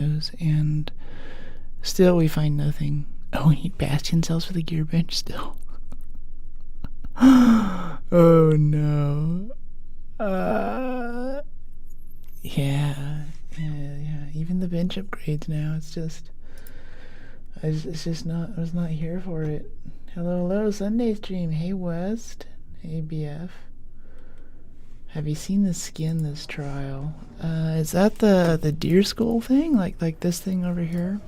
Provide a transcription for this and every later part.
and still we find nothing. Oh, we need bastion cells for the gear bench still. Oh no. Yeah. Even the bench upgrades now. It's just not. I was not here for it. Hello, Sunday stream. Hey West. Hey BF. Have you seen the skin this trial? Is that the deer skull thing? Like this thing over here?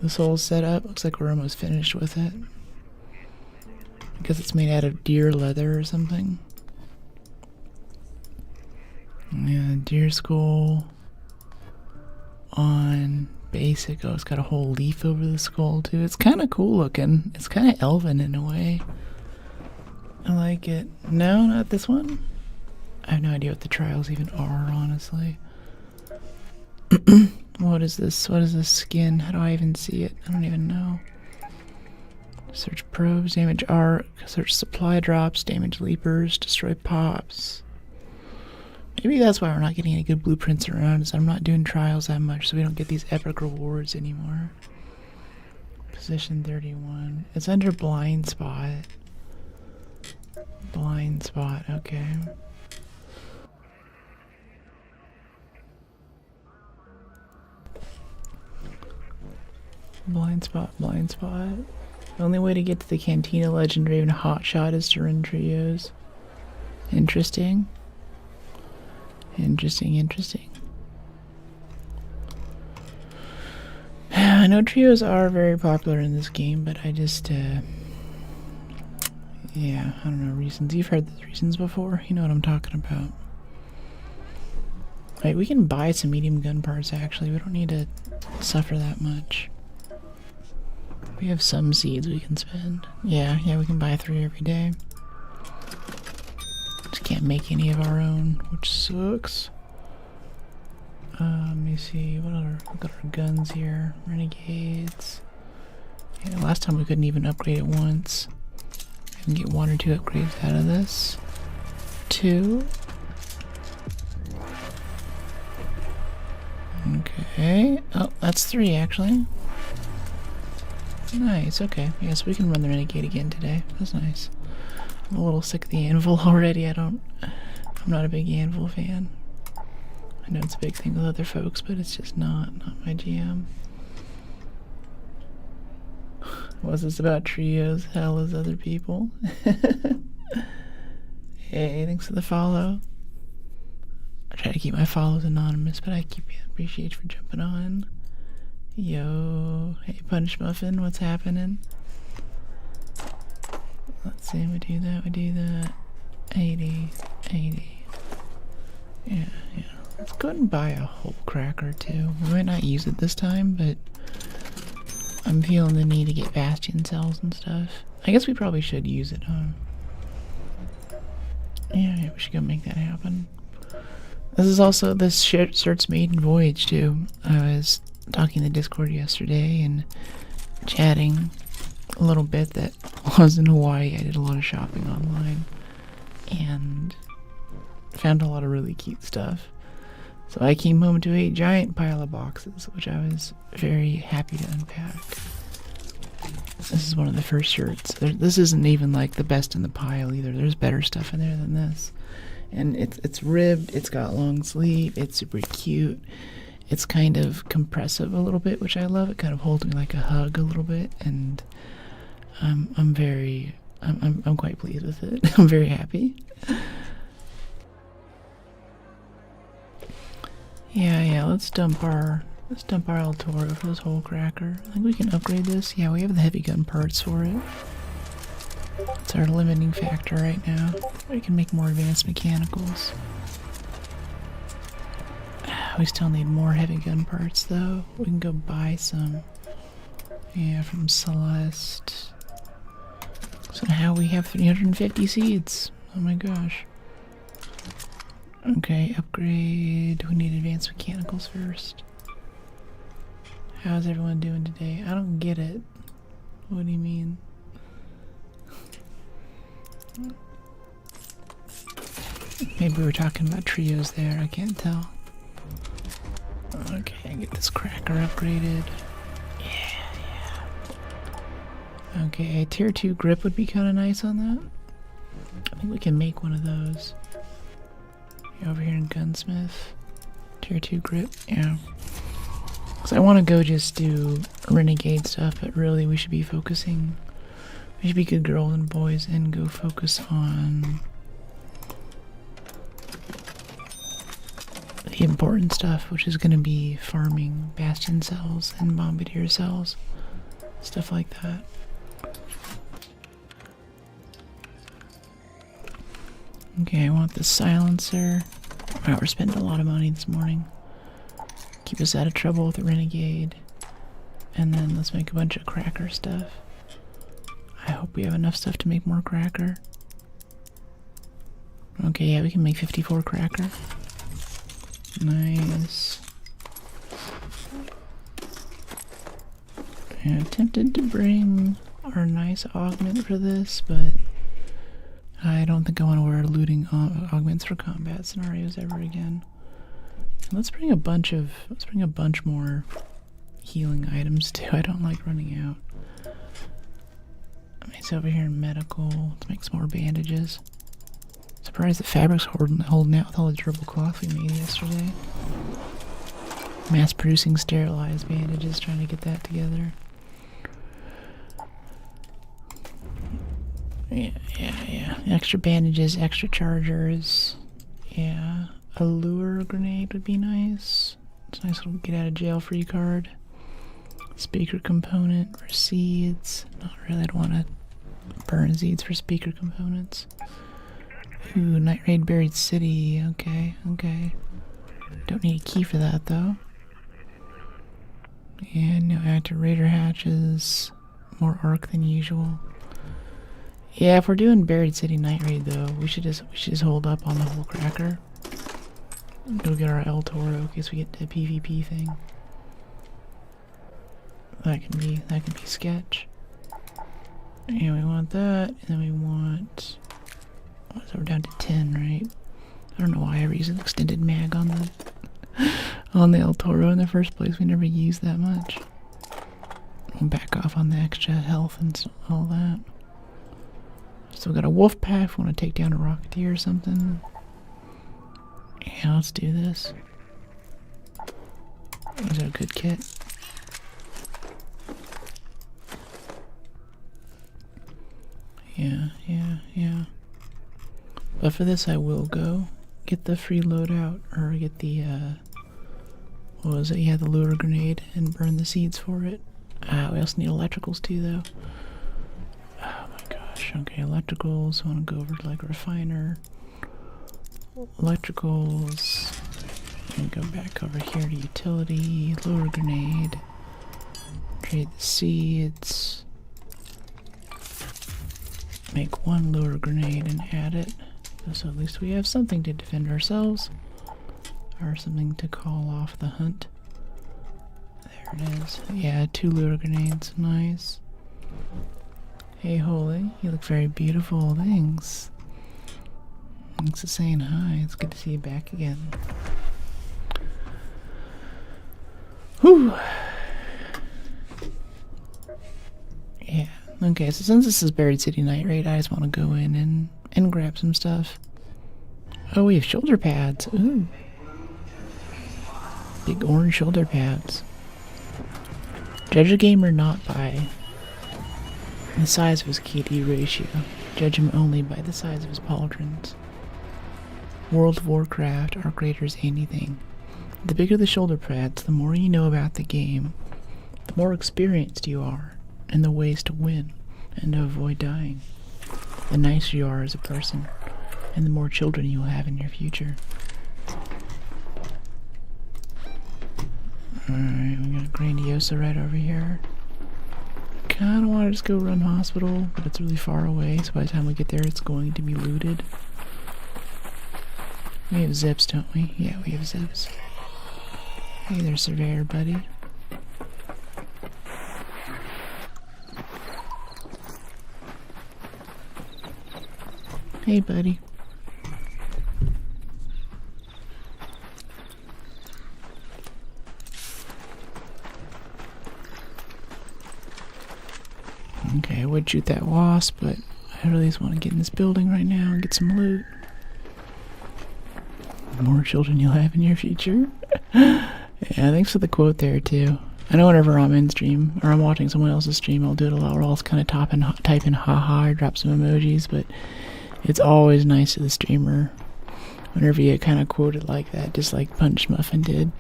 This whole setup looks like we're almost finished with it. I guess it's made out of deer leather or something. Yeah, deer skull on basic. Oh, it's got a whole leaf over the skull too. It's kind of cool looking. It's kind of elven in a way. I like it. No, not this one. I have no idea what the trials even are, honestly. What is this? What is this skin? How do I even see it? I don't even know. Search probes, damage arc, search supply drops, damage leapers, destroy pops. Maybe that's why we're not getting any good blueprints around, is I'm not doing trials that much, so we don't get these epic rewards anymore. Position 31. It's under blind spot. Blind spot, okay. Blind spot, blind spot. The only way to get to the Cantina Legendary and Hotshot is to run trios. Interesting. Interesting. I know trios are very popular in this game, but I just, yeah, I don't know reasons. You've heard the reasons before. You know what I'm talking about. Right, we can buy some medium gun parts, actually. We don't need to suffer that much. We have some seeds we can spend. Yeah, we can buy 3 every day. Just can't make any of our own, which sucks. Let me see, what got our guns here? Renegades. Yeah, last time we couldn't even upgrade it once. I can get 1 or 2 upgrades out of this. 2. Okay. Oh, that's 3 actually. Nice, okay. Yes, we can run the Renegade again today. That's nice. I'm a little sick of the anvil already. I'm not a big anvil fan. I know it's a big thing with other folks, but it's just not my jam. Was this about trios? Hell is other people. Hey, thanks for the follow. I try to keep my follows anonymous, but I appreciate you for jumping on. Yo, hey Punch Muffin, what's happening? Let's see, we do that. 80. Yeah. Let's go ahead and buy a whole cracker too. We might not use it this time, but I'm feeling the need to get bastion cells and stuff. I guess we probably should use it, huh? Yeah, we should go make that happen. This is also, this shirt's made in Voyage too. I was talking to Discord yesterday and chatting a little bit that I was in Hawaii. I did a lot of shopping online and found a lot of really cute stuff. So I came home to a giant pile of boxes, which I was very happy to unpack. This is one of the first shirts. This isn't even like the best in the pile either. There's better stuff in there than this. And it's ribbed, it's got long sleeve, it's super cute. It's kind of compressive a little bit, which I love. It kind of holds me like a hug a little bit, and I'm quite pleased with it. I'm very happy. Yeah, let's dump our El Toro for this whole cracker. I think we can upgrade this. Yeah, we have the heavy gun parts for it. It's our limiting factor right now. We can make more advanced mechanicals. We still need more heavy gun parts though. We can go buy some. Yeah, from Celeste. So now we have 350 seeds. Oh my gosh. Okay, upgrade. We need advanced mechanicals first. How's everyone doing today? I don't get it. What do you mean? Maybe we're talking about trios there, I can't tell. Okay, get this cracker upgraded. Yeah. Okay, tier 2 grip would be kind of nice on that. I think we can make one of those. Over here in Gunsmith. Tier 2 grip, yeah. Because I want to go just do renegade stuff, but really we should be focusing. We should be good girls and boys and go focus on the important stuff, which is going to be farming bastion cells and bombardier cells. Stuff like that. Okay, I want the silencer. Wow, we're spending a lot of money this morning. Keep us out of trouble with the renegade. And then let's make a bunch of cracker stuff. I hope we have enough stuff to make more cracker. Okay, yeah, we can make 54 cracker. Nice. I attempted to bring our nice augment for this, but I don't think I want to wear looting augments for combat scenarios ever again. And let's bring a bunch more healing items too. I don't like running out. It's over here in medical. Let's make some more bandages. Surprised the fabric's holding out with all the durable cloth we made yesterday. Mass producing sterilized bandages, trying to get that together. Yeah. Extra bandages, extra chargers. Yeah. A lure grenade would be nice. It's a nice little get out of jail free card. Speaker component for seeds. Not really, I don't want to burn seeds for speaker components. Ooh, Night Raid Buried City. Okay. Don't need a key for that though. And no active raider hatches. More arc than usual. Yeah, if we're doing Buried City Night Raid though, we should just hold up on the whole cracker. Go get our El Toro in case we get the PvP thing. That can be sketch. And we want that, and then we want. Oh, so we're down to 10, right? I don't know why I used an extended mag on the El Toro in the first place. We never used that much. We'll back off on the extra health and all that. Still got a wolf pack if we want to take down a rocketeer or something. Yeah, let's do this. Is that a good kit? Yeah. But for this I will go get the free loadout, or get the, what was it? Yeah, the lure grenade, and burn the seeds for it. We also need electricals too, though. Oh my gosh. Okay, electricals. I want to go over to like refiner. Electricals. And go back over here to utility. Lure grenade. Trade the seeds. Make one lure grenade and add it. So at least we have something to defend ourselves. Or something to call off the hunt. There it is. Yeah, 2 lure grenades. Nice. Hey, Holy. You look very beautiful. Thanks. Thanks for saying hi. It's good to see you back again. Whew. Yeah. Okay, so since this is Buried City Night Raid, I just want to go in and grab some stuff. Oh, we have shoulder pads. Ooh. Big orange shoulder pads. Judge a gamer not by the size of his KD ratio. Judge him only by the size of his pauldrons. World of Warcraft, Arc Raiders, anything. The bigger the shoulder pads, the more you know about the game, the more experienced you are, and the ways to win and to avoid dying. The nicer you are as a person, and the more children you will have in your future. Alright, we got a Grandiosa right over here. Kinda want to just go run hospital, but it's really far away, so by the time we get there it's going to be looted. We have zips, don't we? Yeah, we have zips. Hey there, surveyor buddy. Hey buddy. Okay, I would shoot that wasp, but I really just want to get in this building right now and get some loot. The more children you'll have in your future. Yeah, thanks for the quote there, too. I know whenever I'm in stream, or I'm watching someone else's stream, I'll do it a lot where I'll kind of type in haha or drop some emojis, but it's always nice to the streamer whenever you kind of quote it like that, just like Punch Muffin did.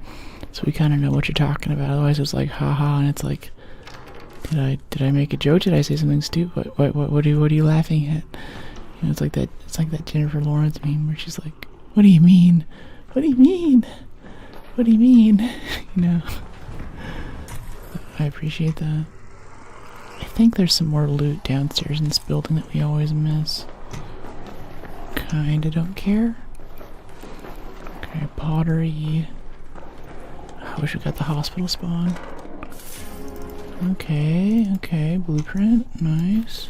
So we kind of know what you're talking about. Otherwise it's like haha, and it's like, did I make a joke? Did I say something stupid? What are you laughing at? You know, it's like that Jennifer Lawrence meme where she's like, what do you mean? What do you mean? What do you mean? You know. I appreciate that. I think there's some more loot downstairs in this building that we always miss. Kinda don't care. Okay, pottery. I wish we got the hospital spawn. Okay, blueprint, nice.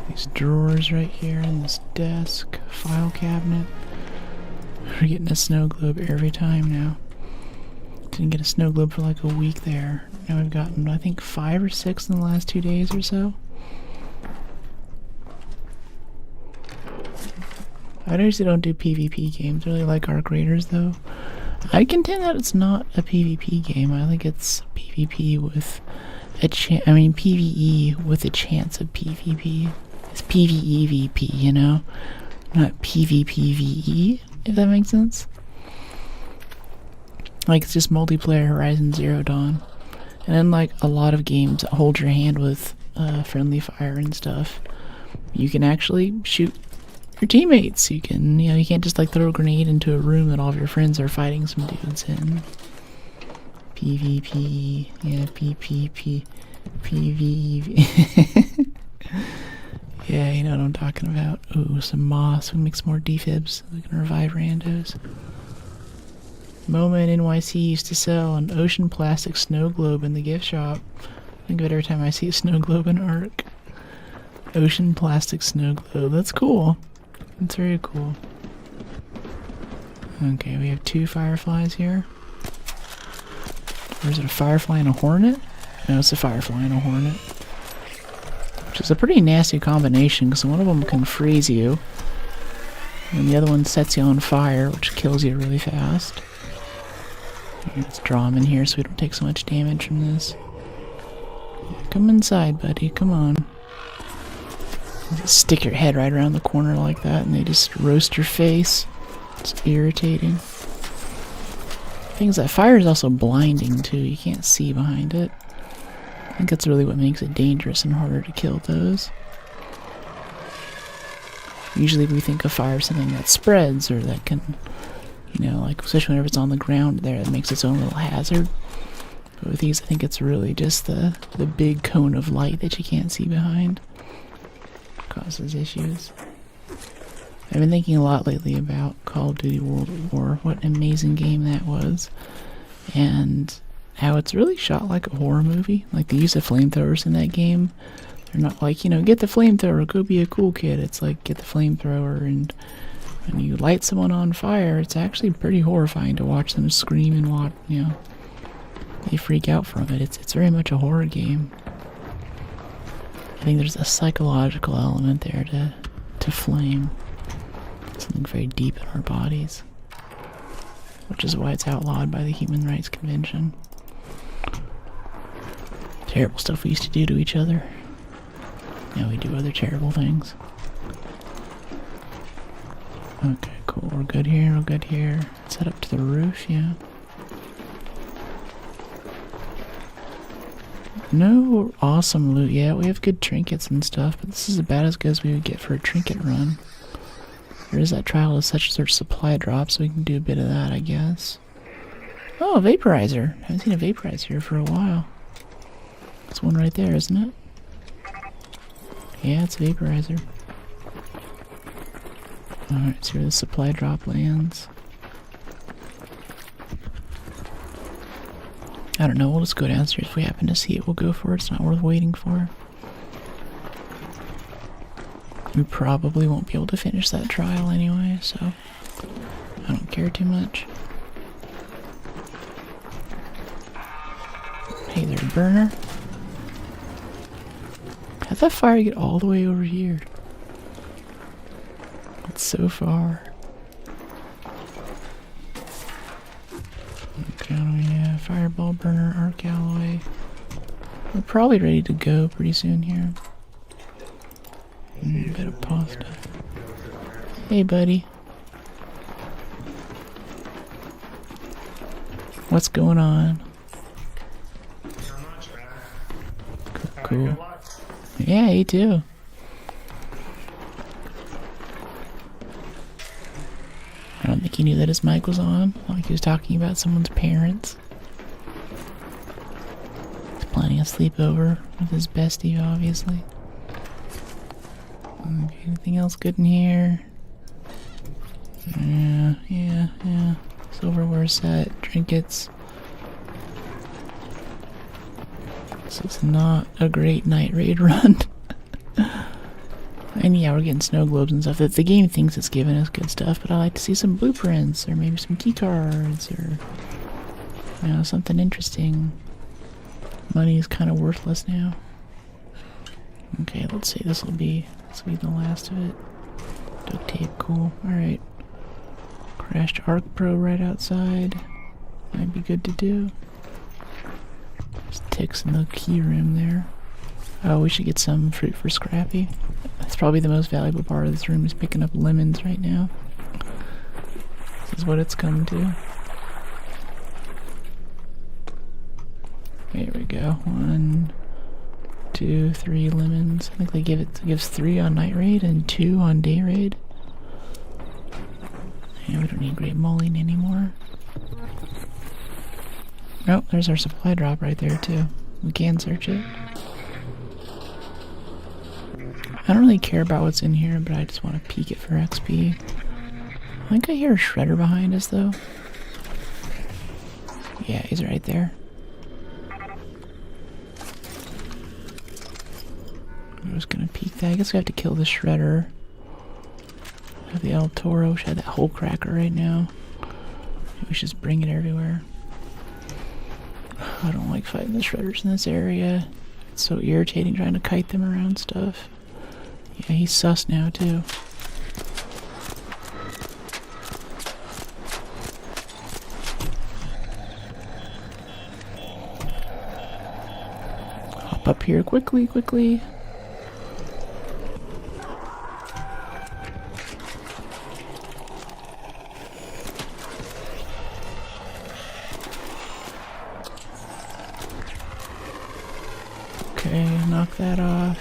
These drawers right here and this desk, file cabinet. We're getting a snow globe every time now. Didn't get a snow globe for like a week there. Now we've gotten, I think, 5 or 6 in the last 2 days or so. I usually don't do PvP games. I really like Arc Raiders though. I contend that it's not a PvP game. I think it's PvP with a PvE with a chance of PvP. It's PvEVP, you know? Not PvPVE, if that makes sense. Like, it's just multiplayer Horizon Zero Dawn. And then, like, a lot of games that hold your hand with friendly fire and stuff, you can actually shoot your teammates. You can, you know, you can't just, like, throw a grenade into a room that all of your friends are fighting some dudes in. PvP, yeah, PvP, PvE. Yeah, you know what I'm talking about. Ooh, some moss. We can make some more defibs. We can revive randos. Moment NYC used to sell an ocean plastic snow globe in the gift shop. I think of it every time I see a snow globe in Arc. Ocean plastic snow globe. That's cool. That's very cool. Okay, we have 2 fireflies here. Or is it a firefly and a hornet? No, it's a firefly and a hornet. Which is a pretty nasty combination, because one of them can freeze you. And the other one sets you on fire, which kills you really fast. Let's draw him in here so we don't take so much damage from this. Yeah, come inside, buddy. Come on. You just stick your head right around the corner like that, and they just roast your face. It's irritating. Things that fire is also blinding too. You can't see behind it. I think that's really what makes it dangerous and harder to kill those. Usually we think of fire as something that spreads or that can, you know, like especially whenever it's on the ground there, it makes its own little hazard. But with these, I think it's really just the big cone of light that you can't see behind. Causes issues. I've been thinking a lot lately about Call of Duty World at War, what an amazing game that was, and how it's really shot like a horror movie. Like the use of flamethrowers in that game, they're not like, you know, get the flamethrower, go be a cool kid. It's like, get the flamethrower, and when you light someone on fire, it's actually pretty horrifying to watch them scream and watch, you know, they freak out from it. It's very much a horror game. I think there's a psychological element there to flame. Something very deep in our bodies. Which is why it's outlawed by the Human Rights Convention. Terrible stuff we used to do to each other. Now we do other terrible things. Okay, cool. We're good here, we're good here. Let's head up to the roof, yeah. No awesome loot yet. We have good trinkets and stuff, but this is about as good as we would get for a trinket run. There is that trial of such sort of supply drop, so we can do a bit of that, I guess. Oh, a vaporizer. I haven't seen a vaporizer here for a while. It's one right there, isn't it? Yeah, it's a vaporizer. Alright, so here the supply drop lands. I don't know, we'll just go downstairs. If we happen to see it, we'll go for it. It's not worth waiting for. We probably won't be able to finish that trial anyway, so I don't care too much. Hey there, burner. that fire get all the way over here? It's so far. Okay, what do we have? Fireball burner, arc alloy. We're probably ready to go pretty soon here. A bit of pasta. Hey, buddy. What's going on? Cool. Yeah, you too. I don't think he knew that his mic was on. Like he was talking about someone's parents. He's planning a sleepover with his bestie, obviously. Okay, anything else good in here? Yeah. Silverware set, trinkets. This is not a great night raid run. And yeah, we're getting snow globes and stuff. The game thinks it's giving us good stuff, but I like to see some blueprints, or maybe some key cards, or something interesting. Money is kind of worthless now. Okay, let's see. This will be the last of it. Duct tape, cool. All right. Crashed Arc Pro right outside. Might be good to do. There's ticks in the key room there. Oh, we should get some fruit for Scrappy. That's probably the most valuable part of this room, is picking up lemons right now. This is what it's come to. There we go. 1, 2, 3 lemons. I think they gives 3 on night raid and 2 on day raid. Yeah, we don't need Great Mulling anymore. Oh, there's our supply drop right there too. We can search it. I don't really care about what's in here, but I just want to peek it for XP. I think I hear a shredder behind us though. Yeah, he's right there. I'm just gonna peek that. I guess we have to kill the shredder. I have the El Toro. Should have that whole cracker right now. Maybe we should just bring it everywhere. I don't like fighting the shredders in this area. It's so irritating trying to kite them around stuff. Yeah, he's sus now too. Hop up here quickly. Okay, knock that off.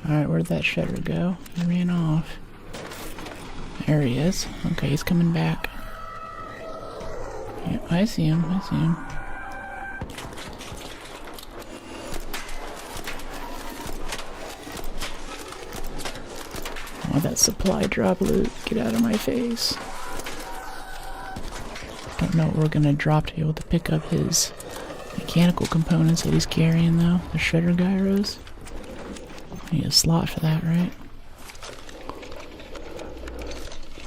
Alright, where'd that shredder go? He ran off. There he is. Okay, he's coming back. Yeah, I see him. Oh, that supply drop loot. Get out of my face. Don't know what we're gonna drop to be able to pick up his mechanical components that he's carrying though. The shredder gyros. Need a slot for that, right?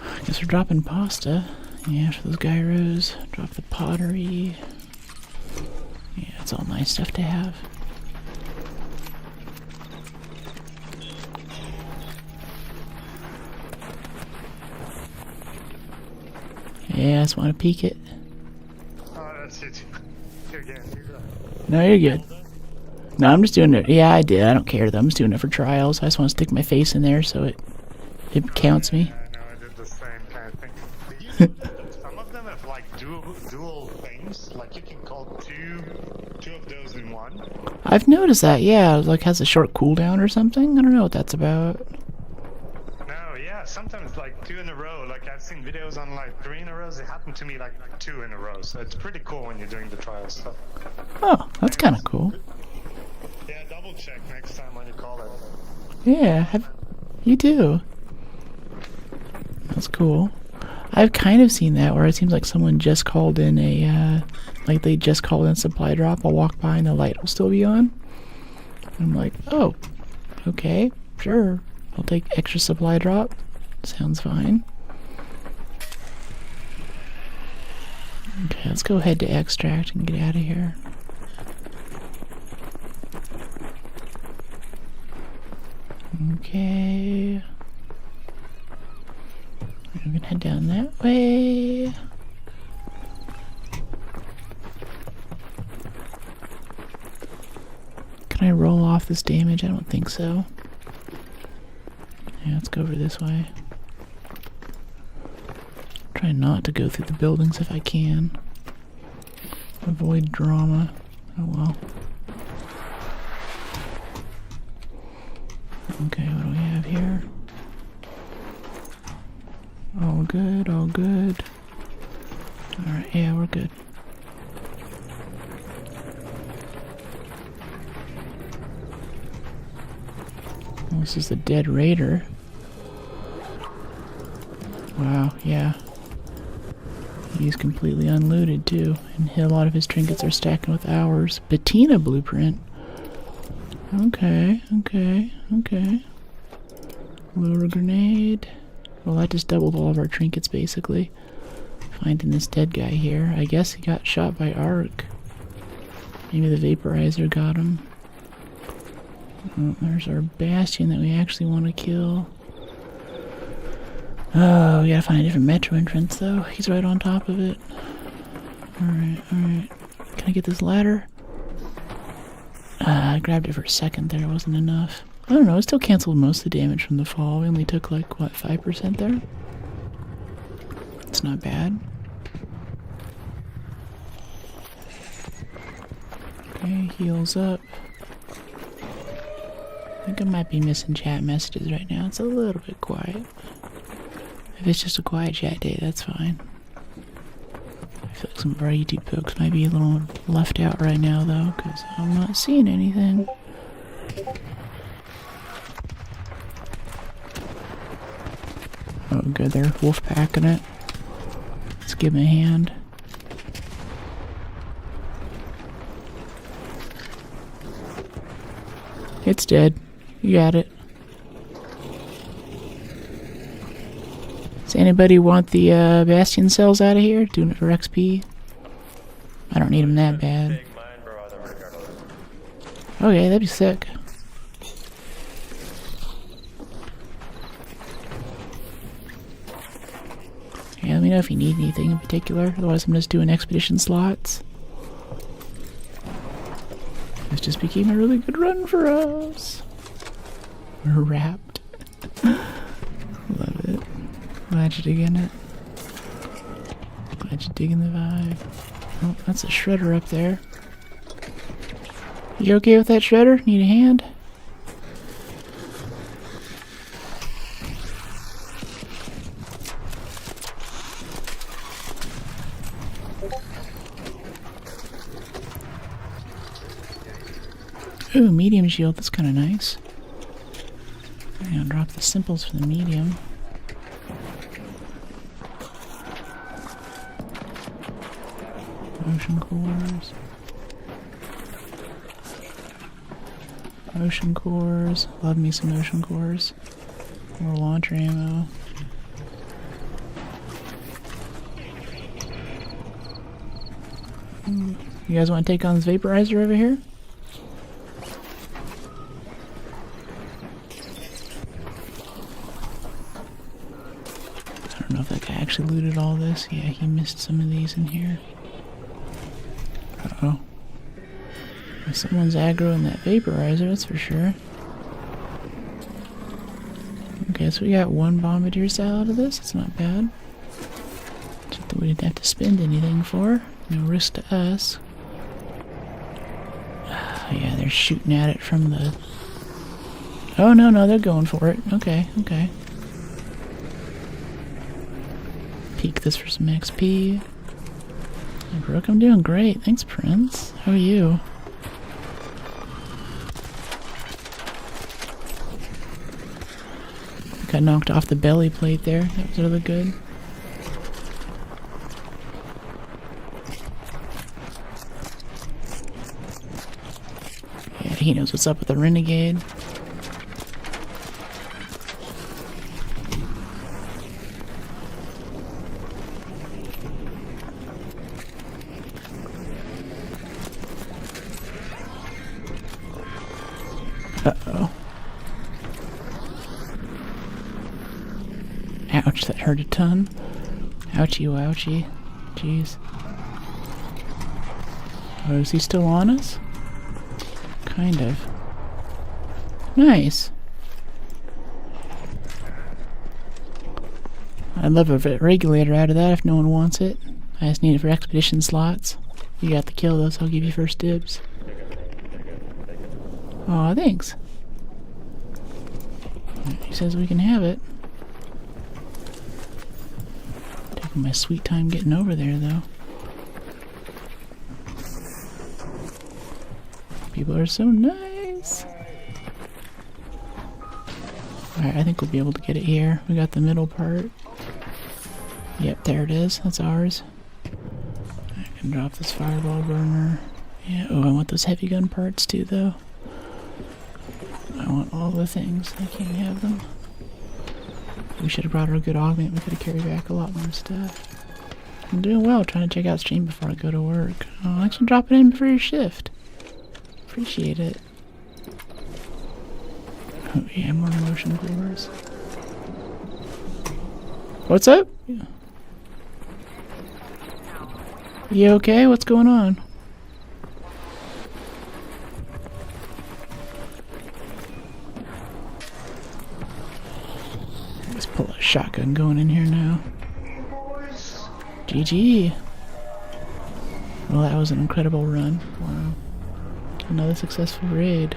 I guess we're dropping pasta. Yeah, for those gyros. Drop the pottery. Yeah, it's all nice stuff to have. Yeah, I just want to peek it. Oh, that's it. You're good. No, you're good. No, I'm just doing it. Yeah, I did. I don't care though. I'm just doing it for trials. I just want to stick my face in there so it counts me. Yeah, I know, I did the same kind of thing. Some of them have like dual things. Like you can call two of those in one. I've noticed that. Yeah, it like has a short cooldown or something. I don't know what that's about. No, yeah, sometimes like 2 in a row. Like I've seen videos on like 3 in a row. It happened to me like 2 in a row. So it's pretty cool when you're doing the trial stuff. Oh, that's kind of cool. Yeah, double check next time when you call it. Yeah, you do. That's cool. I've kind of seen that where it seems like someone just called in like they just called in supply drop. I'll walk by and the light will still be on. I'm like, oh, okay, sure. I'll take extra supply drop. Sounds fine. Okay, let's go head to extract and get out of here. Okay. I'm gonna head down that way. Can I roll off this damage? I don't think so. Yeah, let's go over this way. Try not to go through the buildings if I can. Avoid drama. Oh well. Okay, what do we have here? All good, all good. Alright, yeah, we're good. Well, this is the dead raider. Wow, yeah. He's completely unlooted too, and a lot of his trinkets are stacking with ours. Bettina blueprint. Okay, okay, okay. Lure grenade. Well, that just doubled all of our trinkets basically. Finding this dead guy here. I guess he got shot by Arc. Maybe the vaporizer got him. Oh, there's our bastion that we actually want to kill. Oh, we gotta find a different metro entrance though. He's right on top of it. Alright, alright. Can I get this ladder? I grabbed it for a second there, it wasn't enough. I don't know, it still canceled most of the damage from the fall. We only took like, what, 5% there? It's not bad. Okay, heals up. I think I might be missing chat messages right now. It's a little bit quiet. If it's just a quiet chat day, that's fine. I feel like some of our YouTube folks might be a little left out right now, though, because I'm not seeing anything. Oh, good, they're wolf packing it. Let's give him a hand. It's dead. You got it. Does anybody want the bastion cells out of here? Doing it for XP? I don't need them that bad. Okay, that'd be sick. Yeah, let me know if you need anything in particular. Otherwise, I'm just doing expedition slots. This just became a really good run for us. We're wrapped. Love it. Glad you're digging it. Glad you're digging the vibe. Oh, that's a shredder up there. You okay with that shredder? Need a hand? Ooh, medium shield. That's kind of nice. I'm gonna drop the simples for the medium. Motion cores. Motion cores. Love me some motion cores. More launcher ammo. You guys want to take on this vaporizer over here? I don't know if that guy actually looted all this. Yeah, he missed some of these in here. Uh-oh. Someone's aggroing that vaporizer, that's for sure. Okay, so we got one bombardier cell out of this. It's not bad. Just that we didn't have to spend anything for. No risk to us. Yeah, they're shooting at it from the... Oh, no, they're going for it. Okay, okay. Peek this for some XP. Hey, Brooke, I'm doing great. Thanks, Prince. How are you? Got knocked off the belly plate there. That was really good. Yeah, he knows what's up with the renegade. Uh-oh. Ouch, that hurt a ton. Ouchie, wouchie. Jeez. Oh, is he still on us? Kind of. Nice. I'd love a regulator out of that if no one wants it. I just need it for expedition slots. You got the kill though, so I'll give you first dibs. Aw, thanks. He says we can have it. Taking my sweet time getting over there though. People are so nice. Alright, I think we'll be able to get it here. We got the middle part. Yep, there it is. That's ours. I can drop this fireball burner. Yeah, oh, I want those heavy gun parts too, though. I want all the things. I can't have them. We should have brought our good augment. We could have carried back a lot more stuff. I'm doing well trying to check out stream before I go to work. Oh, I should drop it in for your shift. Appreciate it. Oh, yeah, more motion blurs. What's up? Yeah. You okay? What's going on? Let's pull a shotgun going in here now. GG. Well, that was an incredible run. Wow. Another successful raid.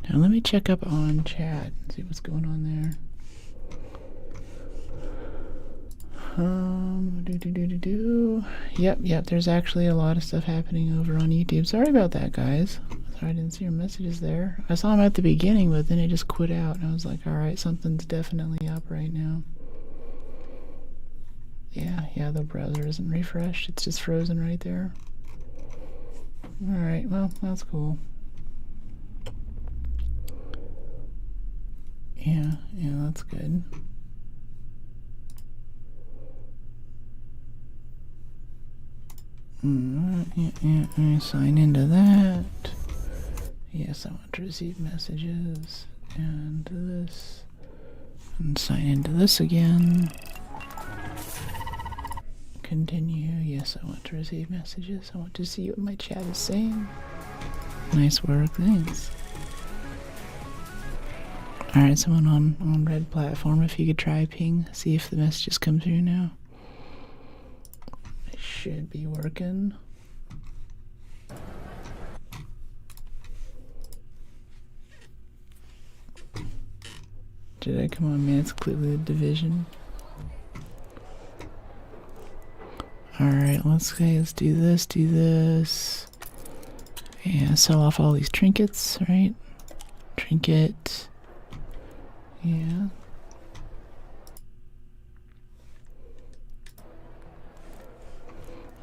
Now let me check up on chat. See what's going on there. Yep, there's actually a lot of stuff happening over on YouTube. Sorry about that, guys. Sorry I didn't see your messages there. I saw them at the beginning, but then it just quit out. And I was like, alright, something's definitely up right now. Yeah, the browser isn't refreshed. It's just frozen right there. Alright, well, that's cool. Yeah, that's good. Yeah, sign into that. Yes, I want to receive messages. And this. And sign into this again. Continue. Yes, I want to receive messages. I want to see what my chat is saying. Nice work, thanks. Alright, someone on red platform, if you could try ping, see if the messages come through now. Should be working. Did I come on, man? It's clearly the division. Alright, let's do this. Yeah, sell off all these trinkets, right? Trinket. Yeah.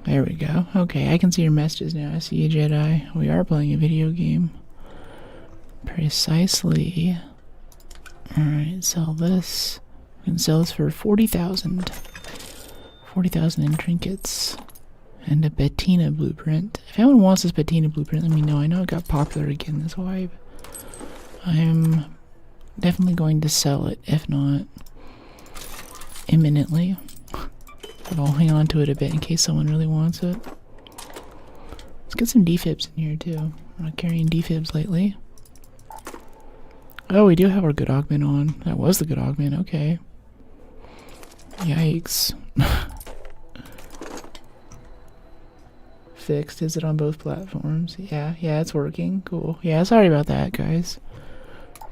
There we go. Okay, I can see your messages now. I see you, Jedi. We are playing a video game. Precisely. Alright, sell this. We can sell this for 40,000. 40,000 in trinkets. And a Bettina blueprint. If anyone wants this Bettina blueprint, let me know. I know it got popular again this wipe. I'm definitely going to sell it, if not imminently. But I'll hang on to it a bit in case someone really wants it. Let's get some defibs in here too. I'm not carrying defibs lately. Oh, we do have our good augment on. That was the good augment, okay. Yikes. Fixed. Is it on both platforms? Yeah, it's working. Cool. Yeah, sorry about that, guys.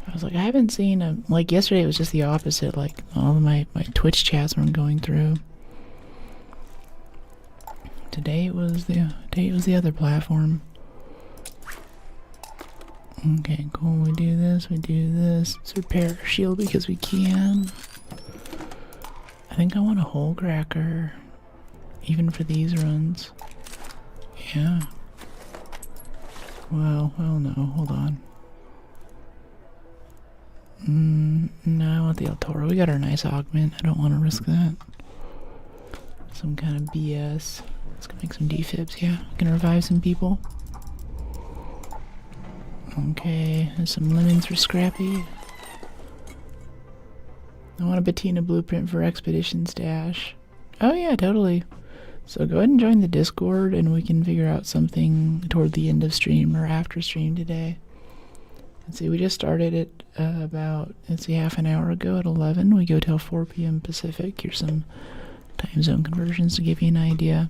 I was like, I haven't seen like yesterday it was just the opposite. Like all of my Twitch chats weren't going through. Today it was the other platform. Okay, cool. We do this. Let's repair our shield because we can. I think I want a hole cracker, even for these runs. Yeah. Well, no. Hold on. No, I want the El Toro. We got our nice augment. I don't want to risk that. Some kind of BS. Let's go make some defibs. Yeah, we can revive some people. Okay, there's some lemons for Scrappy. I want a Bettina blueprint for Expedition Stash. Oh yeah, totally. So go ahead and join the Discord and we can figure out something toward the end of stream or after stream today. Let's see, we just started it about, let's see, half an hour ago at 11. We go till 4 p.m. Pacific. Here's some time zone conversions to give you an idea.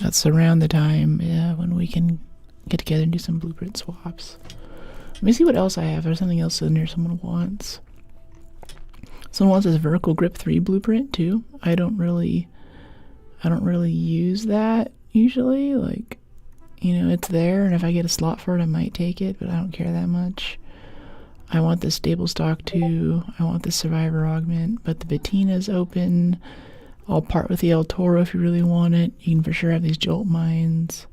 That's around the time when we can get together and do some blueprint swaps. Let me see what else I have. There's something else in there someone wants. Someone wants this vertical grip 3 blueprint too. I don't really use that usually. Like, you know, it's there, and if I get a slot for it, I might take it, but I don't care that much. I want the stable stock too. I want the survivor augment, but the Bettina's open. I'll part with the El Toro if you really want it. You can for sure have these jolt mines.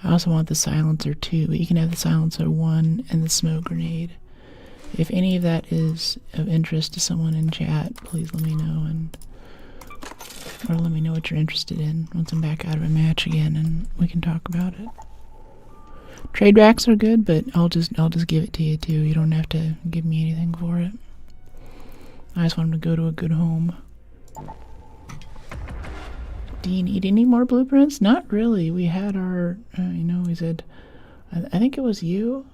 I also want the silencer too, but you can have the silencer 1 and the smoke grenade. If any of that is of interest to someone in chat, please let me know, or let me know what you're interested in once I'm back out of a match again and we can talk about it. Trade backs are good, but I'll just give it to you too. You don't have to give me anything for it. I just want them to go to a good home. Do you need any more blueprints? Not really. We had our, you know, we said, I think it was you.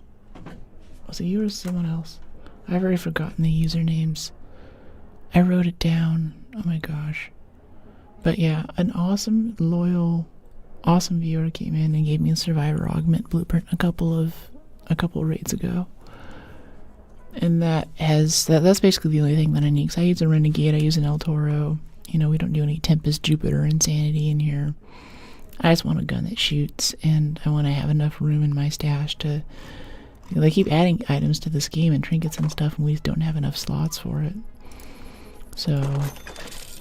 Was it you or someone else? I've already forgotten the usernames. I wrote it down. Oh my gosh. But yeah, an awesome, loyal, awesome viewer came in and gave me a survivor augment blueprint a couple raids ago. And that's basically the only thing that I need. Because I use a Renegade, I use an El Toro. You know, we don't do any Tempest, Jupiter, Insanity in here. I just want a gun that shoots, and I want to have enough room in my stash to... You know, they keep adding items to this game and trinkets and stuff, and we just don't have enough slots for it. So,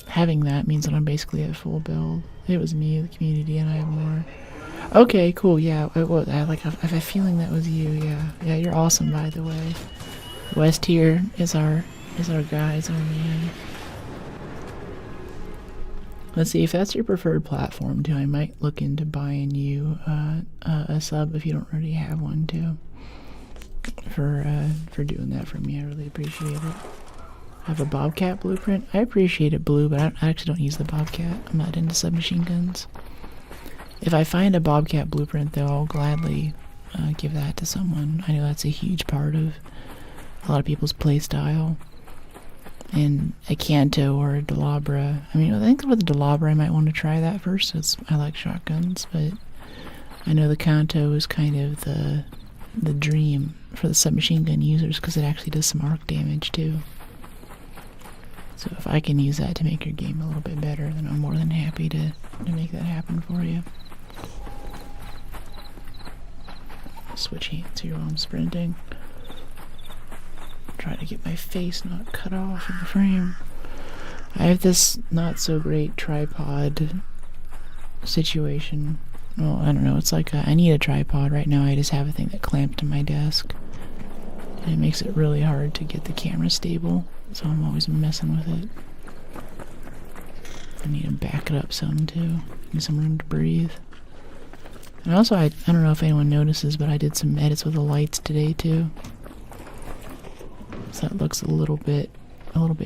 having that means that I'm basically at full build. It was me, the community, and I have more. Okay, cool, yeah. I have a feeling that was you, yeah. Yeah, you're awesome, by the way. West here is our guy, is our man. Let's see, if that's your preferred platform too, I might look into buying you a sub if you don't already have one too. For doing that for me, I really appreciate it. I have a Bobcat blueprint. I appreciate it, Blue, but I actually don't use the Bobcat. I'm not into submachine guns. If I find a Bobcat blueprint, though, I'll gladly give that to someone. I know that's a huge part of a lot of people's play style. And a Canto or a Delabra. I mean, I think with the Delabra I might want to try that first, since I like shotguns, but I know the Canto is kind of the dream for the submachine gun users, because it actually does some arc damage too. So if I can use that to make your game a little bit better, then I'm more than happy to make that happen for you. Switch hands here while I'm sprinting. Try to get my face not cut off in the frame. I have this not so great tripod situation. Well, I don't know, it's like I need a tripod right now. I just have a thing that clamps to my desk, and it makes it really hard to get the camera stable, so I'm always messing with it. I need to back it up some too. Need some room to breathe. And also, I don't know if anyone notices, but I did some edits with the lights today too. So that looks a little bit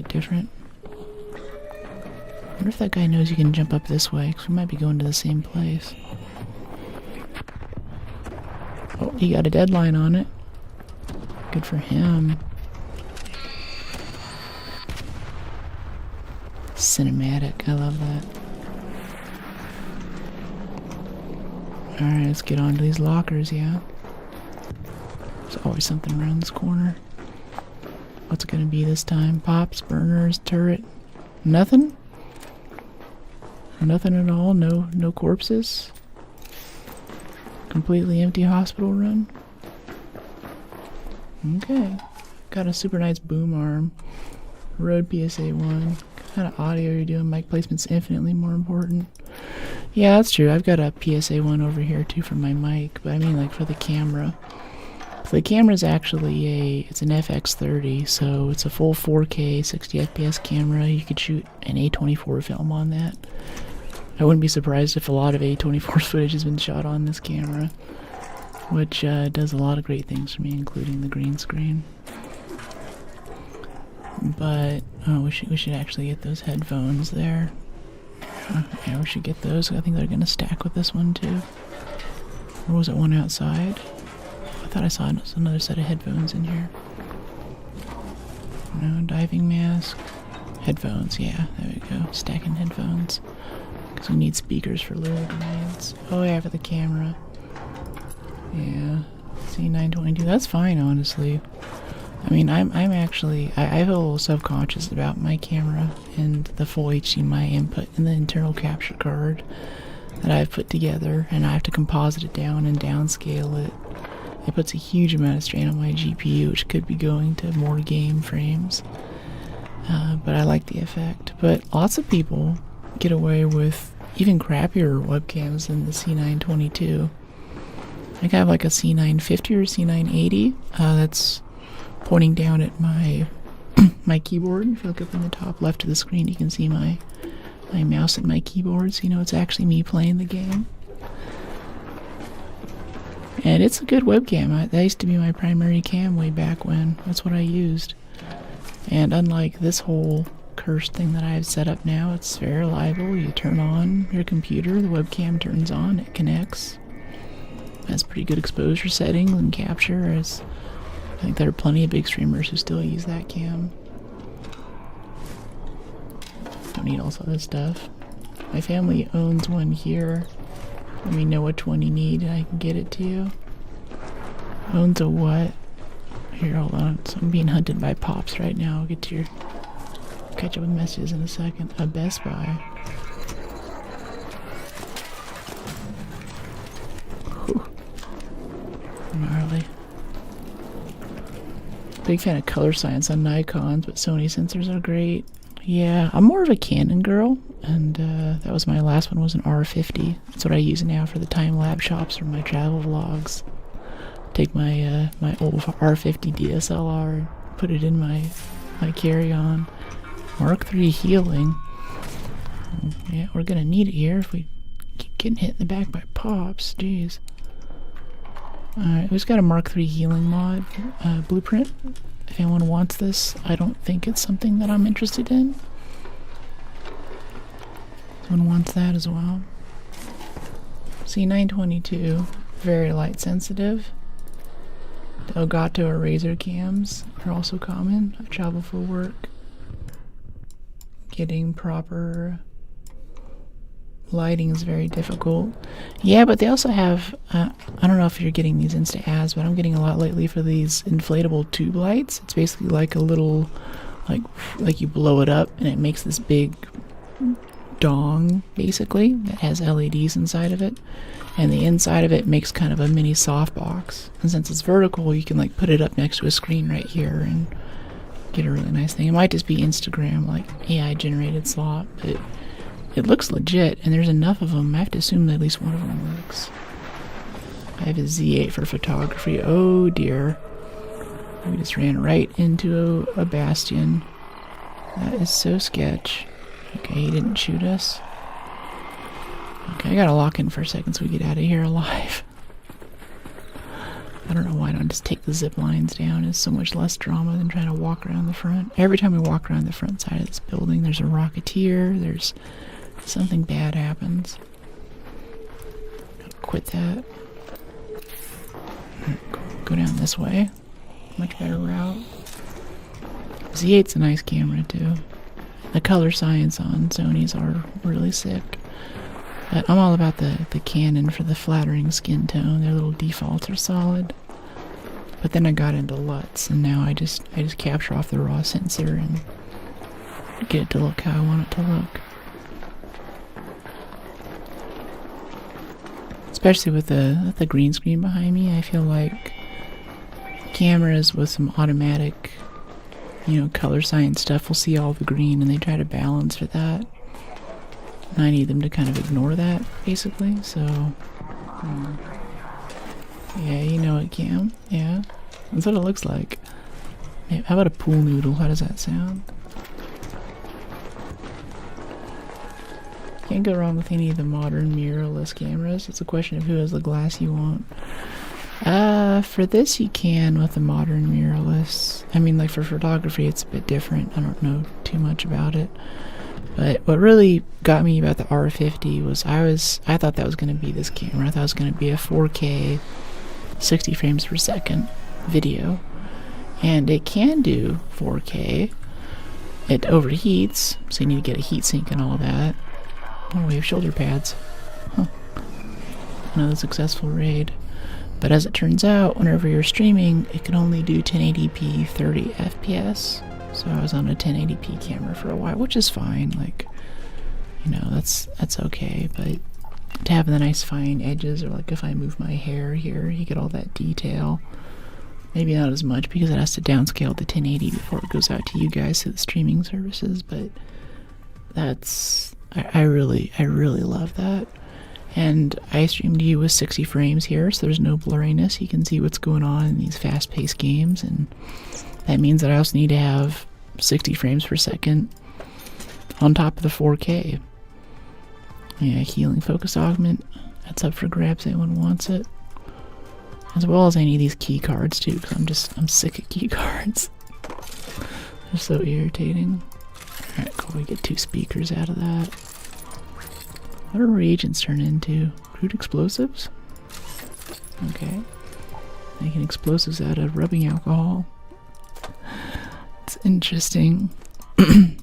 different. I wonder if that guy knows you can jump up this way, because we might be going to the same place. Oh, he got a deadline on it. Good for him. Cinematic, I love that. Alright, let's get on to these lockers, yeah. There's always something around this corner. What's it gonna be this time? Pops, burners, turret? Nothing? Nothing at all? No corpses? Completely empty hospital run? Okay. Got a super nice boom arm. Rode PSA 1. What kind of audio are you doing? Mic placement's infinitely more important. Yeah, that's true. I've got a PSA 1 over here too for my mic, but I mean like for the camera. So the camera's actually it's an FX30, so it's a full 4K 60 FPS camera. You could shoot an A24 film on that. I wouldn't be surprised if a lot of A24 footage has been shot on this camera, which does a lot of great things for me, including the green screen. But Oh, we should actually get those headphones there. Yeah, we should get those. I think they're gonna stack with this one too. Or was it one outside? I thought I saw another set of headphones in here. No, diving mask. Headphones, yeah, there we go. Stacking headphones. Because we need speakers for lower grenades. Oh yeah, for the camera. Yeah. C922, that's fine, honestly. I mean, I'm actually, I feel a little self-conscious about my camera and the full HDMI input and the internal capture card that I've put together, and I have to composite it down and downscale it. It puts a huge amount of strain on my GPU, which could be going to more game frames. But I like the effect. But lots of people get away with even crappier webcams than the C922. I have like a C950 or C980 that's pointing down at my my keyboard. If you look up in the top left of the screen, you can see my mouse and my keyboard, so you know it's actually me playing the game. And it's a good webcam. That used to be my primary cam way back when. That's what I used. And unlike this whole cursed thing that I have set up now, it's very reliable. You turn on your computer, the webcam turns on, it connects. Has pretty good exposure settings and capture. I think there are plenty of big streamers who still use that cam. Don't need all this stuff. My family owns one here. Let me know which one you need and I can get it to you. Owns a what? Here, hold on. So I'm being hunted by Pops right now. I'll get to your... catch up with messages in a second. A Best Buy. Whew. Gnarly. Big fan of color science on Nikons, but Sony sensors are great. Yeah, I'm more of a Canon girl, and that was my last one, was an R50. That's what I use now for the time-lapse shots or my travel vlogs. Take my my old R50 DSLR and put it in my carry-on. Mark III healing. Yeah, we're gonna need it here if we keep getting hit in the back by Pops. Jeez. Alright, we've got a Mark III healing mod blueprint. If anyone wants this, I don't think it's something that I'm interested in. Someone wants that as well. C922, very light sensitive. The Elgato or Razer cams are also common. I travel for work. Getting proper lighting is very difficult. Yeah, but they also have, I don't know if you're getting these Insta ads, but I'm getting a lot lately for these inflatable tube lights. It's basically like a little, like you blow it up and it makes this big dong, basically, that has LEDs inside of it. And the inside of it makes kind of a mini softbox. And since it's vertical, you can like put it up next to a screen right here and get a really nice thing. It might just be Instagram, like AI generated slot, but it looks legit, and there's enough of them. I have to assume that at least one of them works. I have a Z8 for photography. Oh dear. We just ran right into a bastion. That is so sketch. Okay, he didn't shoot us. Okay, I gotta lock in for a second so we get out of here alive. I don't know why I don't just take the zip lines down. It's so much less drama than trying to walk around the front. Every time we walk around the front side of this building, there's a rocketeer, there's something bad happens. Gotta quit that. Go down this way. Much better route. Z8's a nice camera too. The color science on Sony's are really sick. But I'm all about the Canon for the flattering skin tone. Their little defaults are solid. But then I got into LUTs, and now I just capture off the raw sensor and get it to look how I want it to look. Especially with the green screen behind me, I feel like cameras with some automatic, color science stuff will see all the green, and they try to balance for that. And I need them to kind of ignore that, basically, so... yeah, you know it, Cam. Yeah, that's what it looks like. Yeah, how about a pool noodle? How does that sound? Can't go wrong with any of the modern mirrorless cameras. It's a question of who has the glass you want. For this you can with the modern mirrorless. I mean, like for photography it's a bit different. I don't know too too much about it. But what really got me about the R50 was I thought that was going to be this camera. I thought it was going to be a 4K 60 frames per second video, and it can do 4K. It overheats, so you need to get a heatsink and all that. Oh, we have shoulder pads. Huh. Another successful raid. But as it turns out, whenever you're streaming, it can only do 1080p 30 FPS. So I was on a 1080p camera for a while, which is fine. Like, you know, that's okay. But to have the nice fine edges, or like if I move my hair here, you get all that detail. Maybe not as much because it has to downscale to 1080 before it goes out to you guys to the streaming services. But that's I really love that. And I streamed to you with 60 frames here, so there's no blurriness. You can see what's going on in these fast-paced games, and that means that I also need to have 60 frames per second on top of the 4K. Yeah, healing focus augment. That's up for grabs. Anyone wants it. As well as any of these key cards too, because I'm sick of key cards. They're so irritating. Alright, cool. We get 2 speakers out of that. What do reagents turn into? Crude explosives? Okay. Making explosives out of rubbing alcohol. It's interesting. I'm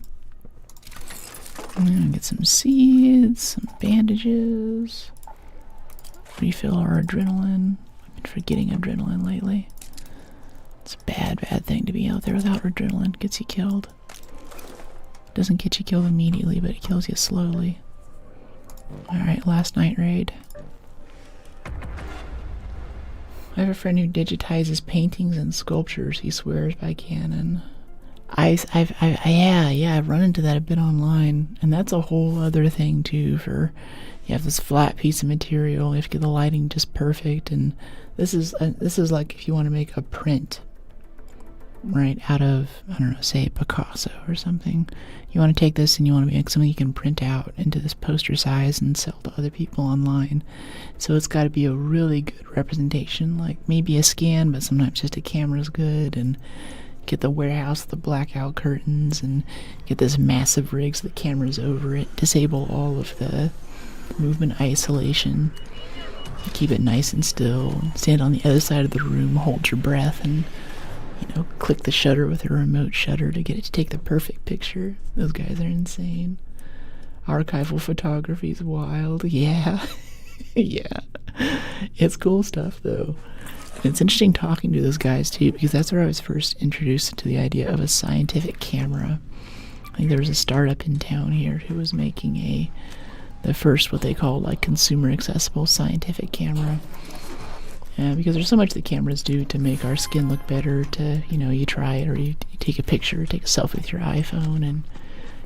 gonna get some seeds, some bandages. Refill our adrenaline. I've been forgetting adrenaline lately. It's a bad thing to be out there without adrenaline. It gets you killed. It doesn't get you killed immediately, but it kills you slowly. Alright, last night raid. I have a friend who digitizes paintings and sculptures, he swears by Canon. I've run into that a bit online, and that's a whole other thing too. For you have this flat piece of material, you have to get the lighting just perfect, and this is like if you want to make a print, right, out of, I don't know, say Picasso or something. You want to take this and you want to make something you can print out into this poster size and sell to other people online. So it's got to be a really good representation, like maybe a scan, but sometimes just a camera's good, and get the warehouse with the blackout curtains, and get this massive rig so the camera's over it, disable all of the movement isolation, keep it nice and still, stand on the other side of the room, hold your breath, and click the shutter with a remote shutter to get it to take the perfect picture. Those guys are insane. Archival photography is wild. Yeah. Yeah. It's cool stuff, though. And it's interesting talking to those guys, too, because that's where I was first introduced to the idea of a scientific camera. I think there was a startup in town here who was making the first, what they call, like, consumer accessible scientific camera. Because there's so much that cameras do to make our skin look better, to, you try it, or you take a picture, take a selfie with your iPhone, and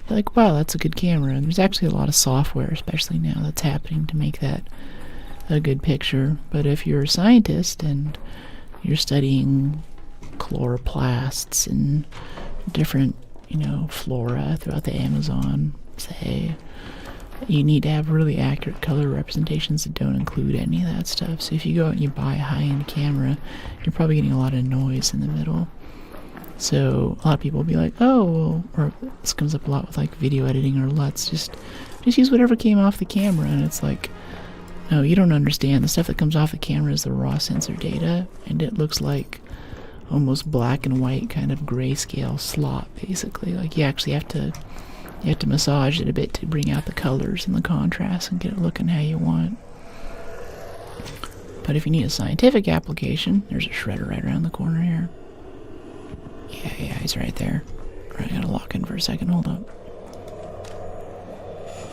you're like, wow, that's a good camera. And there's actually a lot of software, especially now, that's happening to make that a good picture. But if you're a scientist and you're studying chloroplasts and different, flora throughout the Amazon, say, you need to have really accurate color representations that don't include any of that stuff. So if you go out and you buy a high-end camera, you're probably getting a lot of noise in the middle. So a lot of people will be like, oh, or this comes up a lot with like video editing or LUTs, just use whatever came off the camera. And it's like, no, you don't understand. The stuff that comes off the camera is the raw sensor data, and it looks like almost black and white kind of grayscale slop, basically. Like you actually have to massage it a bit to bring out the colors and the contrast and get it looking how you want. But if you need a scientific application, there's a shredder right around the corner here. Yeah, he's right there. Alright, I gotta lock in for a second, hold up.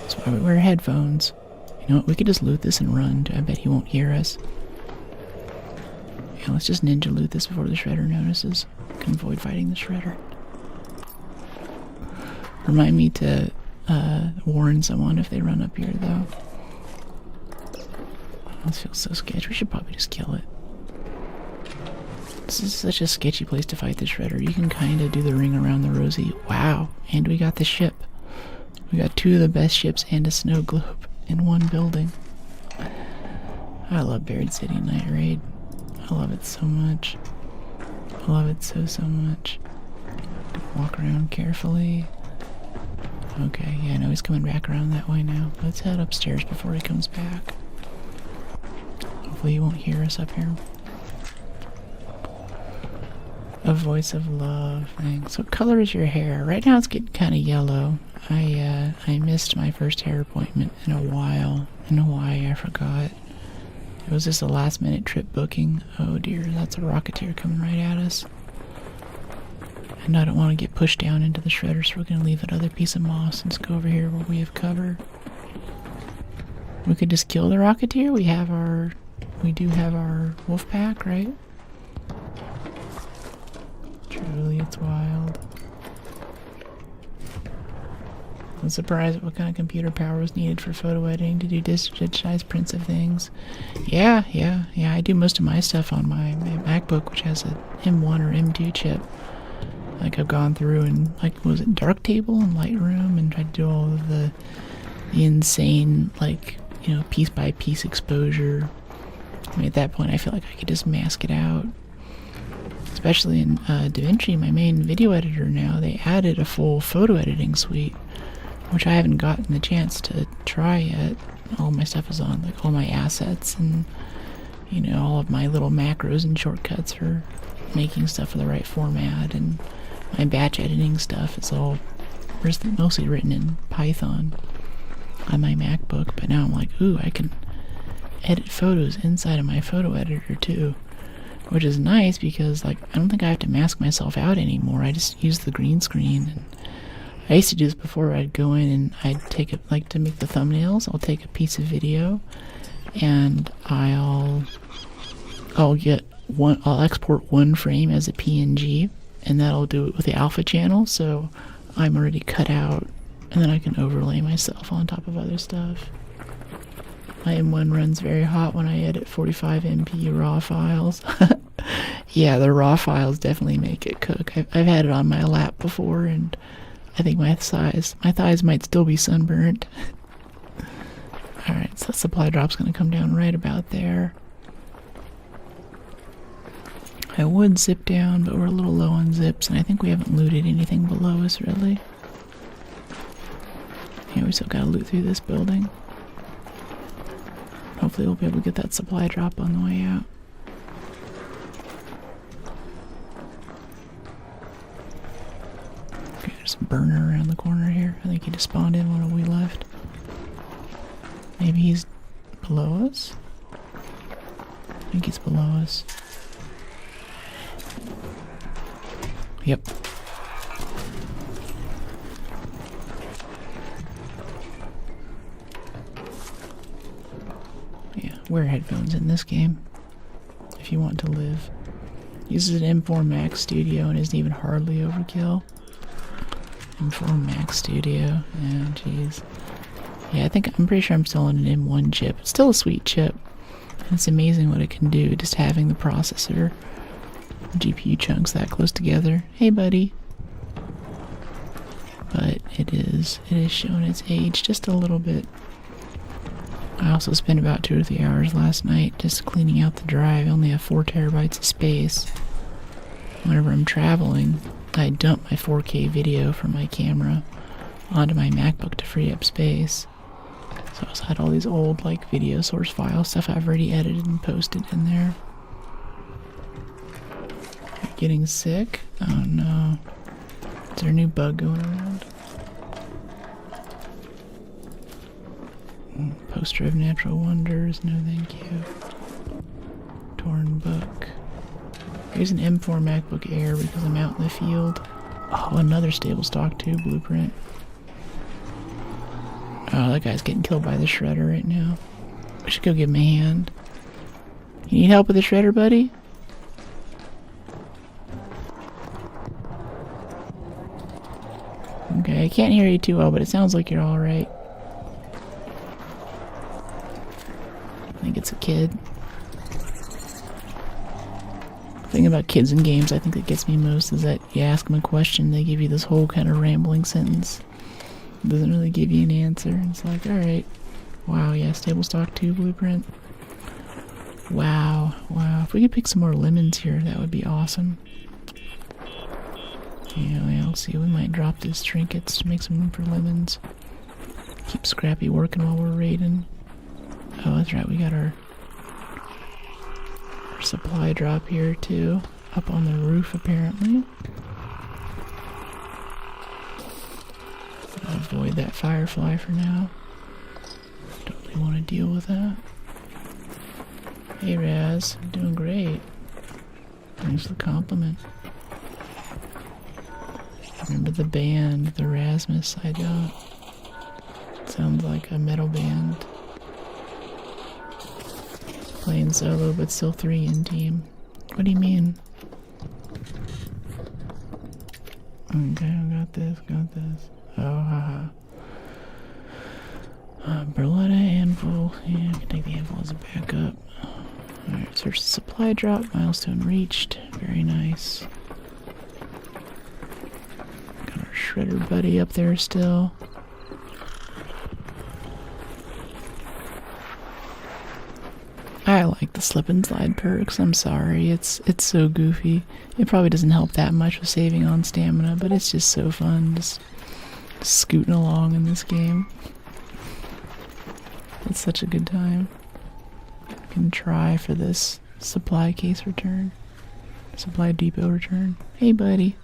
That's why we wear headphones. You know what, we could just loot this and run. I bet he won't hear us. Yeah, let's just ninja loot this before the shredder notices. Can avoid fighting the shredder. Remind me to warn someone if they run up here, though. This feels so sketchy. We should probably just kill it. This is such a sketchy place to fight the shredder. You can kind of do the ring around the rosy. Wow. And we got the ship. We got 2 of the best ships and a snow globe in one building. I love Buried City Night Raid. I love it so much. I love it so much. Walk around carefully. Okay, yeah, I know he's coming back around that way now. Let's head upstairs before he comes back. Hopefully he won't hear us up here. A voice of love thing. So what color is your hair? Right now it's getting kind of yellow. I missed my first hair appointment in a while. In Hawaii, I forgot. It was just a last minute trip booking. Oh dear, that's a rocketeer coming right at us. And I don't want to get pushed down into the shredder, so we're going to leave that other piece of moss and just go over here where we have cover. We could just kill the rocketeer. We do have our wolf pack, right? Truly, it's wild. I'm surprised at what kind of computer power was needed for photo editing to do digitized prints of things. Yeah, I do most of my stuff on my MacBook, which has a M1 or M2 chip. Like, I've gone through and, like, was it Darktable and Lightroom and tried to do all of the insane, like, you know, piece by piece exposure. I mean, at that point, I feel like I could just mask it out. Especially in DaVinci, my main video editor now, they added a full photo editing suite, which I haven't gotten the chance to try yet. All my stuff is on, like, all my assets and, you know, all of my little macros and shortcuts for making stuff for the right format, and my batch editing stuff is all mostly written in Python on my MacBook. But now I'm like, ooh, I can edit photos inside of my photo editor too, which is nice because, like, I don't think I have to mask myself out anymore. I just use the green screen. And I used to do this before. I'd go in and I'd take it, like, to make the thumbnails, I'll take a piece of video and I'll export one frame as a PNG, and that'll do it with the alpha channel, so I'm already cut out, and then I can overlay myself on top of other stuff. My M1 runs very hot when I edit 45 MP raw files. Yeah, the raw files definitely make it cook. I've had it on my lap before, and I think my thighs might still be sunburnt. Alright, so supply drop's gonna come down right about there. I would zip down, but we're a little low on zips, and I think we haven't looted anything below us, really. Yeah, we still gotta loot through this building. Hopefully we'll be able to get that supply drop on the way out. Okay, there's a burner around the corner here. I think he just spawned in when we left. Maybe he's below us? I think he's below us. Yep. Yeah, wear headphones in this game if you want to live. Uses an M4 Max Studio and isn't even hardly overkill. M4 Max Studio, yeah, jeez. Yeah, I'm pretty sure I'm still on an M1 chip. It's still a sweet chip. And it's amazing what it can do, just having the processor, GPU chunks that close together. Hey, buddy. But it is showing its age just a little bit. I also spent about 2 or 3 hours last night just cleaning out the drive. I only have 4 terabytes of space. Whenever I'm traveling, I dump my 4K video from my camera onto my MacBook to free up space. So I also had all these old, like, video source file stuff I've already edited and posted in there. You're getting sick? Oh no. Is there a new bug going around? Poster of natural wonders, no thank you. Torn book. Here's an M4 MacBook Air because I'm out in the field. Oh, another stable stock 2 blueprint. Oh, that guy's getting killed by the shredder right now. I should go give him a hand. You need help with the shredder, buddy? Okay, I can't hear you too well, but it sounds like you're alright. I think it's a kid. The thing about kids in games I think that gets me most is that you ask them a question, they give you this whole kind of rambling sentence. It doesn't really give you an answer. It's like, alright. Wow, yeah, stable stock 2 blueprint. Wow, wow. If we could pick some more lemons here, that would be awesome. Yeah, we'll see. We might drop these trinkets to make some room for lemons. Keep Scrappy working while we're raiding. Oh, that's right. We got our supply drop here, too. Up on the roof, apparently. I'll avoid that firefly for now. Don't really want to deal with that. Hey, Raz. You're doing great. Thanks for the compliment. Remember the band, the Rasmus, I don't. Sounds like a metal band. Playing solo, but still 3 in team. What do you mean? Okay, I got this. Oh, haha. Berletta handful. Yeah, I can take the handful as a backup. Alright, search the supply drop. Milestone reached. Very nice. Got our shredder buddy up there still. I like the slip and slide perks. I'm sorry, it's so goofy. It probably doesn't help that much with saving on stamina, but it's just so fun, just scooting along in this game. It's such a good time. I can try for this supply case return, supply depot return. Hey, buddy.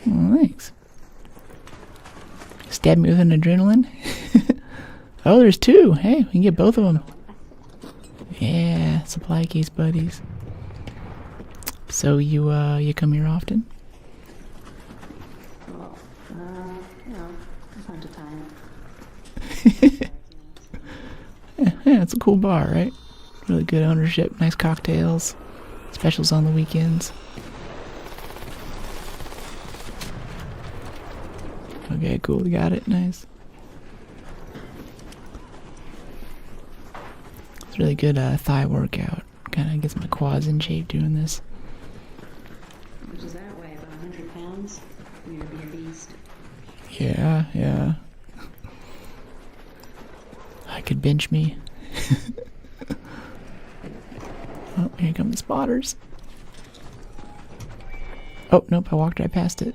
Oh, thanks. Stab me with an adrenaline. Oh, there's 2. Hey, we can get both of them. Yeah, supply case buddies. So you come here often? Well, from time to time. Yeah, it's a cool bar, right? Really good ownership, nice cocktails, specials on the weekends. Okay, cool, you got it, nice. It's really good thigh workout. Kind of gets my quads in shape doing this. Which is that way, about 100 pounds. You're gonna be a beast. Yeah. I could bench me. Oh, here come the spotters. Oh, nope, I walked right past it.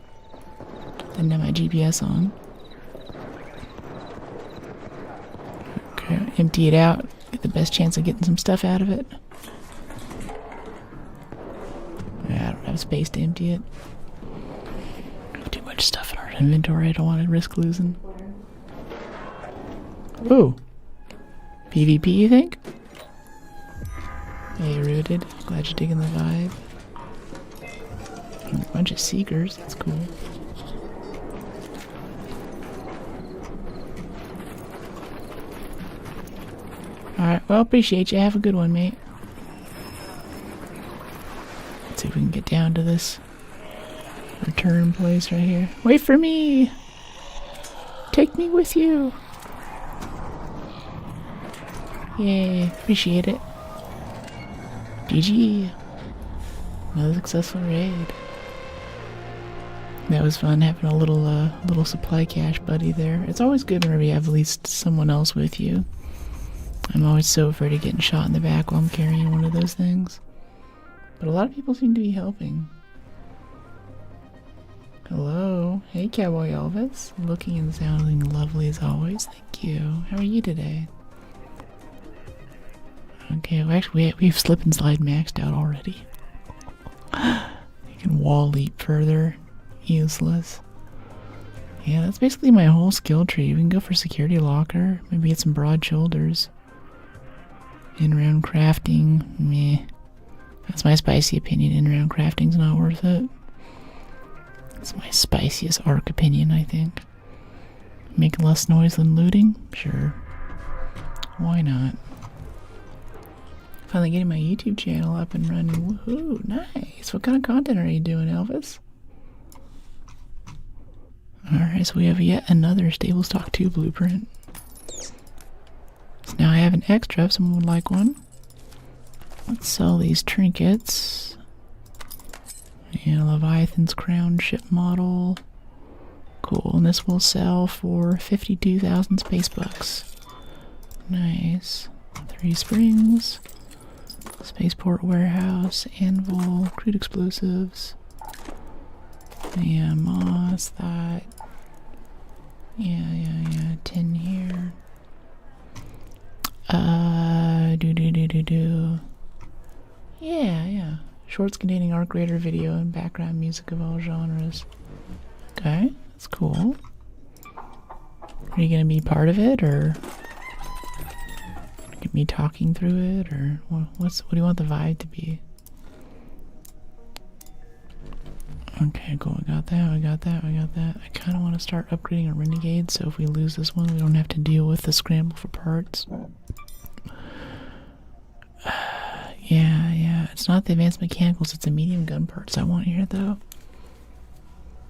Didn't have my GPS on. Okay, empty it out. Get the best chance of getting some stuff out of it. Yeah, I don't have space to empty it. I have too much stuff in our inventory I don't want to risk losing. Ooh. PvP, you think? Hey, Rooted. Glad you're digging the vibe. A bunch of seekers. That's cool. Alright, well, appreciate you. Have a good one, mate. Let's see if we can get down to this return place right here. Wait for me! Take me with you! Yay, appreciate it. GG! Another successful raid. That was fun having a little supply cache buddy there. It's always good whenever you have at least someone else with you. I'm always so afraid of getting shot in the back while I'm carrying one of those things. But a lot of people seem to be helping. Hello. Hey, Cowboy Elvis. Looking and sounding lovely as always. Thank you. How are you today? Okay, well, actually, we have slip and slide maxed out already. You can wall leap further. Useless. Yeah, that's basically my whole skill tree. We can go for security locker. Maybe get some broad shoulders. In-round crafting, meh. That's my spicy opinion. In-round crafting's not worth it. That's my spiciest arc opinion, I think. Making less noise than looting? Sure. Why not? Finally getting my YouTube channel up and running. Woohoo, nice. What kind of content are you doing, Elvis? Alright, so we have yet another stable stock 2 blueprint. So now I have an extra if someone would like one. Let's sell these trinkets. And Leviathan's crown ship model. Cool, and this will sell for 52,000 space bucks. Nice. 3 springs. Spaceport warehouse, anvil, crude explosives. Yeah, moss, that. Yeah. Tin here. Yeah. Shorts containing arc radar video and background music of all genres. Okay, that's cool. Are you gonna be part of it, or me talking through it, or what do you want the vibe to be? Okay, cool. We got that. I kind of want to start upgrading our renegade, so if we lose this one, we don't have to deal with the scramble for parts. Yeah. It's not the advanced mechanicals, it's the medium gun parts I want here, though.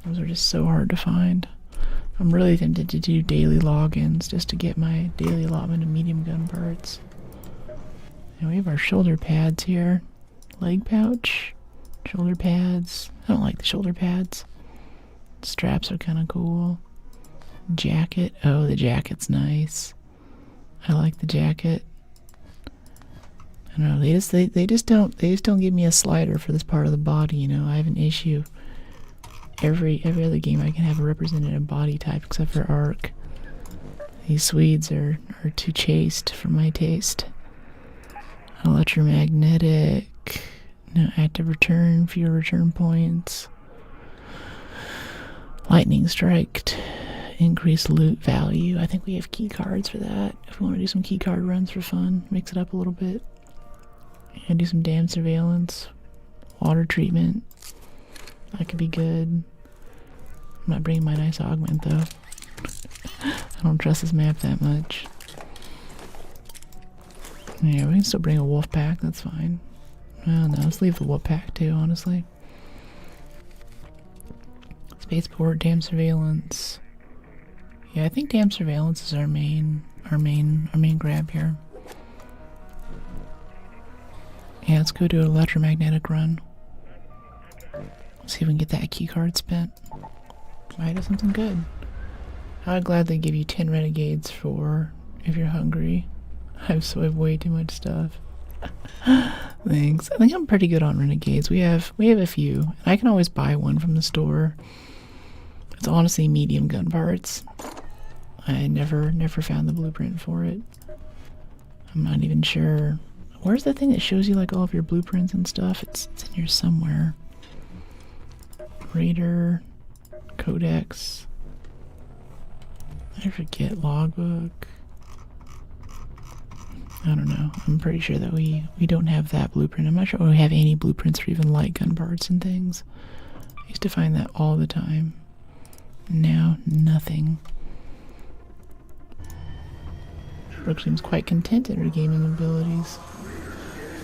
Those are just so hard to find. I'm really tempted to do daily logins just to get my daily allotment of medium gun parts. And we have our shoulder pads here. Leg pouch. Shoulder pads. I don't like the shoulder pads. Straps are kind of cool. Jacket. Oh, the jacket's nice. I like the jacket. I don't know. They just don't give me a slider for this part of the body. You know, I have an issue. Every other game I can have a representative body type except for Arc. These Swedes are too chaste for my taste. Electromagnetic. No active return, fewer return points. Lightning strike. Increased loot value. I think we have key cards for that. If we want to do some key card runs for fun, mix it up a little bit. And do some damn surveillance. Water treatment. That could be good. I'm not bringing my nice augment though. I don't trust this map that much. Yeah, we can still bring a wolf pack, that's fine. Well, no, let's leave the wolf pack too, honestly. Spaceport, dam surveillance. Yeah, I think dam surveillance is our main grab here. Yeah, let's go do an electromagnetic run. See if we can get that key card spent. Might have something good. I would gladly give you 10 renegades for if you're hungry. I have way too much stuff. Thanks. I think I'm pretty good on renegades. We have a few. I can always buy one from the store. It's honestly medium gun parts. I never found the blueprint for it. I'm not even sure. Where's the thing that shows you like all of your blueprints and stuff? It's in here somewhere. Raider, Codex. I forget, logbook. I don't know. I'm pretty sure that we don't have that blueprint. I'm not sure we have any blueprints for even light gun parts and things. I used to find that all the time. Now, nothing. Brooke seems quite content in her gaming abilities.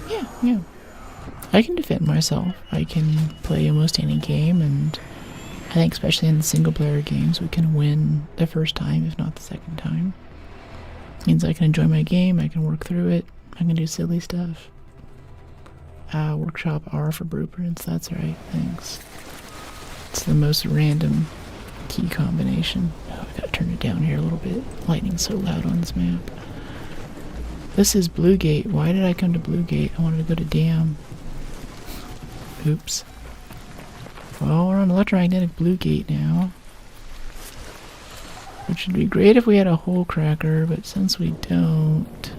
Yeah. I can defend myself. I can play almost any game, and I think especially in the single-player games, we can win the first time, if not the second time. Means I can enjoy my game, I can work through it, I can do silly stuff. Workshop R for blueprints, that's right, thanks. It's the most random key combination. Oh, I gotta turn it down here a little bit. Lightning's so loud on this map. This is Blue Gate. Why did I come to Blue Gate? I wanted to go to Dam. Oops. Well, we're on electromagnetic Blue Gate now. Which would be great if we had a hole cracker, but since we don't,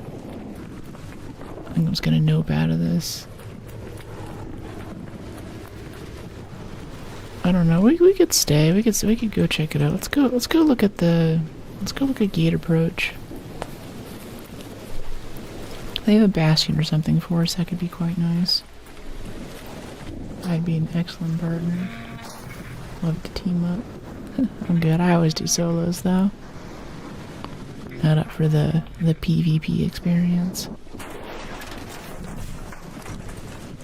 I think I'm just gonna nope out of this. I don't know. We could stay. We could go check it out. Let's go look at gate approach. They have a bastion or something for us. That could be quite nice. I'd be an excellent partner. Love to team up. I'm good. I always do solos though. Not up for the PvP experience.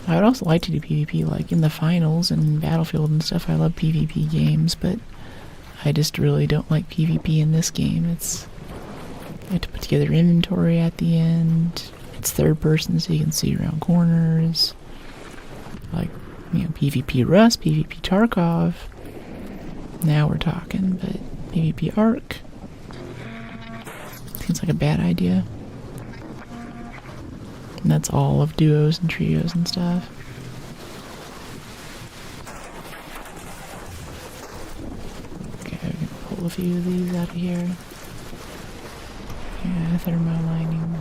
I would also like to do PvP like in the finals and Battlefield and stuff. I love PvP games, but I just really don't like PvP in this game. It's you have to put together inventory at the end. It's third person so you can see around corners. Like, you know, PvP Rust, PvP Tarkov. Now we're talking, but PvP Arc seems like a bad idea. And that's all of duos and trios and stuff. Okay, we can pull a few of these out of here. Yeah, thermo lining.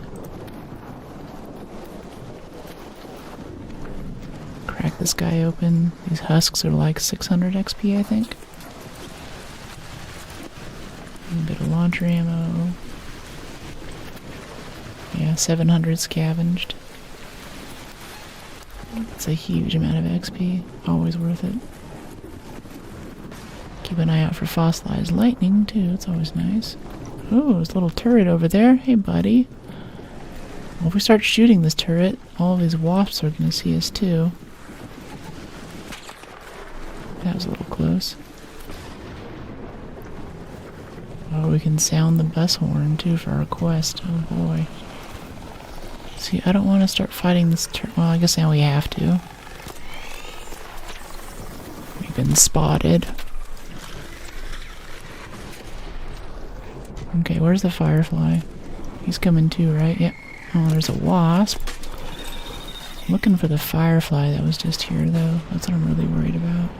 Crack this guy open. These husks are like 600 XP, I think. A bit of launcher ammo. Yeah, 700 scavenged. It's a huge amount of XP. Always worth it. Keep an eye out for fossilized lightning, too. It's always nice. Oh, there's a little turret over there. Hey, buddy. Well, if we start shooting this turret, all of these wasps are going to see us, too. That was a little close. Oh, we can sound the bus horn, too, for our quest. Oh, boy. See, I don't want to start fighting this turret. Well, I guess now we have to. We've been spotted. Okay, where's the firefly? He's coming too, right? Yep. Oh, there's a wasp. Looking for the firefly that was just here, though. That's what I'm really worried about.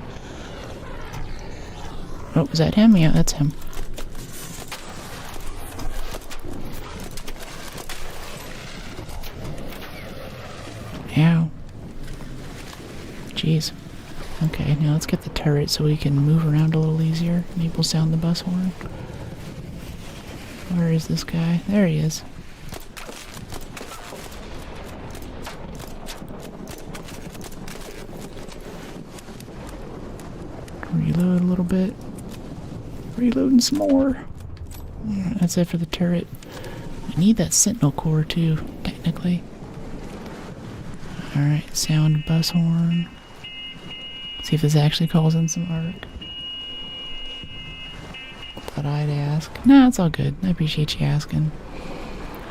Oh, is that him? Yeah, that's him. Ow. Jeez. Okay, now let's get the turret so we can move around a little easier. Maybe we'll sound the bus horn. Where is this guy? There he is. Reload a little bit. Reloading some more. That's it for the turret. I need that sentinel core too, technically. Alright, sound bus horn. See if this actually calls in some arc. Thought I'd ask. Nah, it's all good. I appreciate you asking.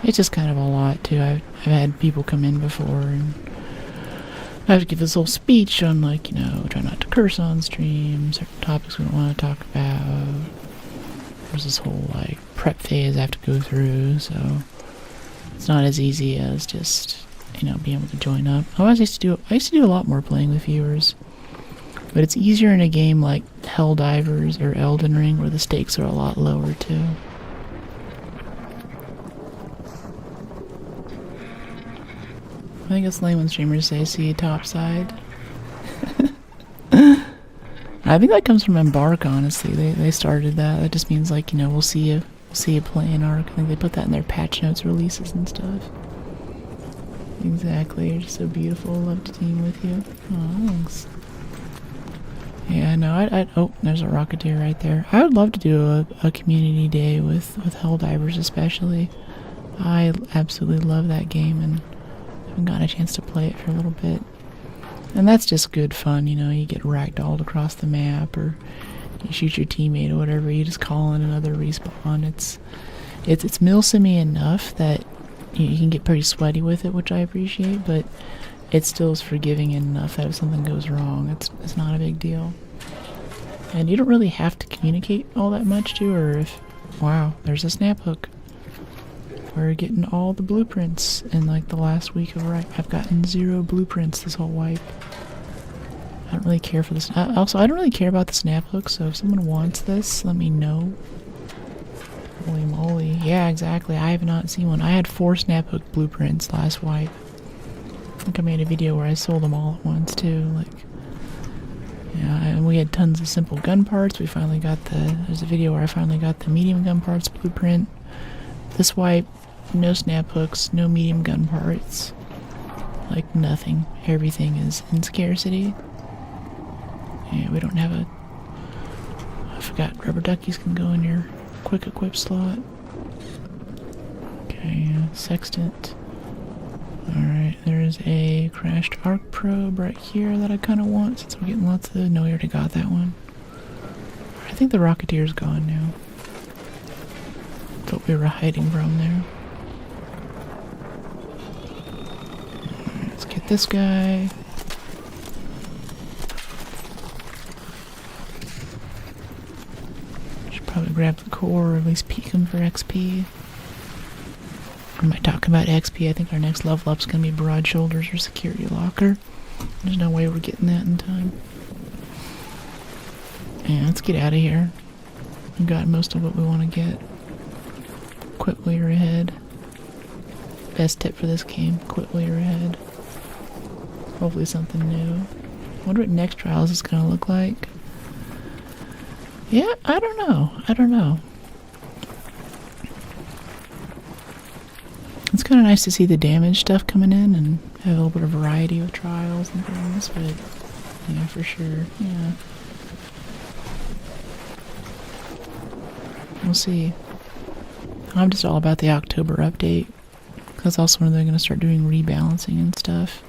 It's just kind of a lot too. I've had people come in before and I have to give this whole speech on, like, you know, try not to curse on stream, certain topics we don't want to talk about. There's this whole, like, prep phase I have to go through, so it's not as easy as just, you know, being able to join up. I used to do a lot more playing with viewers, but it's easier in a game like Helldivers or Elden Ring where the stakes are a lot lower too. I think it's lame when streamers say see you topside. I think that comes from Embark, honestly. They started that. That just means, like, you know, we'll see you play in Arc. I think they put that in their patch notes releases and stuff. Exactly. You're just so beautiful. Love to team with you. Oh, thanks. Yeah, no, oh, there's a Rocketeer right there. I would love to do a community day with Helldivers especially. I absolutely love that game and haven't gotten a chance to play it for a little bit. And that's just good fun, you know, you get ragdolled across the map or you shoot your teammate or whatever, you just call in another respawn. It's milsim-y enough that you can get pretty sweaty with it, which I appreciate, but it still is forgiving enough that if something goes wrong, it's not a big deal. And you don't really have to communicate all that much to her if... Wow, there's a snap hook. We're getting all the blueprints in, like, the last week of I've gotten 0 blueprints this whole wipe. I don't really care for this. Also, I don't really care about the snap hook, so if someone wants this, let me know. Holy moly. Yeah, exactly. I have not seen one. I had 4 snap hook blueprints last wipe. I think I made a video where I sold them all at once, too. Like, yeah, and we had tons of simple gun parts. We finally got there's a video where I finally got the medium gun parts blueprint. This wipe, no snap hooks, no medium gun parts. Like, nothing. Everything is in scarcity. Yeah, we don't have a... I forgot, rubber duckies can go in your quick equip slot. Okay, sextant. Alright, there's a crashed arc probe right here that I kind of want since we're getting lots of... No, we already got that one. I think the Rocketeer's gone now. That's what we were hiding from there. Alright, let's get this guy. Should probably grab the core or at least peek him for XP. I might talk about XP. I think our next level up's gonna be broad shoulders or security locker. There's no way we're getting that in time. Yeah, let's get out of here. We've got most of what we want to get. Quit while you're ahead. Best tip for this game, quit while you're ahead. Hopefully something new. Wonder what next trials is gonna look like. Yeah, I don't know. It's kind of nice to see the damage stuff coming in and have a little bit of variety with trials and things, but yeah, for sure, yeah. We'll see. I'm just all about the October update. That's also when they're going to start doing rebalancing and stuff.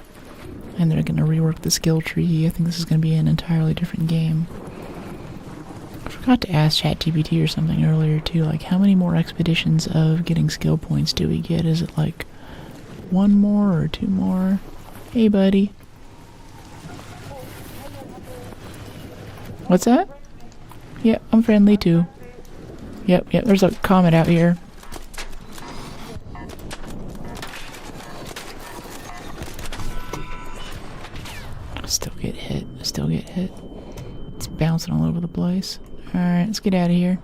And they're going to rework the skill tree. I think this is going to be an entirely different game. I forgot to ask ChatGPT or something earlier too, like how many more expeditions of getting skill points do we get? Is it like 1 more or 2 more? Hey buddy. What's that? Yep, I'm friendly too. Yep, there's a comet out here. Still get hit. It's bouncing all over the place. Alright, let's get out of here.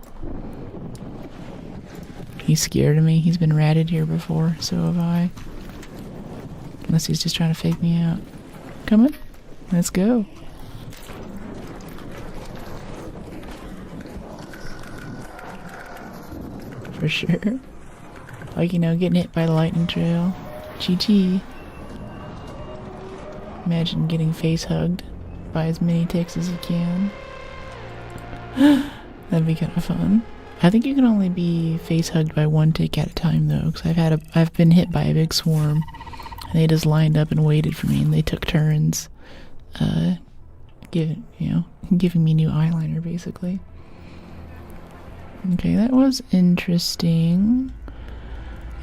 He's scared of me. He's been ratted here before, so have I. Unless he's just trying to fake me out. Come on. Let's go. For sure. Like, you know, getting hit by the lightning trail. GG. Imagine getting face hugged by as many ticks as you can. That'd be kind of fun. I think you can only be face hugged by 1 tick at a time though, because I've been hit by a big swarm, and they just lined up and waited for me, and they took turns, giving me new eyeliner basically. Okay, that was interesting.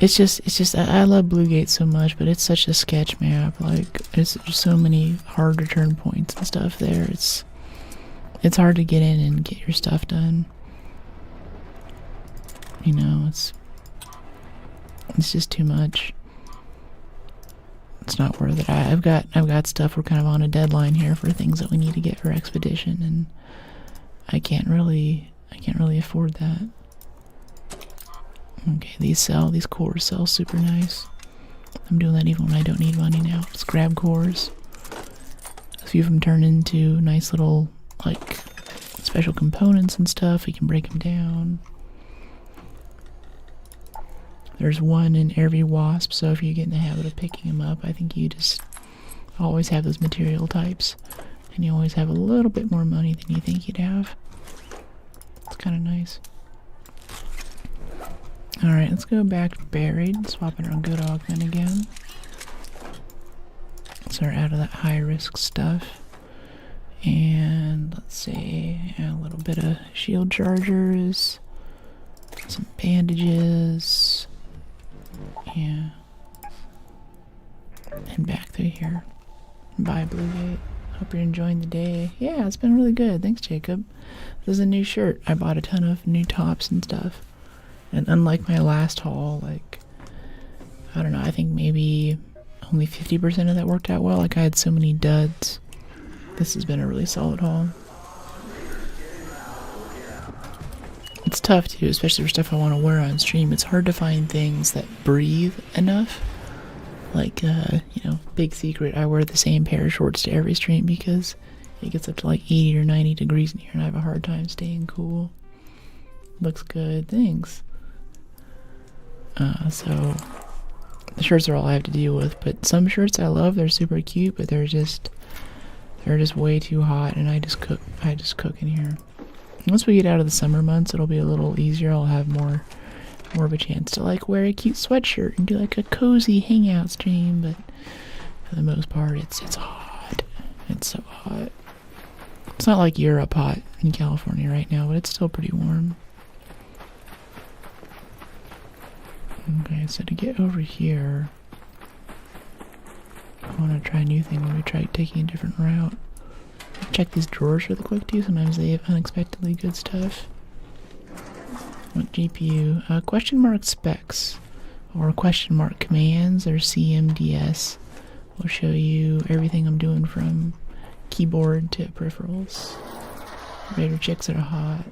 It's just I love Blue Gate so much, but it's such a sketch map. Like, there's so many hard return points and stuff there. It's hard to get in and get your stuff done. You know, it's just too much. It's not worth it. I've got stuff. We're kind of on a deadline here for things that we need to get for Expedition, and I can't really afford that. Okay, these cores sell super nice. I'm doing that even when I don't need money now. Just grab cores. A few of them turn into nice little, like, special components and stuff. We can break them down. There's 1 in every wasp, so if you get in the habit of picking them up, I think you just always have those material types. And you always have a little bit more money than you think you'd have. It's kind of nice. Alright, let's go back to Buried, swapping our good augment again. So we're out of that high risk stuff. And let's see, a little bit of shield chargers, some bandages, yeah. And back through here. Bye, Blue Gate. Hope you're enjoying the day. Yeah, it's been really good. Thanks, Jacob. This is a new shirt. I bought a ton of new tops and stuff. And unlike my last haul, like, I don't know, I think maybe only 50% of that worked out well. Like, I had so many duds. This has been a really solid haul. It's tough, too, especially for stuff I want to wear on stream. It's hard to find things that breathe enough. Like, big secret, I wear the same pair of shorts to every stream because it gets up to like 80 or 90 degrees in here and I have a hard time staying cool. Looks good, thanks. So the shirts are all I have to deal with, but some shirts I love, they're super cute, but they're just way too hot, and I just cook in here. Once we get out of the summer months, it'll be a little easier. I'll have more of a chance to like wear a cute sweatshirt and do like a cozy hangout stream, but for the most part it's hot. It's so hot. It's not like Europe hot in California right now, but it's still pretty warm. Okay, so to get over here, I want to try a new thing where we try taking a different route. Check these drawers really quick too, sometimes they have unexpectedly good stuff. What GPU? Question mark specs. or question mark commands, or cmds, will show you everything I'm doing from keyboard to peripherals. Raider chicks are hot.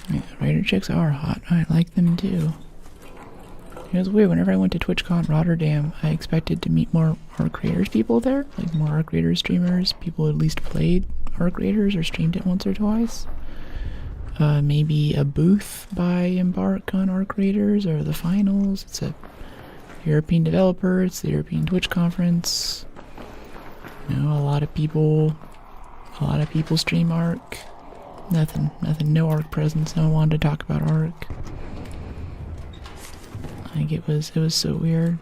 Yeah, Raider chicks are hot. I like them too. It was weird. Whenever I went to TwitchCon Rotterdam, I expected to meet more Arc Raiders people there. Like more Arc Raiders streamers. People who at least played Arc Raiders or streamed it once or twice. Maybe a booth by Embark on Arc Raiders or the finals. It's a European developer. It's the European Twitch conference. You know, a lot of people stream Arc. Nothing, no Arc presence. No one wanted to talk about Arc. Like it was so weird.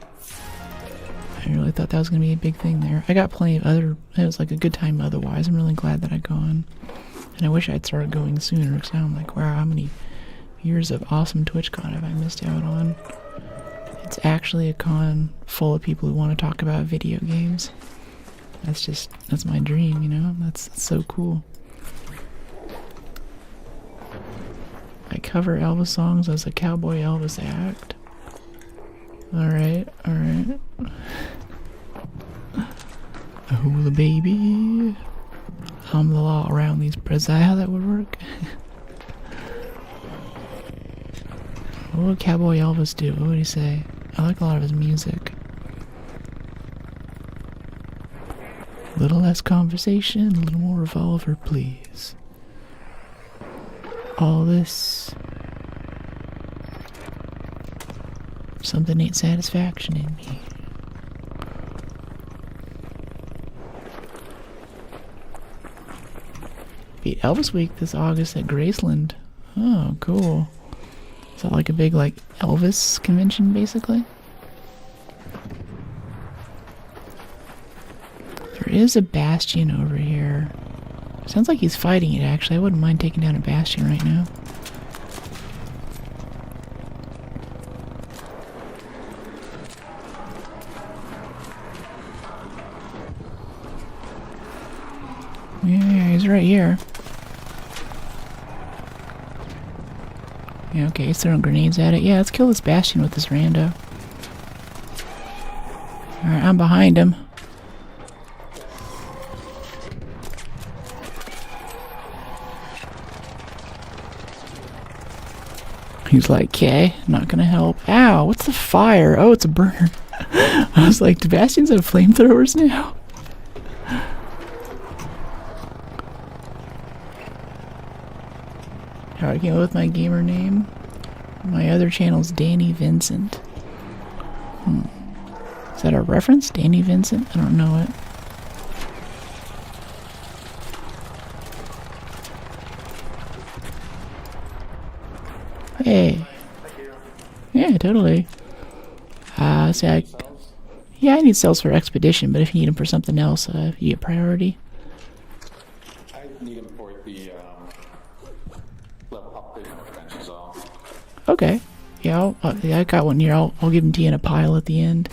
I really thought that was gonna be a big thing there. I got plenty of other. It was like a good time otherwise. I'm really glad that I'd gone, and I wish I'd started going sooner. Because I'm like, wow, how many years of awesome TwitchCon have I missed out on? It's actually a con full of people who want to talk about video games. That's my dream, you know. That's so cool. I cover Elvis songs as a cowboy Elvis act. Alright. Oh, baby. I'm the law around these. Is that how that would work? What would Cowboy Elvis do? What would he say? I like a lot of his music. A little less conversation, a little more revolver, please. All this. Something ain't satisfaction in me. Be Elvis Week this August at Graceland. Oh, cool. Is that like a big like Elvis convention basically? There is a bastion over here. Sounds like he's fighting it actually. I wouldn't mind taking down a bastion right now. Yeah, he's right here. Yeah, okay, he's throwing grenades at it. Yeah, let's kill this bastion with this rando. Alright, I'm behind him. He's like, okay, not gonna help. Ow, what's the fire? Oh, it's a burner. I was like, do bastions have flamethrowers now? How I came up with my gamer name? My other channel's Danny Vincent. Is that a reference? Danny Vincent? I don't know it. Hey. Yeah, totally. Yeah, I need cells for expedition, but if you need them for something else, you get priority. I need them for the level upgrading expansions. Okay. Yeah, I got one here. I'll give them to you in a pile at the end.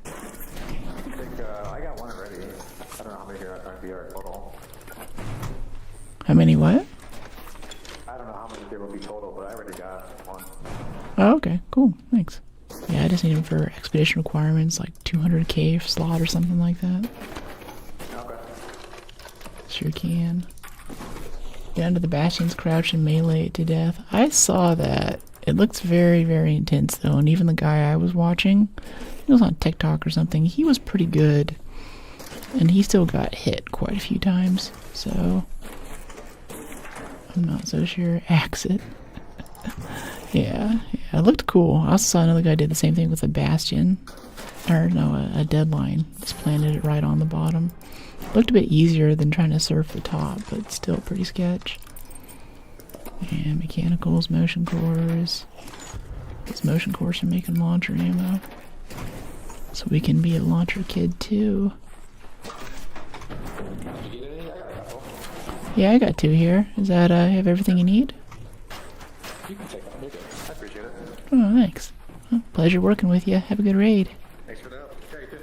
I think I got one already. I don't know how many there are total. How many what? I don't know how many there will be total, but I already got one. Oh, okay. Cool. Thanks. Yeah, I just need them for expedition requirements, like 200k slot or something like that. Okay. Sure can. Get under the bastions, crouch, and melee it to death. I saw that. It looks very, very intense, though, and even the guy I was watching, he was on TikTok or something, he was pretty good. And he still got hit quite a few times, so I'm not so sure. Axe it. Yeah, it looked cool. I also saw another guy did the same thing with a bastion. Or, no, a deadline. Just planted it right on the bottom. Looked a bit easier than trying to surf the top, but still pretty sketch. And mechanicals, motion cores. These motion cores are making launcher ammo. So we can be a launcher kid too. Yeah, I got 2 here. Is that, have everything you need? You can take them. You're good. I appreciate it. Oh, thanks. Well, pleasure working with you. Have a good raid. Thanks for the help. Yeah, you too.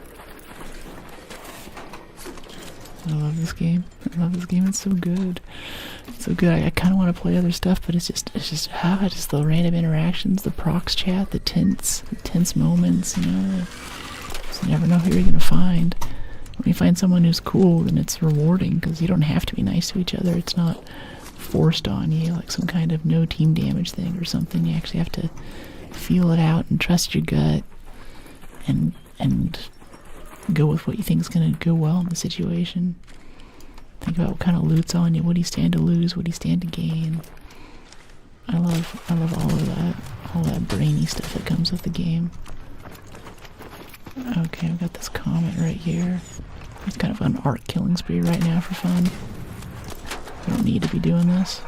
I love this game. I love this game. It's so good. It's so good. I kind of want to play other stuff, but it's just the random interactions, the prox chat, the tense moments, you know. Just never know who you're gonna find. When you find someone who's cool, then it's rewarding because you don't have to be nice to each other. It's not forced on you like some kind of no team damage thing or something. You actually have to feel it out and trust your gut and go with what you think is going to go well in the situation. Think about what kind of loot's on you. What do you stand to lose? What do you stand to gain? I love all that brainy stuff that comes with the game. Okay, I've got this comet right here. It's kind of an arc killing spree right now for fun. We don't need to be doing this.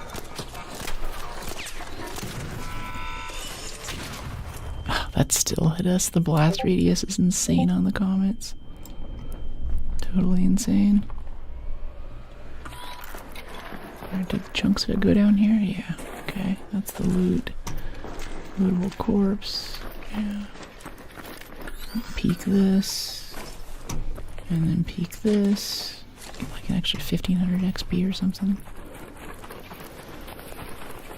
Oh, that still hit us. The blast radius is insane on the comets. Totally insane. Alright, did the chunks of it go down here? Yeah. Okay, that's the loot. Lootable corpse. Yeah. Peek this. And then peek this. Like an extra 1500 XP or something.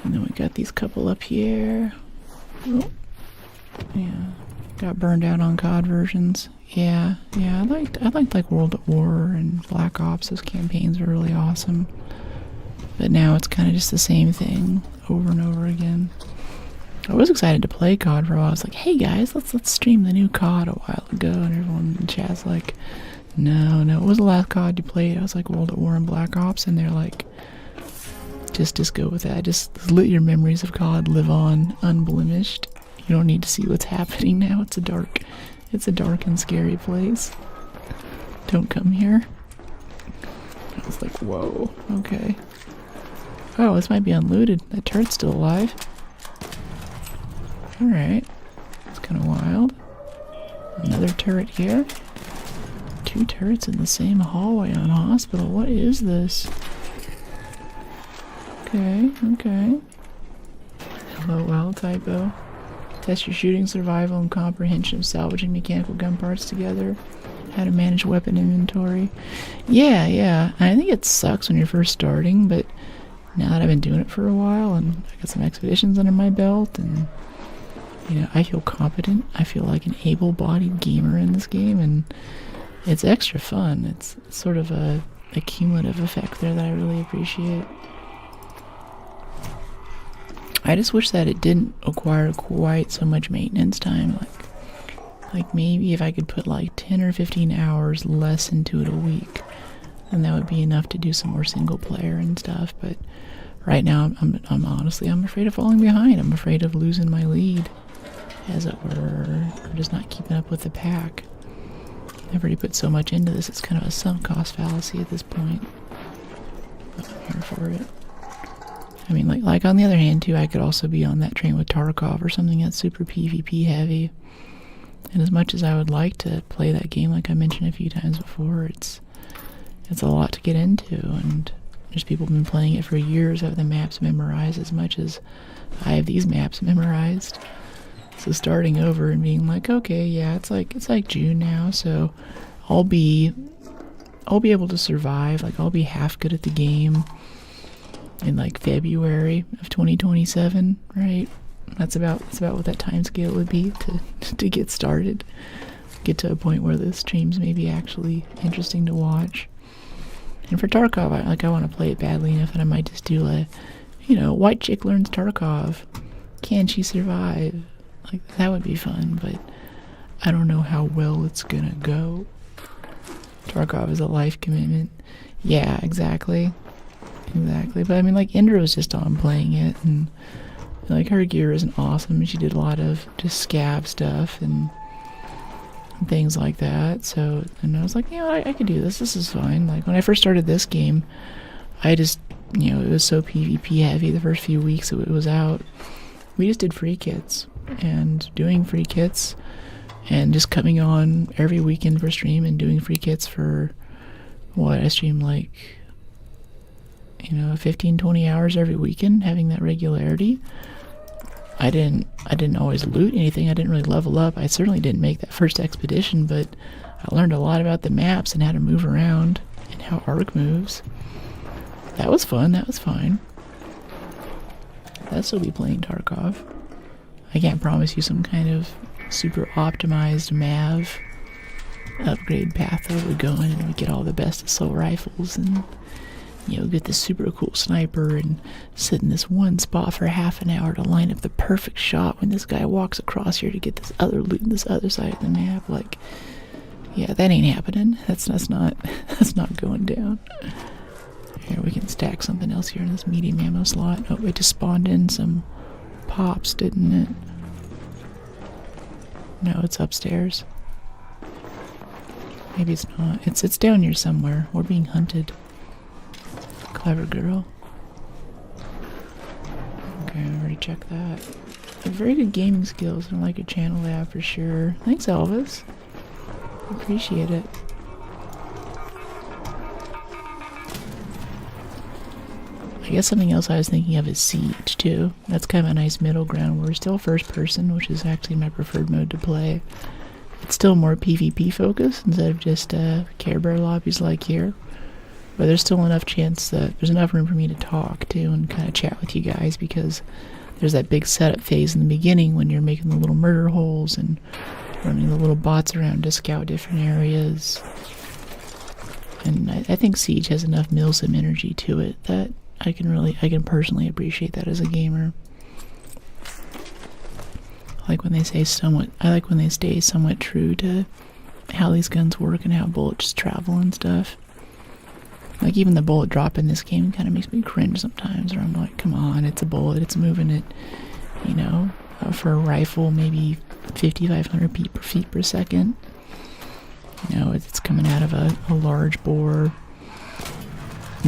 And then we got these couple up here. Oh. Yeah. Got burned out on COD versions. Yeah, I liked like World at War and Black Ops. Those campaigns were really awesome. But now it's kind of just the same thing over and over again. I was excited to play COD for a while. I was like, hey guys, let's stream the new COD a while ago. And everyone in chat's like, no, what was the last COD you played? I was like, World at War and Black Ops. And they're like, just go with that. Just let your memories of COD live on unblemished. You don't need to see what's happening now. It's a dark and scary place. Don't come here. I was like, whoa, okay. Oh, this might be unlooted. That turret's still alive. Alright. That's kind of wild. Another turret here. 2 turrets in the same hallway on hospital. What is this? Okay. LOL typo. Test your shooting, survival, and comprehension of salvaging mechanical gun parts together. How to manage weapon inventory. Yeah. I think it sucks when you're first starting, but now that I've been doing it for a while and I got some expeditions under my belt and, you know, I feel competent. I feel like an able-bodied gamer in this game, and it's extra fun. It's sort of a cumulative effect there that I really appreciate. I just wish that it didn't require quite so much maintenance time. Like maybe if I could put like 10 or 15 hours less into it a week, then that would be enough to do some more single player and stuff. But right now, I'm honestly afraid of falling behind. I'm afraid of losing my lead, as it were, or just not keeping up with the pack. I've already put so much into this, it's kind of a sunk cost fallacy at this point. But I'm here for it. I mean, like on the other hand, too, I could also be on that train with Tarkov or something that's super PvP heavy. And as much as I would like to play that game, like I mentioned a few times before, it's a lot to get into, and there's people who've been playing it for years, have the maps memorized as much as I have these maps memorized. So starting over and being like, okay, yeah, it's like June now, so I'll be able to survive. Like, I'll be half good at the game in like February of 2027, right? That's about what that time scale would be to get started, get to a point where the streams may be actually interesting to watch. And for Tarkov, I want to play it badly enough that I might just do white chick learns Tarkov. Can she survive? Like, that would be fun, but I don't know how well it's gonna go. Tarkov is a life commitment. Yeah, exactly. But I mean, like, Indra was just on playing it, and like, her gear isn't awesome, and she did a lot of just scab stuff and things like that. So, and I was like, I could do this. This is fine. Like, when I first started this game, I just, it was so PvP heavy the first few weeks it was out. We just did free kits, and doing free kits and just coming on every weekend for stream and doing free kits for I streamed like 15-20 hours every weekend, having that regularity. I didn't always loot anything. I didn't really level up. I certainly didn't make that first expedition, but I learned a lot about the maps and how to move around and how Arc moves. That was fun, that was fine. I'll still be playing Tarkov. I can't promise you some kind of super optimized MAV upgrade path where we go in and we get all the best assault rifles and, you know, get this super cool sniper and sit in this one spot for half an hour to line up the perfect shot when this guy walks across here to get this other loot on this other side of the map. Like, yeah, that ain't happening. That's not going down. Here, we can stack something else here in this medium ammo slot. Oh, it just spawned in some pops, didn't it? No, it's upstairs. Maybe it's not. It's down here somewhere. We're being hunted. Clever girl. Okay, I already checked that. Very good gaming skills and like your channel lab for sure. Thanks, Elvis. Appreciate it. I guess something else I was thinking of is Siege too. That's kind of a nice middle ground where we're still first person, which is actually my preferred mode to play. It's still more PvP focused instead of just Care Bear lobbies like here. But there's still enough chance that there's enough room for me to talk too and kind of chat with you guys, because there's that big setup phase in the beginning when you're making the little murder holes and running the little bots around to scout different areas. And I think Siege has enough milsim energy to it that I can personally appreciate that as a gamer. I like when they stay somewhat true to how these guns work and how bullets travel and stuff. Like even the bullet drop in this game kind of makes me cringe sometimes, where I'm like, come on, it's a bullet, it's moving at, you know, for a rifle, maybe 5,500 feet per second. You know, it's coming out of a large bore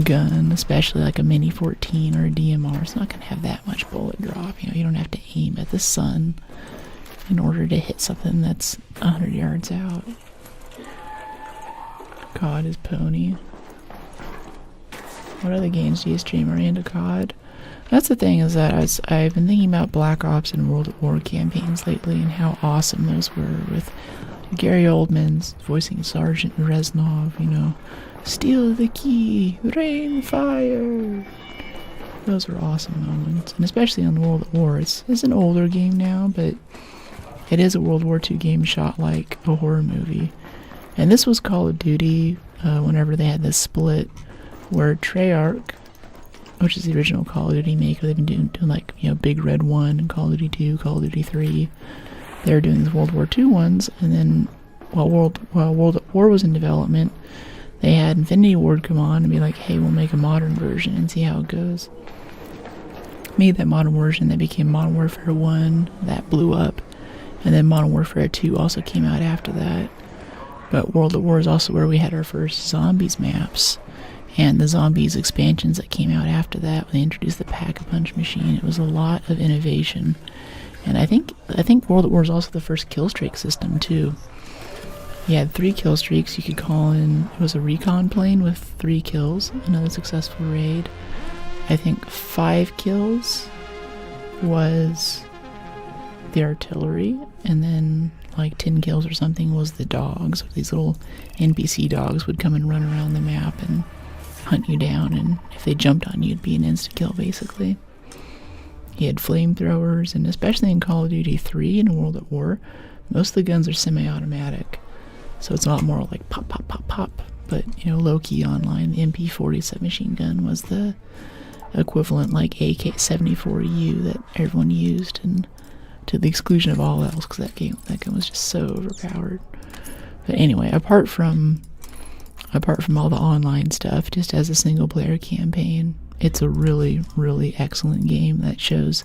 gun, especially like a Mini 14 or a DMR. It's not going to have that much bullet drop. You know, you don't have to aim at the sun in order to hit something that's 100 yards out. COD is pony. What other games do you stream? Are you into COD? That's the thing, is that I've been thinking about Black Ops and World at War campaigns lately and how awesome those were, with Gary Oldman's voicing Sergeant Reznov, you know, steal the key, rain fire. Those were awesome moments, and especially on World at War. It's an older game now, but it is a World War II game shot like a horror movie. And this was Call of Duty whenever they had this split where Treyarch, which is the original Call of Duty maker, they've been doing like, you know, Big Red 1 and Call of Duty 2, Call of Duty 3. They were doing these World War II ones, and then while World at War was in development, they had Infinity Ward come on and be like, hey, we'll make a modern version and see how it goes. Made that modern version, that became Modern Warfare 1, that blew up, and then Modern Warfare 2 also came out after that. But World at War is also where we had our first Zombies maps, and the Zombies expansions that came out after that, when they introduced the Pack-a-Punch machine. It was a lot of innovation. And I think World at War is also the first kill streak system too. You had 3 kill streaks. You could call in, it was a recon plane with 3 kills, another successful raid. I think 5 kills was the artillery, and then like 10 kills or something was the dogs. These little NPC dogs would come and run around the map and hunt you down, and if they jumped on you, it'd be an insta-kill basically. You had flamethrowers, and especially in Call of Duty 3 and World at War, most of the guns are semi-automatic. So it's a lot more like pop, pop, pop, pop. But, you know, low-key online, the MP40 submachine gun was the equivalent like AK-74U that everyone used, and to the exclusion of all else, because that gun was just so overpowered. But anyway, apart from all the online stuff, just as a single-player campaign, it's a really, really excellent game that shows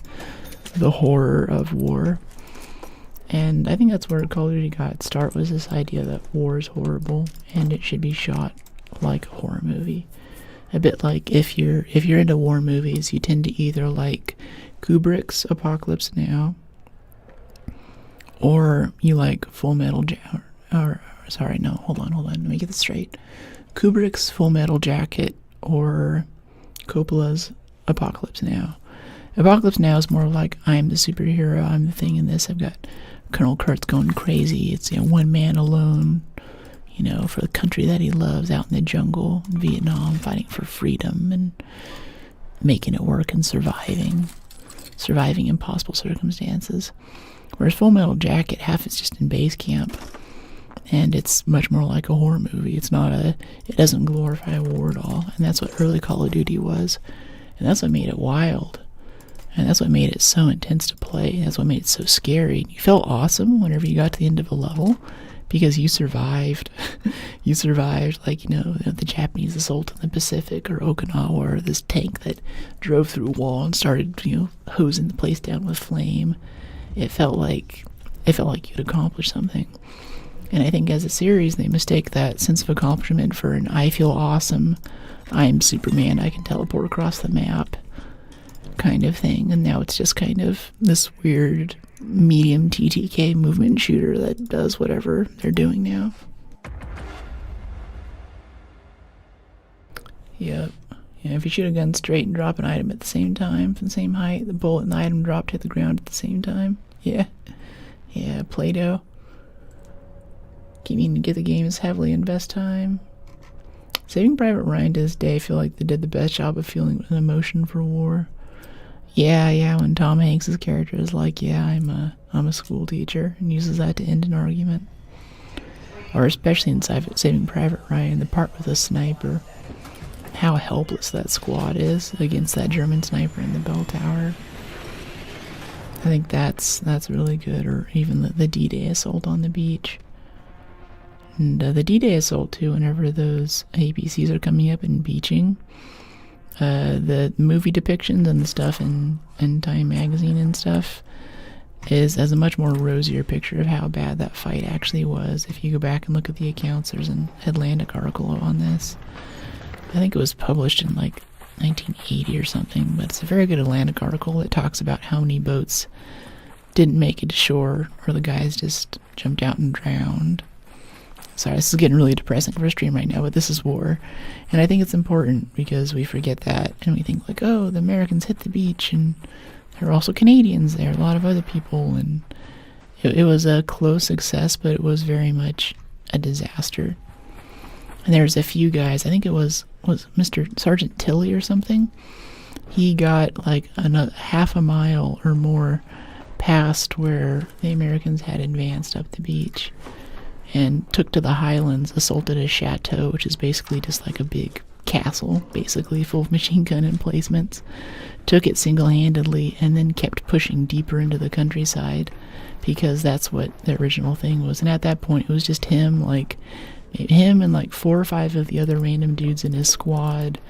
the horror of war. And I think that's where Call of Duty got its start, was this idea that war is horrible and it should be shot like a horror movie. A bit like if you're into war movies, you tend to either like Kubrick's Apocalypse Now, or you like Full Metal Jacket, let me get this straight. Kubrick's Full Metal Jacket or Coppola's Apocalypse Now. Apocalypse Now is more like, I'm the superhero, I'm the thing in this, I've got Colonel Kurtz going crazy, it's, you know, one man alone, you know, for the country that he loves out in the jungle in Vietnam, fighting for freedom and making it work and surviving impossible circumstances. Whereas Full Metal Jacket, half is just in base camp, and it's much more like a horror movie. It doesn't glorify war at all, and that's what early Call of Duty was, and that's what made it wild, and that's what made it so intense to play. That's what made it so scary. You felt awesome whenever you got to the end of a level, because you survived. You survived, like, you know, the Japanese assault in the Pacific, or Okinawa, or this tank that drove through a wall and started, you know, hosing the place down with flame. It felt like you'd accomplished something. And I think as a series, they mistake that sense of accomplishment for an I feel awesome, I'm Superman, I can teleport across the map kind of thing. And now it's just kind of this weird medium TTK movement shooter that does whatever they're doing now. Yep. Yeah, if you shoot a gun straight and drop an item at the same time, from the same height, the bullet and the item dropped hit the ground at the same time. Yeah. Yeah, Play-Doh. Keep meaning to get the game as heavily invest time. Saving Private Ryan to this day, I feel like they did the best job of feeling an emotion for war. Yeah, when Tom Hanks' character is like, yeah, I'm a school teacher, and uses that to end an argument. Or especially in Saving Private Ryan, the part with the sniper. How helpless that squad is against that German sniper in the bell tower. I think that's really good. Or even the D-Day assault on the beach. And the D-Day assault too, whenever those APCs are coming up and beaching. The movie depictions and the stuff in Time magazine and stuff has a much more rosier picture of how bad that fight actually was. If you go back and look at the accounts, there's an Atlantic article on this. I think it was published in like 1980 or something, but it's a very good Atlantic article that talks about how many boats didn't make it to shore, or the guys just jumped out and drowned. Sorry, this is getting really depressing for a stream right now, but this is war. And I think it's important because we forget that, and we think like, oh, the Americans hit the beach, and there are also Canadians there, a lot of other people, and it was a close success, but it was very much a disaster. And there's a few guys, I think it was Mr. Sergeant Tilley or something. He got like half a mile or more past where the Americans had advanced up the beach, and took to the highlands, assaulted a chateau, which is basically just like a big castle, basically full of machine gun emplacements, took it single-handedly, and then kept pushing deeper into the countryside, because that's what the original thing was. And at that point, it was just him and like 4 or 5 of the other random dudes in his squad,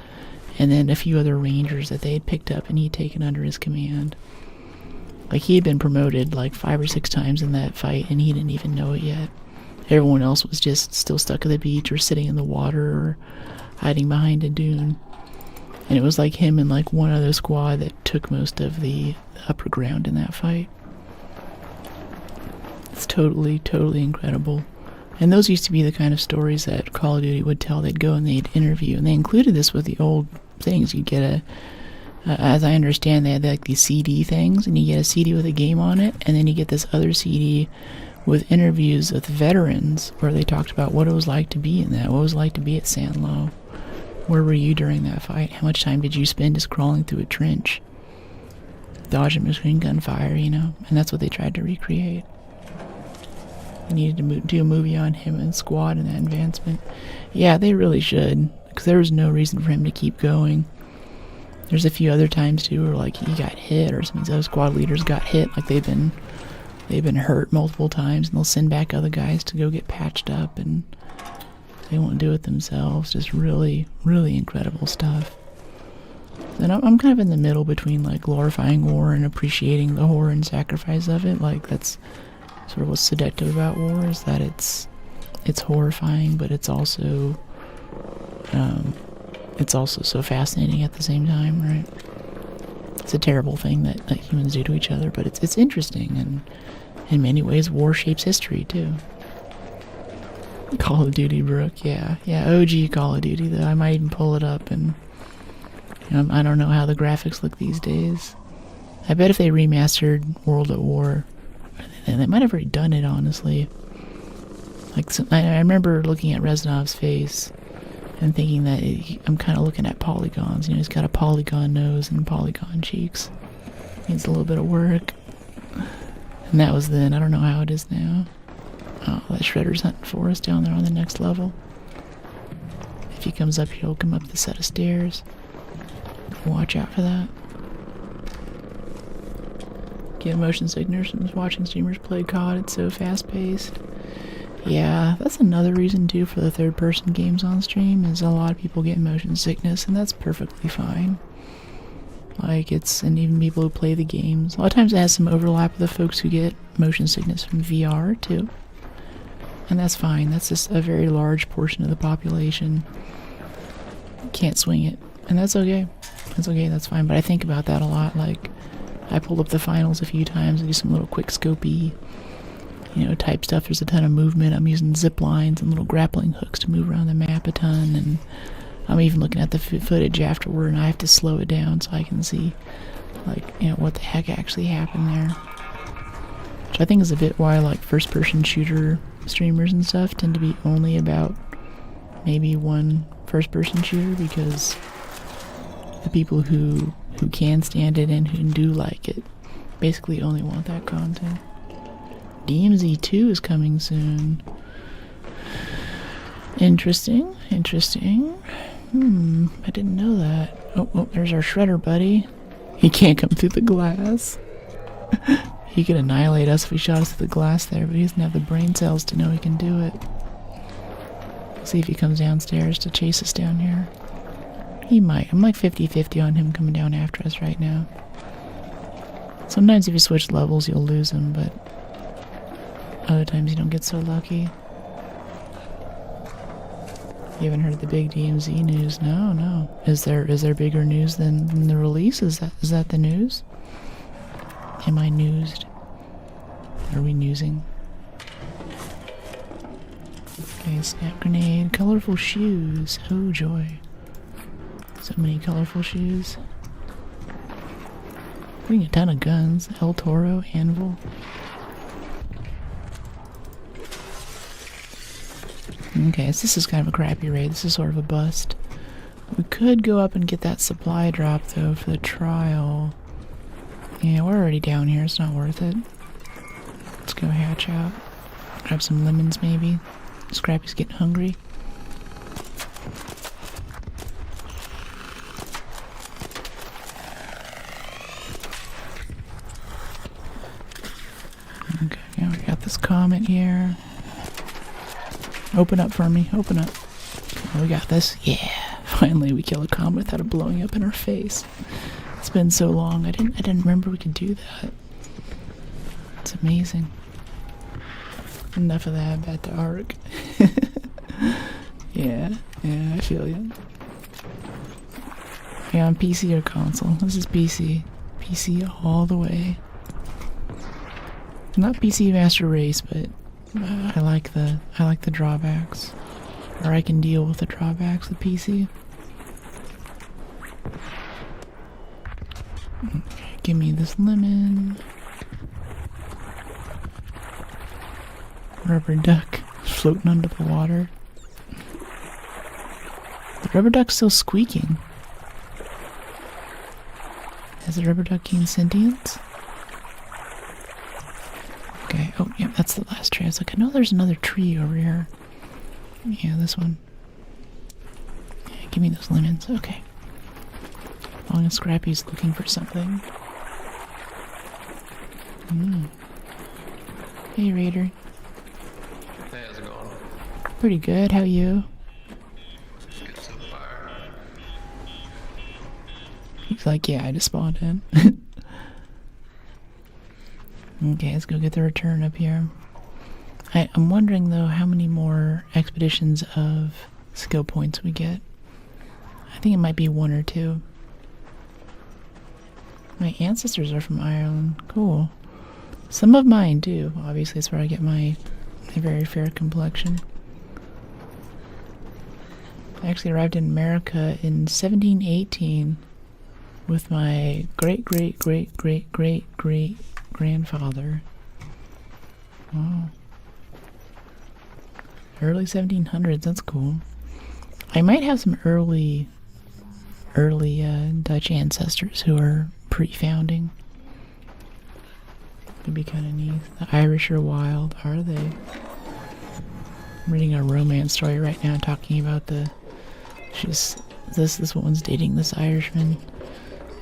and then a few other rangers that they had picked up and he'd taken under his command. Like, he had been promoted like 5 or 6 times in that fight, and he didn't even know it yet. Everyone else was just still stuck at the beach or sitting in the water or hiding behind a dune. And it was like him and like one other squad that took most of the upper ground in that fight. It's totally, totally incredible. And those used to be the kind of stories that Call of Duty would tell. They'd go and they'd interview, and they included this with the old things. You'd get as I understand, they had like these CD things, and you get a CD with a game on it, and then you get this other CD with interviews with veterans where they talked about what it was like to be in that, what it was like to be at Sandlow. Where were you during that fight? How much time did you spend just crawling through a trench, dodging machine gun fire, you know? And that's what they tried to recreate. They needed to do a movie on him and squad and that advancement. Yeah, they really should, because there was no reason for him to keep going. There's a few other times too where like he got hit, or some of these other squad leaders got hit, like they've been hurt multiple times, and they'll send back other guys to go get patched up, and they won't do it themselves. Just really, really incredible stuff. And I'm kind of in the middle between like glorifying war and appreciating the horror and sacrifice of it. Like, that's sort of what's seductive about war, is that it's horrifying, but it's also so fascinating at the same time, right? It's a terrible thing that humans do to each other, but it's interesting, and in many ways war shapes history too. Call of Duty, Brooke, yeah, OG Call of Duty though. I might even pull it up, and I don't know how the graphics look these days. I bet if they remastered World at War, and they might have already done it, honestly. Like, I remember looking at Reznov's face and thinking that I'm kind of looking at polygons. You know, he's got a polygon nose and polygon cheeks. Needs a little bit of work. And that was then. I don't know how it is now. Oh, that Shredder's hunting for us down there on the next level. If he comes up here, he'll come up the set of stairs. Watch out for that. Get motion sickness from watching streamers play COD. It's so fast-paced. Yeah, that's another reason too for the third-person games on stream, is a lot of people get motion sickness, and that's perfectly fine. Like, and even people who play the games. A lot of times it has some overlap with the folks who get motion sickness from VR too. And that's fine. That's just a very large portion of the population. Can't swing it. And that's okay. That's okay, that's fine. But I think about that a lot. Like, I pulled up the finals a few times and do some little quick scopey, type stuff. There's a ton of movement. I'm using zip lines and little grappling hooks to move around the map a ton, and I'm even looking at the footage afterward, and I have to slow it down so I can see, what the heck actually happened there. Which I think is a bit why, first-person shooter streamers and stuff tend to be only about maybe one first-person shooter, because the people who can stand it and who do like it basically only want that content. DMZ 2 is coming soon. Interesting. I didn't know that. Oh, there's our Shredder buddy. He can't come through the glass. He could annihilate us if he shot us through the glass there, but he doesn't have the brain cells to know he can do it. See if he comes downstairs to chase us down here. He might. I'm like 50-50 on him coming down after us right now. Sometimes if you switch levels, you'll lose him, but other times you don't get so lucky. You haven't heard the big DMZ news? No. Is there bigger news than the release? Is that the news? Am I newsed? Are we newsing? Okay, snap grenade. Colorful shoes. Oh joy. So many colorful shoes. Getting a ton of guns. El Toro, anvil. Okay, so this is kind of a crappy raid. This is sort of a bust. We could go up and get that supply drop, though, for the trial. Yeah, we're already down here. It's not worth it. Let's go hatch out. Grab some lemons, maybe. Scrappy's getting hungry. Okay, now we got this comet here. Open up for me. Open up. Oh, we got this. Yeah. Finally, we kill a comet without it blowing up in our face. It's been so long. I didn't remember we could do that. It's amazing. Enough of that. Back to Arc. Yeah, I feel you. Yeah, on PC or console. This is PC. PC all the way. Not PC Master Race, but I like the drawbacks. Or I can deal with the drawbacks with PC. Okay, give me this lemon. Rubber duck floating under the water. The rubber duck's still squeaking. Has the rubber duck gained sentience? Okay, oh, yeah, that's the last tree. I was like, I know there's another tree over here. Yeah, this one. Yeah, give me those lemons. Okay. Long and Scrappy's looking for something. Hey, Raider. Hey, how's it going? Pretty good. How you? Good so far. He's like, yeah, I just spawned in. Okay, let's go get the return up here. I'm wondering, though, how many more expeditions of skill points we get. I think it might be 1 or 2. My ancestors are from Ireland. Cool. Some of mine, too. Obviously, it's where I get my very fair complexion. I actually arrived in America in 1718 with my great-great-great-great-great-grandfather. Wow. Early 1700s, that's cool. I might have some early Dutch ancestors who are pre-founding. Could be kind of neat. The Irish are wild, are they? I'm reading a romance story right now talking about this woman's dating this Irishman,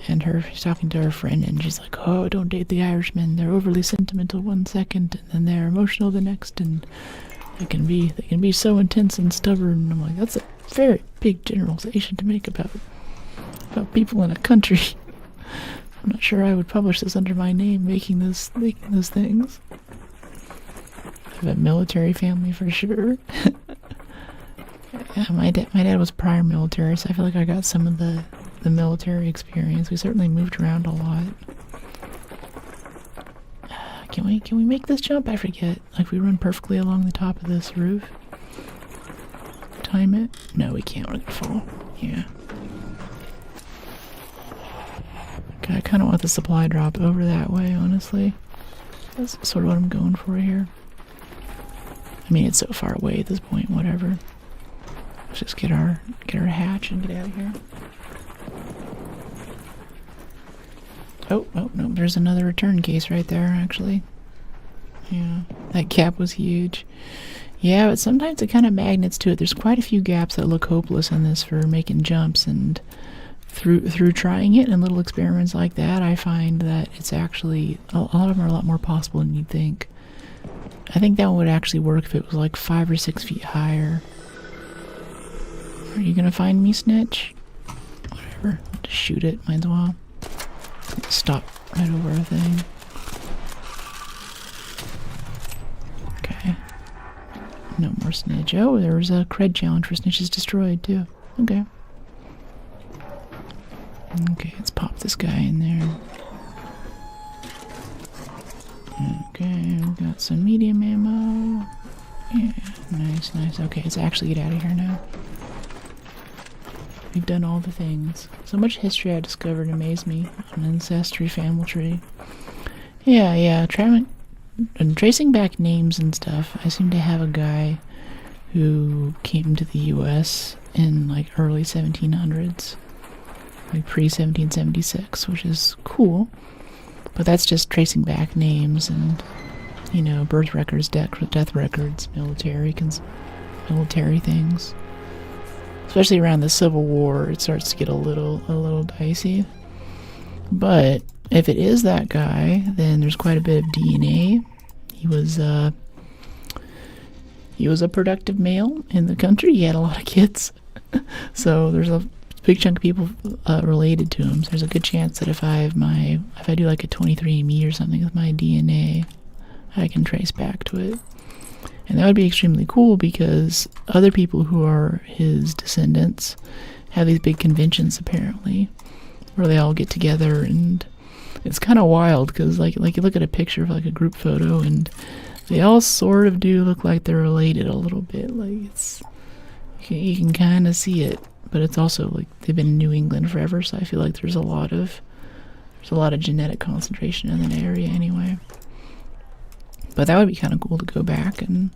and she's talking to her friend, and she's like, "Oh, don't date the Irishmen. They're overly sentimental one second, and then they're emotional the next, and they can be so intense and stubborn." And I'm like, that's a very big generalization to make about people in a country. I'm not sure I would publish this under my name, making those things. I have a military family for sure. Yeah, my dad was prior military, so I feel like I got some of the military experience. We certainly moved around a lot. Can we make this jump? I forget. Like, we run perfectly along the top of this roof. Time it? No, we can't. We're gonna fall. Yeah. Okay, I kind of want the supply drop over that way, honestly. That's sort of what I'm going for here. I mean, it's so far away at this point, whatever. Let's just get our hatch and get out of here. Oh, no, there's another return case right there, actually. Yeah, that gap was huge. Yeah, but sometimes it kind of magnets to it. There's quite a few gaps that look hopeless in this for making jumps, and through trying it and little experiments like that, I find that it's actually, a lot of them are a lot more possible than you'd think. I think that one would actually work if it was like 5 or 6 feet higher. Are you gonna find me, Snitch? Whatever, I'll just shoot it, might as well. Stop right over a thing. Okay. No more Snitch. Oh, there was a cred challenge for Snitches Destroyed, too. Okay. Okay, let's pop this guy in there. Okay, we got some medium ammo. Yeah, nice. Okay, let's actually get out of here now. We've done all the things. So much history I discovered amazed me. An ancestry family tree. Yeah. Tracing back names and stuff. I seem to have a guy who came to the U.S. in like early 1700s. Like pre-1776, which is cool. But that's just tracing back names and, you know, birth records, death records, military things. Especially around the Civil War, it starts to get a little dicey. But if it is that guy, then there's quite a bit of DNA. He was a productive male in the country. He had a lot of kids. So there's a big chunk of people related to him. So there's a good chance that if I do like a 23andMe or something with my DNA, I can trace back to it. And that would be extremely cool because other people who are his descendants have these big conventions apparently, where they all get together, and it's kind of wild because like you look at a picture of like a group photo and they all sort of do look like they're related a little bit. Like you can kind of see it, but it's also like they've been in New England forever, so I feel like there's a lot of genetic concentration in that area anyway. But that would be kind of cool to go back and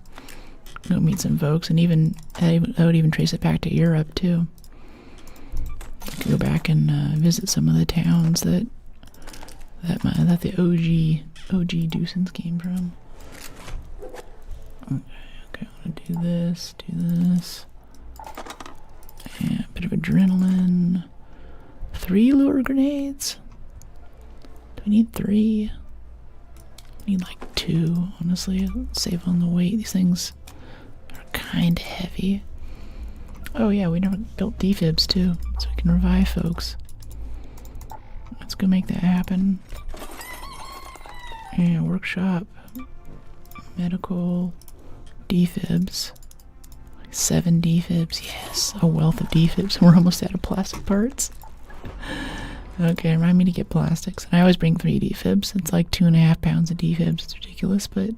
go meet some folks, and even I would even trace it back to Europe too. Go back and visit some of the towns that the OG Deucens came from. Okay, I want to do this. Yeah, a bit of adrenaline. 3 lure grenades. Do we need 3? I need like 2, honestly. Save on the weight. These things are kind of heavy. Oh yeah, we never built defibs too, so we can revive folks. Let's go make that happen. Yeah, workshop. Medical. Defibs. 7 defibs, yes. A wealth of defibs. We're almost out of plastic parts. Okay, remind me to get plastics. And I always bring 3 defibs. It's like 2.5 pounds of defibs. It's ridiculous, but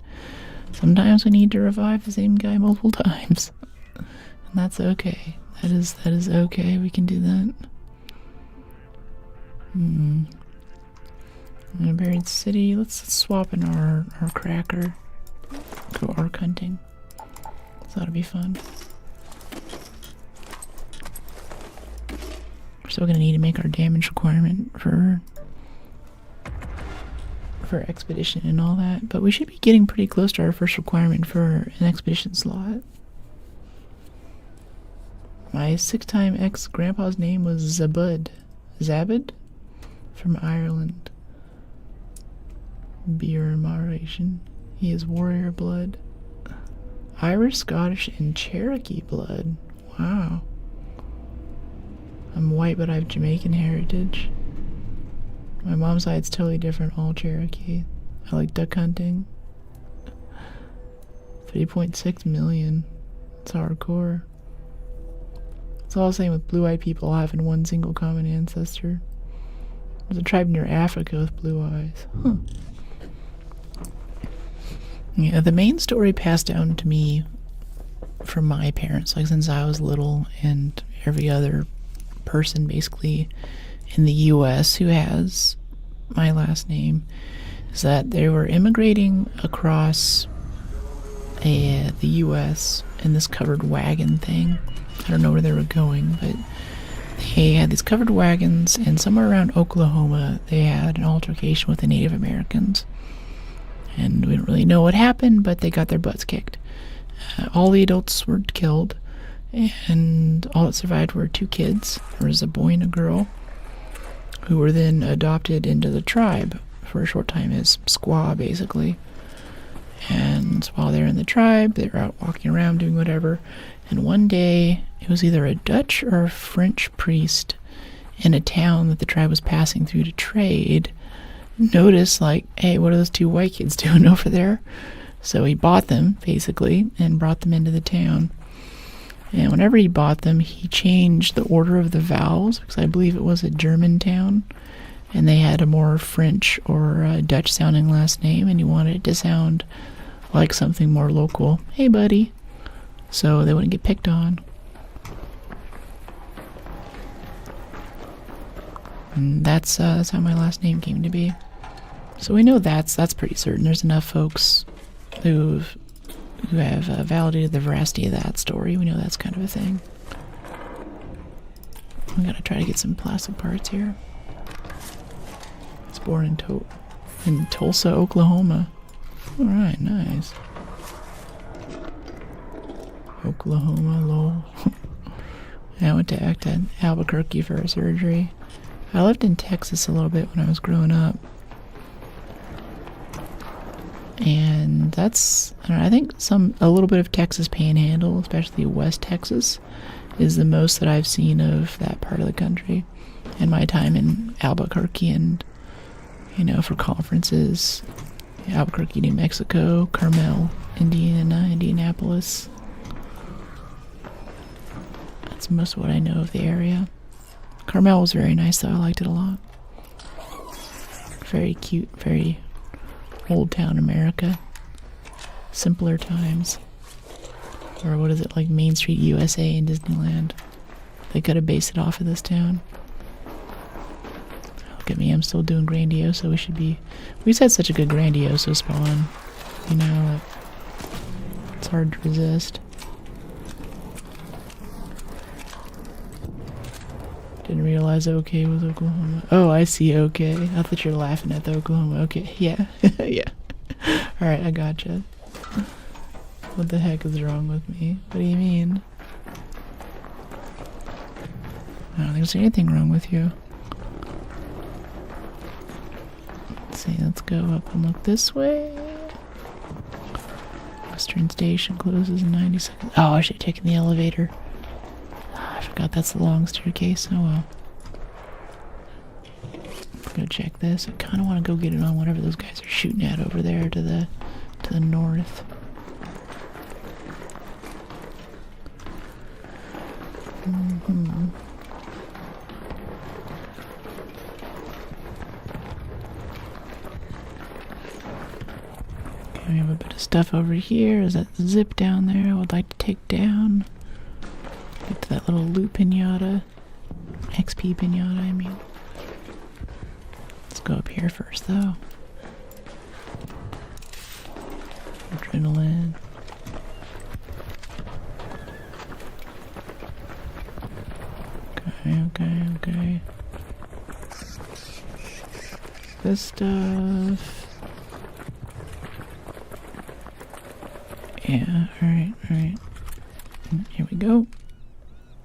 sometimes we need to revive the same guy multiple times. And that's okay. That is okay. We can do that. In a buried city. Let's swap in our cracker. Go arc hunting. So that'll be fun. We're still gonna need to make our damage requirement for expedition and all that, but we should be getting pretty close to our first requirement for an expedition slot. My 6-time ex-grandpa's name was Zabud from Ireland. Beer in moderation. He is warrior blood. Irish, Scottish, and Cherokee blood. Wow. I'm white, but I have Jamaican heritage. My mom's side's totally different, all Cherokee. I like duck hunting. 3.6 million. It's hardcore. It's all the same with blue-eyed people having one single common ancestor. There's a tribe near Africa with blue eyes. Huh. Yeah, the main story passed down to me from my parents, like since I was little, and every other person basically in the US who has my last name, is that they were immigrating across the US in this covered wagon thing. I don't know where they were going, but they had these covered wagons, and somewhere around Oklahoma they had an altercation with the Native Americans. And we don't really know what happened, but they got their butts kicked. All the adults were killed, and all that survived were 2 kids. There was a boy and a girl, who were then adopted into the tribe for a short time as squaw, basically. And while they were in the tribe, they were out walking around doing whatever. And one day, it was either a Dutch or a French priest in a town that the tribe was passing through to trade, noticed, like, hey, what are those 2 white kids doing over there? So he bought them, basically, and brought them into the town. And whenever he bought them, he changed the order of the vowels, because I believe it was a German town, and they had a more French or Dutch-sounding last name, and he wanted it to sound like something more local. Hey, buddy. So they wouldn't get picked on. And that's how my last name came to be. So we know that's pretty certain. There's enough folks who have validated the veracity of that story. We know that's kind of a thing. I'm gonna try to get some plastic parts here. It's born in Tulsa, Oklahoma. All right, nice. Oklahoma, lol. I went to Albuquerque for a surgery. I lived in Texas a little bit when I was growing up. And that's, I don't know, I think a little bit of Texas Panhandle, especially West Texas, is the most that I've seen of that part of the country. And my time in Albuquerque and, for conferences, Albuquerque, New Mexico, Carmel, Indiana, Indianapolis. That's most of what I know of the area. Carmel was very nice though, I liked it a lot. Very cute, very old town America. Simpler times. Or what is it, like Main Street USA in Disneyland? They could have based it off of this town. Look at me, I'm still doing Grandioso. We just had such a good Grandioso spawn. It's hard to resist. Didn't realize OK was Oklahoma. Oh, I see OK. I thought you were laughing at the Oklahoma. Okay, yeah. Yeah. Alright, I gotcha. What the heck is wrong with me? What do you mean? I don't think there's anything wrong with you. Let's see, let's go up and look this way. Western Station closes in 90 seconds. Oh, I should have taken the elevator. I forgot that's the long staircase. Oh well. Go check this. I kind of want to go get it on whatever those guys are shooting at over there to the north. Okay, we have a bit of stuff over here. Is that the zip down there I would like to take down? Get to that little loot pinata. XP pinata, I mean. Let's go up here first, though. Adrenaline. Okay. This stuff. Yeah, alright. Here we go.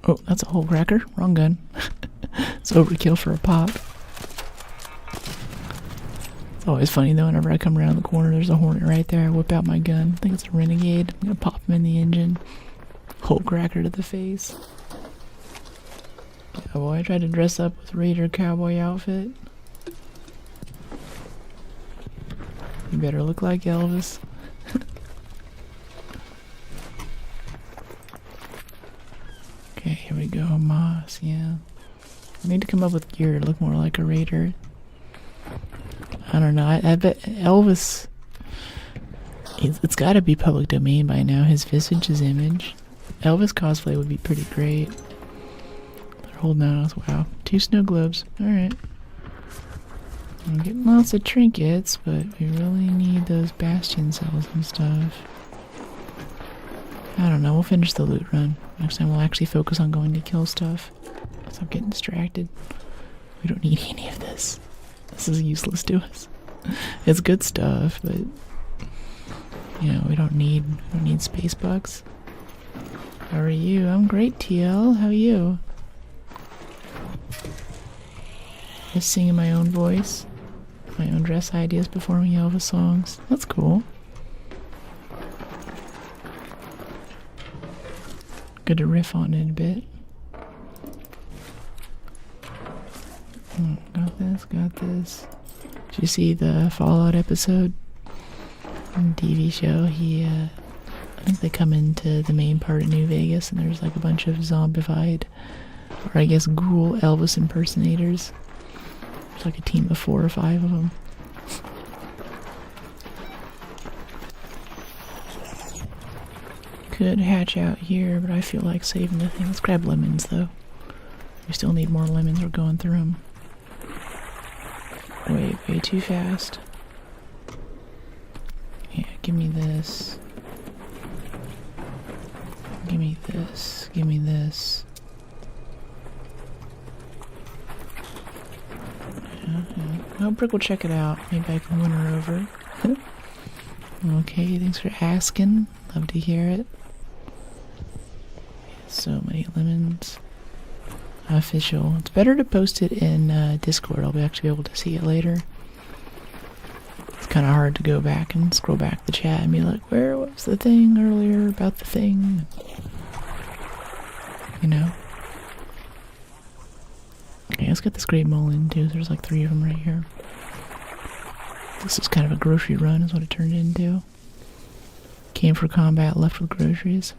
Oh, that's a whole cracker. Wrong gun. It's overkill for a pop. It's always funny though, whenever I come around the corner, there's a hornet right there. I whip out my gun. I think it's a renegade. I'm gonna pop him in the engine. Whole cracker to the face. Yeah, boy, I tried to dress up with Raider cowboy outfit. You better look like Elvis. Okay, here we go. Moss, yeah. I need to come up with gear to look more like a Raider. I don't know. I bet Elvis... It's gotta be public domain by now. His visage, his image. Elvis cosplay would be pretty great. They're holding out. Wow. 2 snow globes. Alright. I'm getting lots of trinkets, but we really need those bastion cells and stuff. I don't know. We'll finish the loot run. Next time we'll actually focus on going to kill stuff. Stop getting distracted. We don't need any of this. This is useless to us. It's good stuff, but you know, we don't need space bucks. How are you? I'm great, TL. How are you? Just singing my own voice, my own dress ideas, performing Elvis songs. That's cool. Good to riff on it a bit. Got this. Did you see the Fallout episode? On the TV show, I think they come into the main part of New Vegas and there's like a bunch of zombified, or I guess ghoul Elvis impersonators. There's like a team of 4 or 5 of them. Could hatch out here, but I feel like saving the thing. Let's grab lemons though. We still need more lemons. We're going through them. Way too fast. Yeah, give me this. Give me this. Give me this. Yeah. Oh, Brick will check it out. Maybe I can win her over. Okay, thanks for asking. Love to hear it. So many lemons. Official. It's better to post it in Discord. I'll actually be able to see it later. It's kind of hard to go back and scroll back the chat and be like, where was the thing earlier about the thing? You know? Okay, let's get this great mullen too. There's like 3 of them right here. This is kind of a grocery run is what it turned into. Came for combat, left with groceries.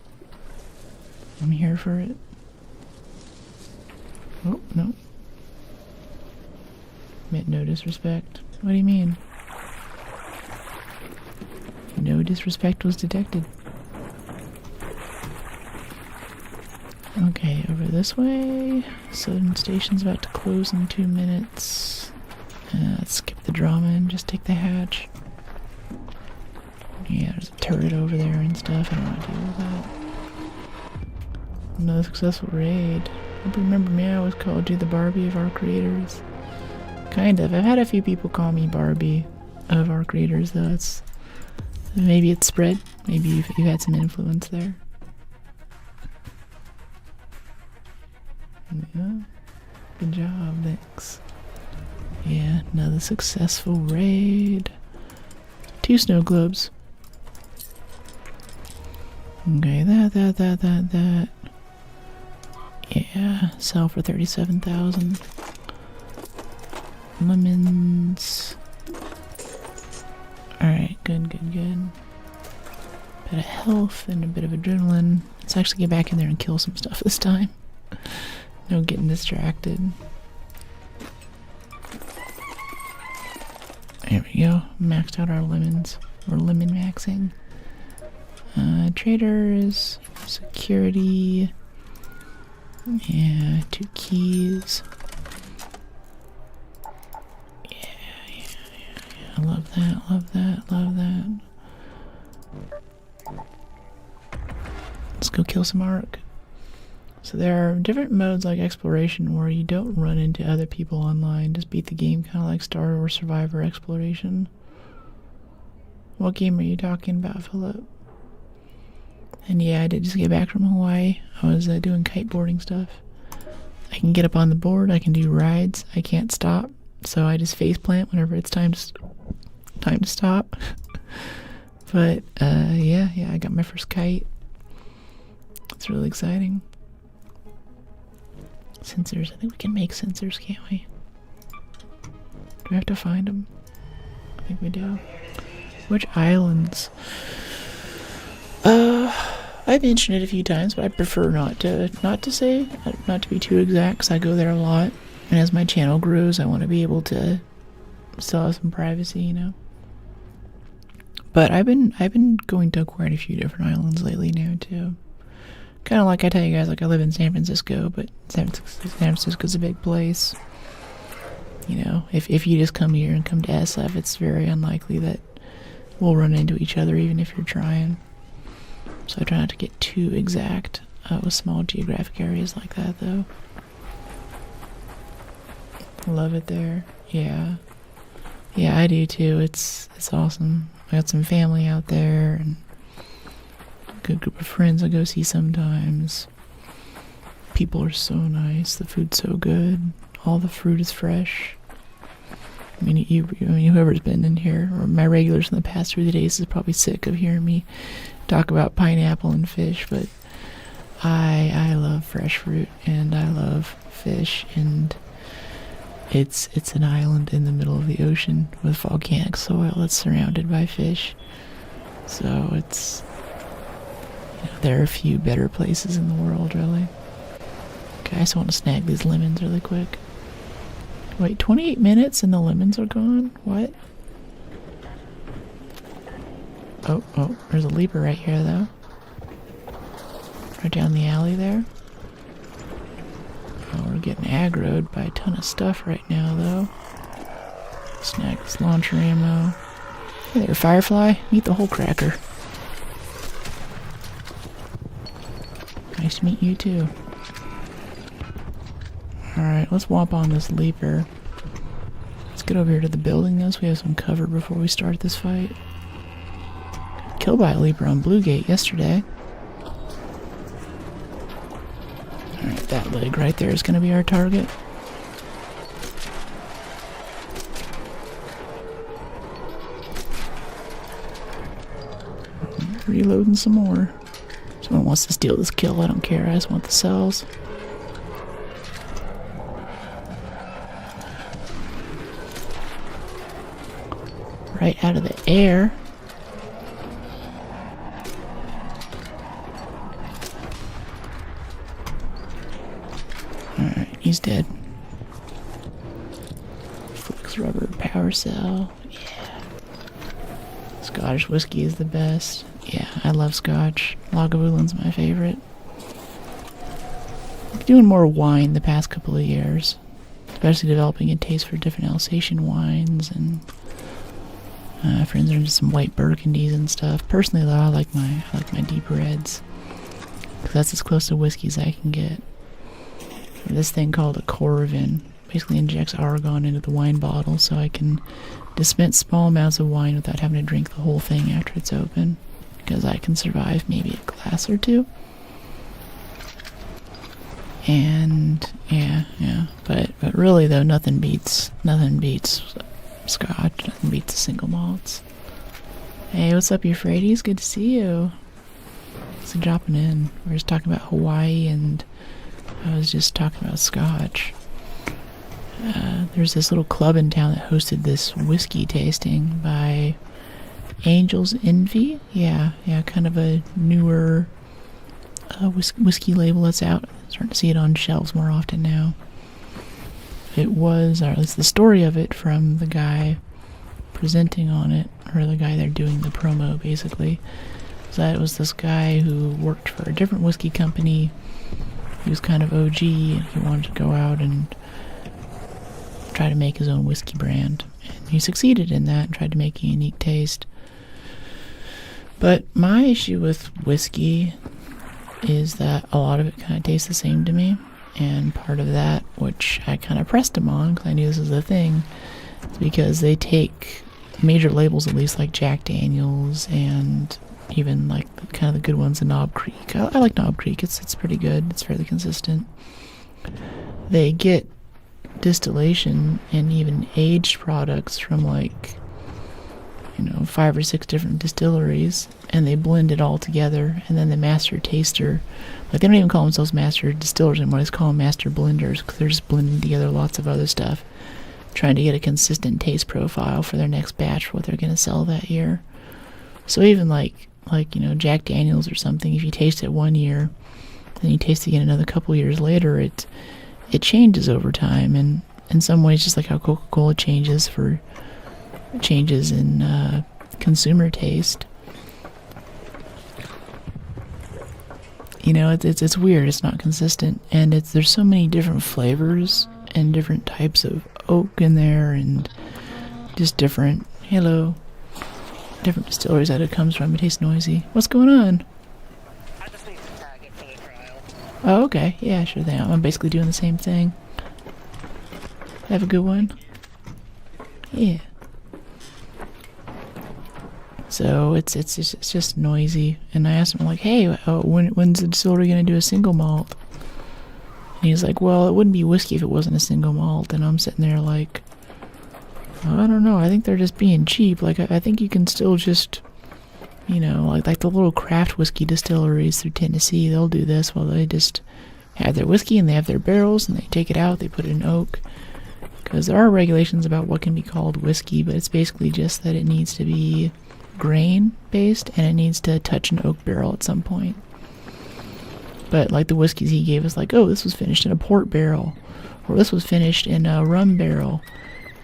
I'm here for it. Oh, no. Meant no disrespect. What do you mean? No disrespect was detected. Okay, over this way. Southern station's about to close in 2 minutes. Let's skip the drama and just take the hatch. Yeah, there's a turret over there and stuff. I don't want to deal with that. Another successful raid. Hope you remember me, I always called you the Barbie of our creators. Kind of. I've had a few people call me Barbie of our creators, though. Maybe it's spread. Maybe you've had some influence there. Yeah. Good job, thanks. Yeah, another successful raid. 2 snow globes. Okay, that. Yeah, sell for 37,000. Lemons. Alright, good. Bit of health and a bit of adrenaline. Let's actually get back in there and kill some stuff this time. No getting distracted. There we go. Maxed out our lemons. We're lemon maxing. Traders. Security. Yeah, 2 keys. Yeah. I love that. Let's go kill some Arc. So there are different modes like exploration where you don't run into other people online. Just beat the game, kind of like Star Wars Survivor Exploration. What game are you talking about, Philip? And yeah, I did just get back from Hawaii. I was doing kiteboarding stuff. I can get up on the board. I can do rides. I can't stop, so I just face plant whenever it's time to stop. But yeah, I got my first kite. It's really exciting. Sensors. I think we can make sensors, can't we? Do we have to find them? I think we do. Which islands? I've mentioned it a few times, but I prefer not to say, not to be too exact, because I go there a lot. And as my channel grows, I want to be able to still have some privacy, you know. But I've been going to quite a few different islands lately now too. Kind of like I tell you guys, like I live in San Francisco, but San Francisco's a big place. You know, if you just come here and come to SF, it's very unlikely that we'll run into each other, even if you're trying. So I try not to get too exact with small geographic areas like that, though. Love it there. Yeah, I do too. It's awesome. I got some family out there and a good group of friends I go see sometimes. People are so nice. The food's so good. All the fruit is fresh. I mean, whoever's been in here, or my regulars in the past 3 days, is probably sick of hearing me talk about pineapple and fish, but I love fresh fruit and I love fish, and it's an island in the middle of the ocean with volcanic soil that's surrounded by fish. So it's, you know, there are a few better places in the world, really. Okay, I just want to snag these lemons really quick. Wait, 28 minutes and the lemons are gone? What? Oh, there's a leaper right here, though. Right down the alley there. Oh, we're getting aggroed by a ton of stuff right now, though. Snag this launcher ammo. Hey there, Firefly. Meet the whole cracker. Nice to meet you, too. Alright, let's whomp on this leaper. Let's get over here to the building, though, so we have some cover before we start this fight. Killed by a leaper on Blue Gate yesterday. Alright, that leg right there is going to be our target. Reloading some more. Someone wants to steal this kill, I don't care, I just want the cells. Right out of the air. Alright, he's dead. Flux rubber power cell. Yeah. Scottish whiskey is the best. Yeah, I love Scotch. Lagavulin my favorite. I'm doing more wine the past couple of years. Especially developing a taste for different Alsatian wines, and friends are into some white burgundies and stuff. Personally, though, I like my deep reds, because that's as close to whiskey as I can get. This thing called a Corvin basically injects argon into the wine bottle, so I can dispense small amounts of wine without having to drink the whole thing after it's open, because I can survive maybe a glass or two. And yeah, but really though, nothing beats Scotch. Nothing beats the single malts. Hey, what's up, Euphrates? Good to see you. Thanks for dropping in. We were just talking about Hawaii, and I was just talking about Scotch. There's this little club in town that hosted this whiskey tasting by Angel's Envy. Yeah, kind of a newer whiskey label that's out. Starting to see it on shelves more often now. It was, or at least the story of it from the guy presenting on it, or the guy there doing the promo, basically, is that it was this guy who worked for a different whiskey company. He was kind of OG, and he wanted to go out and try to make his own whiskey brand. And he succeeded in that and tried to make a unique taste. But my issue with whiskey is that a lot of it kind of tastes the same to me. And part of that, which I kind of pressed him on because I knew this was the thing, is because they take major labels, at least like Jack Daniels and even like kind of the good ones in Knob Creek. I like Knob Creek. It's pretty good. It's fairly consistent. They get distillation and even aged products from like, 5 or 6 different distilleries, and they blend it all together, and then the master taster, like they don't even call themselves master distillers anymore, they just call them master blenders because they're just blending together lots of other stuff, trying to get a consistent taste profile for their next batch for what they're going to sell that year. So even like Jack Daniels or something, if you taste it one year, then you taste it again another couple years later, it changes over time, and in some ways just like how Coca-Cola changes in consumer taste. It's weird. It's not consistent, and there's so many different flavors and different types of oak in there, and just different distilleries that it comes from. It tastes noisy. What's going on? I just need to tag it for the trial. Oh, okay. Yeah, sure thing. I'm basically doing the same thing. Have a good one. Yeah. So it's just noisy, and I asked him like, "Hey, when's the distillery gonna do a single malt?" And he's like, "Well, it wouldn't be whiskey if it wasn't a single malt." And I'm sitting there like, I don't know. I think they're just being cheap. Like I think you can still just, like the little craft whiskey distilleries through Tennessee, they'll do this. Well, they just have their whiskey and they have their barrels and they take it out, they put it in oak. Because there are regulations about what can be called whiskey, but it's basically just that it needs to be grain based and it needs to touch an oak barrel at some point. But like the whiskeys he gave us, like, oh, this was finished in a port barrel, or this was finished in a rum barrel.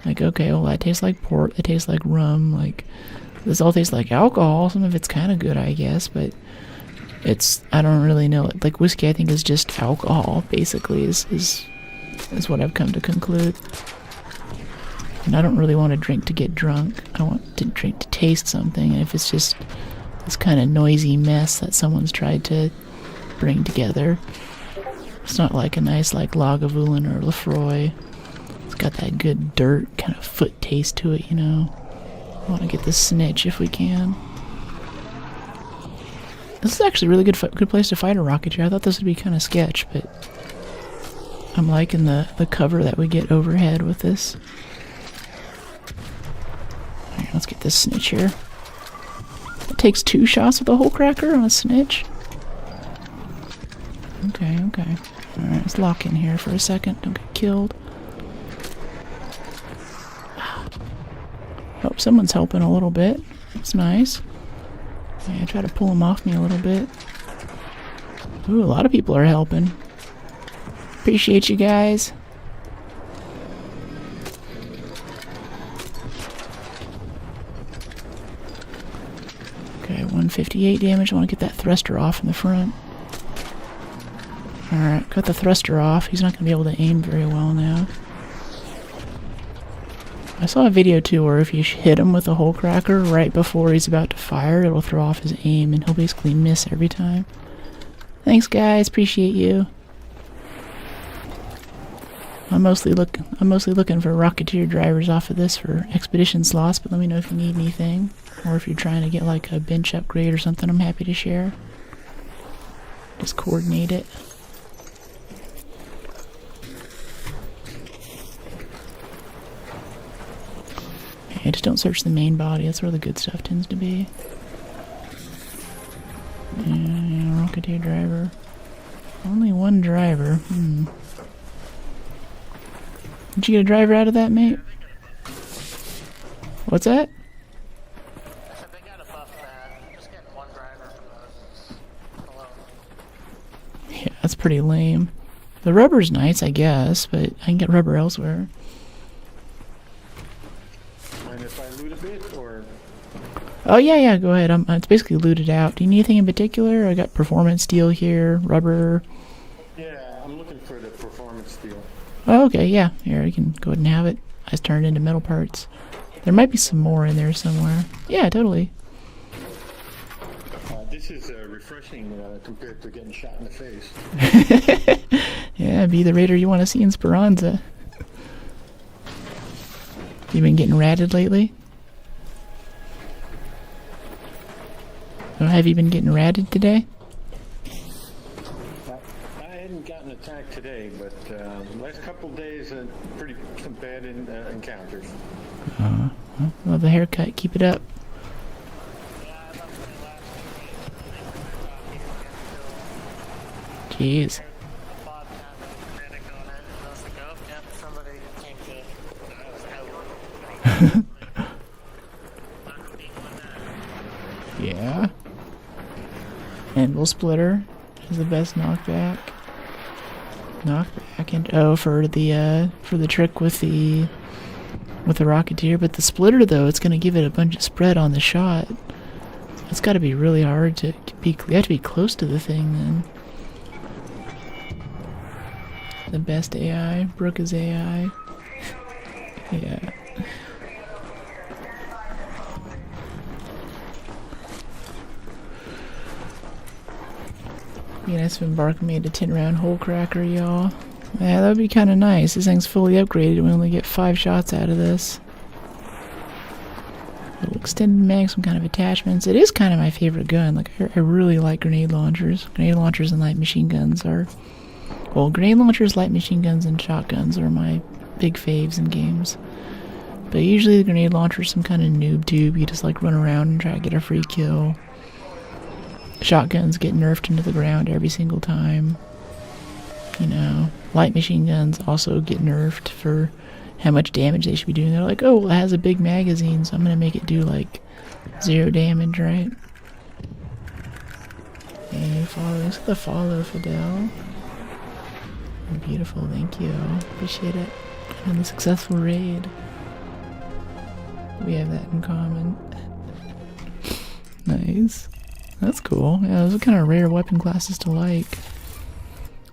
Like, okay, well, that tastes like port, that tastes like rum, like this all tastes like alcohol. Some of it's kind of good, I guess, but I don't really know. Like whiskey, I think, is just alcohol basically is what I've come to conclude. And I don't really want to drink to get drunk. I want to drink to taste something. And if it's just this kind of noisy mess that someone's tried to bring together, it's not like a nice like Lagavulin or Lefroy. It's got that good dirt kind of foot taste to it, I want to get the snitch if we can. This is actually a really good place to fight a rocketeer. I thought this would be kind of sketch, but I'm liking the cover that we get overhead with this. Alright, let's get this snitch here. It takes 2 shots with a hole cracker on a snitch. Okay. Alright, let's lock in here for a second. Don't get killed. Oh, someone's helping a little bit. That's nice. Yeah, try to pull him off me a little bit. Ooh, a lot of people are helping. Appreciate you guys. Okay, 158 damage. I want to get that thruster off in the front. Alright, cut the thruster off. He's not going to be able to aim very well now. I saw a video too where if you hit him with a hole cracker right before he's about to fire, it'll throw off his aim and he'll basically miss every time. Thanks guys, appreciate you. I'm mostly looking for Rocketeer drivers off of this for expedition slots, but let me know if you need anything. Or if you're trying to get like a bench upgrade or something, I'm happy to share. Just coordinate it. Yeah, just don't search the main body, that's where the good stuff tends to be. Yeah, Rocketeer driver. Only one driver. Did you get a driver out of that, mate? What's that? I said they got a buff that. Just getting one driver from alone. Yeah, that's pretty lame. The rubber's nice, I guess, but I can get rubber elsewhere. And if I loot a bit, or? Oh, yeah, go ahead. It's basically looted out. Do you need anything in particular? I got performance steel here, rubber. Yeah, I'm looking for the performance steel. Oh, okay, yeah. Here, you can go ahead and have it. I just turned it into metal parts. There might be some more in there somewhere. Yeah, totally. This This is refreshing compared to getting shot in the face. Yeah, be the raider you want to see in Speranza. You been getting ratted lately? Or have you been getting ratted today? I hadn't gotten attacked today, but the last couple of days, some bad encounters. Love the haircut. Keep it up. Jeez. Yeah. Anvil splitter is the best knockback. Knockback and for the trick with the Rocketeer, but the splitter though, it's gonna give it a bunch of spread on the shot. It's got to be really hard to be. You have to be close to the thing then. The best AI, Brooke is AI. Yeah. Be nice if Embark made a 10-round hole cracker, y'all. Yeah, that would be kind of nice. This thing's fully upgraded. We only get 5 shots out of this. Little extended mag, some kind of attachments. It is kind of my favorite gun. Like, I really like grenade launchers. Grenade launchers and light machine guns are... Well, grenade launchers, light machine guns, and shotguns are my big faves in games. But usually the grenade launcher is some kind of noob tube. You just like run around and try to get a free kill. Shotguns get nerfed into the ground every single time. You know, light machine guns also get nerfed for how much damage they should be doing. They're like, oh, well, it has a big magazine, so I'm going to make it do like 0 damage, right? Hey, follow. Thanks for the follow, Fidel. Beautiful, thank you. Appreciate it. And the successful raid. We have that in common. Nice. That's cool. Yeah, those are kind of rare weapon classes to like.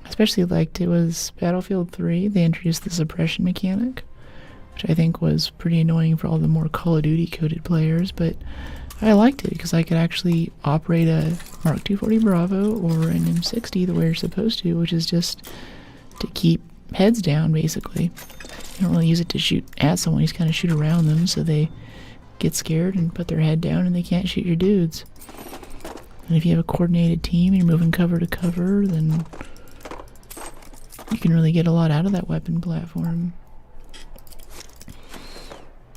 Especially liked it was Battlefield 3. They introduced the suppression mechanic, which I think was pretty annoying for all the more Call of Duty coded players, but I liked it because I could actually operate a Mark 240 Bravo or an M60 the way you're supposed to, which is just to keep heads down, basically. You don't really use it to shoot at someone, you just kind of shoot around them so they get scared and put their head down and they can't shoot your dudes. And if you have a coordinated team and you're moving cover to cover, then you can really get a lot out of that weapon platform.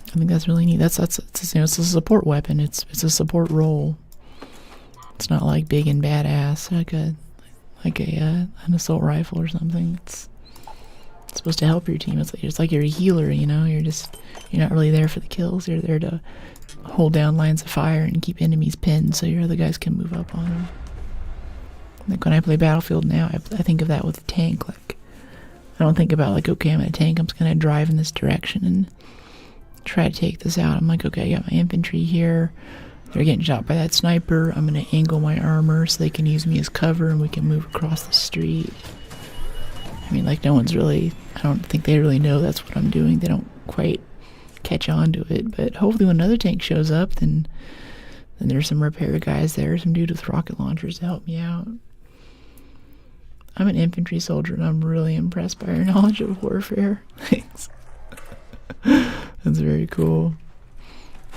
I think that's really neat. That's you know, it's a support weapon. It's a support role. It's not like big and badass like an assault rifle or something. It's supposed to help your team. It's like you're a healer, you know. You're not really there for the kills. You're there to hold down lines of fire and keep enemies pinned so your other guys can move up on them. Like when I play Battlefield now, I think of that with a tank. Like I don't think about like, okay, I'm in a tank. I'm just gonna drive in this direction and try to take this out. I'm like, okay, I got my infantry here. They're getting shot by that sniper. I'm going to angle my armor so they can use me as cover and we can move across the street. I mean, like, no one's really... I don't think they really know that's what I'm doing. They don't quite catch on to it. But hopefully when another tank shows up, then there's some repair guys there, some dude with rocket launchers to help me out. I'm an infantry soldier, and I'm really impressed by your knowledge of warfare. Thanks. That's very cool.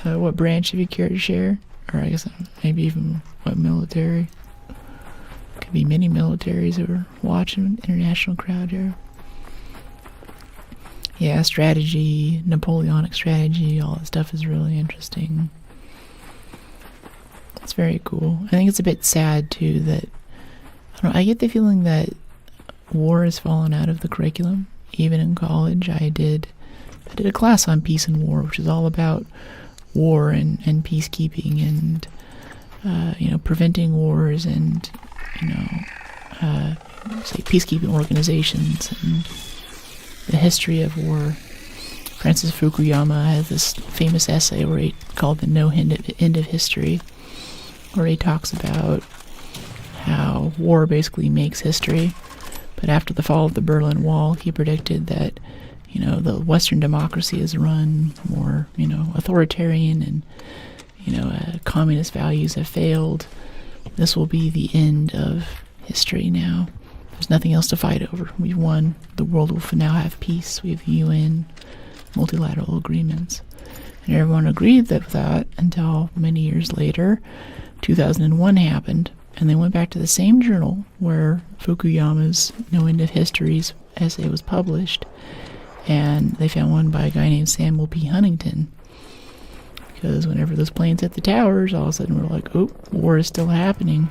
What branch have you care to share? Or I guess maybe even what military? Could be many militaries who are watching. International crowd here. Yeah, strategy, Napoleonic strategy, all that stuff is really interesting. It's very cool. I think it's a bit sad too that I get the feeling that war has fallen out of the curriculum. Even in college, I did a class on peace and war, which is all about war and peacekeeping and preventing wars and say peacekeeping organizations and the history of war. Francis Fukuyama has this famous essay called The No End of History, where he talks about how war basically makes history. But after the fall of the Berlin Wall, he predicted that the Western democracy is run more, authoritarian and, communist values have failed. This will be the end of history now. There's nothing else to fight over. We've won. The world will now have peace. We have UN, multilateral agreements. And everyone agreed with that until many years later, 2001 happened, and they went back to the same journal where Fukuyama's No End of Histories essay was published, and they found one by a guy named Samuel P. Huntington. Because whenever those planes hit the towers, all of a sudden we're like, oh, war is still happening.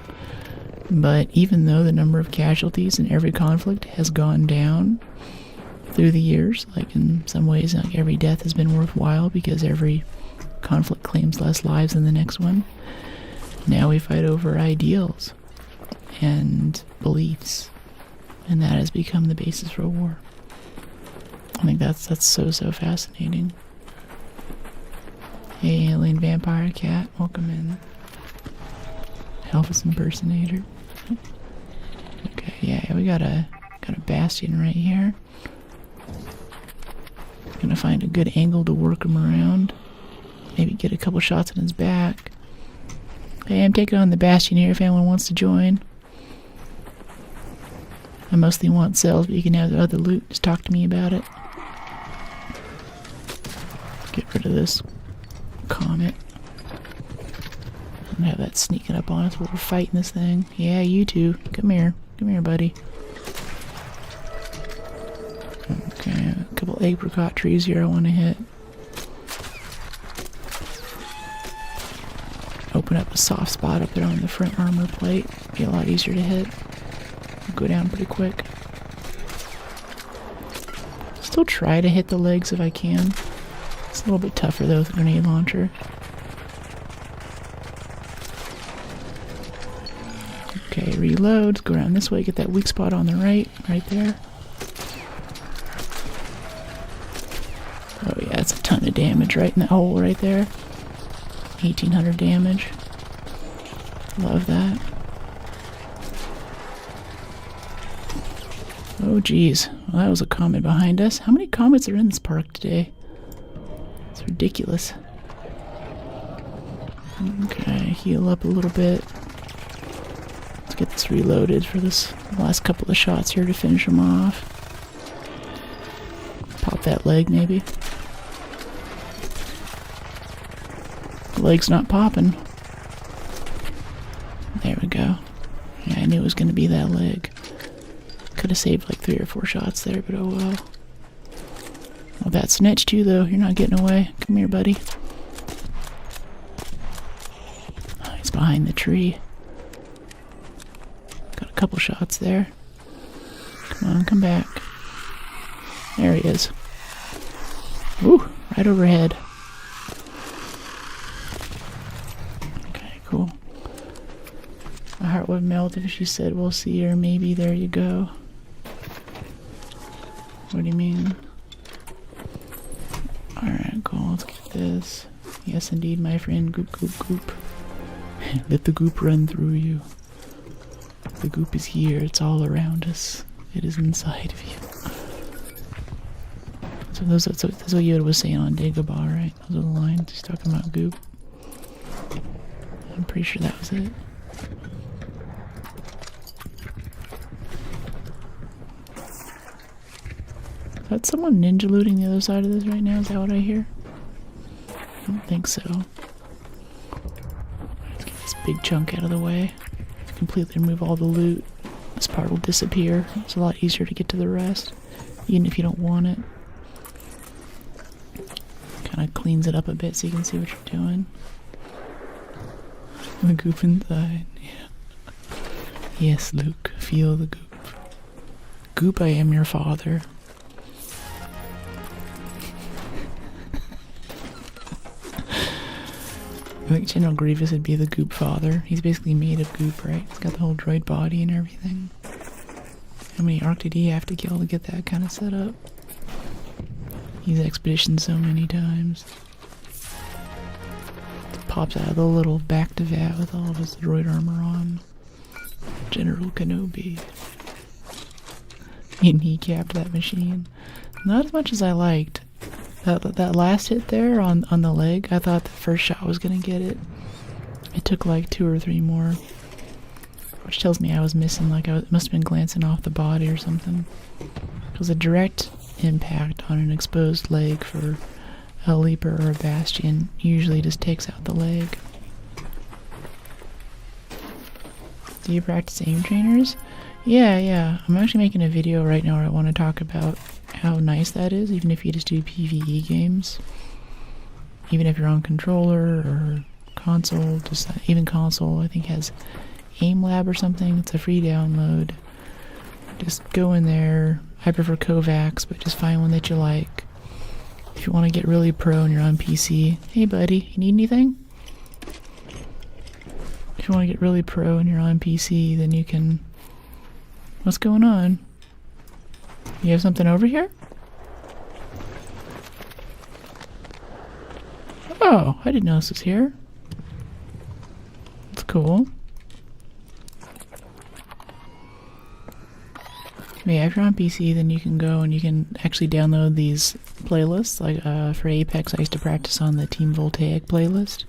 But even though the number of casualties in every conflict has gone down through the years, like in some ways, like every death has been worthwhile because every conflict claims less lives than the next one, now we fight over ideals and beliefs, and that has become the basis for war. I think that's so fascinating. Hey, alien vampire cat, welcome in. Elvis impersonator. Okay, yeah, we got a bastion right here. Gonna find a good angle to work him around. Maybe get a couple shots in his back. Hey, I'm taking on the bastion here if anyone wants to join. I mostly want cells, but you can have the other loot. Just talk to me about it. Get rid of this comet. And have that sneaking up on us while we're fighting this thing. Yeah, you two. Come here. Come here, buddy. Okay, a couple apricot trees here I want to hit. Open up a soft spot up there on the front armor plate. Be a lot easier to hit. Go down pretty quick. Still try to hit the legs if I can. It's a little bit tougher though with a grenade launcher. Okay, reload. Go around this way. Get that weak spot on the right. Right there. Oh yeah, that's a ton of damage right in the hole right there. 1800 damage. Love that. Oh geez. Well, that was a comet behind us. How many comets are in this park today? It's ridiculous. Okay, heal up a little bit. Let's get this reloaded for this last couple of shots here to finish them off. Pop that leg maybe. The leg's not popping. There we go. Yeah, I knew it was going to be that leg. Could have saved like 3 or 4 shots there, but oh well. Well, that snitch too, though. You're not getting away. Come here, buddy. Oh, he's behind the tree. Got a couple shots there. Come on, come back. There he is. Ooh, right overhead. Okay, cool. My heart would melt if she said, we'll see her, maybe. There you go. What do you mean? Alright, cool. Let's get this. Yes, indeed, my friend. Goop, goop, goop. Let the goop run through you. The goop is here. It's all around us. It is inside of you. So that's what Yoda was saying on Dagobah, right? Those are the lines. He's talking about goop. I'm pretty sure that was it. Is that someone ninja looting the other side of this right now? Is that what I hear? I don't think so. Let's get this big chunk out of the way. Completely remove all the loot. This part will disappear. It's a lot easier to get to the rest, even if you don't want it. Kind of cleans it up a bit so you can see what you're doing. The goop inside, yeah. Yes, Luke, feel the goop. Goop, I am your father. I think General Grievous would be the goop father. He's basically made of goop, right? He's got the whole droid body and everything. How many Arc did he have to kill to get that kind of set up? He's expeditioned so many times. Pops out of the little back to vat with all of his droid armor on. General Kenobi. He kneecapped that machine. Not as much as I liked. That last hit there on the leg, I thought the first shot was gonna get it. It took like 2 or 3 more which tells me I was missing, like must have been glancing off the body or something. It was a direct impact on an exposed leg for a leaper or a bastion. Usually just takes out the leg. Do you practice aim trainers? Yeah. I'm actually making a video right now where I want to talk about how nice that is, even if you just do PvE games. Even if you're on controller or console, just even console, I think has Aim Lab or something. It's a free download. Just go in there. I prefer Kovacs, but just find one that you like. If you want to get really pro and you're on PC, hey buddy, you need anything? If you want to get really pro and you're on PC, then you can... What's going on? You have something over here? Oh, I didn't know this was here. That's cool. Yeah, if you're on PC, then you can go and you can actually download these playlists. Like for Apex, I used to practice on the Team Voltaic playlist.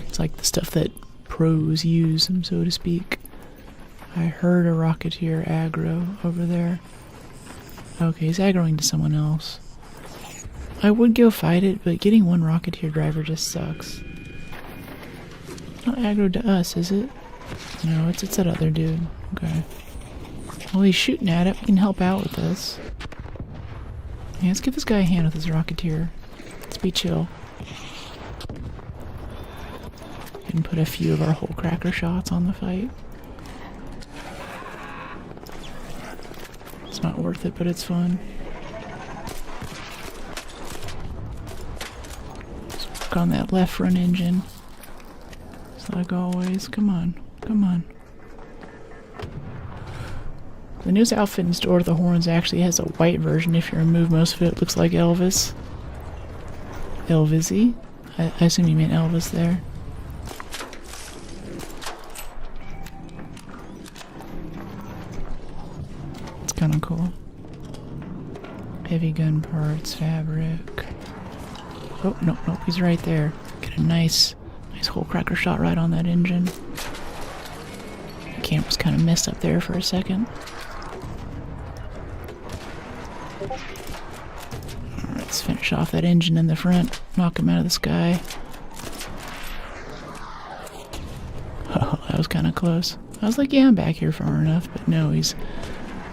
It's like the stuff that pros use, so to speak. I heard a Rocketeer aggro over there. Okay, he's aggroing to someone else. I would go fight it, but getting one Rocketeer driver just sucks. It's not aggro to us, is it? No, it's that other dude. Okay. Well, he's shooting at it. We can help out with this. Yeah, let's give this guy a hand with his Rocketeer. Let's be chill. We can put a few of our hole cracker shots on the fight. It's not worth it, but it's fun. Let's work on that left front engine. Just like always. Come on. Come on. The newest outfit in Store of the Horns actually has a white version. If you remove most of it, it looks like Elvis. Elvisy? I assume you meant Elvis there. It's kind of cool. Heavy gun parts, fabric. Oh, nope, he's right there. Get a nice hole cracker shot right on that engine. The camera's kind of messed up there for a second. Let's finish off that engine in the front. Knock him out of the sky. Oh, that was kind of close. I was like, yeah, I'm back here far enough. But no, he's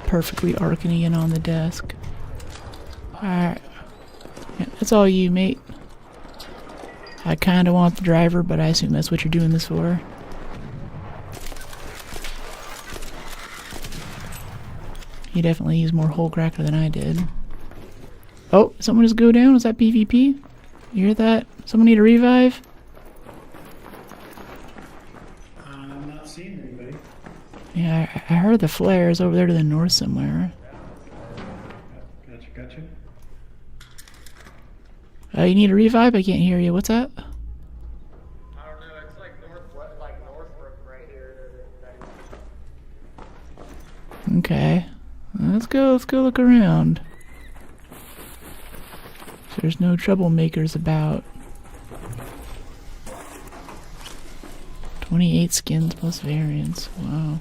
perfectly arcing in on the desk. Alright. Yeah, that's all you, mate. I kind of want the driver, but I assume that's what you're doing this for. You definitely use more hole cracker than I did. Oh, someone just go down? Was that PvP? You hear that? Someone need a revive? I'm not seeing anybody. Yeah, I heard the flares over there to the north somewhere. Gotcha. You need a revive? I can't hear you. What's that? I don't know, it's like northwest, like Northbrook right here. Okay. Let's go look around. There's no troublemakers about. 28 skins plus variants. Wow.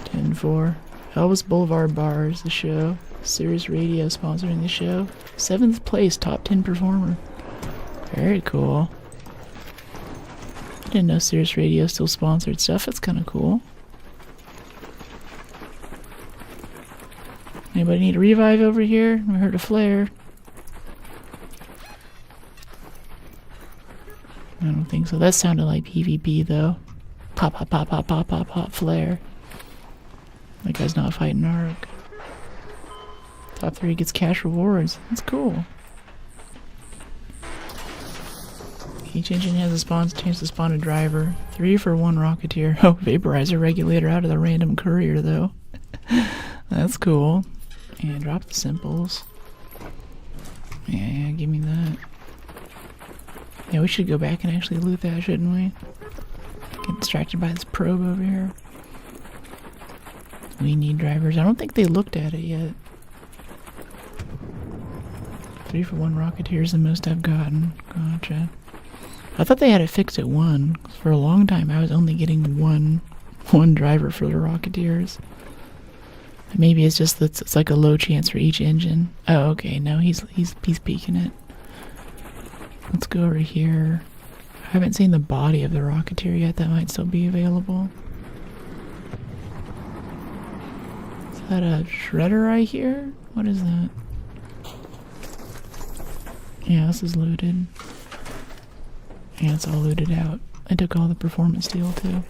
10-4. Elvis Boulevard Bars, the show. Sirius Radio sponsoring the show. 7th place, top 10 performer. Very cool. I didn't know Sirius Radio still sponsored stuff. That's kind of cool. Anybody need a revive over here? I heard a flare. I don't think so. That sounded like PvP though. Pop, pop, pop, pop, pop, pop, pop, flare. That guy's not fighting Arc. Top 3 gets cash rewards. That's cool. Each engine has a chance to spawn a driver. 3 for 1 Rocketeer. Oh, vaporizer regulator out of the random courier though. That's cool. And drop the simples. Yeah, give me that. Yeah, we should go back and actually loot that, shouldn't we? Get distracted by this probe over here. We need drivers. I don't think they looked at it yet. 3 for 1 Rocketeer is the most I've gotten. Gotcha. I thought they had it fixed at 1. For a long time, I was only getting one driver for the Rocketeers. Maybe it's just that it's like a low chance for each engine. Oh, okay. No, he's peeking it. Let's go over here. I haven't seen the body of the Rocketeer yet. That might still be available. Is that a shredder right here? What is that? Yeah, this is looted. Yeah, it's all looted out. I took all the performance steel too.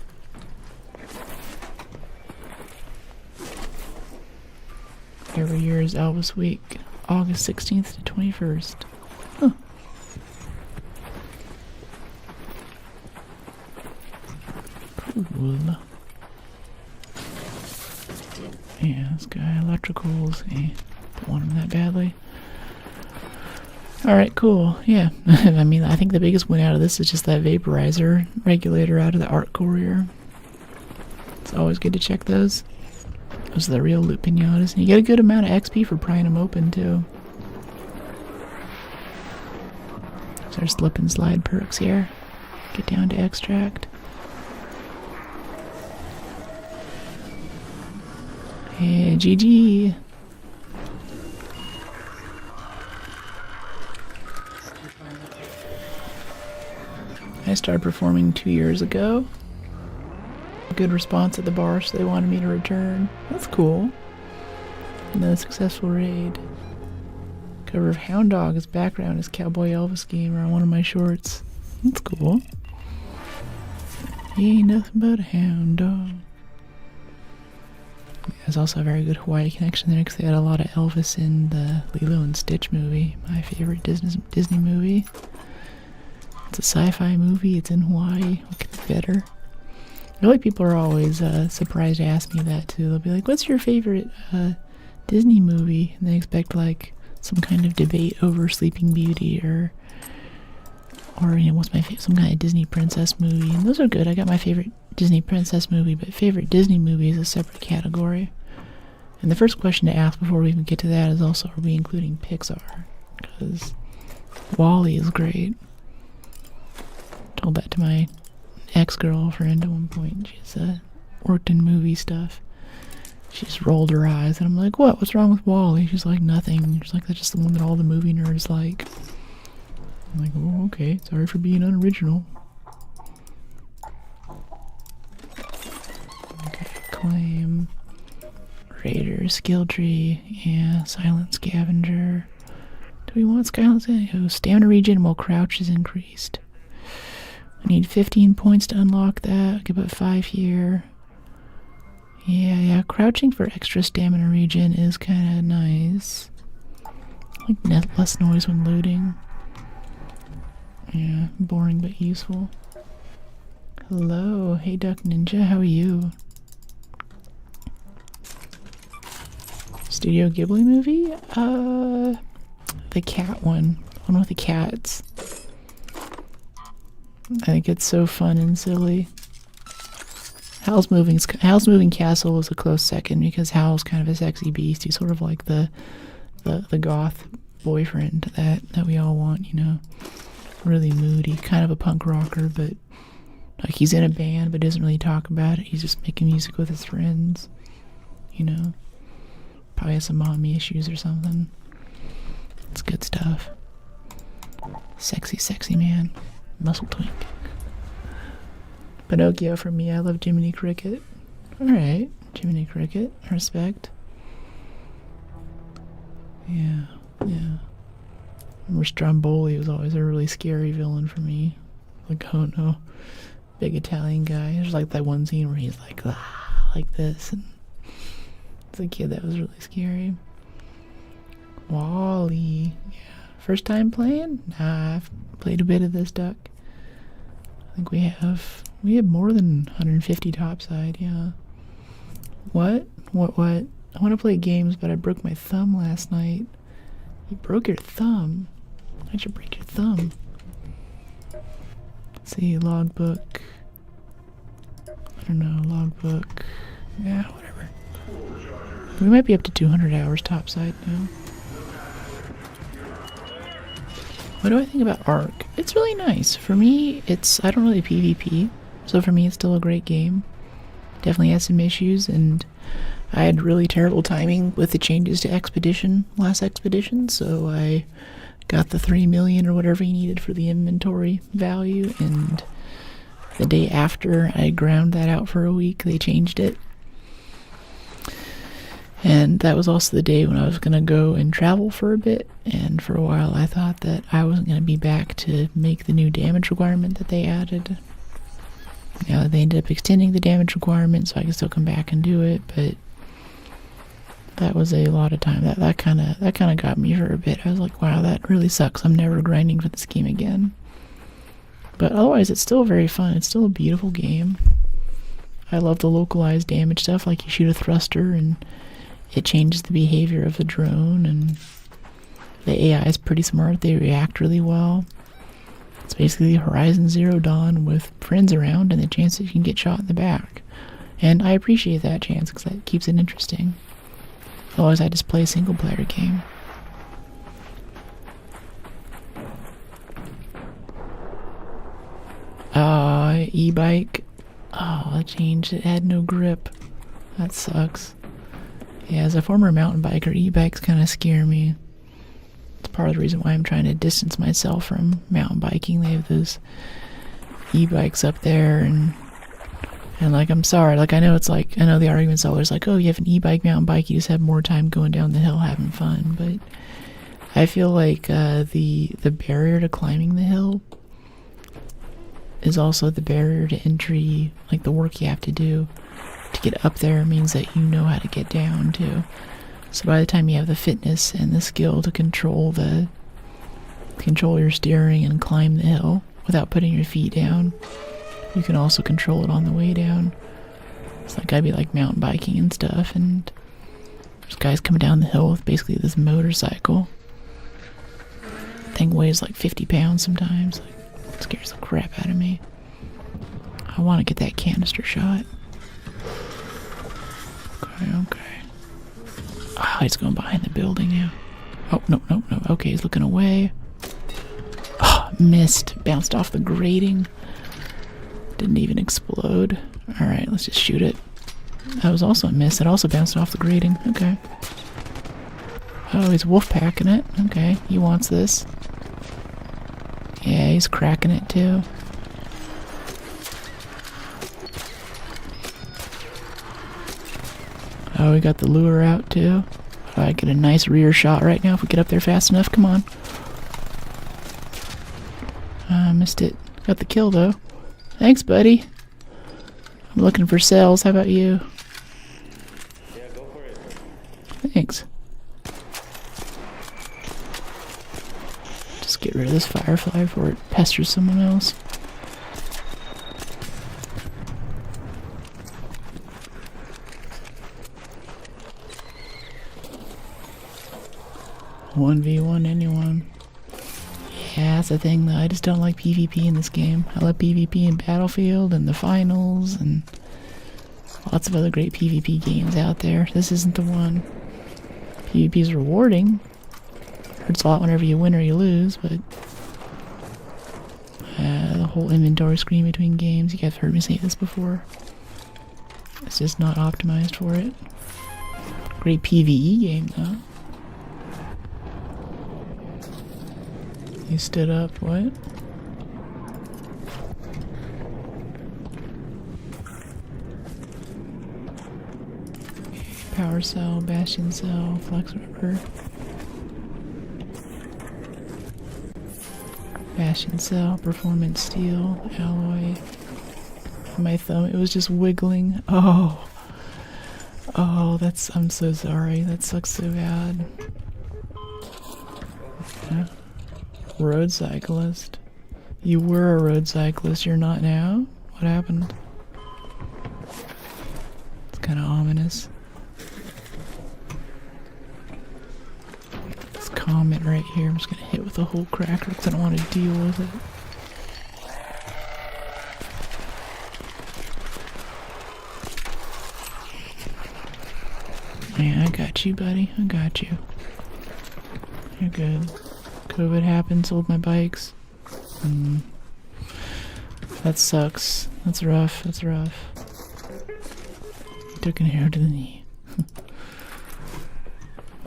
Every year is Elvis Week, August 16th to 21st. Huh. Cool. Yeah, this guy, electricals. Don't want him that badly. Alright, cool. Yeah. I mean, I think the biggest win out of this is just that vaporizer regulator out of the Arc Courier. It's always good to check those. Those are the real loot pinatas. And you get a good amount of XP for prying them open, too. There's our slip and slide perks here. Get down to extract. Hey, GG! I started performing 2 years ago. Good response at the bar, so they wanted me to return. That's cool. Another successful raid. Cover of Hound Dog as background is Cowboy Elvis gamer on one of my shorts. That's cool. He ain't nothing but a hound dog. There's also a very good Hawaii connection there because they had a lot of Elvis in the Lilo and Stitch movie, my favorite Disney movie. It's a sci-fi movie, it's in Hawaii. What could be better? I feel like people are always surprised to ask me that too. They'll be like, what's your favorite Disney movie? And they expect like some kind of debate over Sleeping Beauty or you know, what's my favorite, some kind of Disney princess movie. And those are good. I got my favorite Disney princess movie, but favorite Disney movie is a separate category. And the first question to ask before we even get to that is also, are we including Pixar? Because WALL-E is great. Told that to my ex-girlfriend at one point. She's worked in movie stuff. She just rolled her eyes, and I'm like, what? What's wrong with WALL-E? She's like, nothing. She's like, that's just the one that all the movie nerds like. I'm like, oh, okay. Sorry for being unoriginal. Okay, claim. Raider, skill tree, yeah, silent scavenger. Do we want silent? Oh, stamina regen while crouch is increased. I need 15 points to unlock that. I could put 5 here. Yeah, crouching for extra stamina regen is kind of nice. Like less noise when looting. Yeah, boring but useful. Hello, hey Duck Ninja, how are you? Studio Ghibli movie? The cat one. One with the cats. I think it's so fun and silly. Howl's Moving Castle was a close second because Howl's kind of a sexy beast. He's sort of like the goth boyfriend that we all want, you know. Really moody, kind of a punk rocker, but like he's in a band but doesn't really talk about it. He's just making music with his friends, you know. Probably has some mommy issues or something. It's good stuff. Sexy man. Muscle twink. Pinocchio for me. I love Jiminy Cricket. Alright, Jiminy Cricket. Respect. Yeah. Remember Stromboli was always a really scary villain for me. Like, oh no. Big Italian guy. There's like that one scene where he's like, like this. And as a kid, that was really scary. WALL-E. Yeah. First time playing? Nah, I've played a bit of this, Duck. I think we have more than 150 topside, yeah. What? I want to play games, but I broke my thumb last night. You broke your thumb? Why'd you break your thumb? Let's see, logbook. I don't know, logbook. Yeah, whatever. We might be up to 200 hours topside now. What do I think about Arc? It's really nice. For me, I don't really PvP, so for me it's still a great game. Definitely has some issues, and I had really terrible timing with the changes to last expedition, so I got the 3 million or whatever you needed for the inventory value, and the day after I ground that out for a week, they changed it. And that was also the day when I was going to go and travel for a bit, and for a while I thought that I wasn't going to be back to make the new damage requirement that they added. Now they ended up extending the damage requirement so I could still come back and do it, but that was a lot of time. That kind of got me for a bit. I was like, wow, that really sucks. I'm never grinding for this game again. But otherwise, it's still very fun. It's still a beautiful game. I love the localized damage stuff, like you shoot a thruster and it changes the behavior of the drone, and the AI is pretty smart. They react really well. It's basically Horizon Zero Dawn with friends around and the chance that you can get shot in the back. And I appreciate that chance because that keeps it interesting. Otherwise, I just play a single-player game. E-bike. Oh, that changed. It had no grip. That sucks. Yeah, as a former mountain biker, e-bikes kind of scare me. It's part of the reason why I'm trying to distance myself from mountain biking. They have those e-bikes up there, and like, I'm sorry, like, I know the argument's always like, oh, you have an e-bike, mountain bike, you just have more time going down the hill having fun, but I feel like the barrier to climbing the hill is also the barrier to entry. Like, the work you have to do to get up there means that you know how to get down too. So by the time you have the fitness and the skill to control your steering and climb the hill without putting your feet down, you can also control it on the way down. It's like, I'd be like mountain biking and stuff, and there's guys coming down the hill with basically this motorcycle. Thing weighs like 50 pounds sometimes. Like, it scares the crap out of me. I want to get that canister shot. Okay. Oh, he's going behind the building now. Oh, no. Okay, he's looking away. Oh, missed. Bounced off the grating. Didn't even explode. Alright, let's just shoot it. That was also a miss. It also bounced off the grating. Okay. Oh, he's wolf packing it. Okay, he wants this. Yeah, he's cracking it too. Oh, we got the lure out too. Oh, I get a nice rear shot right now if we get up there fast enough. Come on. Missed it. Got the kill though. Thanks, buddy. I'm looking for cells. How about you? Yeah, go for it. Thanks. Just get rid of this firefly before it pesters someone else. One v one anyone. Yeah, that's the thing though. I just don't like PvP in this game. I love PvP in Battlefield and the finals and lots of other great PvP games out there. This isn't the one. PvP is rewarding. Hurts a lot whenever you win or you lose, but the whole inventory screen between games, you guys have heard me say this before. It's just not optimized for it. Great PvE game though. You stood up, what? Power cell, bastion cell, flex rubber. Bastion cell, performance steel, alloy. My thumb, it was just wiggling. Oh, I'm so sorry. That sucks so bad. Yeah. Road cyclist. You were a road cyclist, you're not now? What happened? It's kind of ominous. This comment right here, I'm just gonna hit with a whole cracker because I don't want to deal with it. Yeah, I got you, buddy. I got you. You're good. COVID happened, sold my bikes. That sucks. That's rough. That's rough. Took an arrow to the knee.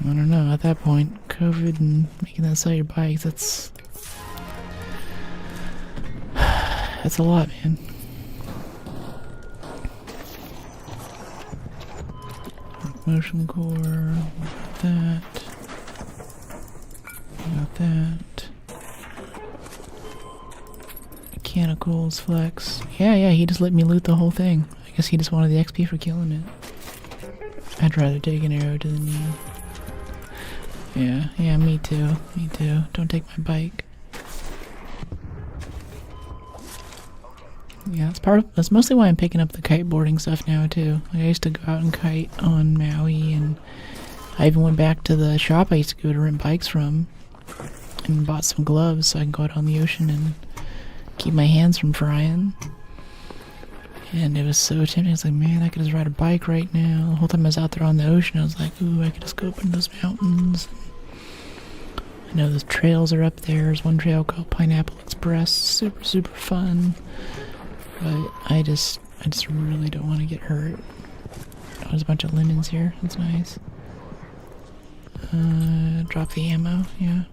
I don't know, at that point, COVID and making that sell your bikes, that's a lot, man. Motion core, got that. Got that. Mechanicals, flex. Yeah, he just let me loot the whole thing. I guess he just wanted the XP for killing it. I'd rather take an arrow to the knee. Yeah, me too. Me too. Don't take my bike. Yeah, that's mostly why I'm picking up the kiteboarding stuff now too. Like, I used to go out and kite on Maui, and I even went back to the shop I used to go to rent bikes from and bought some gloves so I can go out on the ocean and keep my hands from frying. And it was so tempting. I was like, man, I could just ride a bike right now. The whole time I was out there on the ocean, I was like, ooh, I could just go up into those mountains. I know those trails are up there. There's one trail called Pineapple Express. Super, super fun. But I just really don't want to get hurt. Oh, there's a bunch of lemons here. That's nice. Drop the ammo. Yeah.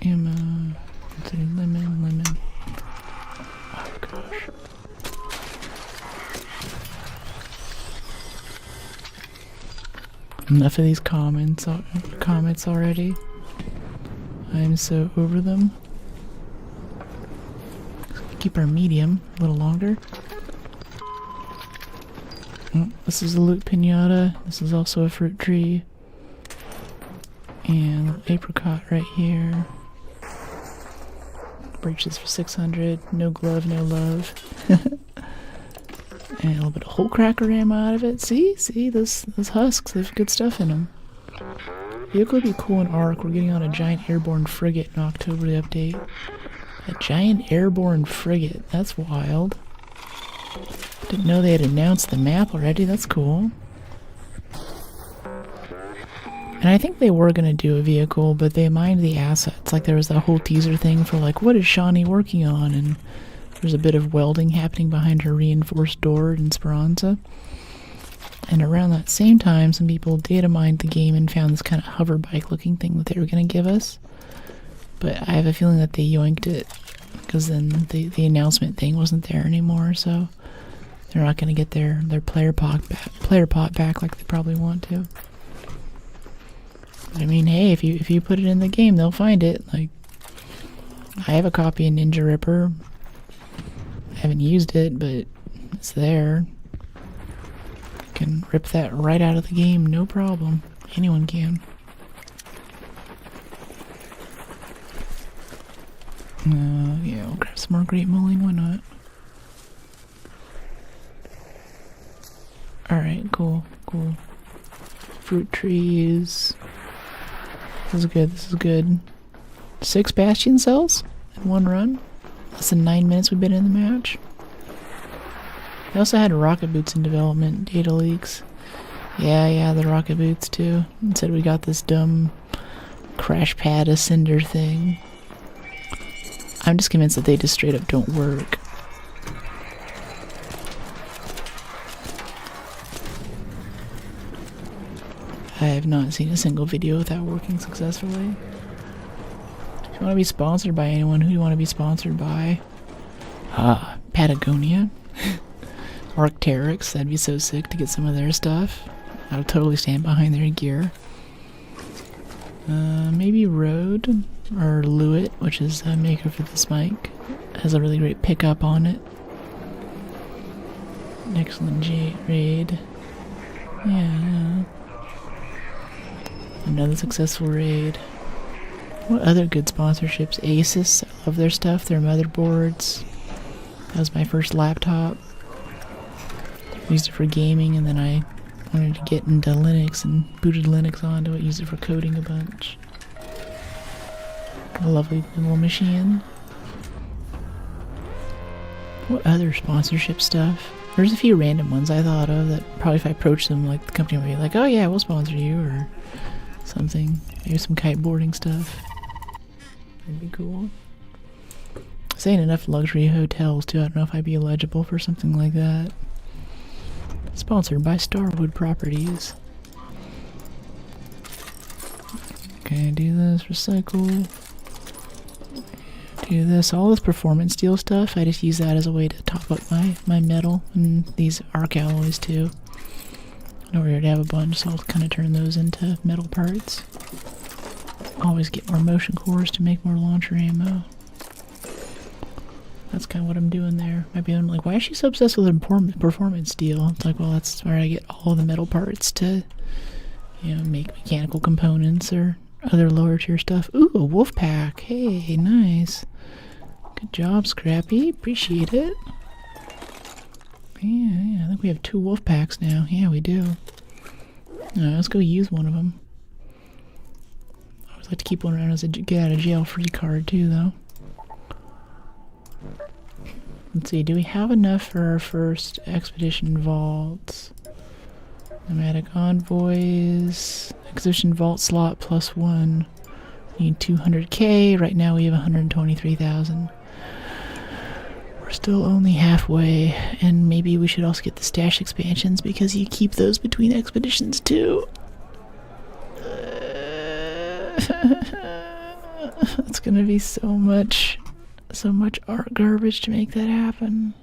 Ammo. Let's see, lemon. Oh, gosh. Enough of these comments already. I'm so over them. Keep our medium a little longer. Oh, this is a loot pinata. This is also a fruit tree. And apricot right here. Breeches for 600. No glove, no love. And a little bit of whole cracker ammo out of it. See, those husks, they have good stuff in them. Vehicle would be cool in Arc. We're getting on a giant airborne frigate in October to update. A giant airborne frigate. That's wild. Didn't know they had announced the map already. That's cool. And I think they were going to do a vehicle, but they mined the assets. Like, there was that whole teaser thing for, like, what is Shawnee working on? And there's a bit of welding happening behind her reinforced door in Speranza. And around that same time, some people data mined the game and found this kind of hover bike looking thing that they were going to give us. But I have a feeling that they yoinked it, because then the announcement thing wasn't there anymore, so they're not going to get their player pot back like they probably want to. But I mean, hey, if you put it in the game, they'll find it. Like, I have a copy of Ninja Ripper. I haven't used it, but it's there. I can rip that right out of the game, no problem. Anyone can. Yeah, we'll grab some more grape mulling, why not? Alright, cool. Fruit trees. This is good. 6 bastion cells in one run. Less than 9 minutes we've been in the match. They also had rocket boots in development, data leaks. Yeah, the rocket boots too. Instead we got this dumb crash pad ascender thing. I'm just convinced that they just straight up don't work. I have not seen a single video without working successfully. If you want to be sponsored by anyone, who do you want to be sponsored by? Patagonia. Arc'teryx, that'd be so sick to get some of their stuff. I would totally stand behind their gear. Maybe Rode or Lewitt, which is a maker for this mic. Has a really great pickup on it. Excellent raid. Yeah. Another successful raid. What other good sponsorships? Asus, I love their stuff, their motherboards. That was my first laptop. I used it for gaming, and then I wanted to get into Linux and booted Linux onto it, used it for coding a bunch. A lovely little machine. What other sponsorship stuff? There's a few random ones I thought of that probably if I approached them, like, the company would be like, oh yeah, we'll sponsor you, or something. Maybe some kiteboarding stuff. That'd be cool. This ain't enough luxury hotels too. I don't know if I'd be eligible for something like that. Sponsored by Starwood Properties. Okay, do this, recycle. Do this, all this performance steel stuff. I just use that as a way to top up my metal and these arc alloys too. I know we already have a bunch, so I'll kind of turn those into metal parts. Always get more motion cores to make more launcher ammo. That's kind of what I'm doing there. Might be I'm like, why is she so obsessed with performance steel? It's like, well, that's where I get all the metal parts to, you know, make mechanical components or other lower tier stuff. Ooh, a wolf pack. Hey, nice. Good job, Scrappy. Appreciate it. Yeah, I think we have 2 wolf packs now. Yeah, we do. Let's go use one of them. I always like to keep one around as a get out of jail free card too, though. Let's see, do we have enough for our first expedition vaults? Nomadic envoys, exhibition vault slot +1. Need 200k. Right now we have 123,000. We're still only halfway, and maybe we should also get the stash expansions because you keep those between expeditions too. It's gonna be so much art garbage to make that happen.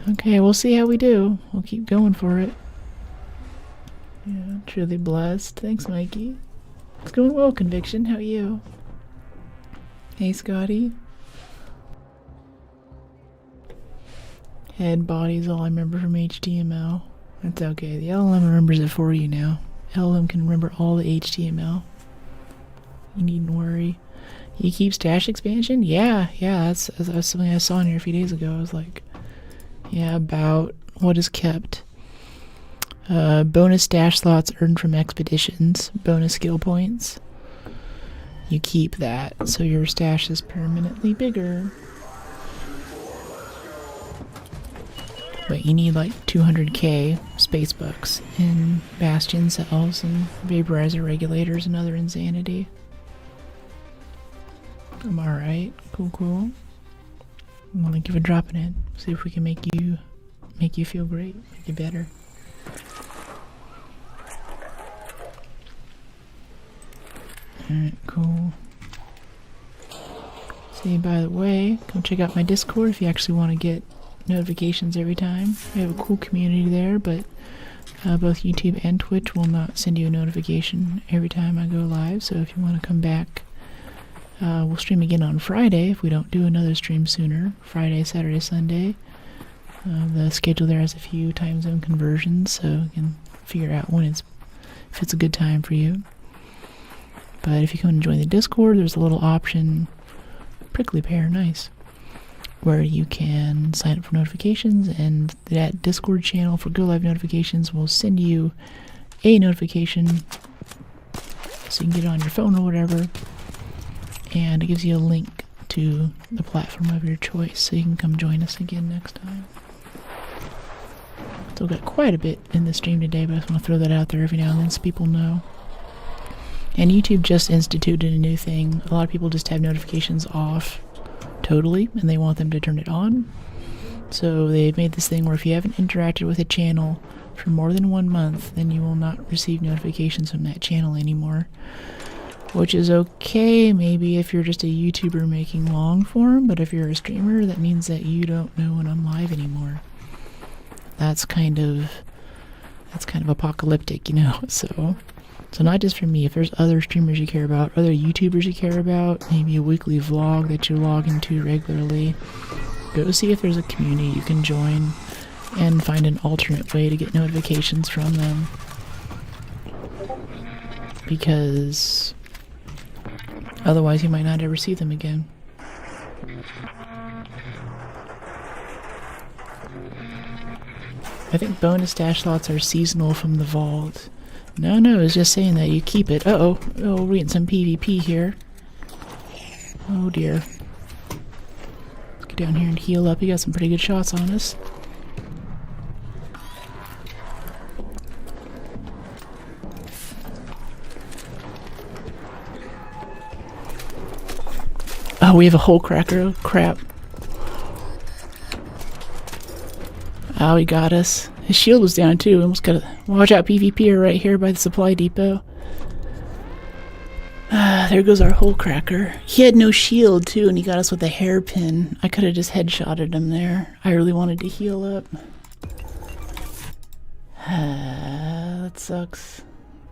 Okay, we'll see how we do. We'll keep going for it. Yeah, truly blessed. Thanks, Mikey. It's going well, Conviction. How are you? Hey, Scotty. Head, body's all I remember from HTML. That's okay. The LLM remembers it for you now. LLM can remember all the HTML. You needn't worry. You keep stash expansion? Yeah, that's something I saw in here a few days ago. I was like, yeah, about what is kept. Bonus stash slots earned from expeditions. Bonus skill points. You keep that, so your stash is permanently bigger. But you need like 200k space bucks in bastion cells and vaporizer regulators and other insanity. I'm alright. Cool. Well, thank you for dropping it. See if we can make you feel great, make you better. Alright, cool. See, by the way, come check out my Discord if you actually want to get notifications every time. We have a cool community there, but both YouTube and Twitch will not send you a notification every time I go live, so if you want to come back, we'll stream again on Friday if we don't do another stream sooner. Friday, Saturday, Sunday. The schedule there has a few time zone conversions, so you can figure out if it's a good time for you. But if you come and join the Discord, there's a little option, prickly pear, nice, where you can sign up for notifications, and that Discord channel for Go Live notifications will send you a notification so you can get it on your phone or whatever, and it gives you a link to the platform of your choice so you can come join us again next time. Still got quite a bit in the stream today, but I just want to throw that out there every now and then so people know. And YouTube just instituted a new thing. A lot of people just have notifications off totally, and they want them to turn it on. So they've made this thing where if you haven't interacted with a channel for more than 1 month, then you will not receive notifications from that channel anymore. Which is okay, maybe if you're just a YouTuber making long form, but if you're a streamer, that means that you don't know when I'm live anymore. That's kind of apocalyptic, you know, so not just for me. If there's other streamers you care about, other YouTubers you care about, maybe a weekly vlog that you log into regularly, go see if there's a community you can join and find an alternate way to get notifications from them. Because otherwise you might not ever see them again. I think bonus stash slots are seasonal from the vault. No, it's just saying that you keep it. Oh, we're getting some PvP here. Oh dear. Let's get down here and heal up. You got some pretty good shots on us. Oh, we have a hole cracker. Oh, crap. Oh, he got us. His shield was down too. Almost got a watch out PvPer right here by the supply depot. There goes our hole cracker. He had no shield too, and he got us with a hairpin. I could have just headshotted him there. I really wanted to heal up. That sucks.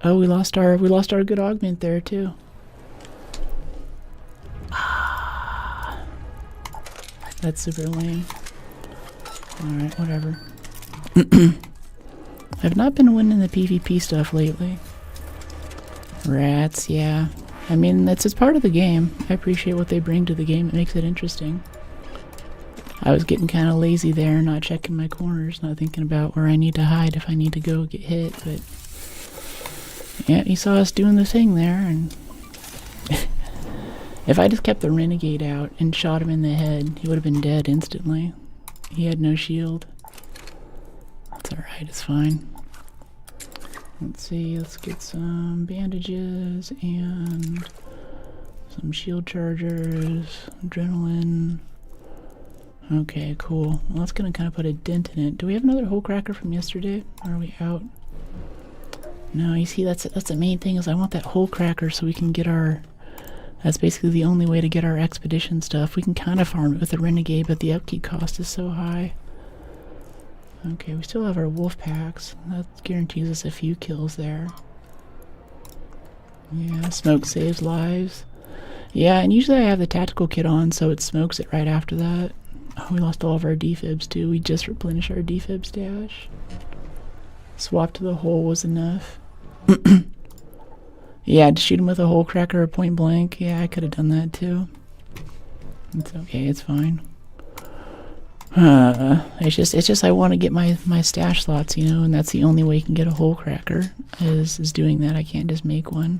Oh, we lost our good augment there too. That's super lame. Alright, whatever. I've not been winning the PvP stuff lately. Rats, yeah. I mean, that's just part of the game. I appreciate what they bring to the game. It makes it interesting. I was getting kind of lazy there, not checking my corners, not thinking about where I need to hide if I need to go get hit, but... yeah, he saw us doing the thing there, and... if I just kept the renegade out and shot him in the head, he would have been dead instantly. He had no shield. That's alright, it's fine. Let's see, let's get some bandages and some shield chargers, adrenaline. Okay, cool. Well, that's gonna kind of put a dent in it. Do we have another hole cracker from yesterday? Or are we out? No, you see, that's the main thing is I want that hole cracker so we can get our... that's basically the only way to get our expedition stuff. We can kind of farm it with the renegade, but the upkeep cost is so high. Okay, we still have our wolf packs. That guarantees us a few kills there. Yeah, smoke saves lives. Yeah, and usually I have the tactical kit on, so it smokes it right after that. Oh, we lost all of our defibs too. We just replenished our defib stash. Swap to the hole was enough. Yeah, to shoot him with a hole cracker or point blank. Yeah, I could have done that too. It's okay, it's fine. It's just I want to get my stash slots, you know, and that's the only way you can get a hole cracker is doing that. I can't just make one.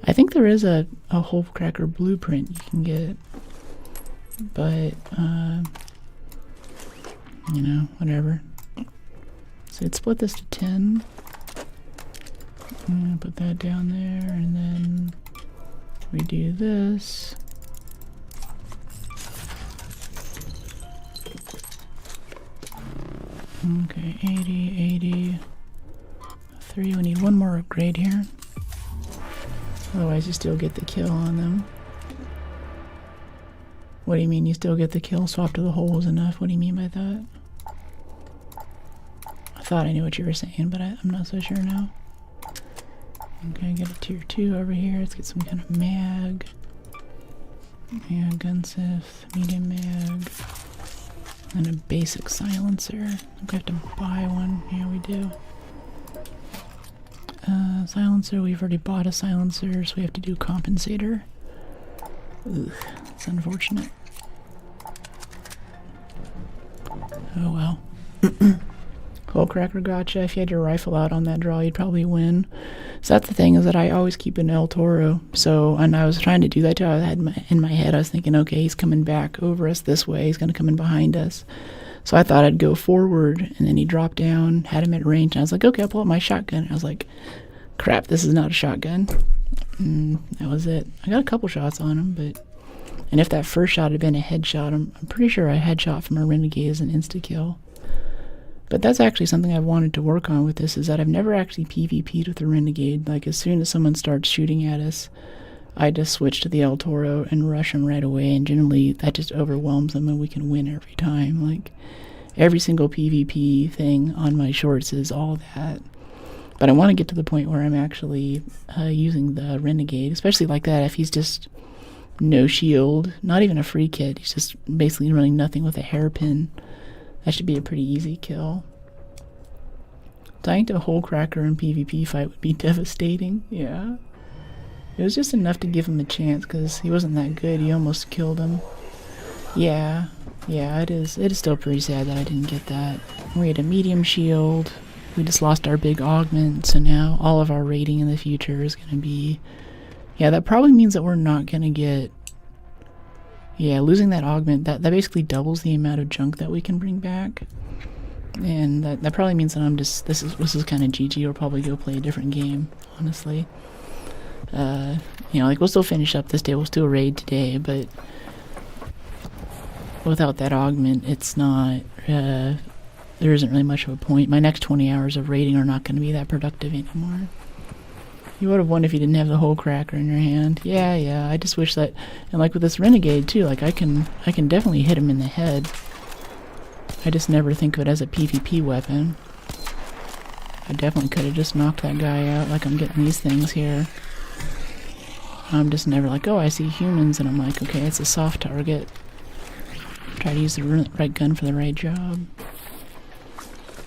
I think there is a hole cracker blueprint you can get, but you know, whatever. So let's split this to 10. I'm gonna put that down there, and then we do this. Okay, 80, 83. We need one more upgrade here. Otherwise, you still get the kill on them. What do you mean you still get the kill? Swap to the hole is enough. What do you mean by that? I thought I knew what you were saying, but I'm not so sure now. Okay, get a tier 2 over here. Let's get some kind of mag. Yeah, gunsmith, medium mag. And a basic silencer. I think we have to buy one. Yeah, we do. Silencer, we've already bought a silencer, so we have to do compensator. Ugh, it's unfortunate. Oh well. Hole cracker gotcha. If you had your rifle out on that draw, you'd probably win. So that's the thing, is that I always keep an El Toro. So, and I was trying to do that too. I had in my head, I was thinking, okay, he's coming back over us this way. He's going to come in behind us. So I thought I'd go forward, and then he dropped down, had him at range, and I was like, okay, I'll pull out my shotgun. And I was like, crap, this is not a shotgun. And that was it. I got a couple shots on him, but... and if that first shot had been a headshot, I'm pretty sure a headshot from a renegade is an insta-kill. But that's actually something I've wanted to work on with this, is that I've never actually PvP'd with a renegade. Like, as soon as someone starts shooting at us, I just switch to the El Toro and rush them right away, and generally that just overwhelms them and we can win every time. Like, every single PvP thing on my shorts is all that. But I want to get to the point where I'm actually using the renegade, especially like that, if he's just no shield, not even a free kit, he's just basically running nothing with a hairpin. That should be a pretty easy kill. Dying to a hole cracker in PvP fight would be devastating, yeah. It was just enough to give him a chance, because he wasn't that good. He almost killed him. Yeah, it is still pretty sad that I didn't get that. We had a medium shield. We just lost our big augment, so now all of our rating in the future is going to be... yeah, that probably means that we're not going to get... yeah, losing that augment, that basically doubles the amount of junk that we can bring back. And that probably means that I'm just... this is kind of GG. I'll probably go play a different game, honestly. You know, like we'll still finish up this day, we'll still raid today, but without that augment, it's not, there isn't really much of a point. My next 20 hours of raiding are not going to be that productive anymore. You would have won if you didn't have the whole cracker in your hand. Yeah, I just wish that, and like with this renegade too, like I can definitely hit him in the head. I just never think of it as a PvP weapon. I definitely could have just knocked that guy out like I'm getting these things here. I'm just never like, oh, I see humans, and I'm like, okay, it's a soft target. Try to use the right gun for the right job.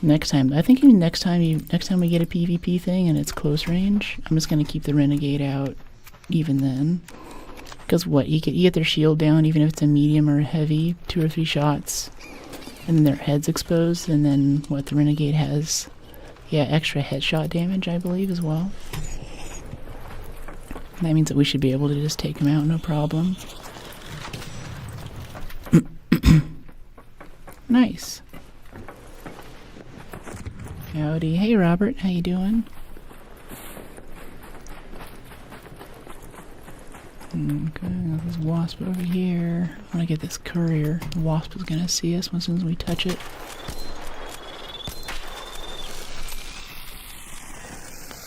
Next time, I think even next time we get a PvP thing and it's close range, I'm just gonna keep the renegade out even then. Because what, you get their shield down even if it's a medium or a heavy, 2 or 3 shots, and then their head's exposed, and then what, the renegade has, yeah, extra headshot damage, I believe, as well. That means that we should be able to just take him out, no problem. Nice. Howdy. Hey, Robert. How you doing? Okay, got this wasp over here. I want to get this courier. The wasp is going to see us as soon as we touch it.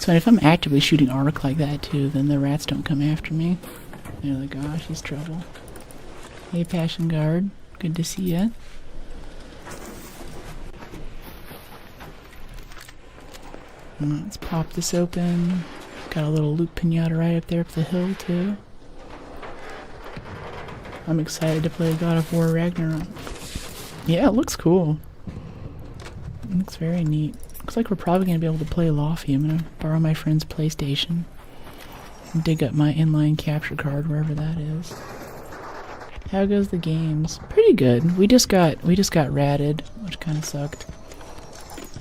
So if I'm actively shooting arc like that too, then the rats don't come after me. They're like, oh, she's trouble. Hey, Passion Guard. Good to see ya. Let's pop this open. Got a little loot pinata right up there up the hill too. I'm excited to play God of War Ragnarok. Yeah, it looks cool. It looks very neat. Looks like we're probably going to be able to play Lofty. I'm going to borrow my friend's PlayStation and dig up my inline capture card wherever that is. How goes the games? Pretty good. We just got ratted, which kind of sucked.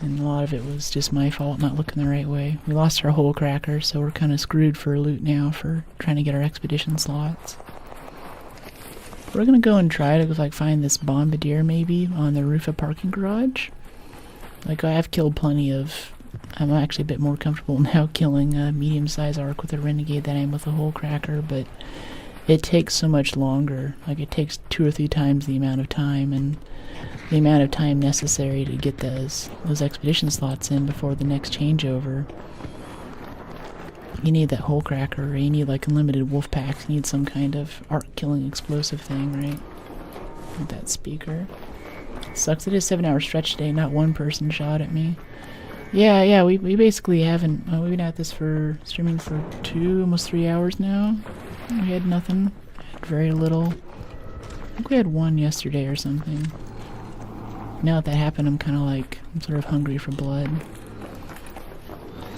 And a lot of it was just my fault not looking the right way. We lost our whole cracker, so we're kind of screwed for loot now for trying to get our expedition slots. We're gonna go and try to like find this bombardier maybe on the roof of parking garage. Like I've killed plenty of. I'm actually a bit more comfortable now killing a medium-sized arc with a renegade than I am with a whole cracker, but it takes so much longer. Like it takes 2 or 3 times the amount of time and the amount of time necessary to get those expedition slots in before the next changeover. You need that whole cracker, or you need like unlimited wolf packs. You need some kind of arc killing explosive thing, right? With that speaker. Sucks it is 7-hour stretch today, not one person shot at me. Yeah, we basically haven't, we've been at this for, streaming for 2, almost 3 hours now. We had nothing, had very little. I think we had 1 yesterday or something. Now that happened, I'm kind of like, I'm sort of hungry for blood.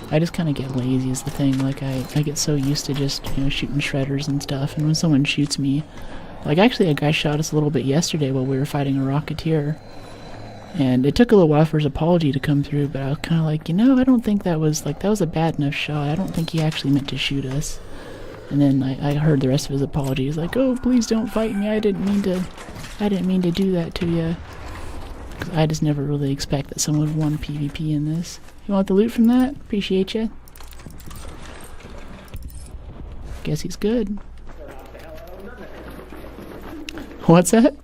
I just kind of get lazy is the thing. Like, I get so used to just, you know, shooting shredders and stuff, and when someone shoots me, like, actually a guy shot us a little bit yesterday while we were fighting a Rocketeer, and it took a little while for his apology to come through, but I was kind of like, you know, I don't think that was, like, that was a bad enough shot. I don't think he actually meant to shoot us. And then I heard the rest of his apology. He's like, oh, please don't fight me. I didn't mean to do that to you. I just never really expect that someone would want PvP in this. You want the loot from that? Appreciate you. Guess he's good. What's that?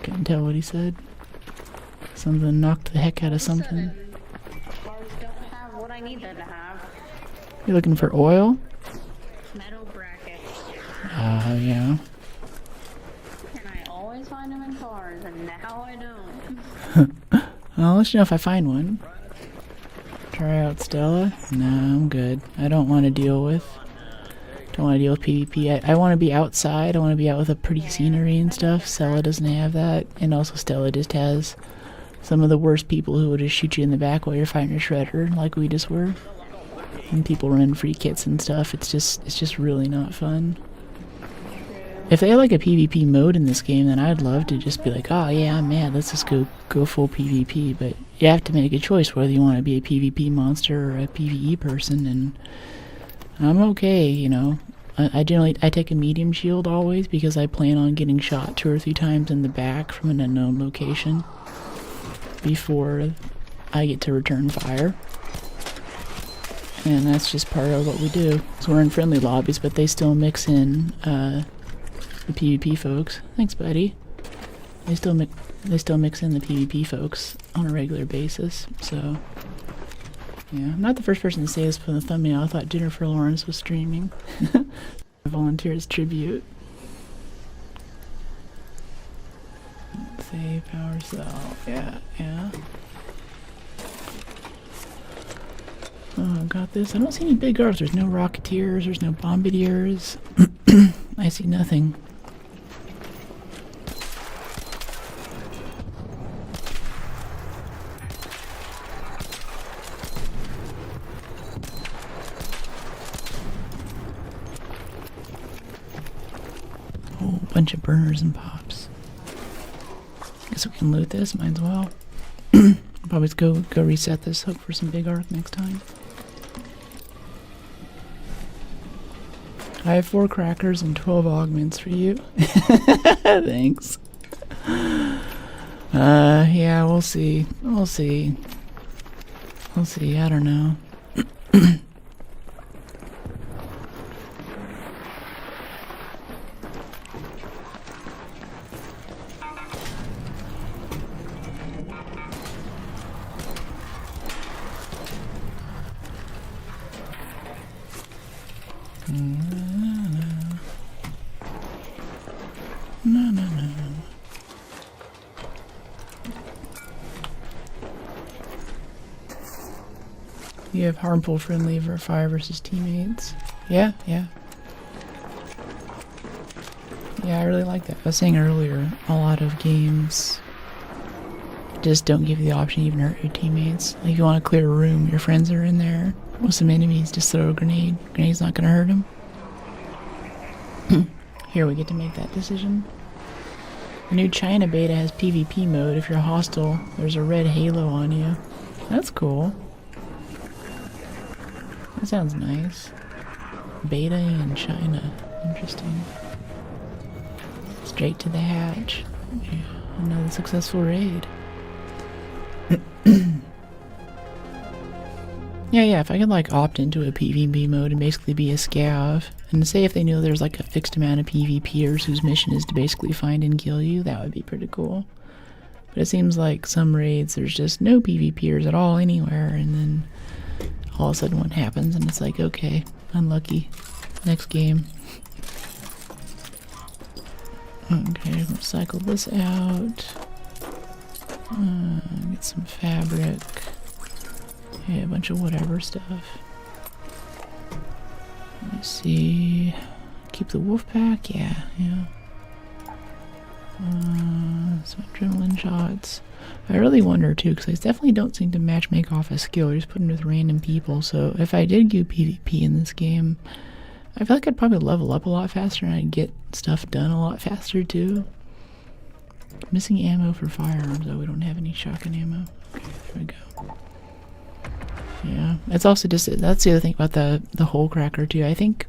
Couldn't tell what he said. Something knocked the heck out of something. Cars don't have what I need them to have. You looking for oil? Metal brackets. Yeah. And I always find them in cars, and now I don't. I'll let you know if I find one. Try out Stella? No, I'm good. I don't want to deal with PvP. I want to be outside. I want to be out with a pretty scenery and stuff. Stella doesn't have that. And also Stella just has some of the worst people who will just shoot you in the back while you're fighting your shredder, like we just were. And people running free kits and stuff. It's just really not fun. If they had like a PvP mode in this game, then I'd love to just be like, oh yeah, I'm mad, let's just go full PvP. But you have to make a choice whether you want to be a PvP monster or a PvE person, and I'm okay, you know. I take a medium shield always because I plan on getting shot 2 or 3 times in the back from an unknown location before I get to return fire. And that's just part of what we do. So we're in friendly lobbies, but they still mix in the PvP folks. Thanks, buddy. They still mix in the PvP folks on a regular basis. So yeah, I'm not the first person to say this from the thumbnail. I thought Jennifer Lawrence was streaming. Volunteers tribute. Say power cell. Yeah, yeah. Oh, got this. I don't see any big arcs. There's no rocketeers. There's no bombardiers. I see nothing. Oh, bunch of burners and pops. Guess we can loot this. Might as well. Probably go reset this. Hope for some big arc next time. I have 4 crackers and 12 augments for you. Thanks. Yeah, we'll see. We'll see. We'll see. I don't know. No. You have harmful friendly fire versus teammates. Yeah. Yeah, I really like that. I was saying earlier, a lot of games just don't give you the option to even hurt your teammates. Like if you want to clear a room, your friends are in there with some enemies, just throw a grenade. Grenade's not gonna hurt them. Here we get to make that decision. The new China beta has PvP mode. If you're hostile, there's a red halo on you. That's cool. That sounds nice. Beta in China. Interesting. Straight to the hatch. Yeah, another successful raid. Yeah, if I could like opt into a PvP mode and basically be a scav, and say if they knew there's like a fixed amount of PvPers whose mission is to basically find and kill you, that would be pretty cool. But it seems like some raids there's just no PvPers at all anywhere, and then all of a sudden one happens and it's like, okay, unlucky. Next game. Okay, recycle this out. Get some fabric. Yeah, a bunch of whatever stuff. Let me see. Keep the wolf pack. Yeah. Some adrenaline shots. I really wonder too, because I definitely don't seem to matchmake off a skill. You're just putting with random people. So if I did do PvP in this game, I feel like I'd probably level up a lot faster and I'd get stuff done a lot faster too. Missing ammo for firearms, though. We don't have any shotgun ammo. Okay, there we go. Yeah, it's also just, that's the other thing about the hole cracker too. I think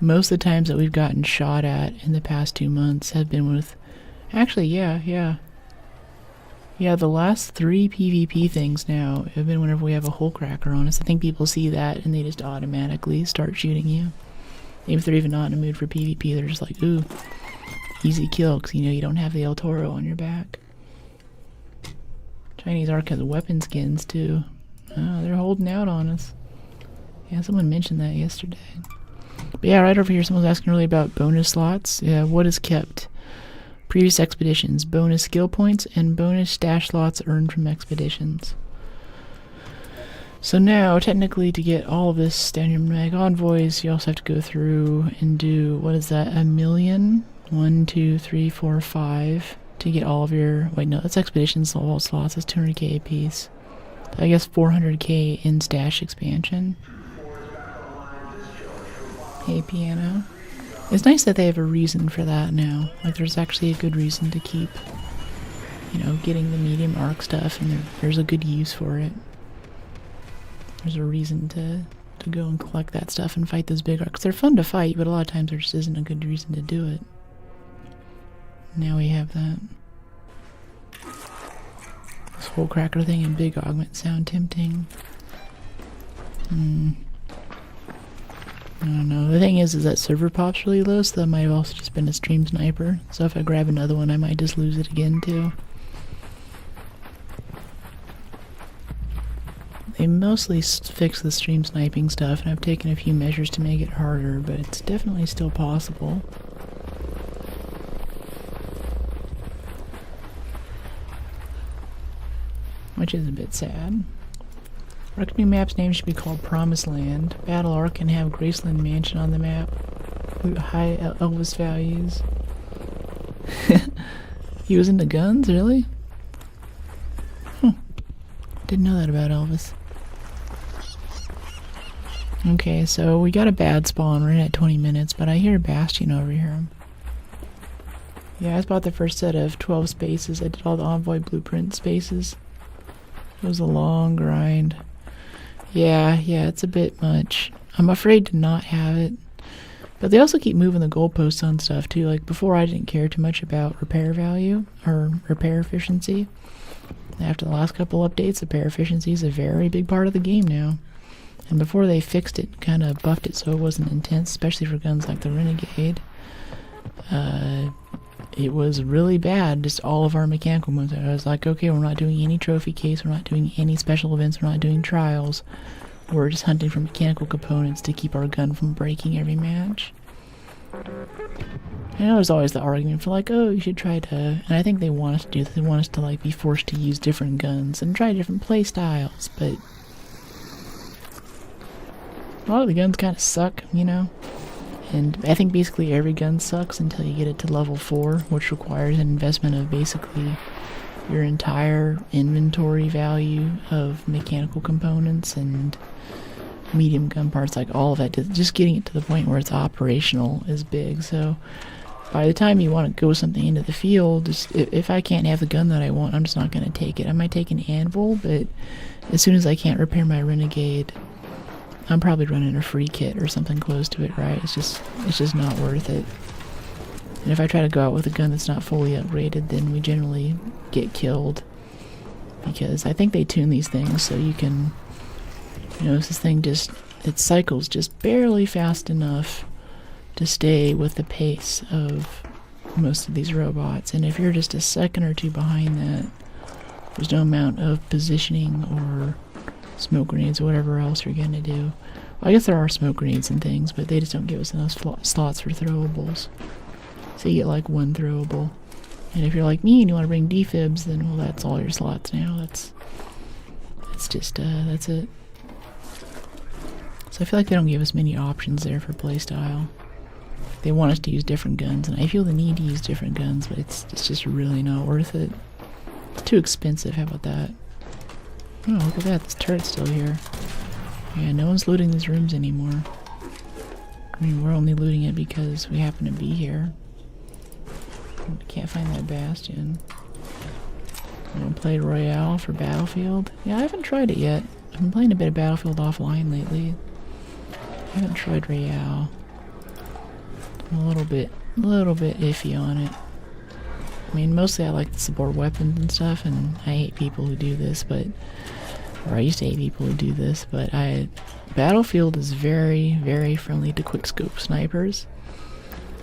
most of the times that we've gotten shot at in the past 2 months have been with, actually, yeah, the last 3 PvP things now have been whenever we have a hole cracker on us. I think people see that and they just automatically start shooting you. Even if they're even not in a mood for PvP, they're just like, ooh, easy kill, because you know you don't have the El Toro on your back. Chinese Arc has weapon skins too. Oh, they're holding out on us. Yeah, someone mentioned that yesterday. But yeah, right over here, someone's asking really about bonus slots. Yeah, what is kept? Previous expeditions, bonus skill points, and bonus stash slots earned from expeditions. So now, technically, to get all of this standard mag envoys, you also have to go through and do, what is that, 1,000,000? 1, 2, 3, 4, 5 to get all of your, wait, no, that's expeditions all slots. That's 200k a piece. I guess 400k in stash expansion. Hey, piano. It's nice that they have a reason for that now. Like, there's actually a good reason to keep, you know, getting the medium arc stuff, and there's a good use for it. There's a reason to go and collect that stuff and fight those big arcs. They're fun to fight, but a lot of times there just isn't a good reason to do it. Now we have that. Skullcracker thing and Big Augment sound tempting. I don't know. The thing is that server pop's really low, so that might have also just been a stream sniper. So if I grab another one, I might just lose it again too. They mostly fix the stream sniping stuff, and I've taken a few measures to make it harder, but it's definitely still possible. Which is a bit sad. Arc new map's name should be called Promised Land. Battle Arc can have Graceland Mansion on the map. High Elvis values. He was into guns, really? Didn't know that about Elvis. Okay, so we got a bad spawn. We're in at 20 minutes, but I hear a Bastion over here. Yeah, I bought the first set of 12 spaces. I did all the Envoy blueprint spaces. It was a long grind. Yeah, it's a bit much. I'm afraid to not have it. But they also keep moving the goalposts on stuff too. Like before I didn't care too much about repair value or repair efficiency. After the last couple updates, repair efficiency is a very big part of the game now. And before they fixed it, kind of buffed it so it wasn't intense, especially for guns like the Renegade. It was really bad, just all of our mechanical moves. I was like, okay, we're not doing any trophy case, we're not doing any special events, we're not doing trials. We're just hunting for mechanical components to keep our gun from breaking every match. I know there's always the argument for like, oh, you should try to, and I think they want us to do this, they want us to like be forced to use different guns and try different play styles, but a lot of the guns kind of suck, you know? And I think basically every gun sucks until you get it to level 4, which requires an investment of basically your entire inventory value of mechanical components and medium gun parts, like all of it. Just getting it to the point where it's operational is big. So by the time you want to go something into the field, just, if I can't have the gun that I want, I'm just not going to take it. I might take an anvil, but as soon as I can't repair my Renegade, I'm probably running a free kit or something close to it, right? It's just not worth it. And if I try to go out with a gun that's not fully upgraded, then we generally get killed. Because I think they tune these things so you can, you know, this thing just, it cycles just barely fast enough to stay with the pace of most of these robots. And if you're just a second or two behind that, there's no amount of positioning or smoke grenades or whatever else you're gonna do. Well, I guess there are smoke grenades and things, but they just don't give us enough slots for throwables. So you get like one throwable. And if you're like me and you want to bring defibs, then well, that's all your slots now. That's it. So I feel like they don't give us many options there for playstyle. They want us to use different guns, and I feel the need to use different guns, but it's just really not worth it. It's too expensive. How about that? Oh, look at that, this turret's still here. Yeah, no one's looting these rooms anymore. I mean, we're only looting it because we happen to be here. Can't find that Bastion. I'm gonna play Royale for Battlefield. Yeah, I haven't tried it yet. I've been playing a bit of Battlefield offline lately. I haven't tried Royale. I'm a little bit iffy on it. I mean, mostly I like to support weapons and stuff, and I hate people who do this, or I used to hate people who do this, but Battlefield is very, very friendly to quickscope snipers.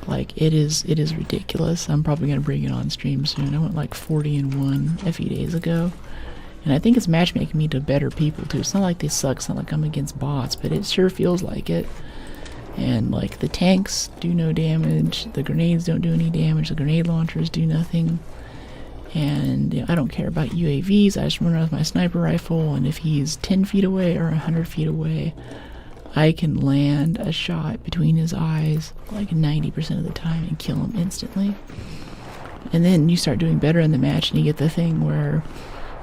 Like, it is ridiculous. I'm probably going to bring it on stream soon. I went like 40-1 a few days ago, and I think it's matchmaking me to better people too. It's not like they suck, it's not like I'm against bots, but it sure feels like it. And like the tanks do no damage, the grenades don't do any damage, the grenade launchers do nothing. And you know, I don't care about UAVs, I just run around with my sniper rifle, and if he's 10 feet away or 100 feet away, I can land a shot between his eyes like 90% of the time and kill him instantly. And then you start doing better in the match and you get the thing where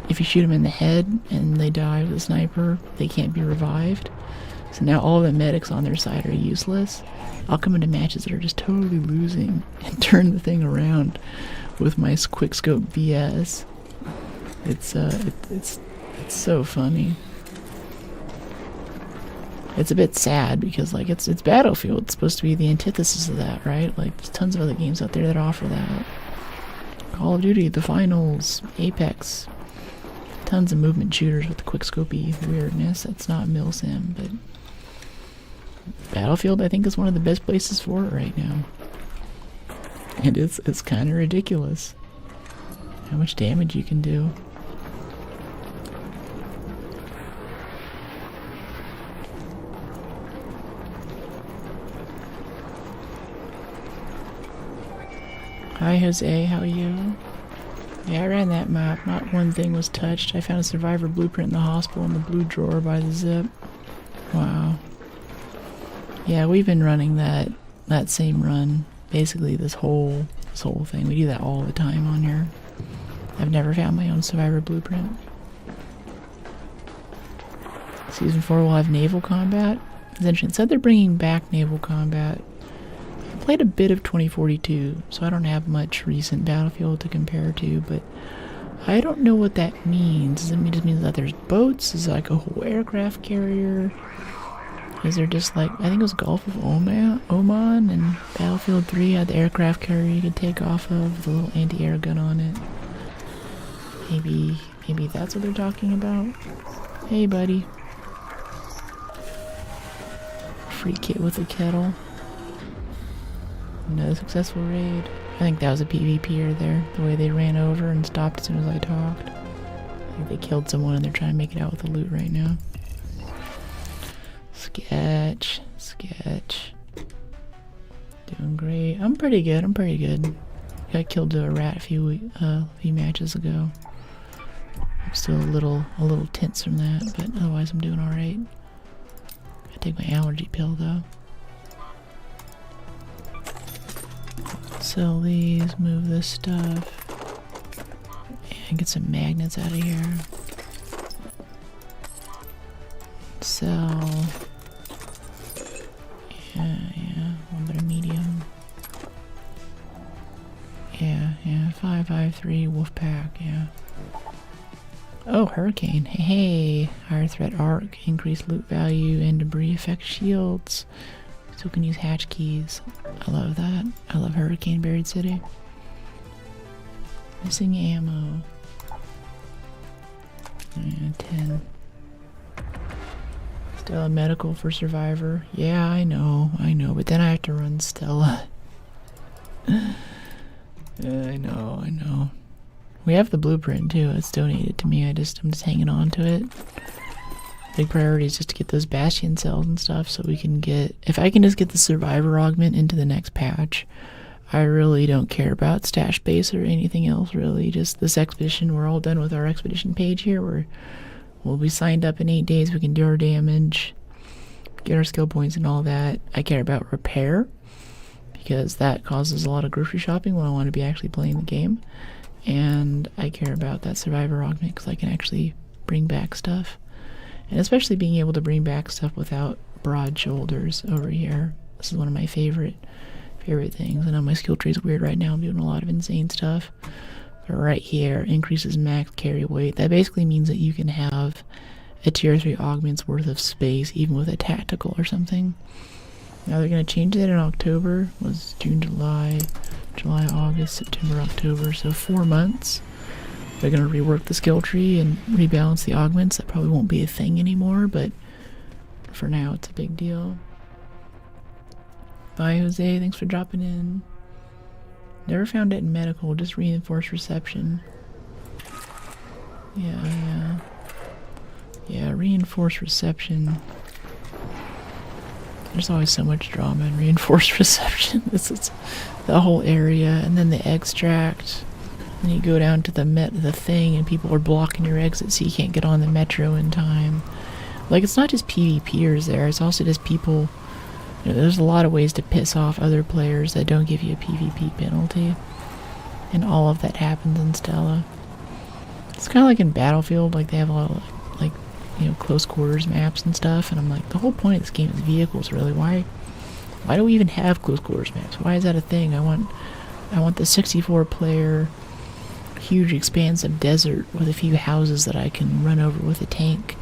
if you shoot him in the head and they die with a sniper, they can't be revived. So now all the medics on their side are useless. I'll come into matches that are just totally losing and turn the thing around with my quickscope BS. It's so funny. It's a bit sad because like it's Battlefield. It's supposed to be the antithesis of that, right? Like there's tons of other games out there that offer that. Call of Duty, The Finals, Apex. tons of movement shooters with the quickscopy weirdness. That's not milsim, but Battlefield I think is one of the best places for it right now. And it's kind of ridiculous how much damage you can do. Hi Jose, how are you? Yeah, I ran that map. Not one thing was touched. I found a survivor blueprint in the hospital in the blue drawer by the zip. Wow. Yeah, we've been running that same run. Basically this whole thing. We do that all the time on here. I've never found my own survivor blueprint. Season 4 will have naval combat. It's interesting. It said they're bringing back naval combat. I played a bit of 2042, so I don't have much recent Battlefield to compare to, but I don't know what that means. Does it just mean that there's boats? Is it like a whole aircraft carrier? Is there just like, I think it was Gulf of Oman and Battlefield 3 had the aircraft carrier you could take off of with a little anti-air gun on it. Maybe that's what they're talking about. Hey buddy. Free kit with a kettle. Another successful raid. I think that was a PvPer there. The way they ran over and stopped as soon as I talked. I think they killed someone and they're trying to make it out with the loot right now. Sketch. Doing great. I'm pretty good. Got killed to a rat a few matches ago. I'm still a little tense from that, but otherwise I'm doing alright. Gotta take my allergy pill though. Sell these, move this stuff, and get some magnets out of here. Sell. Yeah, a little bit of medium. Yeah, 553 Wolfpack, yeah. Oh, Hurricane. Hey, higher threat arc, increased loot value, and debris effect shields. Still can use hatch keys. I love that. I love Hurricane Buried City. Missing ammo. 10. Stella medical for survivor. Yeah, I know, but then I have to run Stella. I know. We have the blueprint too. It's donated to me. I'm just hanging on to it. Big priority is just to get those bastion cells and stuff so we can get, if I can just get the survivor augment into the next patch, I really don't care about stash base or anything else really. Just this expedition, we're all done with our expedition page here. We'll be signed up in 8 days. We can do our damage, get our skill points and all that. I care about repair because that causes a lot of grocery shopping when I want to be actually playing the game. And I care about that survivor augment because I can actually bring back stuff. And especially being able to bring back stuff without broad shoulders over here. This is one of my favorite things. I know my skill tree is weird right now. I'm doing a lot of insane stuff. But right here, increases max carry weight. That basically means that you can have a tier 3 augment's worth of space even with a tactical or something. Now they're going to change that in October. It was June, July, August, September, October. So 4 months. They're going to rework the skill tree and rebalance the augments. That probably won't be a thing anymore, but for now it's a big deal. Bye, Jose. Thanks for dropping in. Never found it in medical, just reinforced reception. Yeah, reinforced reception. There's always so much drama in reinforced reception. It's the whole area, and then the extract. And you go down to the thing and people are blocking your exit so you can't get on the metro in time. Like, it's not just PvPers there, it's also just people, there's a lot of ways to piss off other players that don't give you a PvP penalty. And all of that happens in Stella. It's kind of like in Battlefield, like they have a lot of close quarters maps and stuff, and I'm like, the whole point of this game is vehicles, really. Why do we even have close quarters maps? Why is that a thing? I want the 64 player huge expanse of desert with a few houses that I can run over with a tank,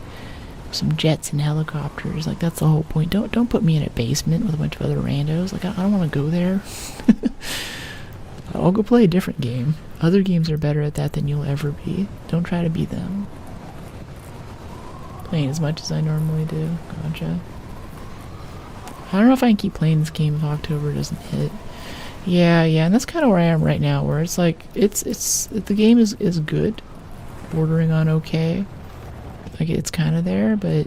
some jets and helicopters. Like, that's the whole point. Don't put me in a basement with a bunch of other randos. Like, I don't want to go there. I'll go play a different game. Other games are better at that than you'll ever be. Don't try to be them. Playing as much as I normally do. Gotcha. I don't know if I can keep playing this game if October doesn't hit. Yeah, and that's kind of where I am right now, where it's like, the game is good, bordering on okay. Like, it's kind of there, but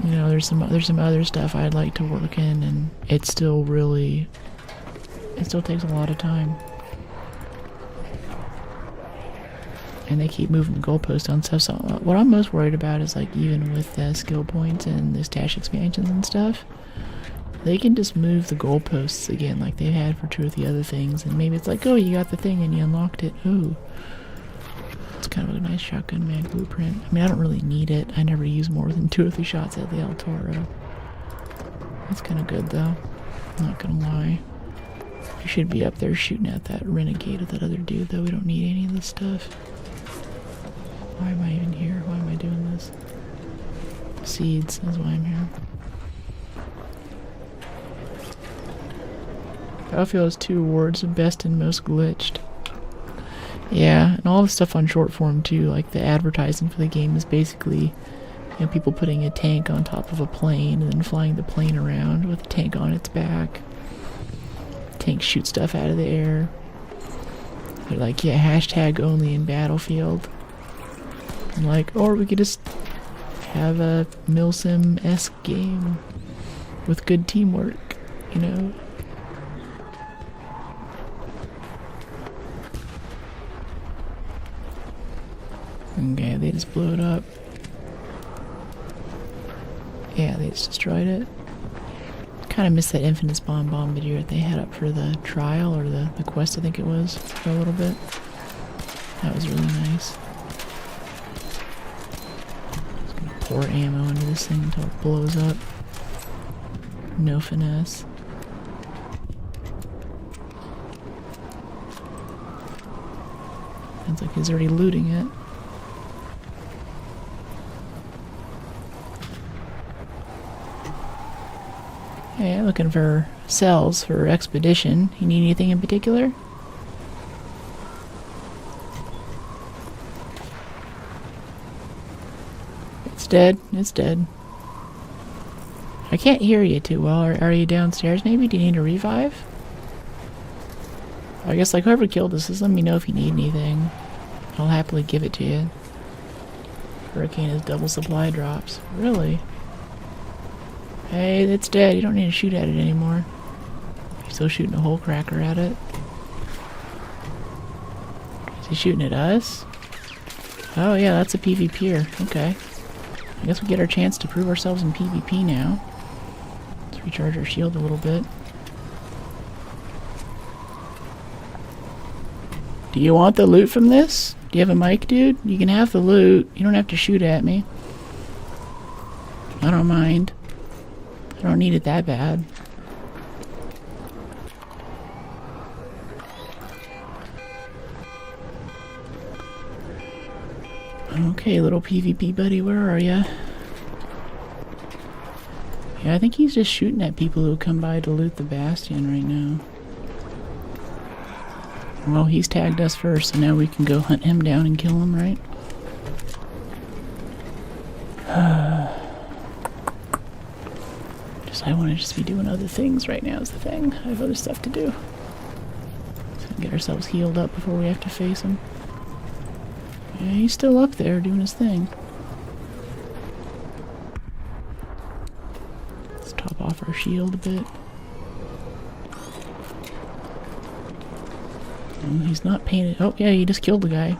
you know, there's some other stuff I'd like to work in, and it still takes a lot of time. And they keep moving the goalposts on stuff, so what I'm most worried about is, like, even with the skill points and the stash expansions and stuff, they can just move the goalposts again like they had for 2 of the other things, and maybe it's like, oh, you got the thing and you unlocked it. Ooh. It's kind of a nice shotgun mag blueprint. I mean, I don't really need it. I never use more than 2 or 3 shots at the El Toro. That's kind of good, though. Not gonna lie. You should be up there shooting at that renegade of that other dude, though. We don't need any of this stuff. Why am I even here? Why am I doing this? Seeds, that's why I'm here. Battlefield has 2 awards, best and most glitched. Yeah, and all the stuff on short form too, like the advertising for the game is basically, you know, people putting a tank on top of a plane and then flying the plane around with a tank on its back. Tanks shoot stuff out of the air. They're like, yeah, hashtag only in Battlefield. I'm like, or we could just have a Milsim-esque game with good teamwork, you know? Okay, they just blew it up. Yeah, they just destroyed it. Kind of missed that infamous bomb video that they had up for the trial, or the quest, I think it was, for a little bit. That was really nice. Just gonna pour ammo into this thing until it blows up. No finesse. Sounds like he's already looting it. Okay, looking for cells for expedition. You need anything in particular? It's dead. It's dead. I can't hear you too well. Are you downstairs maybe? Do you need a revive? I guess, like, whoever killed this, just let me know if you need anything. I'll happily give it to you. Hurricane is double supply drops. Really? Hey, it's dead. You don't need to shoot at it anymore. You're still shooting a hole cracker at it. Is he shooting at us? Oh yeah, that's a PvPer. Okay. I guess we get our chance to prove ourselves in PvP now. Let's recharge our shield a little bit. Do you want the loot from this? Do you have a mic, dude? You can have the loot. You don't have to shoot at me. I don't mind. I don't need it that bad. Okay, little PvP buddy, where are ya? Yeah, I think he's just shooting at people who come by to loot the Bastion right now. Well, he's tagged us first, so now we can go hunt him down and kill him, right? I want to just be doing other things right now is the thing. I have other stuff to do. So we can get ourselves healed up before we have to face him. Yeah, he's still up there doing his thing. Let's top off our shield a bit. Oh, he's not painted. Oh, yeah, he just killed the guy.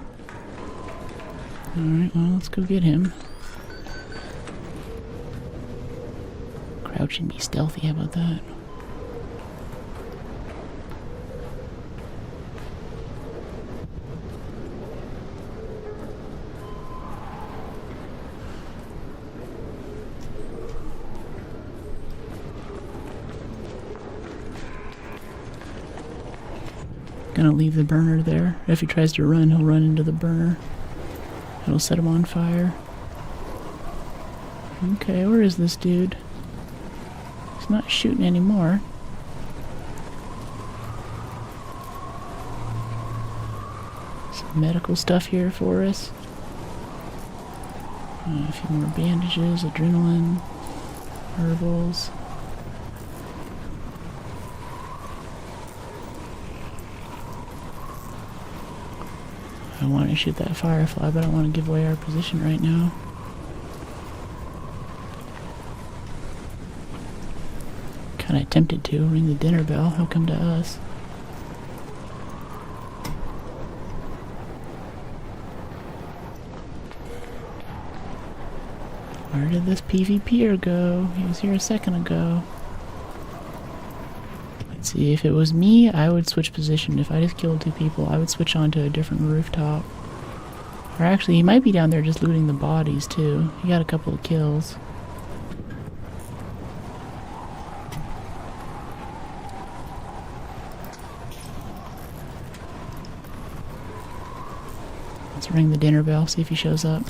Alright, well, let's go get him. Crouch and be stealthy, how about that? Gonna leave the burner there. If he tries to run, he'll run into the burner. It'll set him on fire. Okay, where is this dude? He's not shooting anymore. Some medical stuff here for us. A few more bandages, adrenaline, herbals. I want to shoot that firefly, but I don't want to give away our position right now. Kinda tempted to ring the dinner bell. He'll come to us. Where did this PvPer go? He was here a second ago. Let's see, if it was me, I would switch position. If I just killed 2 people, I would switch onto a different rooftop. Or actually, he might be down there just looting the bodies too. He got a couple of kills. Let's ring the dinner bell, see if he shows up.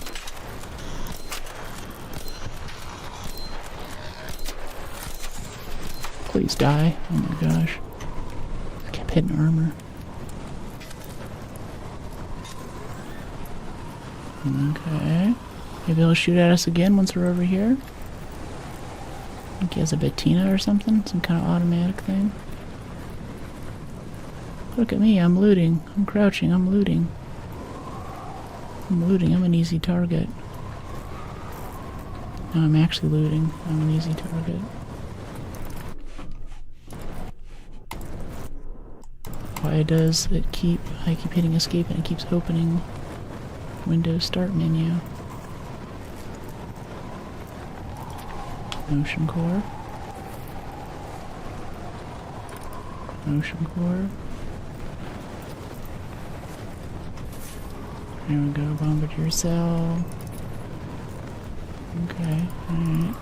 Please die. Oh my gosh. I kept hitting armor. Okay. Maybe he'll shoot at us again once we're over here. I think he has a Bettina or something. Some kind of automatic thing. Look at me. I'm looting. I'm crouching. I'm looting. I'm looting. I'm an easy target. No, I'm actually looting. I'm an easy target. Why does it keep... I keep hitting escape and it keeps opening Windows Start menu. Motion core. Motion core. There we go, bombardier cell. Okay, alright.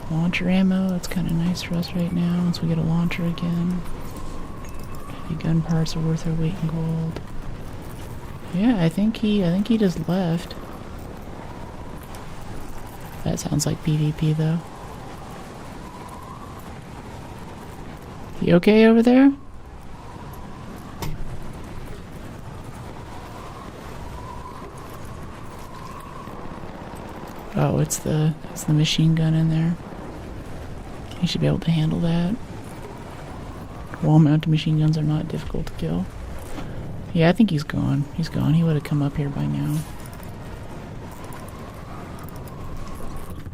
Launcher ammo, that's kind of nice for us right now, once we get a launcher again. Heavy gun parts are worth their weight in gold. Yeah, I think he just left. That sounds like PvP though. You okay over there? Oh, it's the machine gun in there. He should be able to handle that. Wall-mounted machine guns are not difficult to kill. Yeah, I think he's gone. He's gone. He would have come up here by now.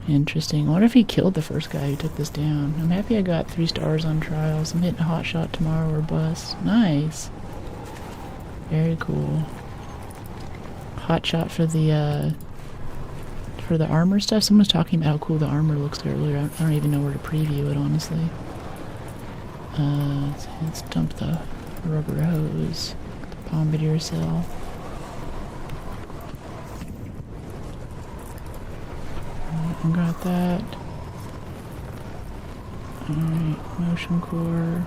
Interesting. I wonder if he killed the first guy who took this down. I'm happy I got 3 stars on trials. I'm hitting a hot shot tomorrow or bust. Nice. Very cool. Hot shot for the armor stuff. Someone was talking about how cool the armor looks earlier. I don't even know where to preview it, honestly. Let's dump the rubber hose. The bombardier cell. I got that. Alright, motion core.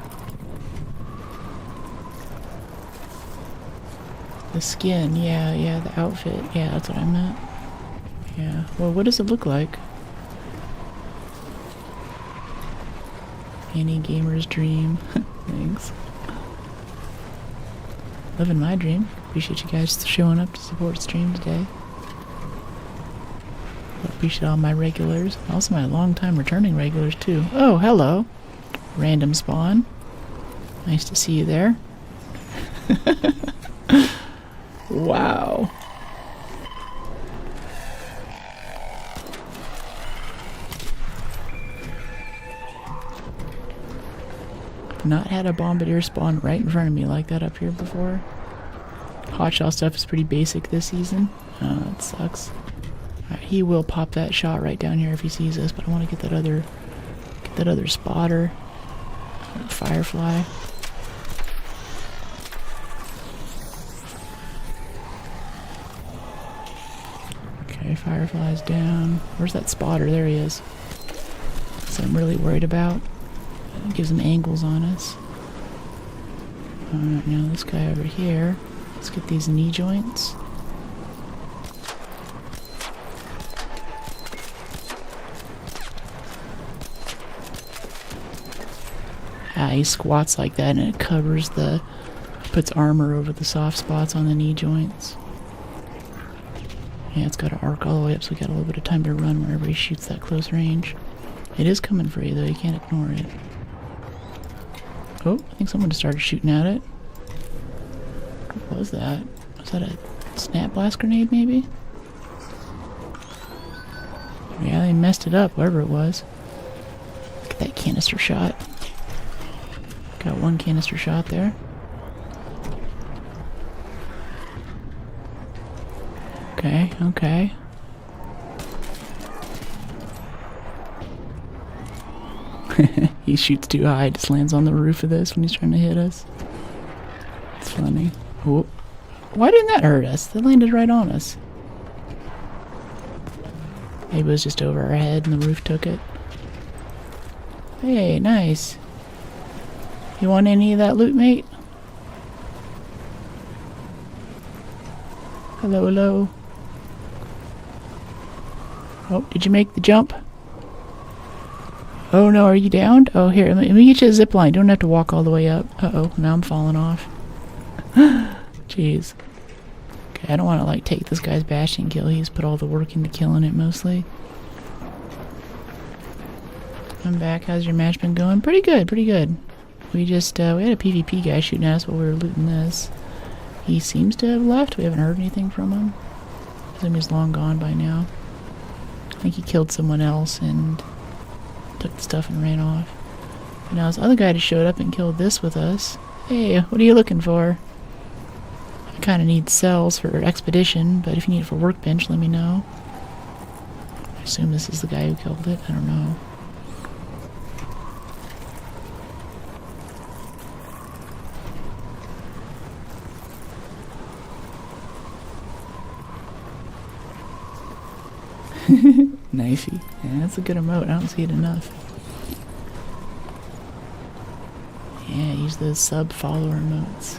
The skin, yeah, the outfit. Yeah, that's what I meant. Yeah, well, what does it look like? Any gamer's dream. Thanks. Living my dream. Appreciate you guys showing up to support stream today. Appreciate all my regulars. Also my long-time returning regulars, too. Oh, hello. Random spawn. Nice to see you there. Wow. Not had a bombardier spawn right in front of me like that up here before. Hotshot stuff is pretty basic this season. Oh, that sucks. He will pop that shot right down here if he sees us, but I want to get that other spotter. Firefly. Okay, Firefly's down. Where's that spotter? There he is. That's what I'm really worried about. It gives him angles on us. Alright, now this guy over here. Let's get these knee joints. He squats like that and it covers puts armor over the soft spots on the knee joints. Yeah, it's got to arc all the way up, so we got a little bit of time to run whenever he shoots that close range. It is coming for you, though. You can't ignore it. Oh, I think someone just started shooting at it. What was that? Was that a snap blast grenade, maybe? Yeah, they messed it up, whatever it was. Look at that canister shot. Got one canister shot there. Okay, okay. He shoots too high, just lands on the roof of this when he's trying to hit us. It's funny. Whoa. Why didn't that hurt us? That landed right on us. Maybe it was just over our head and the roof took it. Hey, nice. You want any of that loot, mate? Hello, hello. Oh, did you make the jump? Oh no, are you downed? Oh, here, let me get you a zip line. You don't have to walk all the way up. Uh-oh, now I'm falling off. Jeez. Okay, I don't want to, like, take this guy's bashing kill. He's put all the work into killing it, mostly. I'm back. How's your match been going? Pretty good, pretty good. We just, we had a PvP guy shooting at us while we were looting this. He seems to have left. We haven't heard anything from him. I assume he's long gone by now. I think he killed someone else and took the stuff and ran off. But now this other guy just showed up and killed this with us. Hey, what are you looking for? I kind of need cells for expedition, but if you need it for workbench, let me know. I assume this is the guy who killed it. I don't know. Knifey. Yeah, that's a good emote. I don't see it enough. Yeah, use those sub-follower emotes.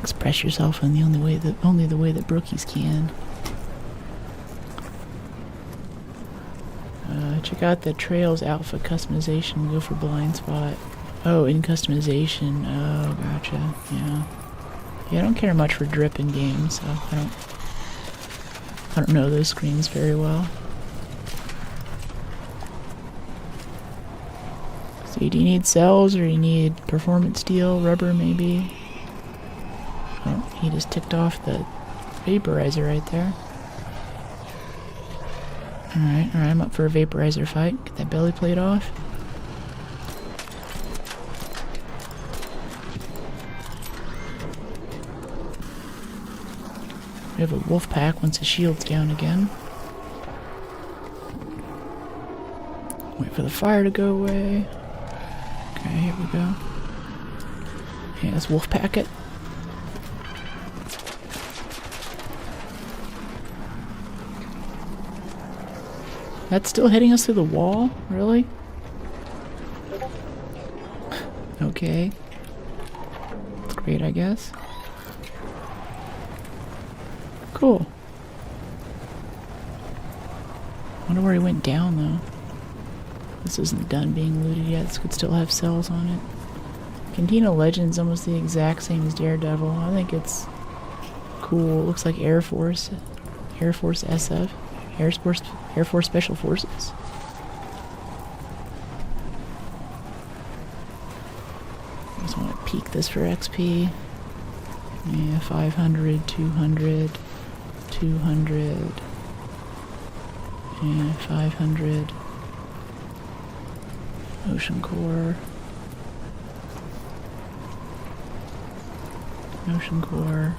Express yourself in the only the way that brookies can. Check out the Trails Alpha customization. Go for blind spot. Oh, in customization. Oh, gotcha. Yeah. Yeah, I don't care much for drip in games, so I don't know those screens very well. So do you need cells or you need performance steel, rubber maybe? Oh, he just ticked off the vaporizer right there. Alright, I'm up for a vaporizer fight. Get that belly plate off. We have a wolf pack once his shield's down again. Wait for the fire to go away. Okay, here we go. Yeah, let's wolf pack it. That's still hitting us through the wall? Really? Okay. That's great, I guess. Cool. Wonder where he went down, though. This isn't done being looted yet. This could still have cells on it. Cantina Legend's almost the exact same as Daredevil. I think it's cool. It looks like Air Force SF. Air Force Special Forces. I just want to peek this for XP. Yeah, 500, 200, 200, yeah, 500. Ocean core. Ocean core.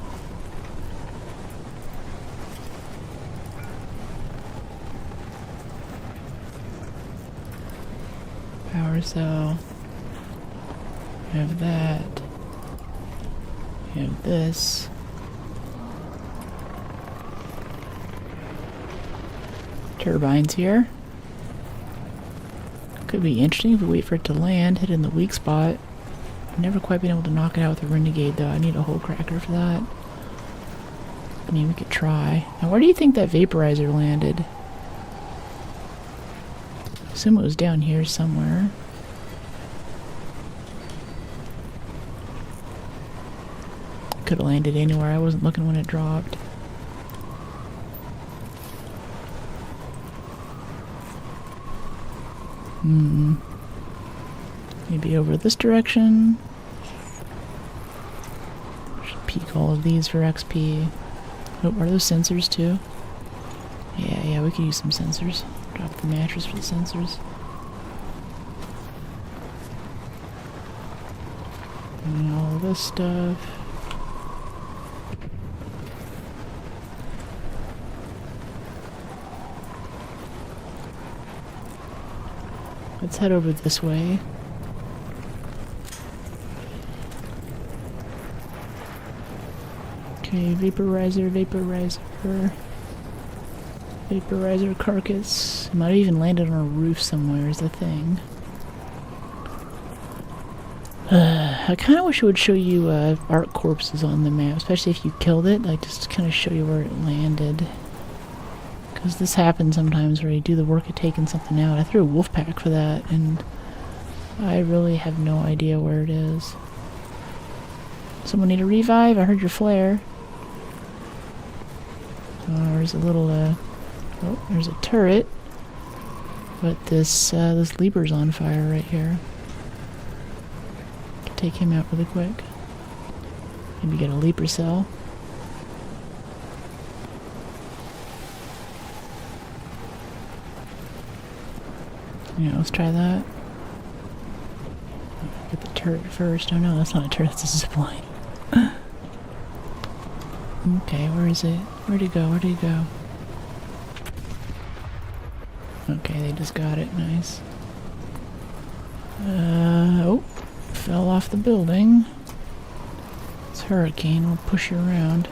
Power cell. You have that. You have this. Turbines here. Could be interesting if we wait for it to land, hit in the weak spot. I've never quite been able to knock it out with a renegade though. I need a hole cracker for that. I mean, we could try. Now where do you think that vaporizer landed? I assume it was down here somewhere. Could have landed anywhere. I wasn't looking when it dropped. Maybe over this direction. Should peek all of these for XP. Oh, are those sensors too? Yeah, we could use some sensors. Drop the mattress for the sensors. And all of this stuff. Let's head over this way. Okay, vaporizer. Vaporizer carcass. Might have even landed on a roof somewhere is the thing. I kind of wish it would show you ARC corpses on the map, especially if you killed it, like just kind of show you where it landed. Because this happens sometimes where you do the work of taking something out. I threw a wolf pack for that, and I really have no idea where it is. Someone need a revive? I heard your flare. There's a little, oh, there's a turret. But this Lieber's on fire right here. Could take him out really quick. Maybe get a Lieber cell. Yeah, let's try that. Get the turret first. Oh no, that's not a turret, that's a zipline. Okay, where is it? Where'd it go? Okay, they just got it. Nice. Oh, fell off the building. It's Hurricane, we'll push you around.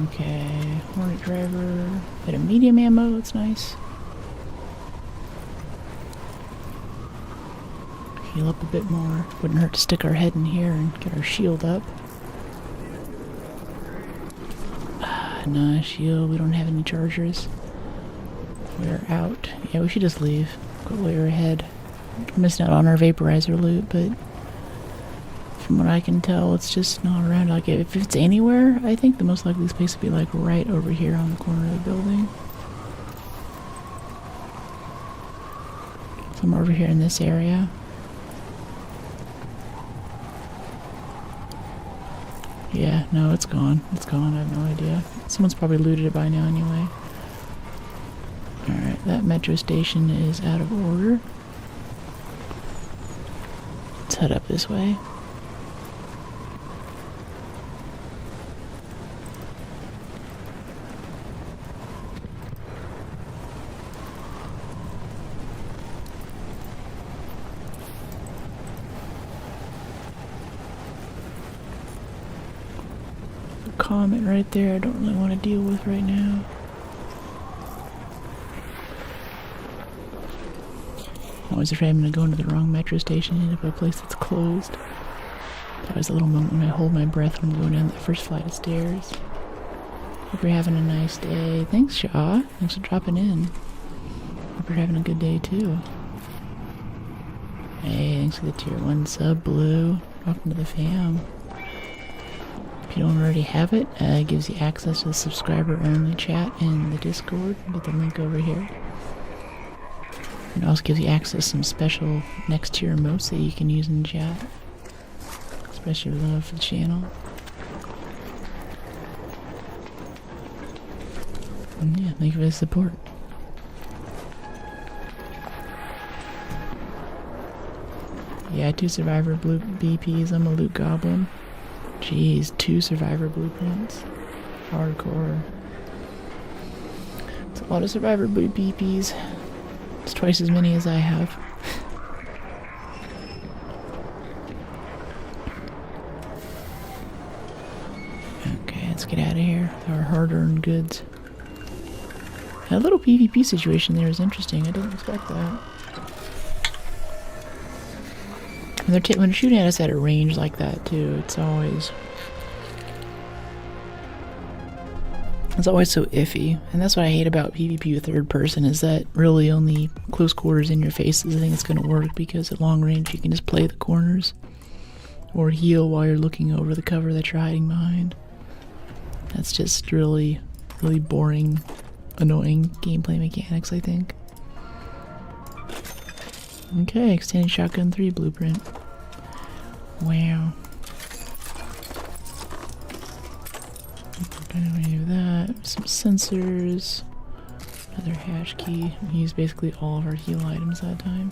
Okay, Hornet driver. Bit of medium ammo, that's nice. Heal up a bit more. Wouldn't hurt to stick our head in here and get our shield up. No shield, we don't have any chargers. We're out. Yeah, we should just leave. Go way ahead. We're missing out on our vaporizer loot, but from what I can tell, it's just not around. Like, if it's anywhere, I think the most likely place would be like right over here on the corner of the building. Somewhere over here in this area. Yeah, no, it's gone. It's gone. I have no idea. Someone's probably looted it by now anyway. Alright, that metro station is out of order. Let's head up this way. Comet right there I don't really want to deal with right now. I'm always afraid I'm going to go into the wrong metro station and end up at a place that's closed. There's always a little moment when I hold my breath when I'm going down the first flight of stairs. Hope you're having a nice day. Thanks, Shaw. Thanks for dropping in. Hope you're having a good day too. Hey, thanks for the tier 1 sub, Blue. Welcome to the fam. If you don't already have it, it gives you access to the subscriber-only chat in the Discord. Get the link over here. It also gives you access to some special next-tier emotes that you can use in chat. Express your love for the channel. And yeah, thank you for the support. Yeah, 2 survivor blue BPs. I'm a loot goblin. Jeez, 2 survivor blueprints. Hardcore. It's a lot of survivor blue BPs. It's twice as many as I have. Okay, let's get out of here with our hard-earned goods. That little PvP situation there is interesting. I didn't expect that. When they're shooting at us at a range like that too, it's always so iffy. And that's what I hate about PvP with third person, is that really only close quarters in your face is the thing that's going to work, because at long range you can just play the corners. or heal while you're looking over the cover that you're hiding behind. That's just really, really boring, annoying gameplay mechanics, I think. Okay, extended shotgun 3 blueprint. Wow. Okay, we have that. Some sensors. Another hash key. We used basically all of our heal items that time.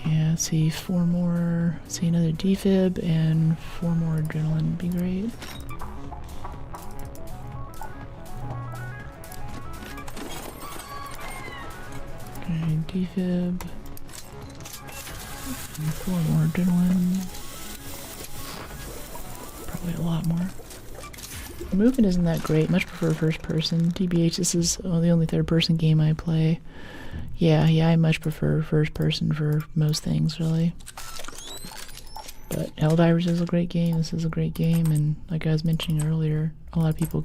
Yeah, let's see, 4 more. Let's see, another defib and 4 more adrenaline would be great. Okay, defib. And 4 more adrenaline. Probably a lot more. Movement isn't that great. Much prefer first person. TBH, this is the only third person game I play. Yeah, I much prefer first person for most things, really. But Helldivers is a great game. This is a great game, and like I was mentioning earlier, a lot of people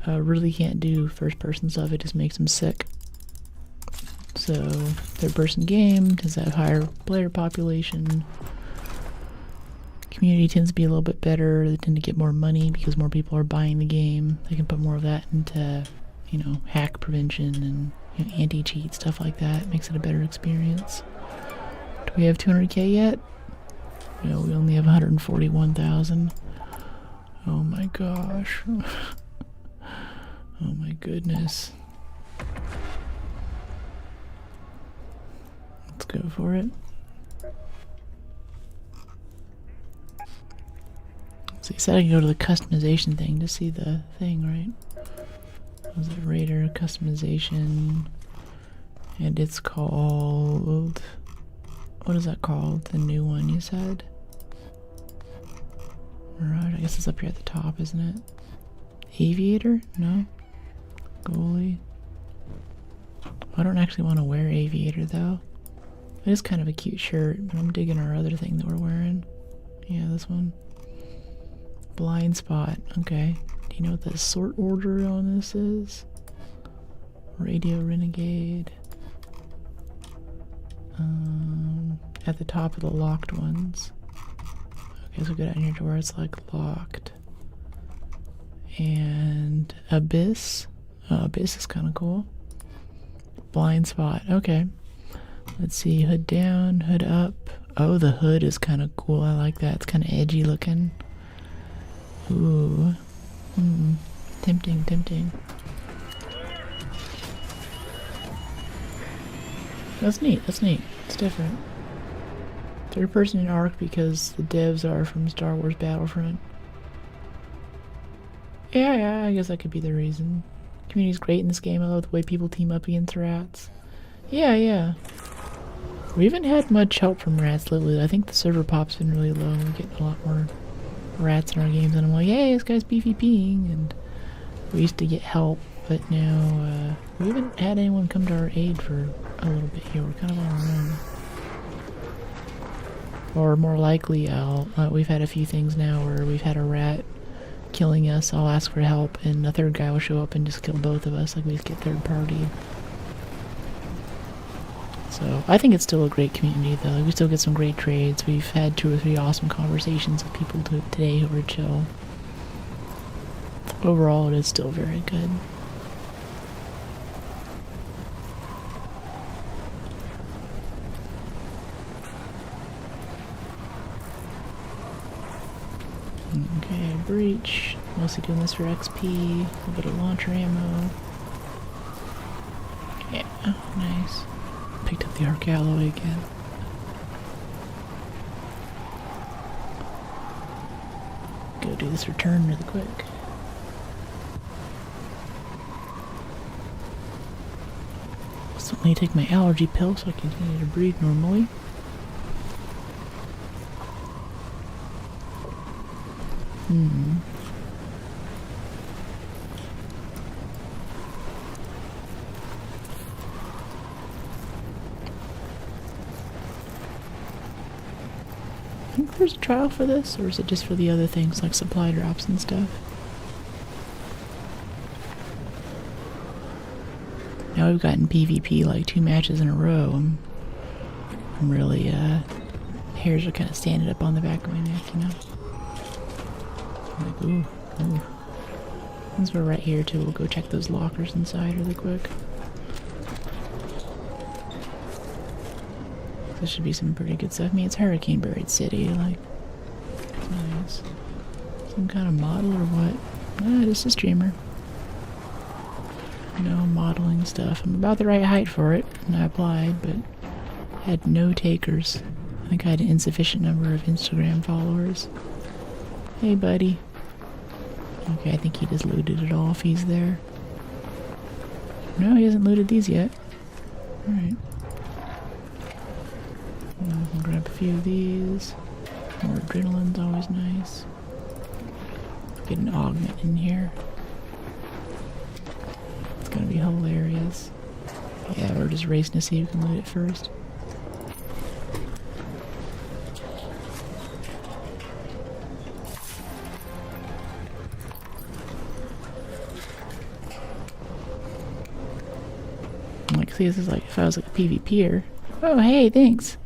really can't do first person stuff. It just makes them sick. So, third person game does have higher player population. Community tends to be a little bit better. They tend to get more money because more people are buying the game. They can put more of that into, you know, hack prevention and, you know, anti-cheat, stuff like that. Makes it a better experience. Do we have 200k yet? No, we only have 141,000. Oh my gosh. Oh my goodness. Let's go for it. So you said I can go to the customization thing to see the thing, right? Was it Raider customization? And it's called... What is that called? The new one you said? Right, I guess it's up here at the top, isn't it? Aviator? No? Goalie? I don't actually want to wear Aviator though. It is kind of a cute shirt, but I'm digging our other thing that we're wearing. Yeah, this one. Blind spot. Okay. Do you know what the sort order on this is? Radio Renegade. At the top of the locked ones. Okay, so go down here to where it's like locked. And Abyss. Oh, Abyss is kind of cool. Blind spot. Okay. Let's see. Hood down, hood up. Oh, the hood is kind of cool. I like that. It's kind of edgy looking. Ooh. Tempting, tempting. That's neat, that's neat. It's different. Third person in Arc because the devs are from Star Wars Battlefront. Yeah, I guess that could be the reason. Community's great in this game. I love the way people team up against rats. Yeah. We haven't had much help from rats lately. I think the server pop's been really low. We're getting a lot more rats in our games, and I'm like, hey, this guy's PvPing, and we used to get help, but now we haven't had anyone come to our aid for a little bit here. We're kind of on our own. Or more likely, we've had a few things now where we've had a rat killing us. I'll ask for help, and a third guy will show up and just kill both of us. Like, we just get third party. So I think it's still a great community, though. We still get some great trades. We've had 2 or 3 awesome conversations with people today who are chill. Overall, it is still very good. Okay, breach. Mostly doing this for XP. A little bit of launcher ammo. Yeah, nice. Picked up the arc alloy again. Go do this return really quick. Suddenly take my allergy pill so I can continue to breathe normally. I think there's a trial for this, or is it just for the other things like supply drops and stuff? Now we've gotten PvP like 2 matches in a row. I'm really, hairs are kind of standing up on the back of my neck, you know? I'm like, ooh. Since we're right here too, we'll go check those lockers inside really quick. This should be some pretty good stuff. I mean, it's Hurricane Buried City, like, it's nice. Some kind of model or what? Ah, just a streamer. No modeling stuff. I'm about the right height for it, and I applied, but had no takers. I think I had an insufficient number of Instagram followers. Hey, buddy. Okay, I think he just looted it all if he's there. No, he hasn't looted these yet. Alright. I'll grab a few of these. More adrenaline's always nice. Get an augment in here. It's gonna be hilarious. Yeah, we're just racing to see who can loot it first. Like, see, this is like if I was like a PvPer. Oh, hey, thanks.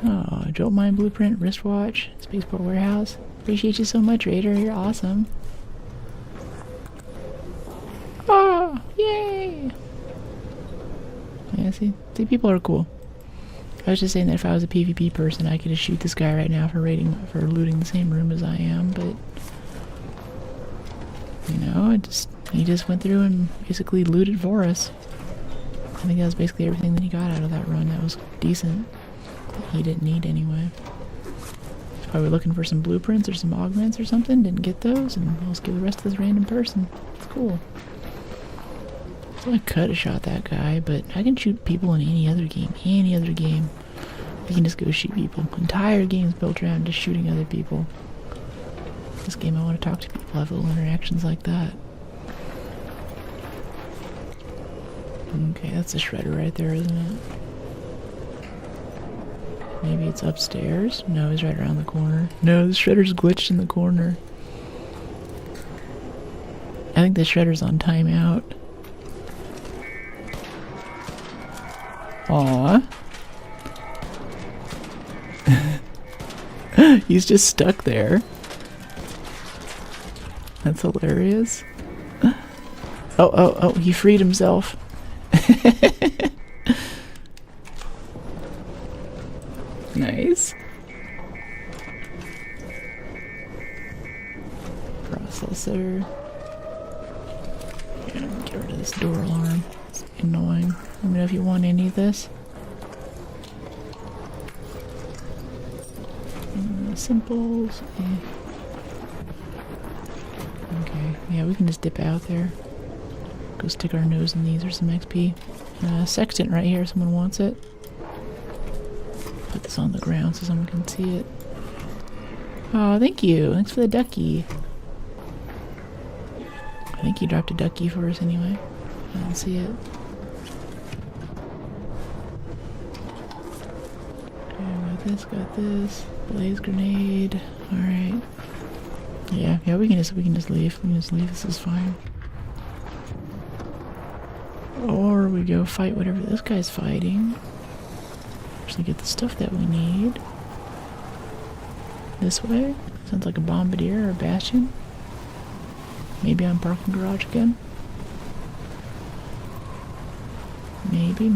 Oh, Jolt Mine Blueprint, wristwatch, Spaceport Warehouse. Appreciate you so much, Raider. You're awesome. Oh, yay! Yeah, see, people are cool. I was just saying that if I was a PvP person, I could just shoot this guy right now for looting the same room as I am, but you know, he just went through and basically looted for us. I think that was basically everything that he got out of that run. That was decent. That he didn't need anyway. He's probably looking for some blueprints or some augments or something. Didn't get those, and we'll just give the rest to this random person. It's cool. So I could have shot that guy, but I can shoot people in any other game. Any other game. You can just go shoot people. Entire game's built around just shooting other people. This game, I want to talk to people, have little interactions like that. Okay, that's a shredder right there, isn't it? Maybe it's upstairs? No, he's right around the corner. No, the shredder's glitched in the corner. I think the shredder's on timeout. Aww. He's just stuck there. That's hilarious. Oh, he freed himself. Nice. Processor. Yeah, get rid of this door alarm. It's annoying. Let me know if you want any of this. Simples. Okay, yeah, we can just dip out there. Go stick our nose in these or some XP. Sextant right here, someone wants it. Put this on the ground so someone can see it. Oh, thank you. Thanks for the ducky. I think you dropped a ducky for us anyway. I didn't see it. Okay, got this. Blaze grenade. Alright. Yeah, we can just leave. We can just leave. This is fine. Or we go fight whatever this guy's fighting. Actually get the stuff that we need. This way? Sounds like a bombardier or a bastion. Maybe I'm parking garage again. Maybe.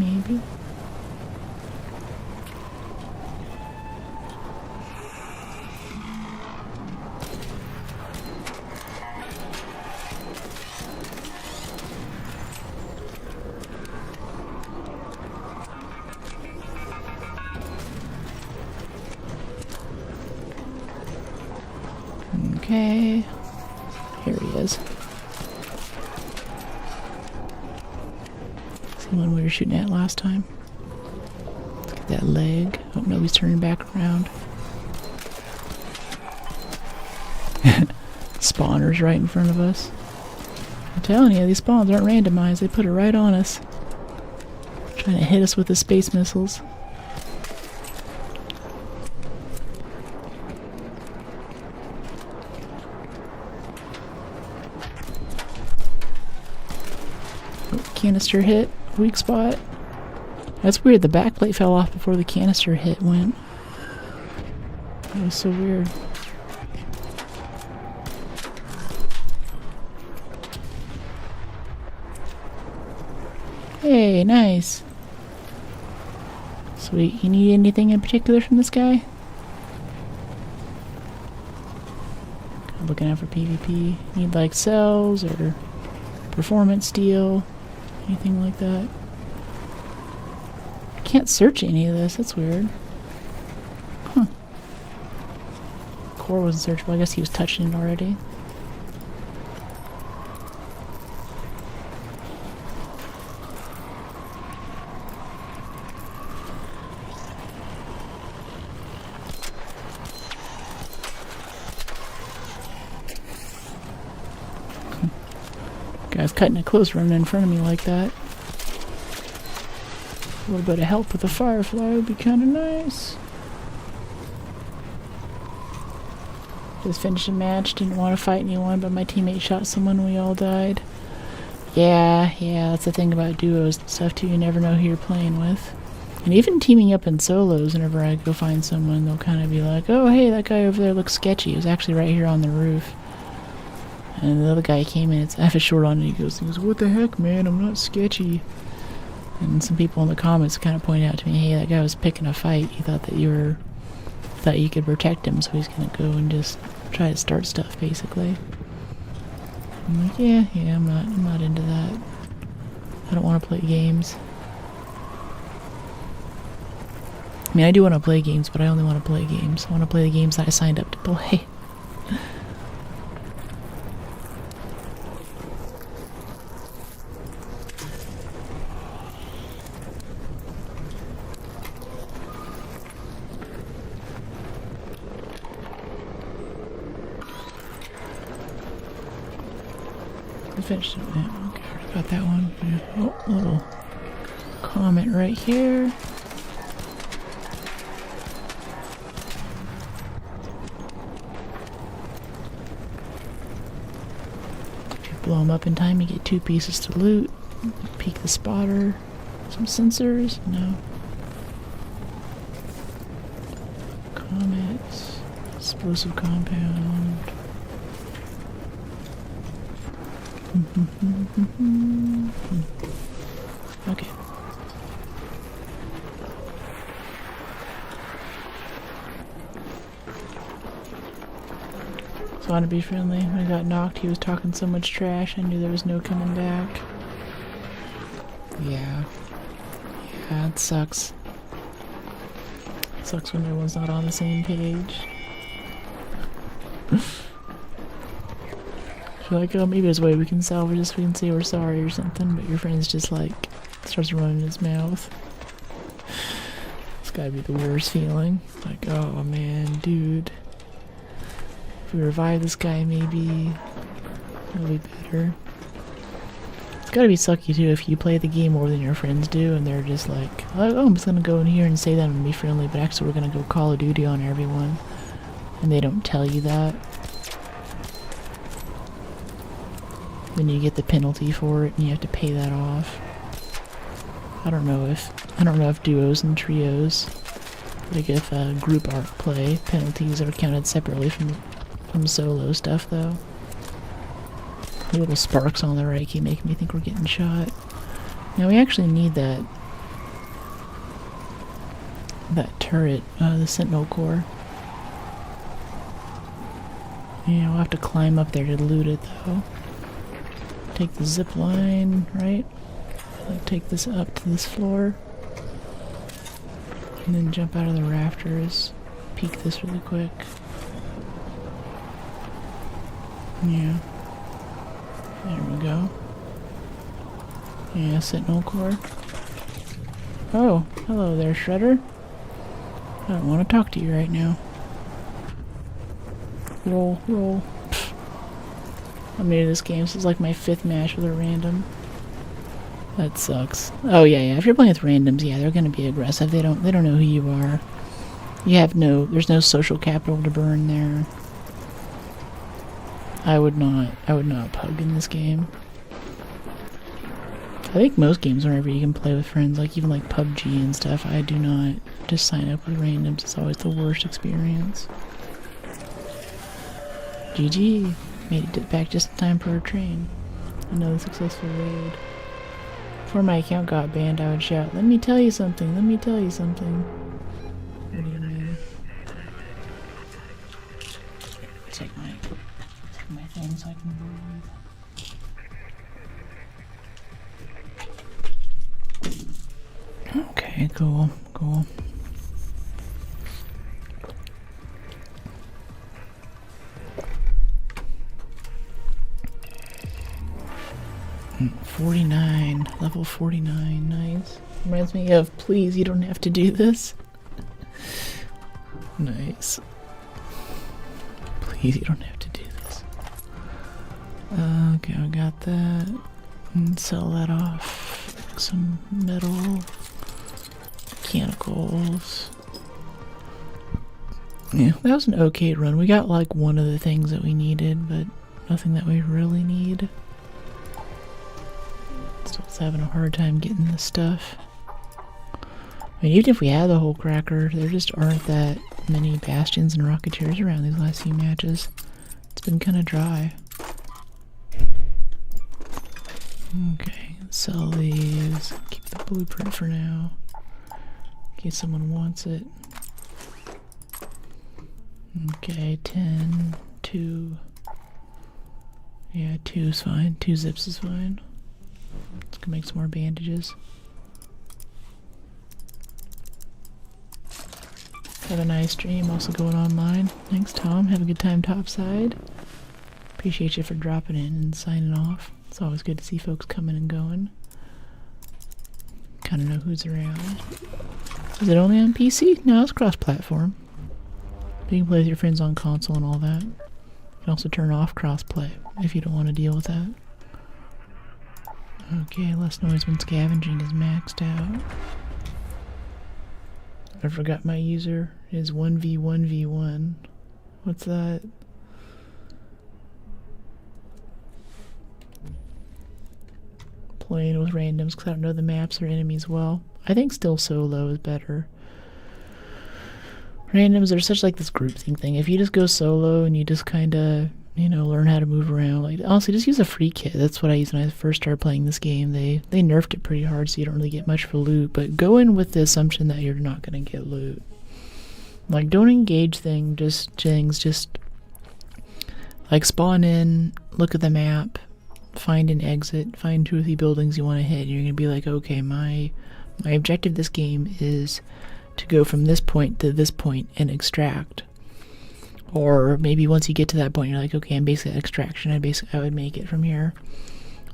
Okay, here he is. It's the one we were shooting at last time. Let's get that leg. Oh no, he's turning back around. Spawners right in front of us. I'm telling you, these spawns aren't randomized. They put it right on us. Trying to hit us with the space missiles. Canister hit. Weak spot. That's weird. The backplate fell off before the canister hit went. That was so weird. Hey, nice. Sweet. You need anything in particular from this guy? I'm looking out for PvP. Need like cells or performance steel, anything like that. Can't search any of this. That's weird. Huh. Core wasn't searchable. I guess he was touching it already. Guy's cutting it close, running in front of me like that. A little bit of help with the firefly would be kind of nice. Just finished a match, didn't want to fight anyone, but my teammate shot someone and we all died. Yeah, that's the thing about duos and stuff too, you never know who you're playing with. And even teaming up in solos, whenever I go find someone, they'll kind of be like, oh hey, that guy over there looks sketchy. He was actually right here on the roof. And the other guy came in, I have a short on, and he goes, what the heck, man, I'm not sketchy. And some people in the comments kind of pointed out to me, hey, that guy was picking a fight. He thought that you could protect him, so he's gonna go and just try to start stuff, basically. I'm like, yeah, I'm not into that. I don't want to play games. I mean, I do want to play games, but I only want to play games. I want to play the games that I signed up to play. I finished it. Yeah, okay, I got that one. Yeah. Oh, little comment right here. If you blow them up in time, you get 2 pieces to loot. Peek the spotter. Some sensors. No. Comets. Explosive compound. Okay. So I want to be friendly. When I got knocked, he was talking so much trash, I knew there was no coming back. Yeah, it sucks. It sucks when everyone's not on the same page. You're like, oh, maybe there's a way we can salvage this, we can say we're sorry or something, but your friend's just like, starts running his mouth. It's gotta be the worst feeling. Like, oh man, dude. If we revive this guy, maybe it'll be better. It's gotta be sucky too if you play the game more than your friends do, and they're just like, oh, I'm just gonna go in here and say that I'm gonna be friendly, but actually we're gonna go Call of Duty on everyone. And they don't tell you that. Then you get the penalty for it, and you have to pay that off. I don't know if duos and trios, like if group ARC play, penalties are counted separately from solo stuff though. The little sparks on the right keep making me think we're getting shot. Now we actually need that turret, the Sentinel core. Yeah, we'll have to climb up there to loot it though. Take the zip line, right? Like take this up to this floor. And then jump out of the rafters. Peek this really quick. Yeah. There we go. Yeah, Sentinel core. Oh, hello there, Shredder. I don't want to talk to you right now. Roll. Pfft. I'm new to this game. This is like my 5th match with a random. That sucks. Oh yeah. If you're playing with randoms, yeah, they're gonna be aggressive. They don't know who you are. There's no social capital to burn there. I would not pug in this game. I think most games, whenever you can play with friends, like even like PUBG and stuff, I do not just sign up with randoms. It's always the worst experience. GG. Made it back just in time for a train. Another successful raid. Before my account got banned, I would shout, "Let me tell you something, let me tell you something." What do you mean? Take my thing so I can breathe. Okay, cool, cool. 49, level 49, nice. Reminds me of, please, you don't have to do this. Nice. Please, you don't have to do this. Okay, I got that. And sell that off. Some metal. Mechanicals. Yeah, that was an okay run. We got like one of the things that we needed, but nothing that we really need. Still having a hard time getting this stuff. I mean, even if we had the whole cracker, there just aren't that many bastions and rocketeers around these last few matches. It's been kind of dry. Okay, sell these. Keep the blueprint for now, in case someone wants it. Okay, 10, 2. Yeah, 2 is fine. 2 zips is fine. Let's go make some more bandages. Have a nice stream, also going online. Thanks, Tom. Have a good time topside. Appreciate you for dropping in and signing off. It's always good to see folks coming and going. Kind of know who's around. Is it only on PC? No, it's cross-platform. You can play with your friends on console and all that. You can also turn off cross-play if you don't want to deal with that. Okay, less noise when scavenging is maxed out. I forgot my user is 1v1v1. What's that? Playing with randoms because I don't know the maps or enemies well. I think still solo is better. Randoms are such like this groupthink thing. If you just go solo and you just kind of, you know, learn how to move around, like honestly, just use a free kit. That's what I used when I first started playing this game. They nerfed it pretty hard, so you don't really get much for loot. But go in with the assumption that you're not gonna get loot. Like, don't engage things. Just like spawn in, look at the map, find an exit, find 2 or 3 buildings you want to hit. You're gonna be like, okay, my objective this game is to go from this point to this point and extract. Or maybe once you get to that point, you're like, okay, I'm basically at extraction. I would make it from here.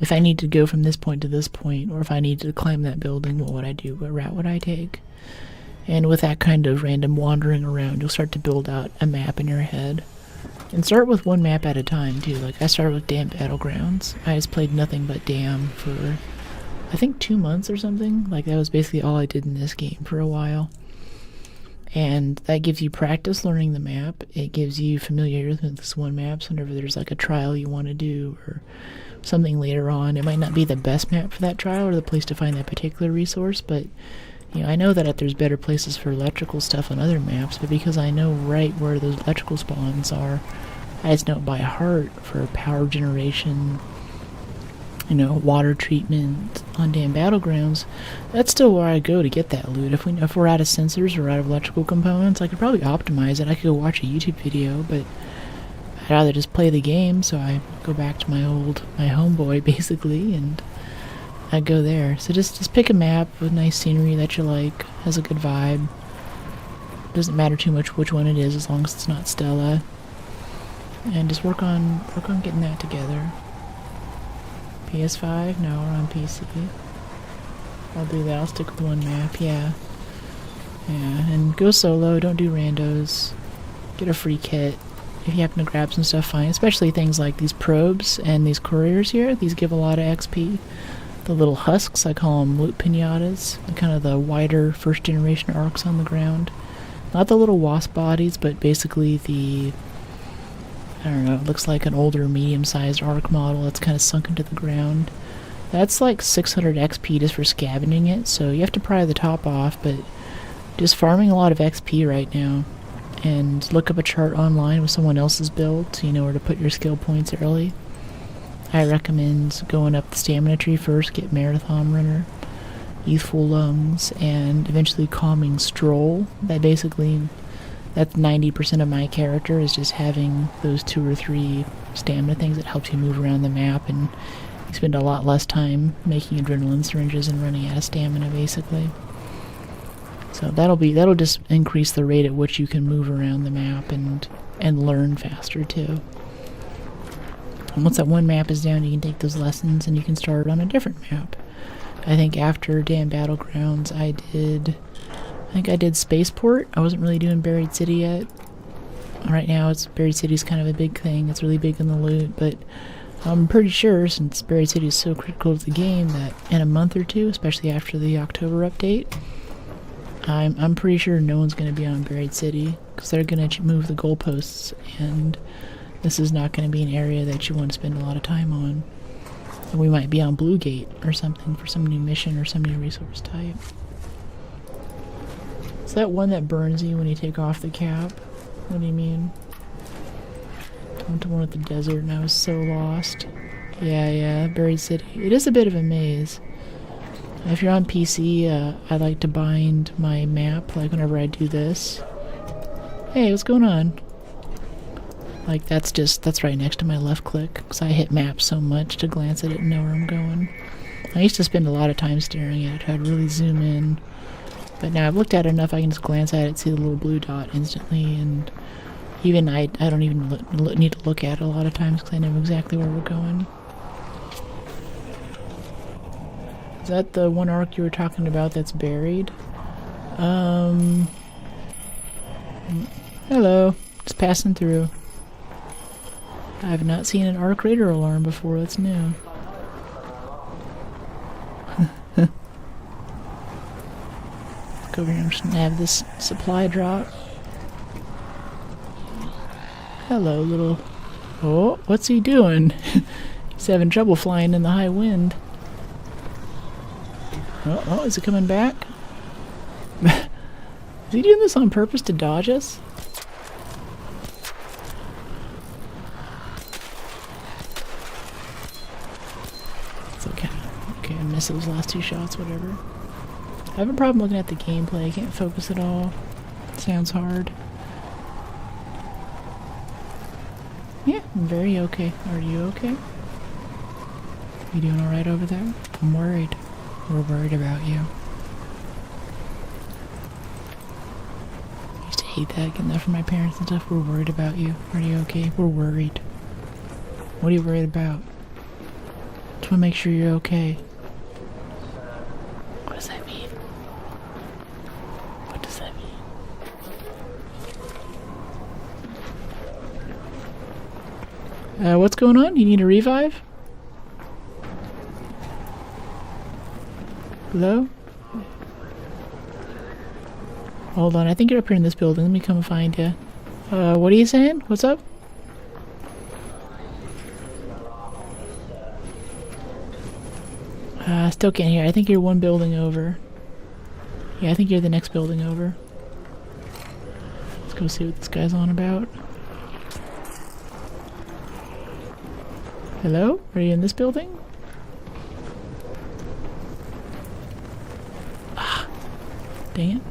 If I need to go from this point to this point, or if I need to climb that building, what would I do? What route would I take? And with that kind of random wandering around, you'll start to build out a map in your head. And start with 1 map at a time, too. Like, I started with Damn Battlegrounds. I just played nothing but Damn for, I think, 2 months or something. Like, that was basically all I did in this game for a while. And that gives you practice learning the map. It gives you familiarity with this 1 map, so whenever there's like a trial you want to do or something later on, it might not be the best map for that trial or the place to find that particular resource, but you know, I know that there's better places for electrical stuff on other maps, but because I know right where those electrical spawns are, I just know it by heart for power generation, you know, water treatment on Damn Battlegrounds. That's still where I go to get that loot. If we're out of sensors or out of electrical components, I could probably optimize it. I could go watch a YouTube video, but I'd rather just play the game, so I go back to my homeboy basically, and I go there. So just pick a map with nice scenery that you like, has a good vibe. Doesn't matter too much which one it is as long as it's not Stella. And just work on getting that together. PS5? No, we're on PC. I'll do that. I'll stick with 1 map, yeah. Yeah, and go solo, don't do randos. Get a free kit. If you happen to grab some stuff, fine. Especially things like these probes and these couriers here. These give a lot of XP. The little husks, I call them loot pinatas. They're kind of the wider first generation arcs on the ground. Not the little wasp bodies, but basically the, I don't know, it looks like an older medium-sized arc model that's kind of sunk into the ground. That's like 600 XP just for scavenging it, so you have to pry the top off, but just farming a lot of XP right now. And look up a chart online with someone else's build so you know where to put your skill points early. I recommend going up the stamina tree first, get Marathon Runner, Youthful Lungs, and eventually Calming Stroll. That's 90% of my character, is just having those 2 or 3 stamina things that helps you move around the map, and you spend a lot less time making adrenaline syringes and running out of stamina, basically. So that'll just increase the rate at which you can move around the map and learn faster too. And once that one map is down, you can take those lessons and you can start on a different map. I think after Damn Battlegrounds, I did Spaceport. I wasn't really doing Buried City yet. Right now, Buried City's kind of a big thing. It's really big in the loot, but I'm pretty sure, since Buried City is so critical to the game, that in a month or two, especially after the October update, I'm pretty sure no one's going to be on Buried City, because they're going to move the goalposts, and this is not going to be an area that you want to spend a lot of time on. And we might be on Blue Gate or something for some new mission or some new resource type. Is that one that burns you when you take off the cap? What do you mean? I went to one at the desert and I was so lost. Yeah, Buried City. It is a bit of a maze. If you're on PC, I like to bind my map, like whenever I do this. Hey, what's going on? Like, that's right next to my left click, because I hit map so much to glance at it and know where I'm going. I used to spend a lot of time staring at it. I'd really zoom in. But now I've looked at it enough, I can just glance at it, see the little blue dot instantly, and even I don't even need to look at it a lot of times, because I know exactly where we're going. Is that the one arc you were talking about that's buried? Hello. Just passing through. I have not seen an arc radar alarm before, that's new. Go over here, I'm just gonna have this supply drop. Hello, little... Oh, what's he doing? He's having trouble flying in the high wind. Oh, is it coming back? Is he doing this on purpose to dodge us? It's okay. Okay, I missed those last 2 shots, whatever. I have a problem looking at the gameplay. I can't focus at all. It sounds hard. Yeah, I'm very okay. Are you okay? You doing alright over there? I'm worried. We're worried about you. I used to hate that, getting that from my parents and stuff. We're worried about you. Are you okay? We're worried. What are you worried about? Just want to make sure you're okay. What does that mean? What does that mean? What's going on? You need a revive? Hello? Hold on, I think you're up here in this building. Let me come find you. What are you saying? What's up? Still can't hear. I think you're one building over. Yeah, I think you're the next building over. Let's go see what this guy's on about. Hello? Are you in this building? Ah, dang it.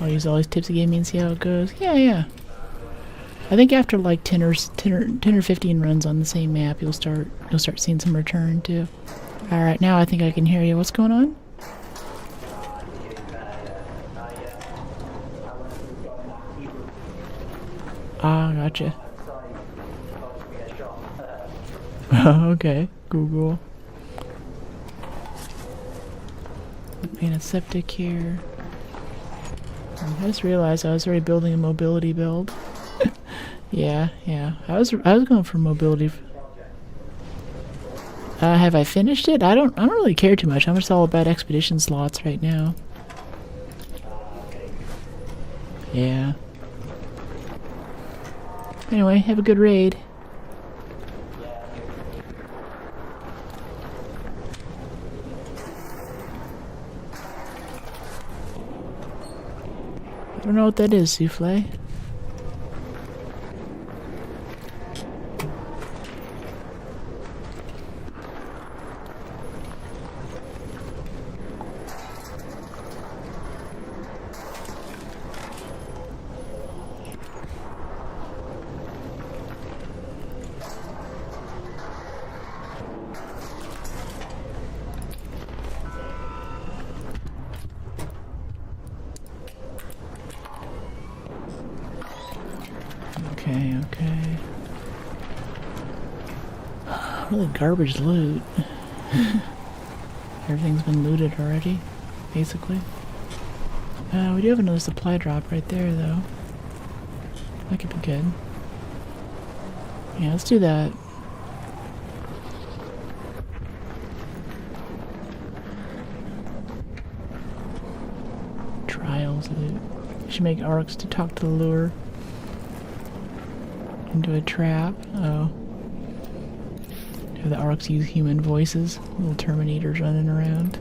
I'll use all these tips he gave me and see how it goes. Yeah. I think after like 10 or 15 runs on the same map, you'll start seeing some return too. All right, now I think I can hear you. What's going on? Ah, gotcha. Okay, Google. Being a septic here. I just realized I was already building a mobility build. Yeah. I was going for mobility. Have I finished it? I don't really care too much. I'm just all about expedition slots right now. Yeah. Anyway, have a good raid. I don't know what that is, Souffle. Okay, okay. Really garbage loot. Everything's been looted already, basically. We do have another supply drop right there, though. That could be good. Yeah, let's do that. Trials loot. Should make arcs to talk to the lure. Into a trap. Oh. Have the arcs use human voices. Little Terminators running around.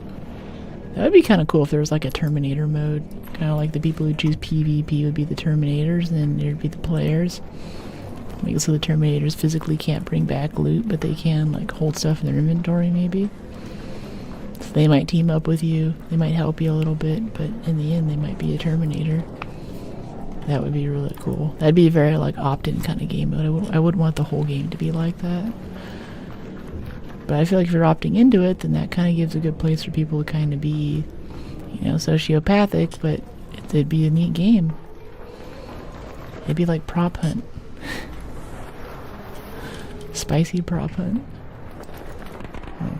That would be kind of cool if there was like a Terminator mode. Kind of like the people who choose PvP would be the Terminators, and then there'd be the players. Make it so the Terminators physically can't bring back loot, but they can like hold stuff in their inventory maybe. So they might team up with you. They might help you a little bit, but in the end they might be a Terminator. That would be really cool. That'd be a very like opt-in kind of game mode. I would want the whole game to be like that. But I feel like if you're opting into it, then that kind of gives a good place for people to kind of be, you know, sociopathic, but it'd be a neat game. It'd be like prop hunt. Spicy prop hunt.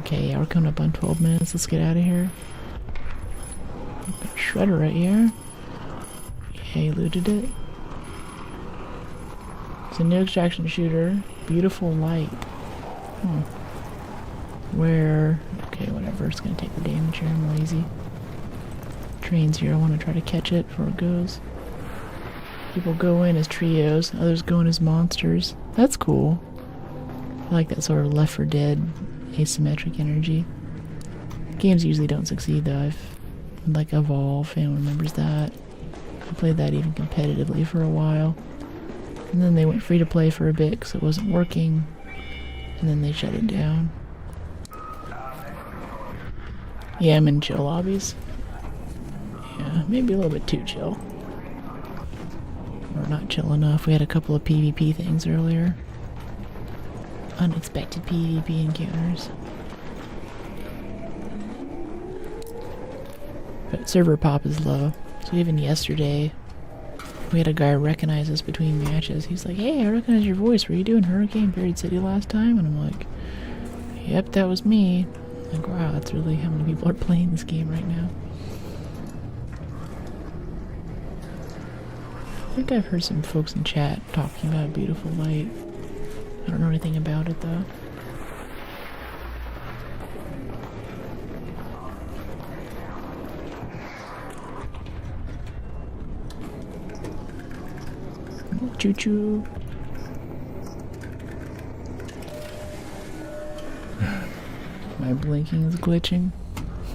Okay, yeah, we're coming up on 12 minutes. Let's get out of here. Shredder right here. Okay, looted it. It's a new extraction shooter. Beautiful light. Where... Okay, whatever. It's gonna take the damage here. I'm lazy. Train's here. I want to try to catch it before it goes. People go in as trios. Others go in as monsters. That's cool. I like that sort of Left 4 Dead asymmetric energy. Games usually don't succeed though. I've... Like Evolve, anyone remembers that? I played that even competitively for a while. And then they went free to play for a bit because it wasn't working. And then they shut it down. Yeah, I'm in chill lobbies. Yeah, maybe a little bit too chill. Or not chill enough. We had a couple of PvP things earlier. Unexpected PvP encounters. But server pop is low. So even yesterday, we had a guy recognize us between matches. He's like, hey, I recognize your voice. Were you doing Hurricane Buried City last time? And I'm like, yep, that was me. I'm like, wow, that's really how many people are playing this game right now. I think I've heard some folks in chat talking about Beautiful Light. I don't know anything about it though. Choo choo. My blinking is glitching.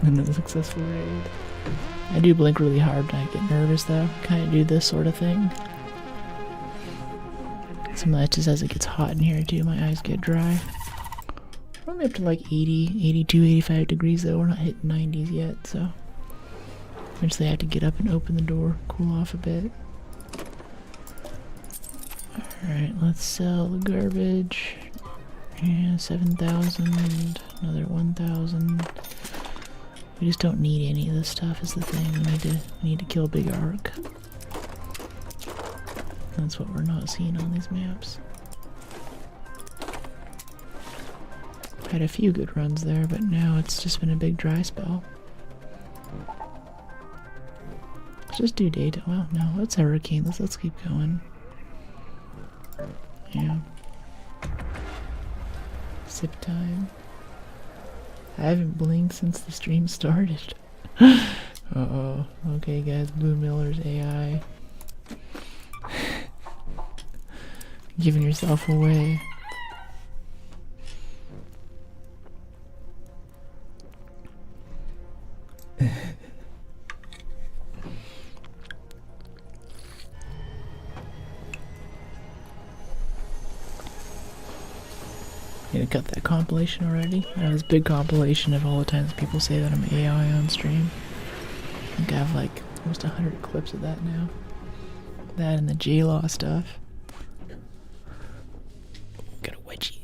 Another successful raid. I do blink really hard when I get nervous though. Kind of do this sort of thing. Sometimes just as it gets hot in here too, my eyes get dry. We're only up to like 80, 82, 85 degrees though. We're not hitting 90s yet, so eventually I have to get up and open the door, cool off a bit. Alright, let's sell the garbage. Yeah, 7,000, another 1,000. We just don't need any of this stuff is the thing. We need to kill a big arc. That's what we're not seeing on these maps. Had a few good runs there, but now it's just been a big dry spell. Let's just do data. Well, no, let's hurricane. Let's keep going. Yeah. Sip time. I haven't blinked since the stream started. Uh-oh. Okay, guys. Blue Miller's AI. Giving yourself away. You gonna cut that compilation already? I have this big compilation of all the times people say that I'm AI on stream. I think I have like almost 100 clips of that now. That and the J-Law stuff. Got a wedgie.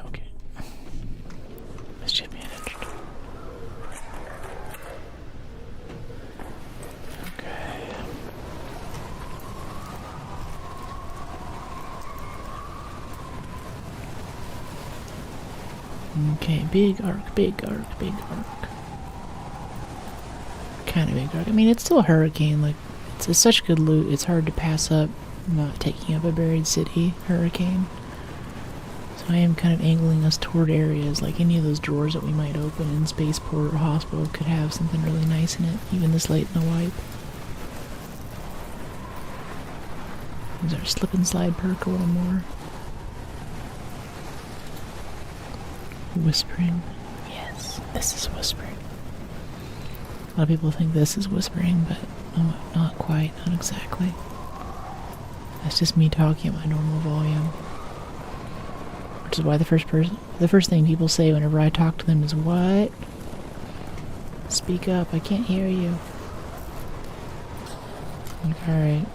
Okay. Mischief managed. Okay. Okay, big arc, big arc, big arc. Kind of big arc. I mean, it's still a hurricane. Like, it's such good loot. It's hard to pass up not taking up a buried city hurricane. So I am kind of angling us toward areas like any of those drawers that we might open in Spaceport or Hospital could have something really nice in it, even this late in the wipe. Is our slip and slide perk a little more? Whispering. Yes, this is whispering. A lot of people think this is whispering, but no, not quite, not exactly. That's just me talking at my normal volume. Which is why the first thing people say whenever I talk to them is, "What? Speak up, I can't hear you." Like, alright.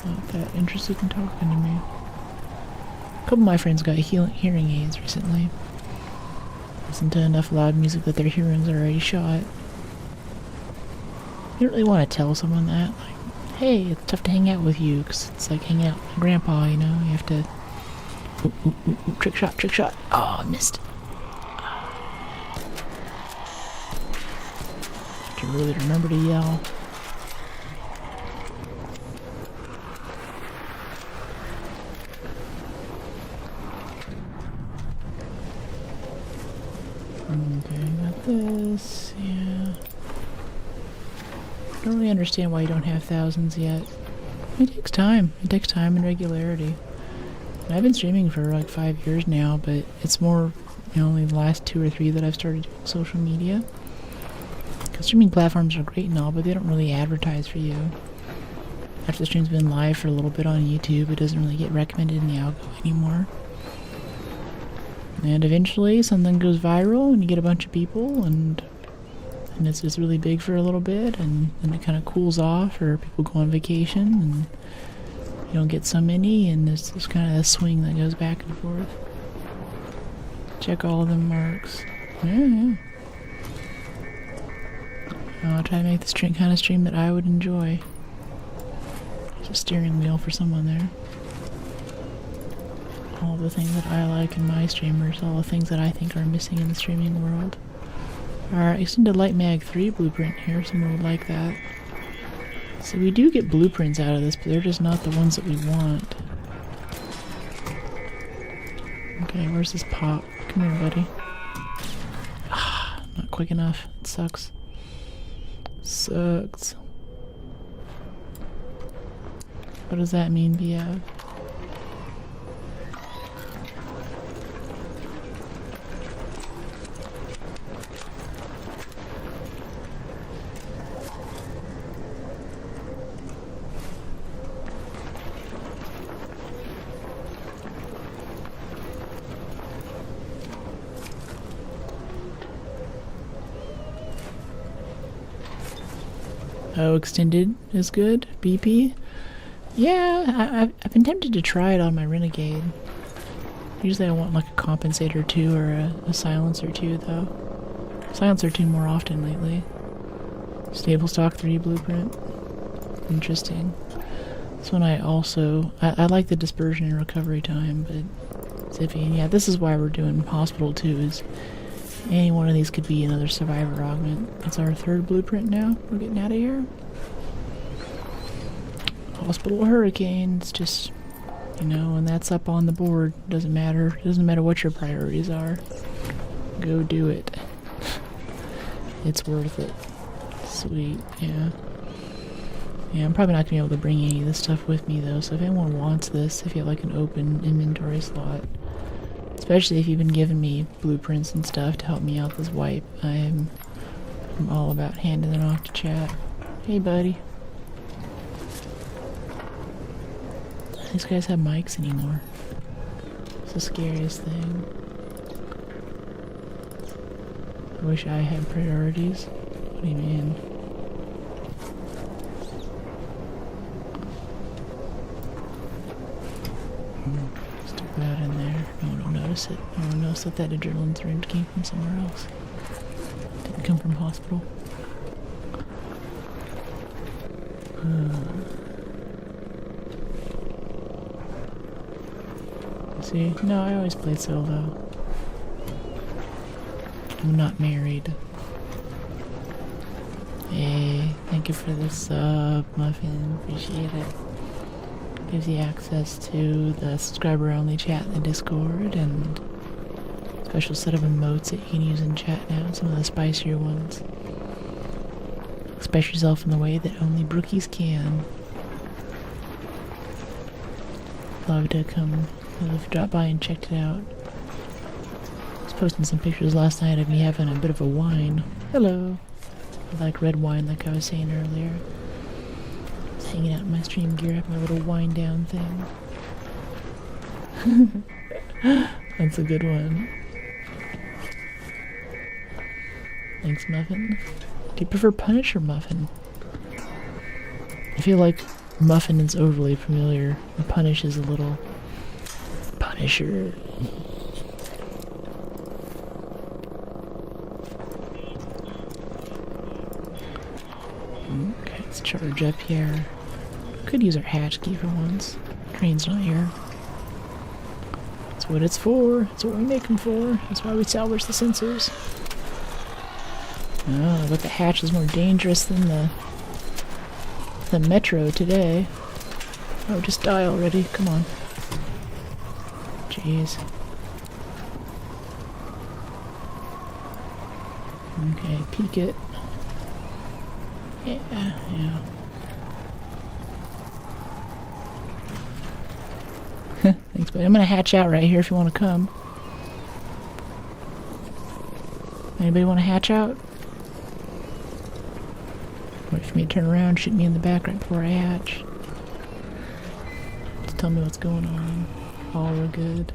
Not that interested in talking to me. A couple of my friends got hearing aids recently. Listen to enough loud music that their hearing's already shot. You don't really want to tell someone that. Like, hey, it's tough to hang out with you, because it's like hanging out with my grandpa, you know? You have to... Ooh, ooh, ooh, ooh, trick shot, trick shot. Oh, I missed. Have to really remember to yell. Okay, got this, yeah. I don't really understand why you don't have thousands yet. It takes time. It takes time and regularity. And I've been streaming for like 5 years now, but it's more, only the last 2 or 3 that I've started doing social media. Because streaming platforms are great and all, but they don't really advertise for you. After the stream's been live for a little bit on YouTube, it doesn't really get recommended in the algo anymore. And eventually something goes viral and you get a bunch of people and it's just really big for a little bit and then it kind of cools off, or people go on vacation and you don't get so many, and there's this kind of a swing that goes back and forth. Check all of them marks. Yeah. I'll try to make this kind of stream that I would enjoy. There's a steering wheel for someone there. All the things that I like in my streamers, all the things that I think are missing in the streaming world. Alright, extended light mag 3 blueprint here, someone would like that. So we do get blueprints out of this, but they're just not the ones that we want. Okay, where's this pop? Come here, buddy. Ah, not quick enough. It sucks. Sucks. What does that mean, BF? Oh, extended is good. BP? Yeah, I've been tempted to try it on my Renegade. Usually I want like a compensator 2 or a silencer 2 though. Silencer 2 more often lately. Stable stock 3 blueprint. Interesting. This one I also... I like the dispersion and recovery time, but it's iffy. And yeah, this is why we're doing Hospital 2, is any one of these could be another survivor augment. It's our 3rd blueprint now. We're getting out of here. Hospital Hurricane. It's just, when that's up on the board, doesn't matter. It doesn't matter what your priorities are. Go do it. It's worth it. Sweet, yeah. Yeah, I'm probably not gonna be able to bring any of this stuff with me though, so if anyone wants this, if you have like an open inventory slot, especially if you've been giving me blueprints and stuff to help me out this wipe, I'm all about handing it off to chat. Hey buddy. These guys have mics anymore. It's the scariest thing. I wish I had priorities. What do you mean? Stick that in there. No one will notice it. No one will notice that adrenaline syringe came from somewhere else. Didn't come from hospital. See? No, I always play solo. I'm not married. Hey, thank you for the sub, Muffin. Appreciate it. Gives you access to the subscriber-only chat in the Discord and special set of emotes that you can use in chat now. Some of the spicier ones. Express yourself in the way that only brookies can. Love to come. I've dropped by and checked it out. I was posting some pictures last night of me having a bit of a wine. Hello. I like red wine, like I was saying earlier. I was hanging out in my stream gear, having a little wind down thing. That's a good one. Thanks, Muffin. Do you prefer Punish or Muffin? I feel like Muffin is overly familiar, and Punish is a little Punisher. Okay, let's charge up here. Could use our hatch key for once. Train's not here. That's what it's for. That's what we make them for. That's why we salvage the sensors. Oh, but the hatch is more dangerous than the metro today. Oh, just die already. Come on. Jeez. Okay, peek it. Yeah. Thanks, buddy. I'm gonna hatch out right here if you want to come. Anybody want to hatch out? Wait for me to turn around, shoot me in the back right before I hatch. Just tell me what's going on. All are good.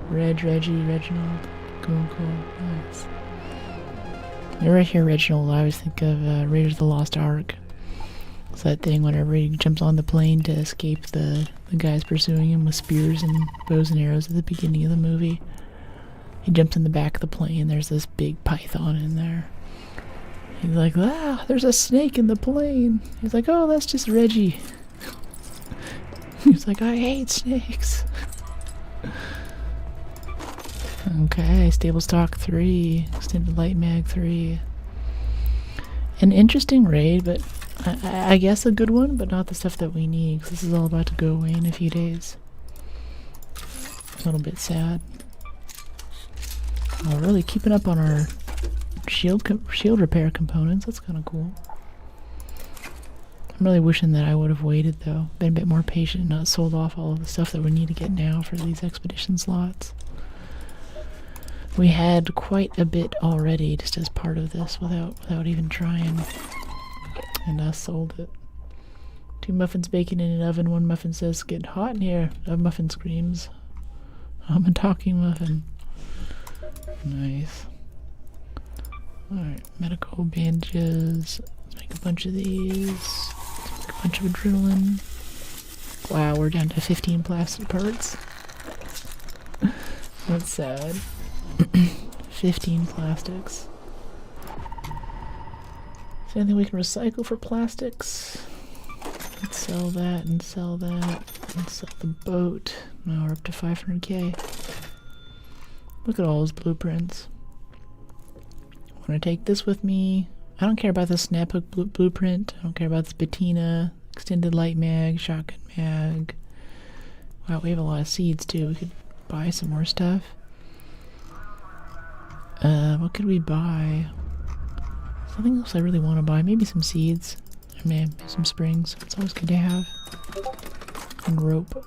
Reggie, Reginald. Cool. Nice. Whenever I hear Reginald, I always think of Raiders of the Lost Ark. It's that thing whenever he jumps on the plane to escape the guys pursuing him with spears and bows and arrows at the beginning of the movie. He jumps in the back of the plane, there's this big python in there. He's like, there's a snake in the plane. He's like, oh, that's just Reggie. He's like, I hate snakes. Okay, Stable Stock 3, Extended Light Mag 3. An interesting raid, but I guess a good one, but not the stuff that we need, because this is all about to go away in a few days. A little bit sad. Oh, really keeping up on our shield repair components. That's kind of cool. I'm really wishing that I would have waited, though. Been a bit more patient and not sold off all of the stuff that we need to get now for these expedition slots. We had quite a bit already just as part of this without even trying. And I sold it. 2 muffins baking in an oven. 1 muffin says, "Get hot in here." A muffin screams, "I'm a talking muffin." Nice. Alright, medical bandages. Let's make a bunch of these. Let's make a bunch of adrenaline. Wow, we're down to 15 plastic parts. That's sad. 15 plastics. Is there anything we can recycle for plastics? Let's sell that and sell that and sell the boat. Now we're up to 500k. Look at all those blueprints. I'm gonna take this with me. I don't care about the snaphook blueprint. I don't care about this patina, extended light mag, shotgun mag. Wow, we have a lot of seeds too. We could buy some more stuff. What could we buy? Something else I really want to buy. Maybe some seeds. Man, some springs. It's always good to have. And rope.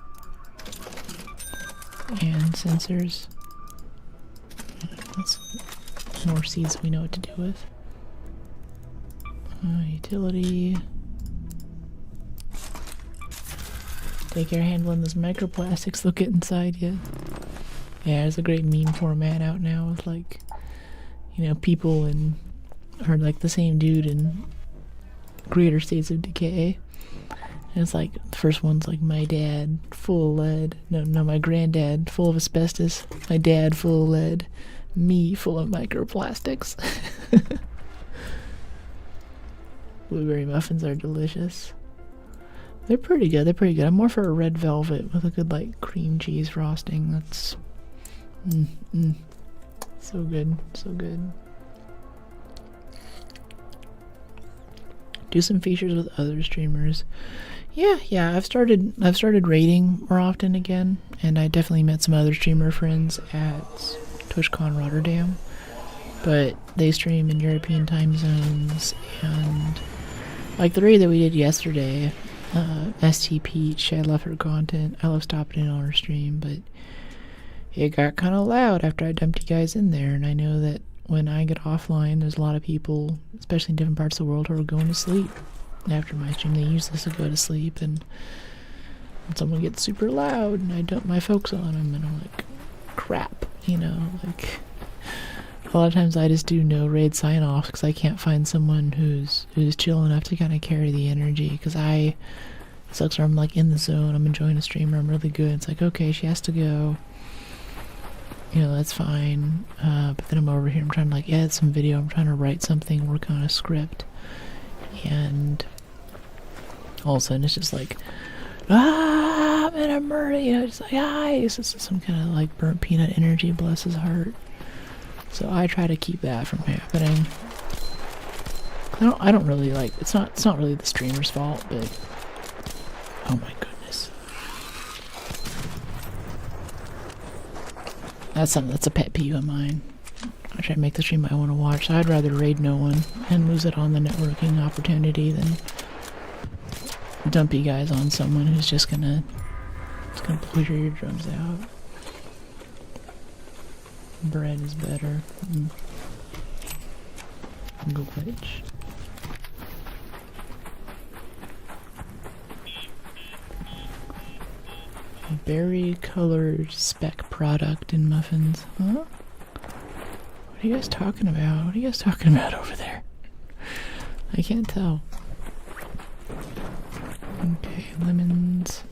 And sensors. That's more seeds we know what to do with. Utility. Take care handling those microplastics, they'll get inside you. Yeah, there's a great meme format out now with like, you know, people and or like the same dude in greater states of decay. And it's like the first one's like my dad full of lead. No, my granddad full of asbestos. My dad full of lead. Me full of microplastics. Blueberry muffins are delicious. They're pretty good. I'm more for a red velvet with a good like cream cheese frosting. That's so good, so good. Do some features with other streamers. Yeah. I've started raiding more often again, and I definitely met some other streamer friends at TwitchCon Rotterdam. But they stream in European time zones, and like the raid that we did yesterday, ST Peach, I love her content. I love stopping in on her stream, but it got kind of loud after I dumped you guys in there, and I know that when I get offline, there's a lot of people, especially in different parts of the world, who are going to sleep after my stream. They use this to go to sleep, and when someone gets super loud, and I dump my folks on them, and I'm like, crap, you know, like... A lot of times I just do no raid sign-offs because I can't find someone who's chill enough to kind of carry the energy, because it sucks where I'm like in the zone, I'm enjoying a streamer, I'm really good, it's like, okay, she has to go, you know, that's fine, but then I'm over here, I'm trying to like edit some video, I'm trying to write something, work on a script, and all of a sudden it's just like, I'm in a murder, you know, just like, it's just some kind of like burnt peanut energy, bless his heart. So I try to keep that from happening. I don't really like, it's not really the streamer's fault, but oh my goodness. That's something that's a pet peeve of mine. I try to make the stream I want to watch, so I'd rather raid no one and lose it on the networking opportunity than dump you guys on someone who's just gonna blow your eardrums out. Bread is better. Glitch. Berry colored speck product in muffins. Huh? What are you guys talking about? What are you guys talking about over there? I can't tell. Okay, lemons.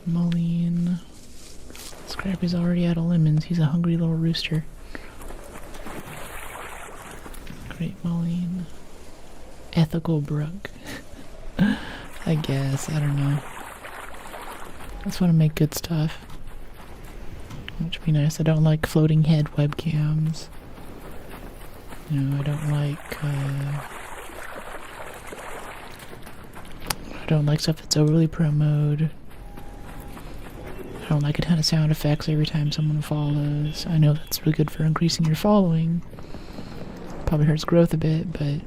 Mullein. Scrappy's already out of lemons. He's a hungry little rooster. Great mullein. Ethical brook. I guess. I don't know. I just want to make good stuff. Which would be nice. I don't like floating head webcams. You know, I don't like stuff that's overly promoted. I don't like a ton of sound effects every time someone follows. I know that's really good for increasing your following. Probably hurts growth a bit, but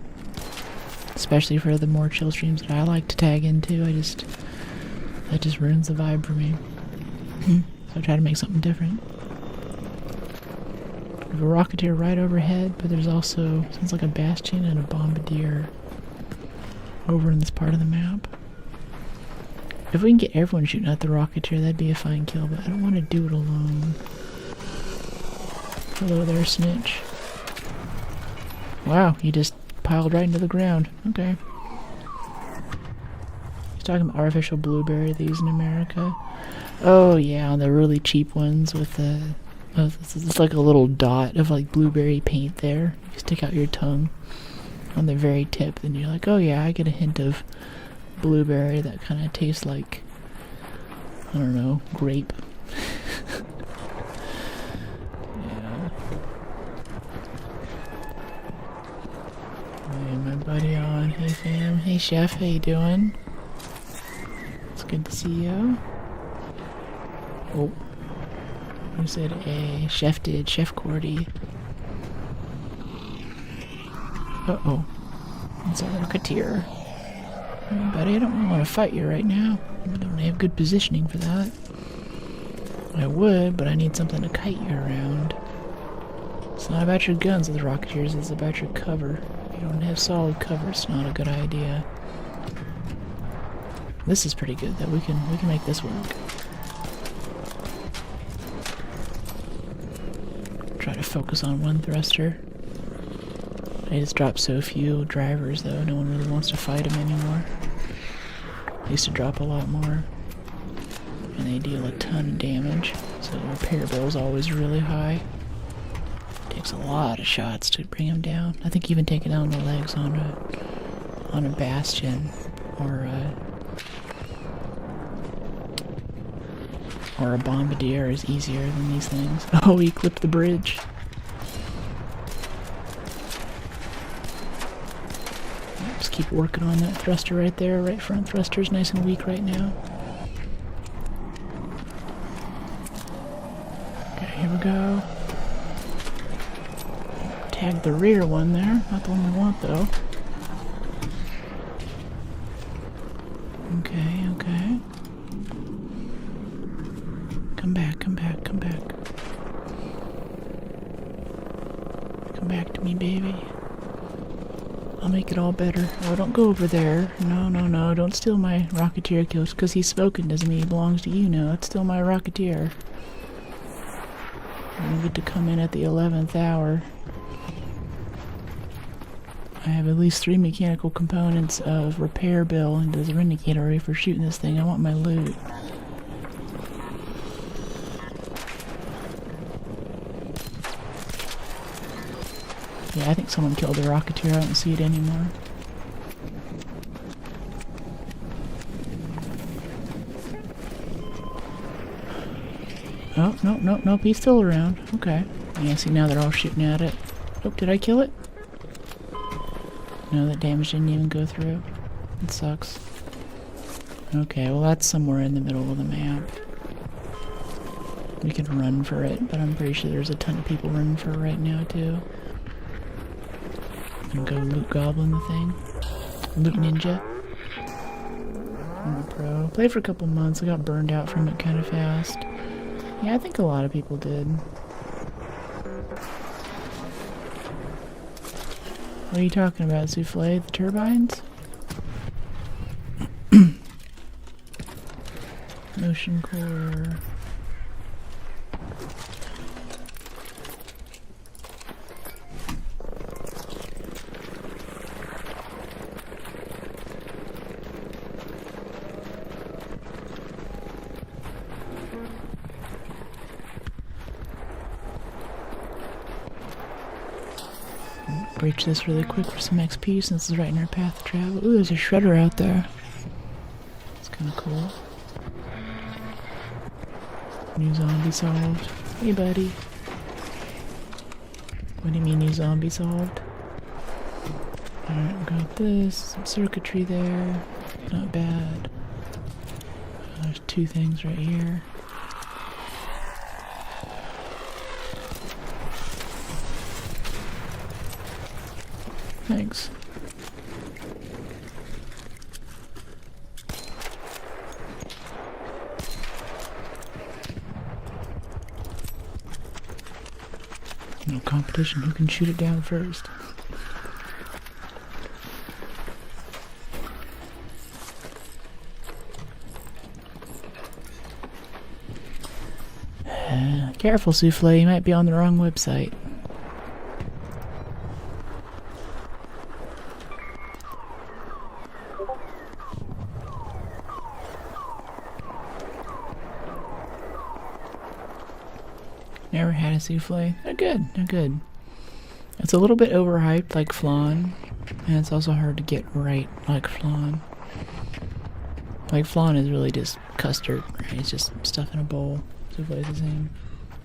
especially for the more chill streams that I like to tag into, that just ruins the vibe for me. So I try to make something different. We have a rocketeer right overhead, but there's also, sounds like a bastion and a bombardier over in this part of the map. If we can get everyone shooting at the rocketeer, that'd be a fine kill, but I don't want to do it alone. Hello there, snitch. Wow, he just piled right into the ground. Okay. He's talking about artificial blueberry they use in America. Oh yeah, the really cheap ones with the... it's like a little dot of like blueberry paint there. You stick out your tongue on the very tip, then you're like, oh yeah, I get a hint of blueberry that kind of tastes like, I don't know, grape. Yeah. Hey, my buddy on. Hey fam. Hey chef, how you doing? It's good to see you. Oh. Who said a chef did? Chef Cordy. Uh-oh. It's a Rocketeer. Oh, buddy, I don't really want to fight you right now. I don't have good positioning for that. I would, but I need something to kite you around. It's not about your guns with the Rocketeers, it's about your cover. If you don't have solid cover, it's not a good idea. This is pretty good, though. We can make this work. Try to focus on one thruster. I just dropped so few drivers, though. No one really wants to fight them anymore. I used to drop a lot more. And they deal a ton of damage, so the repair bill is always really high. Takes a lot of shots to bring them down. I think even taking down the legs on a Bastion or a Bombardier is easier than these things. Oh, he clipped the bridge. Just keep working on that thruster right there. Right front thruster's nice and weak right now. Okay, here we go. Tag the rear one there. Not the one we want, though. Okay, okay. Come back, come back, come back. Come back to me, baby. I'll make it all better. Oh, don't go over there. No, no, no. Don't steal my Rocketeer kills. Because he's spoken doesn't mean he belongs to you. No, it's still my Rocketeer. I get to come in at the 11th hour. I have at least 3 mechanical components of repair bill and there's a Renegade already for shooting this thing. I want my loot. Yeah, I think someone killed the Rocketeer. I don't see it anymore. Oh, no, no, nope, he's still around. Okay. Yeah, see, now they're all shooting at it. Oh, did I kill it? No, that damage didn't even go through. It sucks. Okay, well that's somewhere in the middle of the map. We can run for it, but I'm pretty sure there's a ton of people running for it right now, too. I'm gonna go loot goblin the thing. Loot ninja. I'm a pro. Played for a couple months. I got burned out from it kind of fast. Yeah, I think a lot of people did. What are you talking about, Souffle? The turbines? Motion core. Breach this really quick for some XP since it's right in our path of travel. Ooh, there's a shredder out there. It's kind of cool. New zombie solved. Hey, buddy. What do you mean new zombie solved? Alright, we got this. Some circuitry there. Not bad. There's 2 things right here. Thanks. No competition, who can shoot it down first? Careful, Souffle, you might be on the wrong website. Never had a souffle. They're good. They're good. It's a little bit overhyped, like flan, and it's also hard to get right, like flan. Like flan is really just custard, right? It's just stuff in a bowl. Souffle is the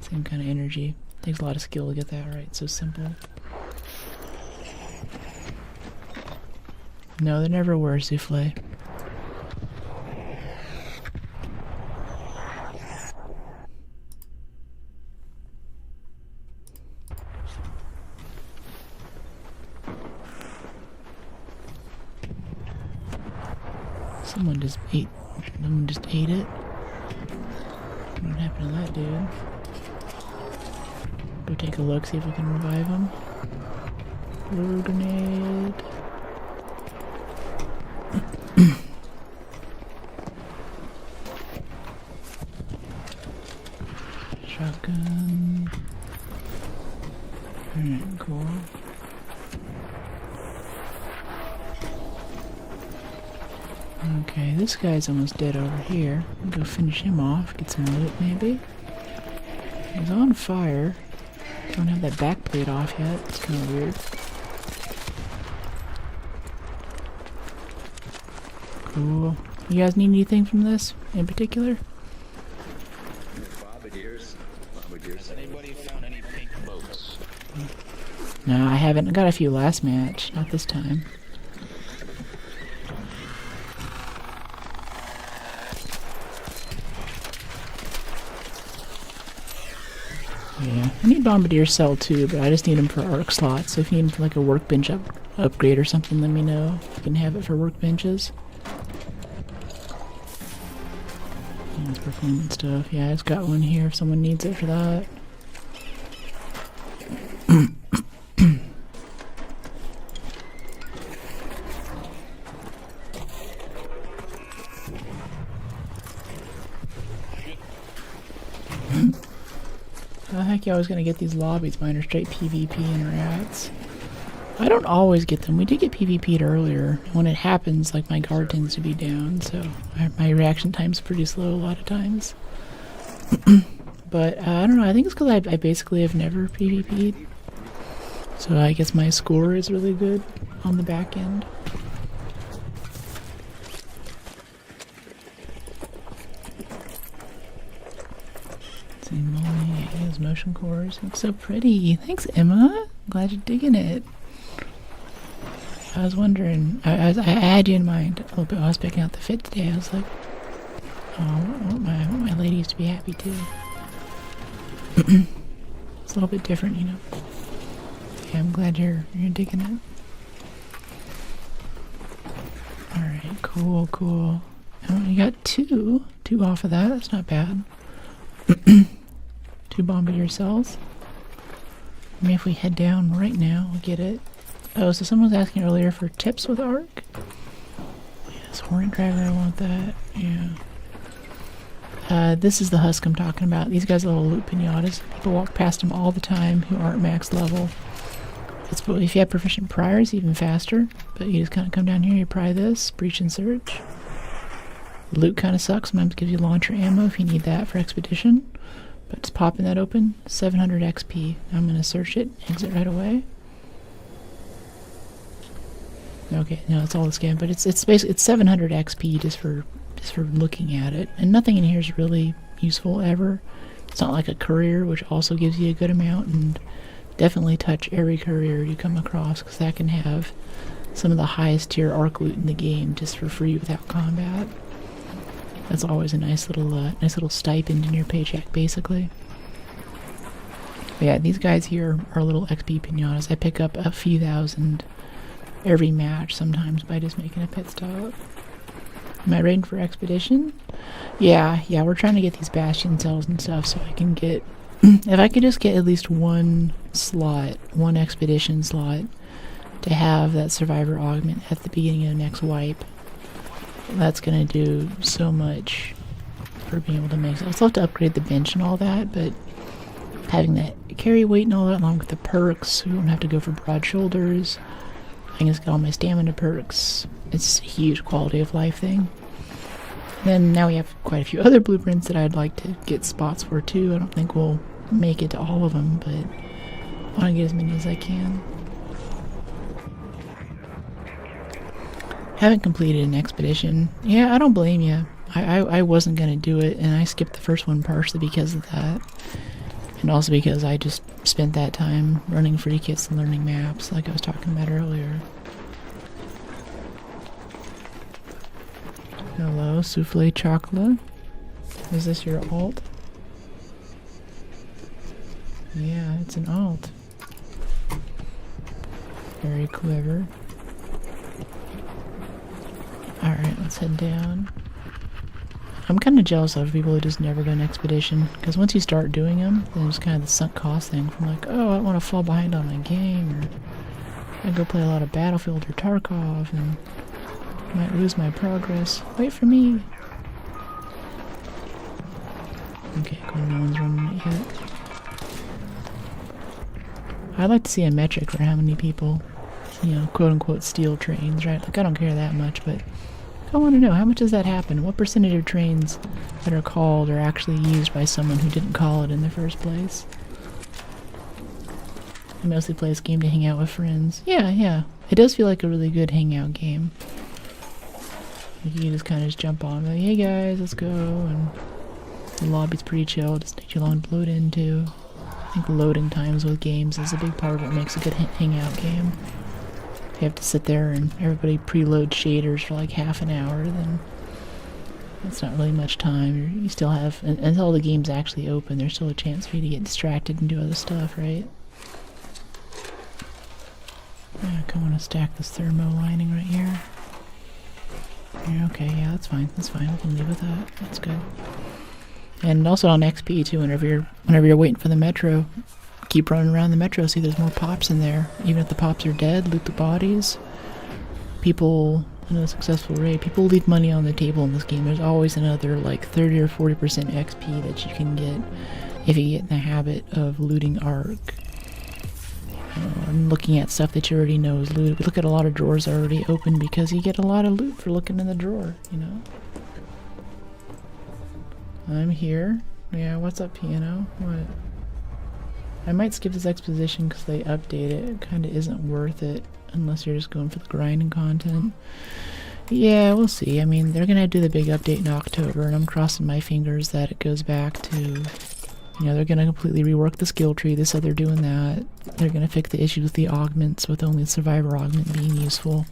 same kind of energy. Takes a lot of skill to get that right. It's so simple. No, there never were souffle. Someone just ate it. What happened to that dude? Go take a look, see if we can revive him. Reload grenade. Shotgun. Alright, cool. Okay, this guy's almost dead over here. I'll go finish him off, get some loot maybe. He's on fire. Don't have that back plate off yet. It's kind of weird. Cool. You guys need anything from this in particular? Bombardiers. Has anybody found any pink boats? No, I haven't. I got a few last match. Not this time. Yeah, I need Bombardier Cell too, but I just need them for arc slots. So if you need like a workbench upgrade or something, let me know. You can have it for workbenches. That's performance stuff. Yeah, I just got one here if someone needs it for that. How the heck you always gonna get these lobbies? Mine are straight PvP and rats. I don't always get them. We did get PvP'd earlier. When it happens, like my guard tends to be down, so my reaction time's pretty slow a lot of times. But I don't know. I think it's because I basically have never PvP'd, so I guess my score is really good on the back end. His motion cores look so pretty. Thanks, Emma. Glad you're digging it. I was wondering. I had you in mind a little bit. I was picking out the fit today. I was like, oh, I want my ladies to be happy too. It's a little bit different, you know. Yeah, I'm glad you're digging it. All right, cool. Oh, you got two off of that. That's not bad. 2 Bombardier cells. Maybe if we head down right now, we'll get it. Oh, so someone was asking earlier for tips with Arc. Yes, Hornet Driver, I want that. Yeah. This is the husk I'm talking about. These guys are little loot pinatas. People walk past them all the time who aren't max level. If you have proficient priors, even faster. But you just kind of come down here, you pry this, breach and search. Loot kind of sucks. Sometimes gives you launcher ammo if you need that for expedition. But just popping that open, 700 XP. I'm gonna search it, exit right away. Okay, no, it's all the scan, but it's basically 700 XP just for looking at it, and nothing in here is really useful ever. It's not like a courier, which also gives you a good amount, and definitely touch every courier you come across, because that can have some of the highest tier arc loot in the game just for free without combat. That's always a nice little stipend in your paycheck, basically. But yeah, these guys here are little XP pinatas. I pick up a few thousand every match sometimes by just making a pit stop. Am I raiding for expedition? Yeah, we're trying to get these bastion cells and stuff so I can get... if I could just get at least one slot, one expedition slot, to have that survivor augment at the beginning of the next wipe. That's gonna do so much for being able to make... I'll still have to upgrade the bench and all that, but having that carry weight and all that, along with the perks, we won't have to go for broad shoulders. I can just get all my stamina perks. It's a huge quality of life thing. Then now we have quite a few other blueprints that I'd like to get spots for too. I don't think we'll make it to all of them, but I want to get as many as I can. Haven't completed an expedition. Yeah, I don't blame you. I wasn't going to do it, and I skipped the first one partially because of that. And also because I just spent that time running free kits and learning maps, like I was talking about earlier. Hello, Souffle Chocolate. Is this your alt? Yeah, it's an alt. Very clever. Alright, let's head down. I'm kind of jealous of people who just never done expedition, because once you start doing them, then it's kind of the sunk cost thing from like, oh, I don't want to fall behind on my game, or I go play a lot of Battlefield or Tarkov, and might lose my progress. Wait for me. Okay, cool, no one's running it yet. I'd like to see a metric for how many people, you know, quote-unquote steal trains, right? Like, I don't care that much, but I want to know, how much does that happen? What percentage of trains that are called are actually used by someone who didn't call it in the first place? I mostly play this game to hang out with friends. Yeah. It does feel like a really good hangout game. You can just kind of just jump on, like, hey guys, let's go, and the lobby's pretty chill, it doesn't take too long to load into. I think loading times with games is a big part of what makes a good hangout game. If you have to sit there and everybody preload shaders for like half an hour, then that's not really much time. You still have, until the game's actually open, there's still a chance for you to get distracted and do other stuff, right? Yeah, I want to stack this thermo lining right here. Yeah, okay, yeah, that's fine. We can leave with that. That's good. And also on XP too, whenever you're waiting for the metro, keep running around the metro, see there's more pops in there. Even if the pops are dead, loot the bodies. People, in a successful raid, people leave money on the table in this game. There's always another like 30 or 40% XP that you can get if you get in the habit of looting Arc. And looking at stuff that you already know is looted. We look at a lot of drawers already open because you get a lot of loot for looking in the drawer, you know? I'm here. Yeah, what's up, piano? What? I might skip this exposition because they update it. It kind of isn't worth it unless you're just going for the grinding content. Yeah, we'll see. I mean, they're going to do the big update in October, and I'm crossing my fingers that it goes back to, you know, they're going to completely rework the skill tree. They said they're doing that. They're going to fix the issues with the augments, with only the survivor augment being useful.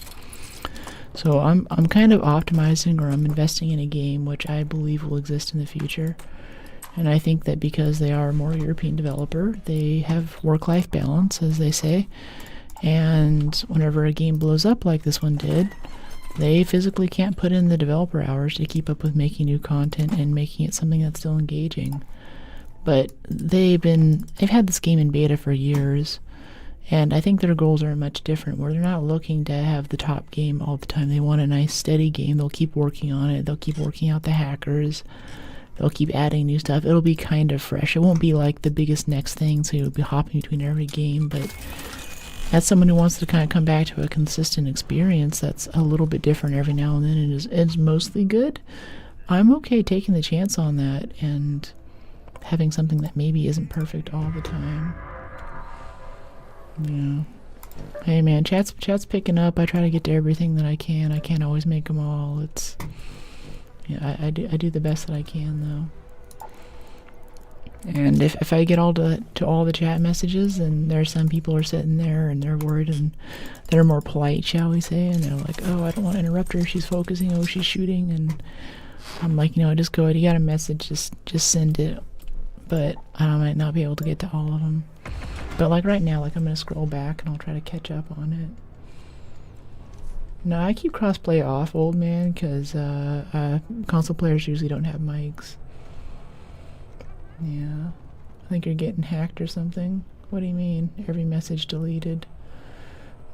So I'm kind of optimizing, or I'm investing in a game which I believe will exist in the future. And I think that because they are a more European developer, they have work-life balance, as they say. And whenever a game blows up like this one did, they physically can't put in the developer hours to keep up with making new content and making it something that's still engaging. But they've had this game in beta for years, and I think their goals are much different, where they're not looking to have the top game all the time. They want a nice steady game. They'll keep working on it. They'll keep working out the hackers. They'll keep adding new stuff. It'll be kind of fresh. It won't be like the biggest next thing, so you'll be hopping between every game, but as someone who wants to kind of come back to a consistent experience that's a little bit different every now and then, it's mostly good, I'm okay taking the chance on that and having something that maybe isn't perfect all the time. Yeah. Hey man, chat's picking up. I try to get to everything that I can. I can't always make them all. It's, yeah, I do the best that I can though. And if I get to all the chat messages, and there are some people who are sitting there and they're worried and they're more polite, shall we say, and they're like, oh, I don't want to interrupt her, she's focusing, oh, she's shooting, and I'm like, you know, just go ahead, you got a message, just send it. But I might not be able to get to all of them. But like right now, like I'm gonna scroll back and I'll try to catch up on it. No, I keep crossplay off, old man, because console players usually don't have mics. Yeah. I think you're getting hacked or something. What do you mean? Every message deleted.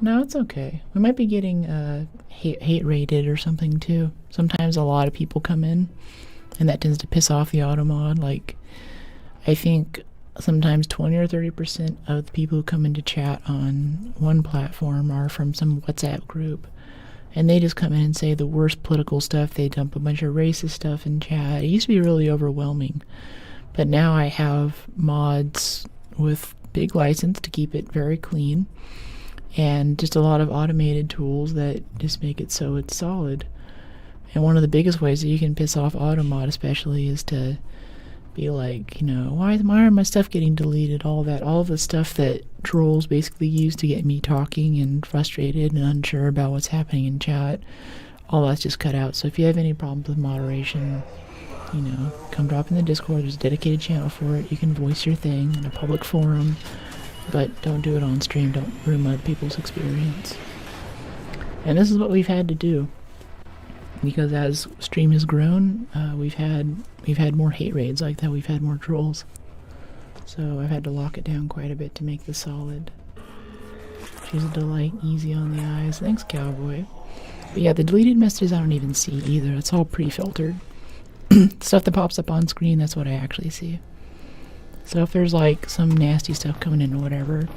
No, it's okay. We might be getting hate rated or something too. Sometimes a lot of people come in, and that tends to piss off the auto mod. Like, I think sometimes 20 or 30% of the people who come into chat on one platform are from some WhatsApp group. And they just come in and say the worst political stuff. They dump a bunch of racist stuff in chat. It used to be really overwhelming. But now I have mods with big license to keep it very clean. And just a lot of automated tools that just make it so it's solid. And one of the biggest ways that you can piss off Automod especially is to be like, you know, why are my stuff getting deleted, all the stuff that trolls basically use to get me talking and frustrated and unsure about what's happening in chat, all that's just cut out. So if you have any problems with moderation, you know, come drop in the Discord. There's a dedicated channel for it. You can voice your thing in a public forum, but don't do it on stream. Don't ruin other people's experience. And this is what we've had to do. because as stream has grown, we've had more hate raids like that. We've had more trolls, so I've had to lock it down quite a bit to make this solid. She's a delight, easy on the eyes. Thanks, Cowboy. But yeah, the deleted messages I don't even see either. It's all pre-filtered. Stuff that pops up on screen, that's what I actually see. So if there's like some nasty stuff coming in or whatever,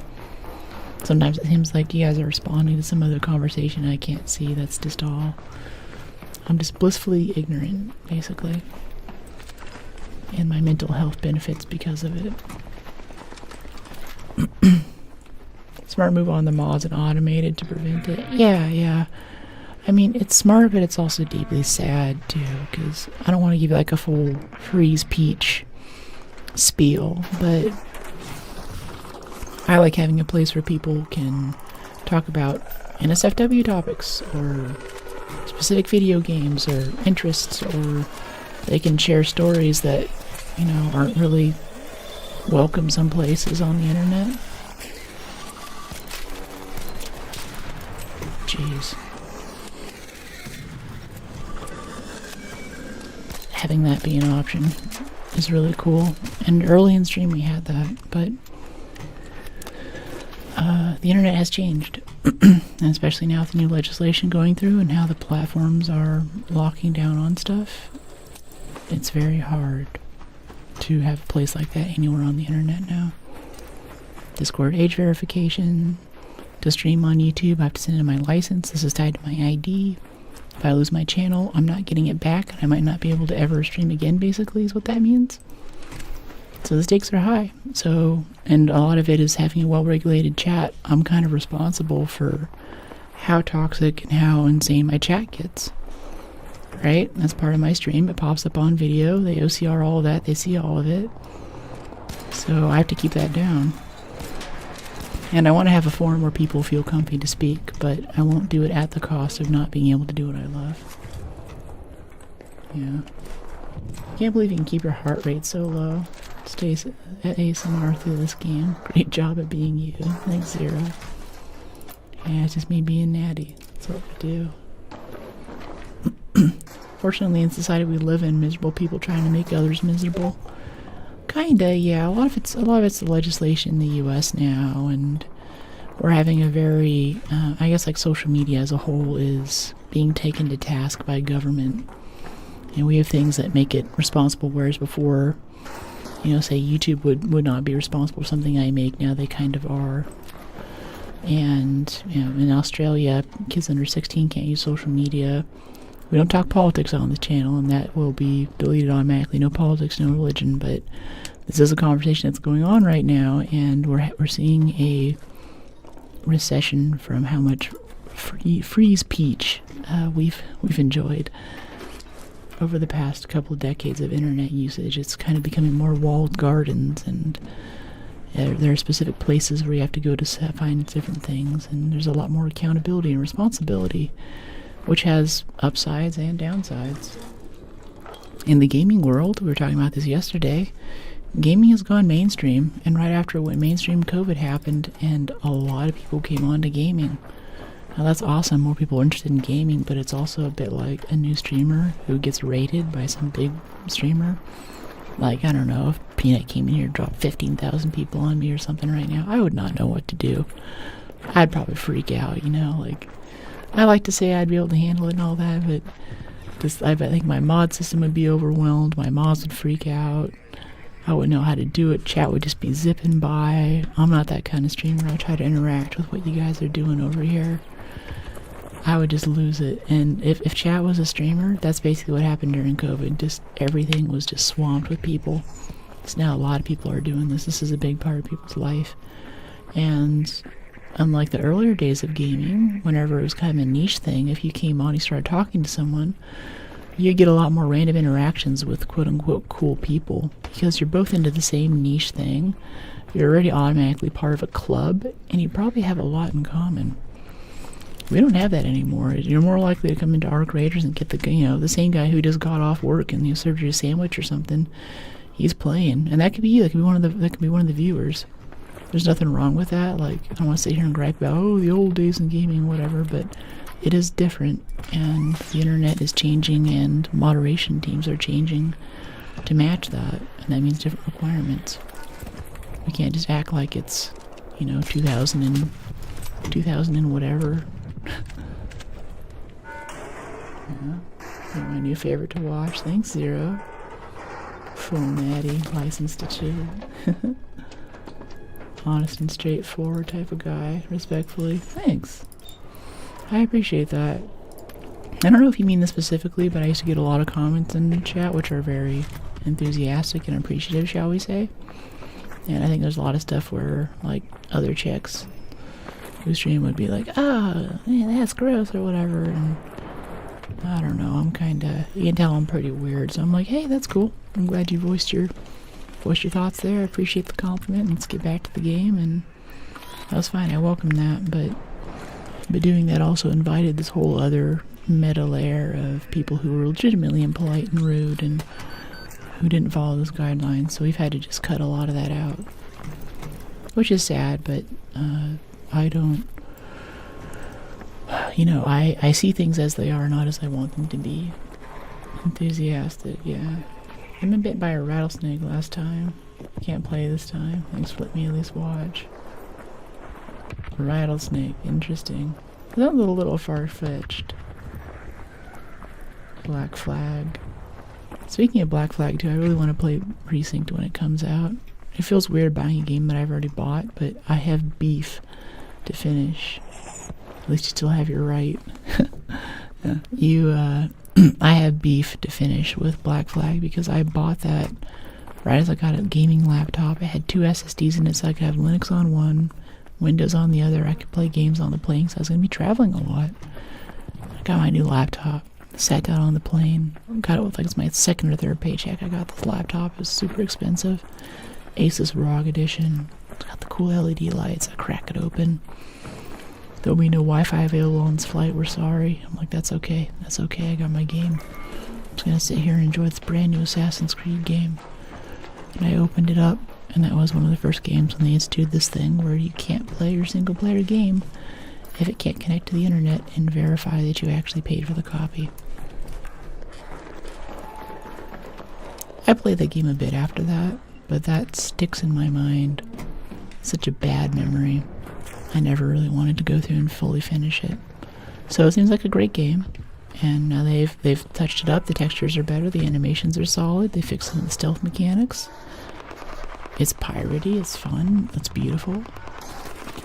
sometimes it seems like you guys are responding to some other conversation I can't see. That's just all. I'm just blissfully ignorant, basically. And my mental health benefits because of it. Smart move on the mods and automated to prevent it. Yeah. I mean, it's smart, but it's also deeply sad, too, because I don't want to give you, like, a full Freeze Peach spiel, but I like having a place where people can talk about NSFW topics, or specific video games, or interests, or they can share stories that, you know, aren't really welcome some places on the internet. Jeez. Having that be an option is really cool. And early in stream we had that, but the internet has changed. And especially now with the new legislation going through and how the platforms are locking down on stuff, it's very hard to have a place like that anywhere on the internet now. Discord age verification. To stream on YouTube, I have to send in my license. This is tied to my ID. If I lose my channel, I'm not getting it back, and I might not be able to ever stream again, basically, is what that means. So the stakes are high. So, and a lot of it is having a well-regulated chat. I'm kind of responsible for how toxic and how insane my chat gets. Right? That's part of my stream. It pops up on video. They OCR all of that. They see all of it. So I have to keep that down. And I want to have a forum where people feel comfy to speak, but I won't do it at the cost of not being able to do what I love. Yeah. Can't believe you can keep your heart rate so low. Stay at ASMR through this game. Great job at being you. Thanks, Zero. Yeah, it's just me being natty. That's what we do. Fortunately, in society we live in, miserable people trying to make others miserable. Kinda, yeah. A lot of it's the legislation in the U.S. now, and we're having a very, I guess, like social media as a whole is being taken to task by government, and we have things that make it responsible. Whereas before, you know, say YouTube would not be responsible for something I make. Now they kind of are. And you know, in Australia, kids under 16 can't use social media. We don't talk politics on the channel, and that will be deleted automatically. No politics, no religion, but this is a conversation that's going on right now, and we're seeing a recession from how much Freeze Peach we've enjoyed over the past couple of decades of internet usage. It's kind of becoming more walled gardens, and there are specific places where you have to go to find different things, and there's a lot more accountability and responsibility, which has upsides and downsides. In the gaming world, we were talking about this yesterday, gaming has gone mainstream, and right after it went mainstream, COVID happened, and a lot of people came on to gaming. Now that's awesome, more people are interested in gaming, but it's also a bit like a new streamer who gets raided by some big streamer. Like, I don't know, if Peanut came in here and dropped 15,000 people on me or something right now, I would not know what to do. I'd probably freak out, you know, like, I like to say I'd be able to handle it and all that, but just, I think my mod system would be overwhelmed, my mods would freak out, I wouldn't know how to do it, chat would just be zipping by. I'm not that kind of streamer. I try to interact with what you guys are doing over here. I would just lose it. And if chat was a streamer, that's basically what happened during COVID. Just everything was just swamped with people. So now a lot of people are doing this. This is a big part of people's life. And unlike the earlier days of gaming, whenever it was kind of a niche thing, if you came on and you started talking to someone, you get a lot more random interactions with quote-unquote cool people, because you're both into the same niche thing. You're already automatically part of a club, and you probably have a lot in common. We don't have that anymore. You're more likely to come into Arc Raiders and get the same guy who just got off work and served you a sandwich or something. He's playing, and that could be you. That could be one of the viewers. There's nothing wrong with that. Like, I don't want to sit here and gripe about the old days in gaming, whatever, but it is different, and the internet is changing, and moderation teams are changing to match that, and that means different requirements. We can't just act like it's, 2000 and whatever. Yeah. My new favorite to watch. Thanks, Zero. Full natty, licensed to chill. Honest and straightforward type of guy, respectfully. Thanks. I appreciate that. I don't know if you mean this specifically, but I used to get a lot of comments in the chat which are very enthusiastic and appreciative, shall we say. And I think there's a lot of stuff where, like, other chicks who stream would be like, "Ah, man, that's gross," or whatever, and I don't know, I'm kinda, you can tell I'm pretty weird, so I'm like, hey, that's cool. I'm glad you voiced your thoughts there. I appreciate the compliment. Let's get back to the game, and that was fine. I welcome that, but doing that also invited this whole other meta layer of people who were legitimately impolite and rude and who didn't follow those guidelines, so we've had to just cut a lot of that out. Which is sad, but I don't... I see things as they are, not as I want them to be. Enthusiastic, yeah. I've been bit by a rattlesnake last time. Can't play this time. Thanks for letting me at least watch. A rattlesnake, interesting. That was a little far-fetched. Black Flag. Speaking of Black Flag too, I really want to play Precinct when it comes out. It feels weird buying a game that I've already bought, but I have beef to finish. At least you still have your right. I have beef to finish with Black Flag because I bought that right as I got a gaming laptop. It had 2 SSDs in it, so I could have Linux on one, Windows on the other. I could play games on the plane, so I was going to be traveling a lot. I got my new laptop, sat down on the plane, got it with like it's my second or third paycheck. I got this laptop. It was super expensive. Asus ROG edition. It's got the cool LED lights. I crack it open. There'll be no Wi-Fi available on this flight. We're sorry. I'm like, that's okay. That's okay. I got my game. I'm just gonna sit here and enjoy this brand new Assassin's Creed game. And I opened it up, and that was one of the first games when they instituted this thing where you can't play your single-player game if it can't connect to the internet and verify that you actually paid for the copy. I played that game a bit after that, but that sticks in my mind. Such a bad memory. I never really wanted to go through and fully finish it. So it seems like a great game, and now they've touched it up. The textures are better, the animations are solid, they fixed some of the stealth mechanics. It's piratey, it's fun, it's beautiful.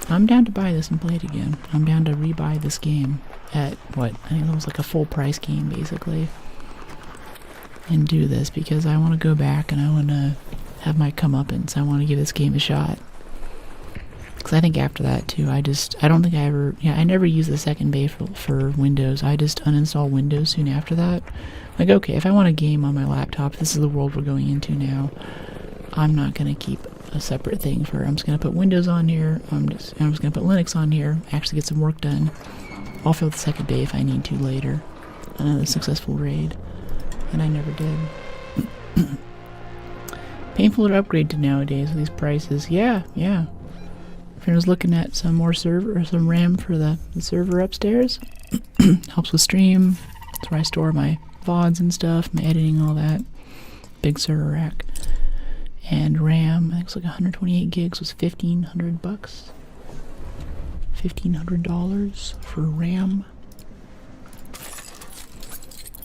I'm down to buy this and play it again. I'm down to rebuy this game at, what, I think it was like a full price game, basically. And do this, because I want to go back and I want to have my comeuppance. I want to give this game a shot. Because I think after that, too, I don't think I ever, I never used the second beta for Windows. I just uninstalled Windows soon after that. Like, okay, if I want a game on my laptop, this is the world we're going into now. I'm not going to keep a separate thing for, I'm just going to put Windows on here, I'm just going to put Linux on here, actually get some work done. I'll fill the second bay if I need to later. Another successful raid. And I never did. Painful to upgrade to nowadays with these prices. Yeah. If I was looking at some more server or some RAM for the server upstairs, helps with stream. That's where I store my VODs and stuff, my editing, all that. Big server rack. And RAM, I think it's like 128 gigs was $1,500. $1,500 for RAM.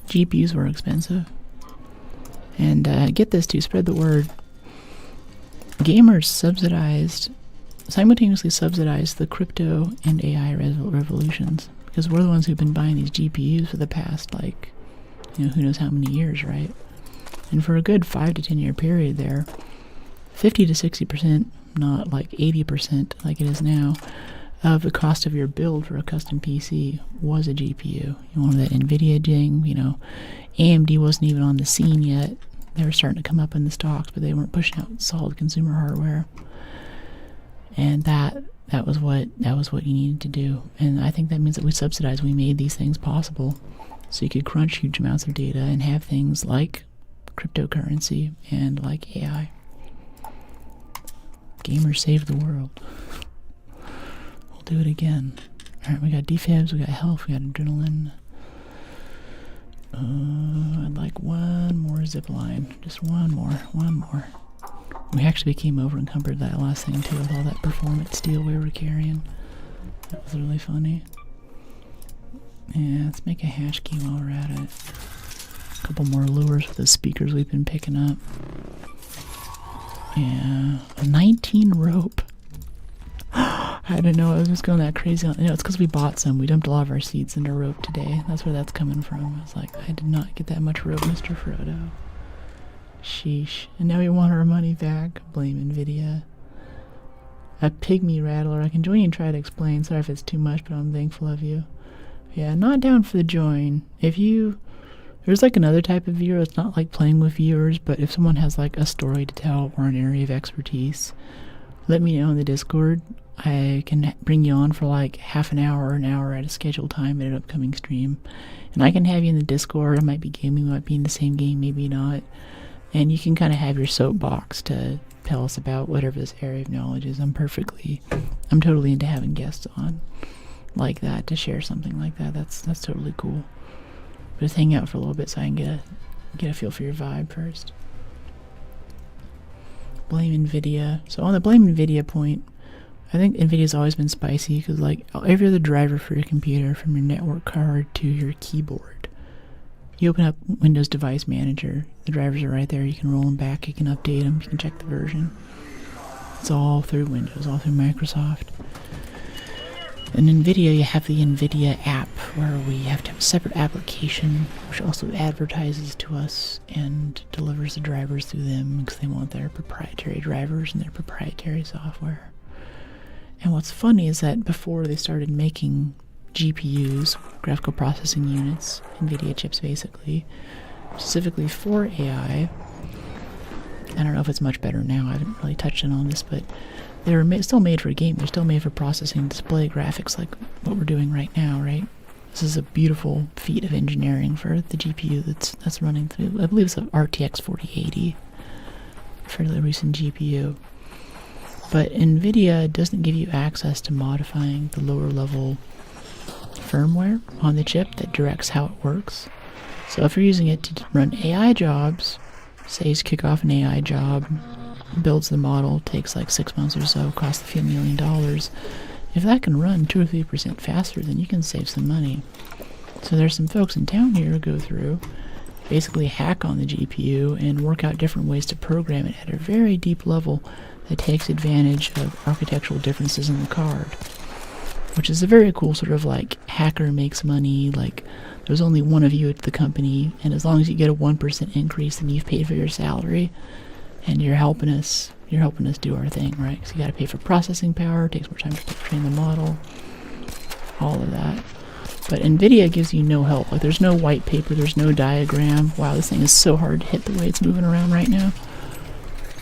GPUs were expensive. And get this too, spread the word. Gamers simultaneously subsidized the crypto and AI revolutions. Because we're the ones who've been buying these GPUs for the past, like, who knows how many years, right? And for a good 5 to 10 year period there, 50 to 60%, not like 80% like it is now, of the cost of your build for a custom PC was a GPU. You wanted that NVIDIA ding, AMD wasn't even on the scene yet. They were starting to come up in the stocks, but they weren't pushing out solid consumer hardware. And that was what you needed to do. And I think that means that we made these things possible. So you could crunch huge amounts of data and have things like cryptocurrency and like AI. Gamers saved the world. We'll do it again. Alright, we got defibs, we got health, we got adrenaline. I'd like one more zip line. Just one more. We actually became over encumbered that last thing too with all that performance steel we were carrying. That was really funny. Yeah, let's make a hash key while we're at it. A couple more lures with the speakers we've been picking up. Yeah, a 19 rope. I didn't know I was just going that crazy. No, it's because we bought some. We dumped a lot of our seeds into rope today. That's where that's coming from. I was like, I did not get that much rope, Mr. Frodo. Sheesh. And now we want our money back. Blame NVIDIA. A pygmy rattler. I can join you and try to explain. Sorry if it's too much, but I'm thankful of you. Yeah, not down for the join. There's like another type of viewer. It's not like playing with viewers, but if someone has like a story to tell or an area of expertise, let me know in the Discord. I can bring you on for like half an hour or an hour at a scheduled time at an upcoming stream. And I can have you in the Discord. I might be gaming, we might be in the same game, maybe not. And you can kind of have your soapbox to tell us about whatever this area of knowledge is. I'm totally into having guests on like that to share something like that. That's totally cool. But just hang out for a little bit so I can get a feel for your vibe first. Blame NVIDIA. So on the blame NVIDIA point, I think NVIDIA's always been spicy because like every other driver for your computer, from your network card to your keyboard, you open up Windows Device Manager, the drivers are right there, you can roll them back, you can update them, you can check the version. It's all through Windows, all through Microsoft. And NVIDIA, you have the NVIDIA app where we have to have a separate application which also advertises to us and delivers the drivers through them because they want their proprietary drivers and their proprietary software. And what's funny is that before they started making GPUs, graphical processing units, NVIDIA chips basically, specifically for AI, I don't know if it's much better now, I haven't really touched on this, but they were still made for a game. They're still made for processing display graphics like what we're doing right now, right? This is a beautiful feat of engineering for the GPU that's running through, I believe it's an RTX 4080, fairly recent GPU. But NVIDIA doesn't give you access to modifying the lower level firmware on the chip that directs how it works. So if you're using it to run AI jobs, say you kick off an AI job, builds the model, takes like 6 months or so, costs a few $1 million. If that can run 2 or 3% faster, then you can save some money. So there's some folks in town here who go through, basically hack on the GPU and work out different ways to program it at a very deep level that takes advantage of architectural differences in the card. Which is a very cool sort of like hacker makes money, like there's only one of you at the company, and as long as you get a 1% increase, then you've paid for your salary. And you're helping us do our thing, right? Because you got to pay for processing power, it takes more time to train the model, all of that. But NVIDIA gives you no help. Like there's no white paper, there's no diagram. Wow, this thing is so hard to hit the way it's moving around right now.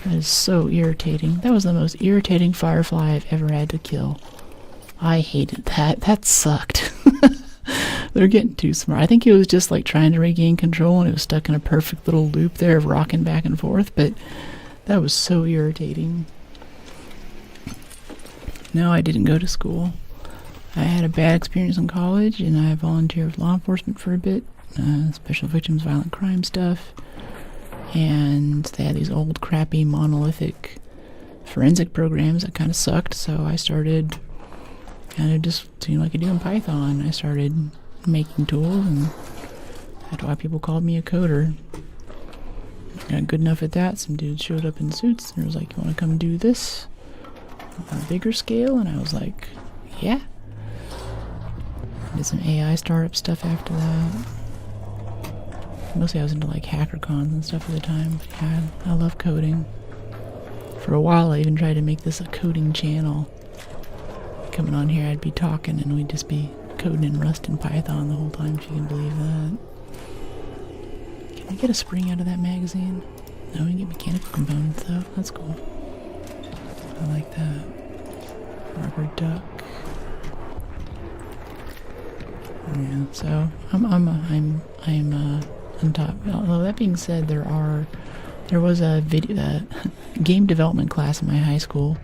That is so irritating. That was the most irritating firefly I've ever had to kill. I hated that. That sucked. They're getting too smart. I think it was just like trying to regain control and it was stuck in a perfect little loop there of rocking back and forth, but that was so irritating. No, I didn't go to school. I had a bad experience in college and I volunteered with law enforcement for a bit, special victims violent crime stuff, and they had these old crappy monolithic forensic programs that kind of sucked, so I started kind of just doing like I do in Python. I started making tools, and that's why people called me a coder. Got good enough at that, some dude showed up in suits and was like, you want to come do this on a bigger scale? And I was like, yeah. Did some AI startup stuff after that. Mostly I was into like hacker cons and stuff at the time, but yeah, I love coding. For a while I even tried to make this a coding channel. Coming on here I'd be talking and we'd just be coding in Rust and Python the whole time, if you can believe that. Can I get a spring out of that magazine? No, we can get mechanical components though. That's cool. I like that. Rubber duck. Yeah, so I'm on top. Although that being said, there was a game development class in my high school,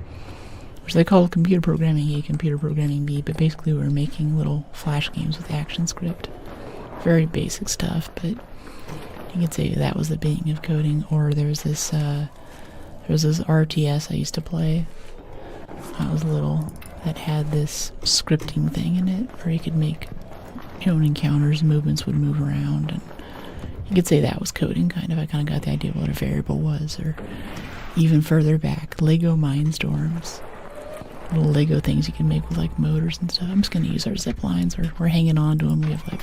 which they call computer programming A, computer programming B, but basically we were making little flash games with ActionScript. Very basic stuff, but you could say that was the beginning of coding. Or there's this RTS I used to play when I was little that had this scripting thing in it where you could make your own encounters, movements would move around, and you could say that was coding, kind of. I kind of got the idea of what a variable was. Or even further back, Lego Mindstorms. Little Lego things you can make with like motors and stuff. I'm just going to use our zip lines. We're hanging on to them. We have like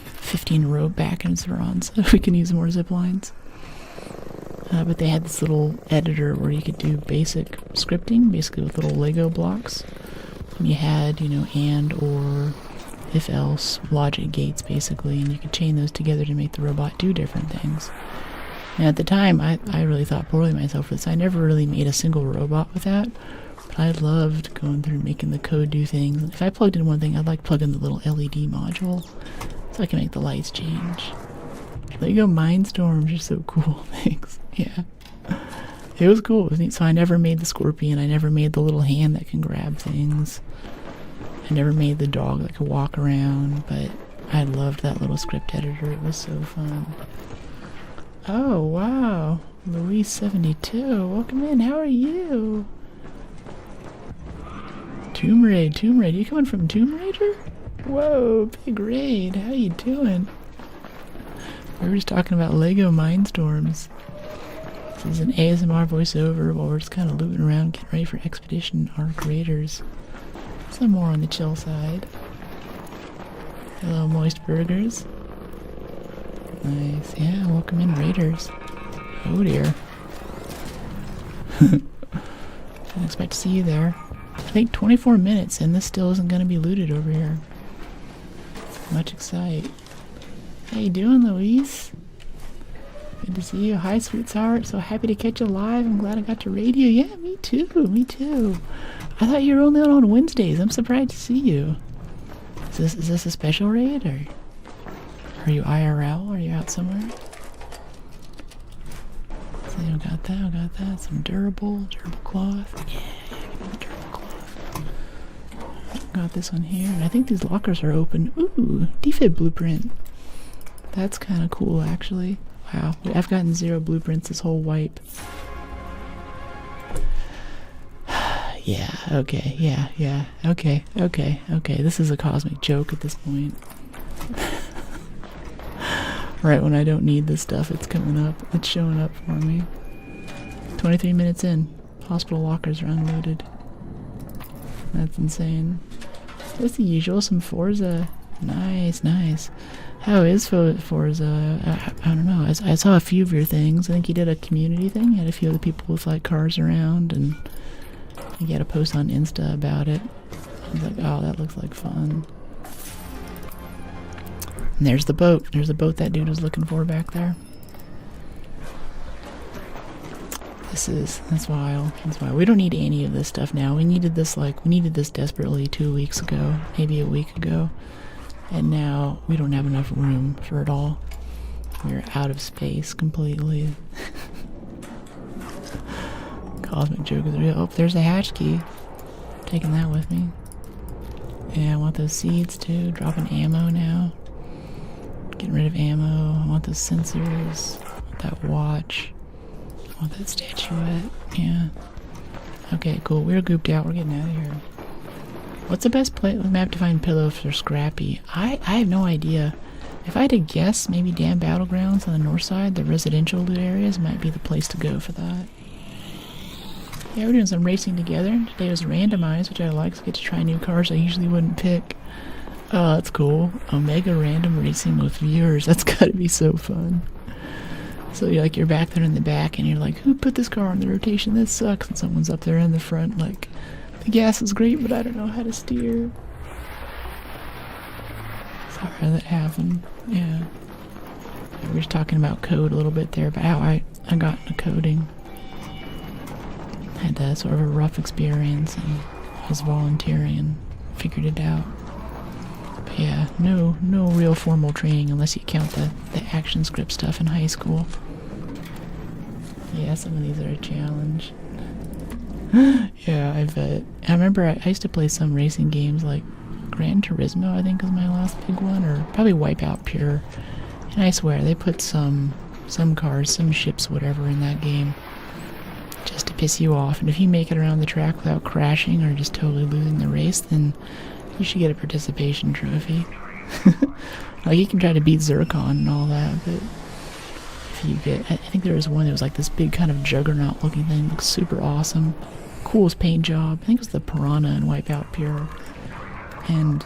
15 rope backends we're on, so we can use more zip lines. But they had this little editor where you could do basic scripting, basically with little Lego blocks. And you had, and, or, if else, logic gates basically, and you could chain those together to make the robot do different things. And at the time, I really thought poorly of myself for this. I never really made a single robot with that, but I loved going through and making the code do things. If I plugged in one thing, I'd like plug in the little LED module so I can make the lights change. Lego Mindstorms are so cool. Thanks. Yeah. It was cool. It was neat. So I never made the scorpion. I never made the little hand that can grab things. I never made the dog that could walk around, but I loved that little script editor. It was so fun. Oh, wow. Louise72. Welcome in. How are you? Tomb Raid. You coming from Tomb Raider? Whoa, big raid. How you doing? We were just talking about Lego Mindstorms. This is an ASMR voiceover while we're just kind of looting around, getting ready for Expedition Arc Raiders. Some more on the chill side. Hello, Moist Burgers. Nice. Yeah, welcome in, Raiders. Oh dear. Didn't expect to see you there. I think 24 minutes and this still isn't going to be looted over here. Much excite. How you doing, Louise? Good to see you. Hi, sweetheart. So happy to catch you live. I'm glad I got to raid you. Yeah, me too. Me too. I thought you were only on Wednesdays. I'm surprised to see you. Is this a special raid, or are you IRL? Are you out somewhere? So you got that. Some durable cloth. Yeah, give me the durable cloth. Got this one here. And I think these lockers are open. Ooh, defib blueprint. That's kind of cool, actually. Wow, I've gotten 0 blueprints this whole wipe. Yeah, okay, yeah, okay. This is a cosmic joke at this point. Right when I don't need this stuff, it's coming up. It's showing up for me. 23 minutes in. Hospital lockers are unloaded. That's insane. That's the usual, some Forza. Nice. How is Forza? I don't know. I saw a few of your things. I think you did a community thing. You had a few other people with like cars around, and you had a post on Insta about it. I was like, oh, that looks like fun. And there's the boat. There's the boat that dude was looking for back there. That's wild. That's wild. We don't need any of this stuff now. We needed this desperately 2 weeks ago, maybe a week ago. And now we don't have enough room for it all. We're out of space completely. Cosmic joke is real. Oh, there's a hatch key. Taking that with me. Yeah, I want those seeds too. Dropping ammo now. Getting rid of ammo. I want those sensors. I want that watch. I want that statuette. Yeah. Okay, cool. We're gooped out. We're getting out of here. What's the best map to find pillows for Scrappy? I have no idea. If I had to guess, maybe Dam Battlegrounds on the north side, the residential loot areas, might be the place to go for that. Yeah, we're doing some racing together. Today was randomized, which I like, so I get to try new cars I usually wouldn't pick. Oh, that's cool. Omega random racing with viewers. That's gotta be so fun. So you're back there in the back, and you're like, who put this car on the rotation? This sucks. And someone's up there in the front, like, the gas is great, but I don't know how to steer. Sorry that happened. Yeah. We were just talking about code a little bit there, about how I got into coding. Had sort of a rough experience, and I was volunteering and figured it out. But yeah, no real formal training unless you count the ActionScript stuff in high school. Yeah, some of these are a challenge. Yeah, I bet. I remember I used to play some racing games like Gran Turismo, I think was my last big one, or probably Wipeout Pure. And I swear, they put some cars, some ships, whatever in that game just to piss you off. And if you make it around the track without crashing or just totally losing the race, then you should get a participation trophy. Like, you can try to beat Zircon and all that, but if you get... I think there was one that was like this big kind of juggernaut looking thing, looks super awesome. Coolest paint job. I think it was the Piranha in Wipeout Pure. And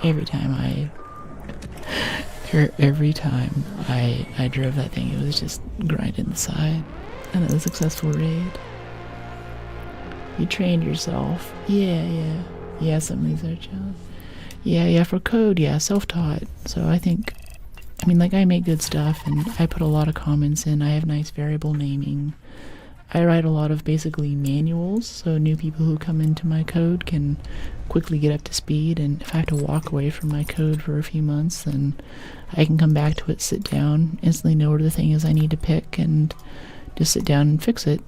every time I drove that thing, it was just grinding the side. And it was a successful raid. You trained yourself. Yeah, some of these are challenging. Yeah, for code, yeah, self-taught. So I think, I mean, like, I make good stuff, and I put a lot of comments in. I have nice variable naming. I write a lot of basically manuals, so new people who come into my code can quickly get up to speed, and if I have to walk away from my code for a few months, then I can come back to it, sit down, instantly know where the thing is I need to pick, and just sit down and fix it.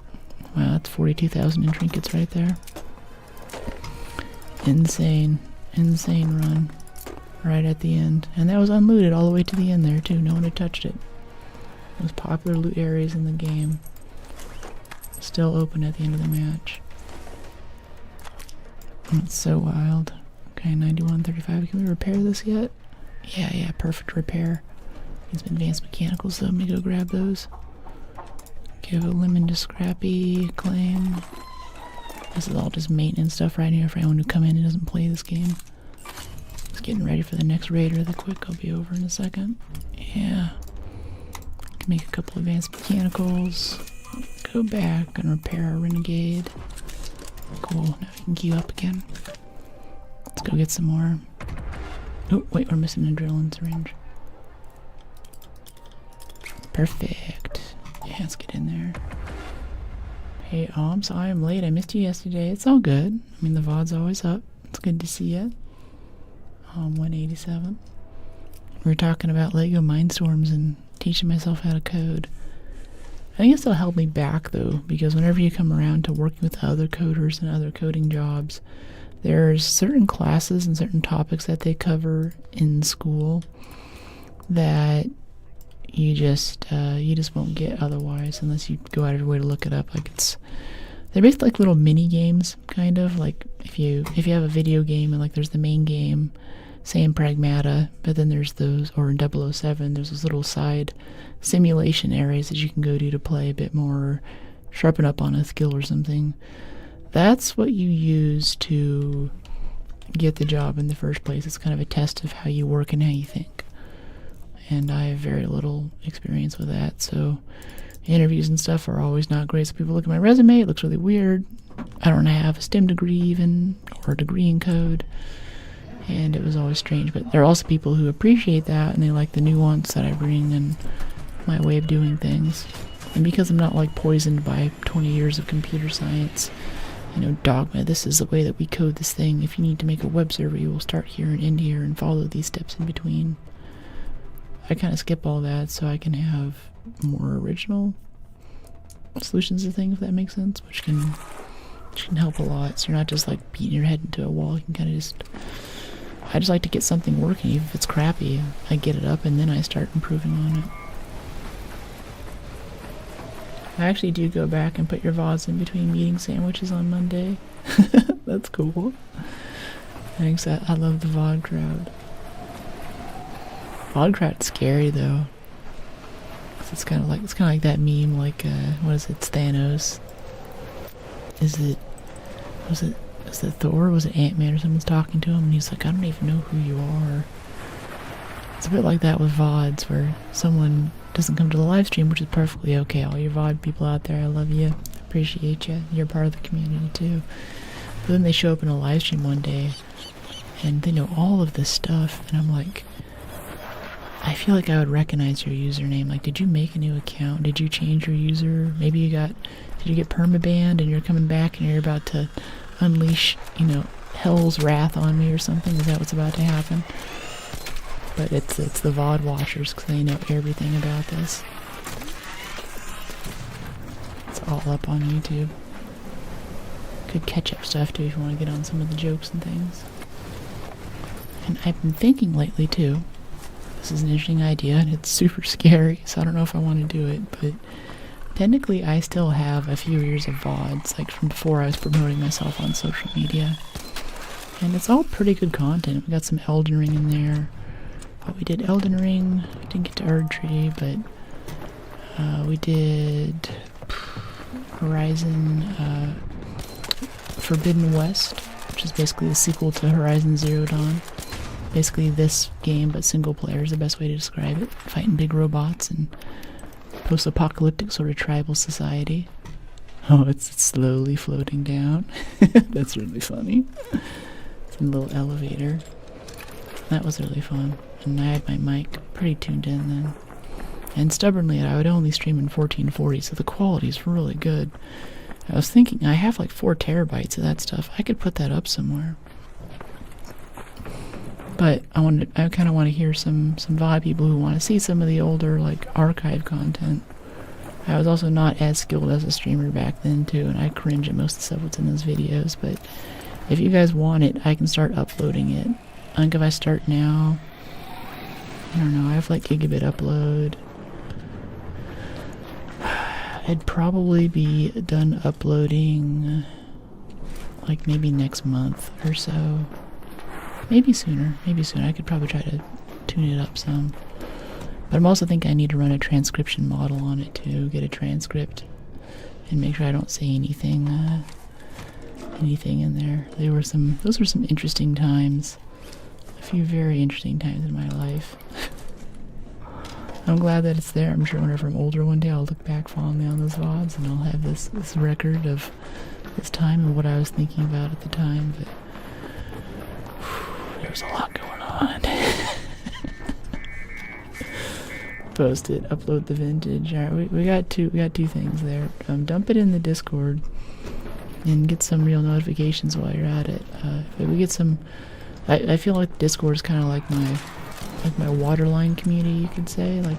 Wow, that's 42,000 in trinkets right there. Insane run. Right at the end. And that was unlooted all the way to the end there too. No one had touched it. Most popular loot areas in the game. Still open at the end of the match. That's so wild. Okay, 9135. Can we repair this yet? Yeah, perfect repair. Needs some advanced mechanicals, so let me go grab those. Give a lemon to Scrappy, claim. This is all just maintenance stuff right here for anyone who come in and doesn't play this game. Just getting ready for the next raid really quick. I'll be over in a second. Yeah. Can make a couple advanced mechanicals. Go back and repair our Renegade. Cool, now we can queue up again. Let's go get some more. Oh, wait, we're missing a adrenaline syringe. Perfect. Yeah, let's get in there. Hey, I'm sorry I'm late. I missed you yesterday. It's all good. I mean, the VOD's always up. It's good to see you. 187. We were talking about Lego Mindstorms and teaching myself how to code. I think it's still held me back, though, because whenever you come around to working with other coders and other coding jobs, there's certain classes and certain topics that they cover in school that you just won't get otherwise unless you go out of your way to look it up. Like, they're basically like little mini games, kind of like if you have a video game and like there's the main game, say in Pragmata, but then there's those, or in 007, there's those little side simulation areas that you can go to play a bit more, sharpen up on a skill or something. That's what you use to get the job in the first place. It's kind of a test of how you work and how you think. And I have very little experience with that, so interviews and stuff are always not great. So people look at my resume, it looks really weird. I don't have a STEM degree even, or a degree in code, and it was always strange. But there are also people who appreciate that, and they like the nuance that I bring and my way of doing things. And because I'm not like poisoned by 20 years of computer science, dogma, this is the way that we code this thing. If you need to make a web server, you will start here and end here and follow these steps in between. I kind of skip all that so I can have more original solutions to things, if that makes sense, which can help a lot. So you're not just like beating your head into a wall. You can kind of I just like to get something working, even if it's crappy. I get it up and then I start improving on it. I actually do go back and put your VODs in between meeting sandwiches on Monday. That's cool. Thanks, I love the VOD crowd. VOD crowd's scary though. It's kind of like that meme, like what is it, it's Thanos. Was it Thor? Was it Ant-Man or someone's talking to him and he's like, I don't even know who you are. It's a bit like that with VODs, where someone doesn't come to the live stream, which is perfectly okay. All your VOD people out there, I love you, appreciate you, you're part of the community too. But then they show up in a live stream one day and they know all of this stuff, and I'm like, I feel like I would recognize your username. Like, did you make a new account? Did you change your user? Maybe did you get permabanned and you're coming back and you're about to unleash, hell's wrath on me or something? Is that what's about to happen? But it's the VOD watchers, because they know everything about this. It's all up on YouTube. good catch-up stuff too if you want to get on some of the jokes and things. And I've been thinking lately too, this is an interesting idea and it's super scary, so I don't know if I want to do it, but technically I still have a few years of VODs, like from before I was promoting myself on social media. And it's all pretty good content. We got some Elden Ring in there. But we did Elden Ring, we didn't get to Erdtree, but we did Horizon Forbidden West, which is basically the sequel to Horizon Zero Dawn. Basically this game, but single player is the best way to describe it. Fighting big robots and post-apocalyptic sort of tribal society. Oh, it's slowly floating down. That's really funny. It's in a little elevator. That was really fun. And I had my mic pretty tuned in then. And stubbornly, I would only stream in 1440, so the quality is really good. I was thinking, I have like 4 terabytes of that stuff. I could put that up somewhere. But I kind of want to hear some VOD people who want to see some of the older, like, archive content. I was also not as skilled as a streamer back then, too, and I cringe at most of the stuff that's in those videos. But if you guys want it, I can start uploading it. I think if I start now, I don't know, I have like gigabit upload. I'd probably be done uploading like maybe next month or so. Maybe sooner, I could probably try to tune it up some. But I'm also thinking I need to run a transcription model on it too, get a transcript, and make sure I don't say anything in there. Those were some interesting times. A few very interesting times in my life. I'm glad that it's there. I'm sure whenever I'm older one day I'll look back fondly on those VODs and I'll have this record of this time and what I was thinking about at the time. But there's a lot going on. Post it, upload the vintage. Alright, we got two things there. Dump it in the Discord and get some real notifications while you're at it. If we get some, I feel like Discord is kind of like my waterline community, you could say, like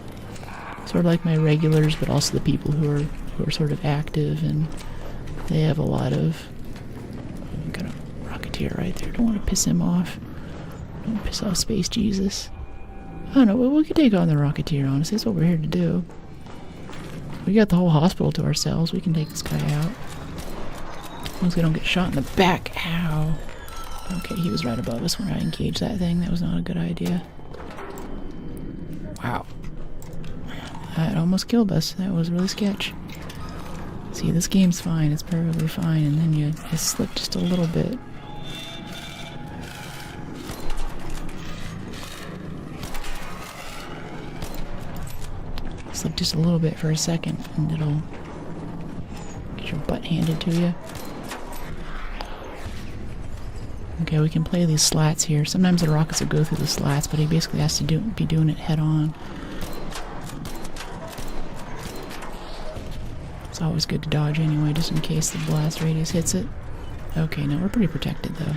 sort of like my regulars, but also the people who are sort of active, and they have a lot of. Got a Rocketeer right there. Don't want to piss him off. Don't piss off Space Jesus. I don't know. We could take on the Rocketeer. Honestly, that's what we're here to do. We got the whole hospital to ourselves. We can take this guy out. As long as we don't get shot in the back. Ow. Okay, he was right above us when I engaged that thing. That was not a good idea. Wow. That almost killed us. That was really sketch. See, this game's fine. It's perfectly fine. And then you slip just a little bit. Slip just a little bit for a second, and it'll get your butt handed to you. Okay, we can play these slats here. Sometimes the rockets will go through the slats, but he basically has to be doing it head on. It's always good to dodge anyway, just in case the blast radius hits it. Okay, no, we're pretty protected though.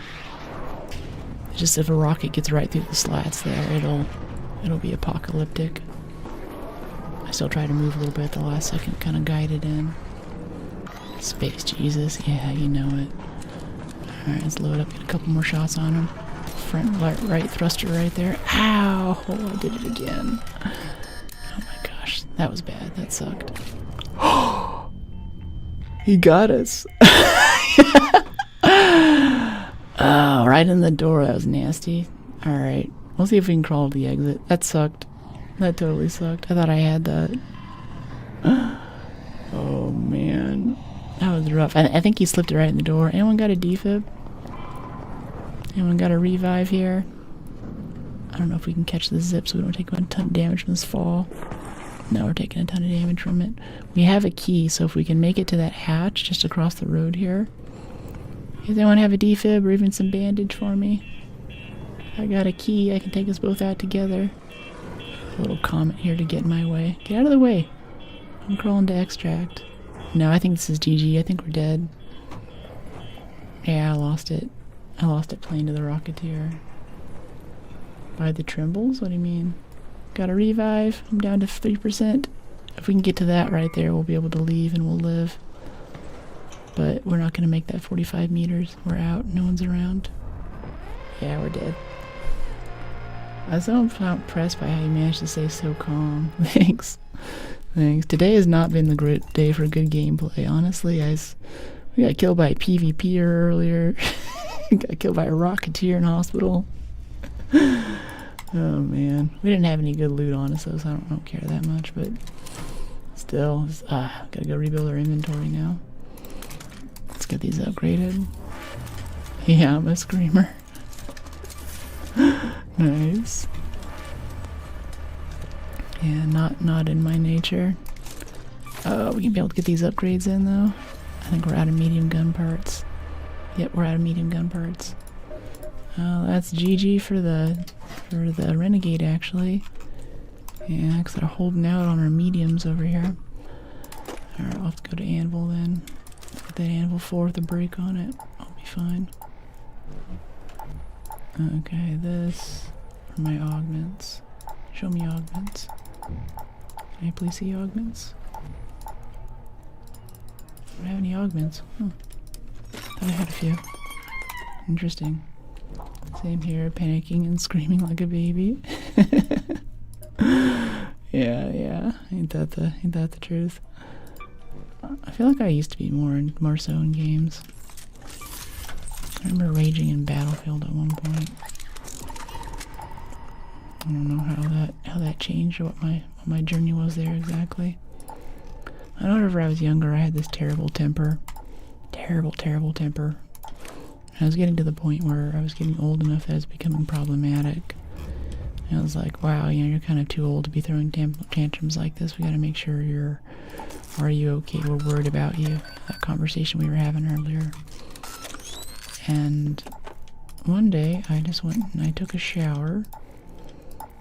It's just if a rocket gets right through the slats there, it'll be apocalyptic. I still try to move a little bit at the last second, kind of guide it in. Space Jesus, yeah, you know it. Alright, let's load up, get a couple more shots on him. Front right thruster right there. Ow! Oh, I did it again. Oh my gosh, that was bad. That sucked. He got us. Oh, right in the door. That was nasty. Alright, we'll see if we can crawl to the exit. That sucked. That totally sucked. I thought I had that. Oh man. That was rough. I think he slipped it right in the door. Anyone got a defib? Anyone got a revive here? I don't know if we can catch the zip so we don't take a ton of damage from this fall. No, we're taking a ton of damage from it. We have a key, so if we can make it to that hatch just across the road here. Does anyone have a defib or even some bandage for me? I got a key. I can take us both out together. A little comet here to get in my way. Get out of the way. I'm crawling to extract. No, I think this is GG. I think we're dead. Yeah, I lost it. I lost it playing to the Rocketeer. By the Trimbles? What do you mean? Got a revive. I'm down to 3%. If we can get to that right there, we'll be able to leave and we'll live. but we're not gonna make that 45 meters. We're out. No one's around. Yeah, we're dead. I was so impressed by how you managed to stay so calm. Thanks. Thanks. Today has not been the great day for good gameplay. Honestly, we got killed by a PvPer earlier. Got killed by a rocketeer in hospital. Oh man, we didn't have any good loot on us though, so I don't care that much. But still, gotta go rebuild our inventory now. Let's get these upgraded. Yeah, I'm a screamer. Nice. Yeah, not in my nature. We can be able to get these upgrades in though. I think we're out of medium gun parts. Yep, we're out of medium gun parts. That's GG for the Renegade actually. Yeah, because they're holding out on our mediums over here. Alright, I'll have to go to Anvil then. Get that Anvil 4 with a break on it. I'll be fine. Okay, this are my augments. Show me augments. Can I please see augments? I don't have any augments. Huh. Thought I had a few. Interesting. Same here, panicking and screaming like a baby. Yeah. Ain't that the truth? I feel like I used to be more so in games. I remember raging in Battlefield at one point. I don't know how that changed or what my journey was there exactly. I know whenever I was younger I had this terrible temper. Terrible temper. And I was getting to the point where I was getting old enough that it was becoming problematic. And I was like, wow, you're kind of too old to be throwing tantrums like this. We gotta make sure are you okay? We're worried about you. That conversation we were having earlier. And one day I just went and I took a shower,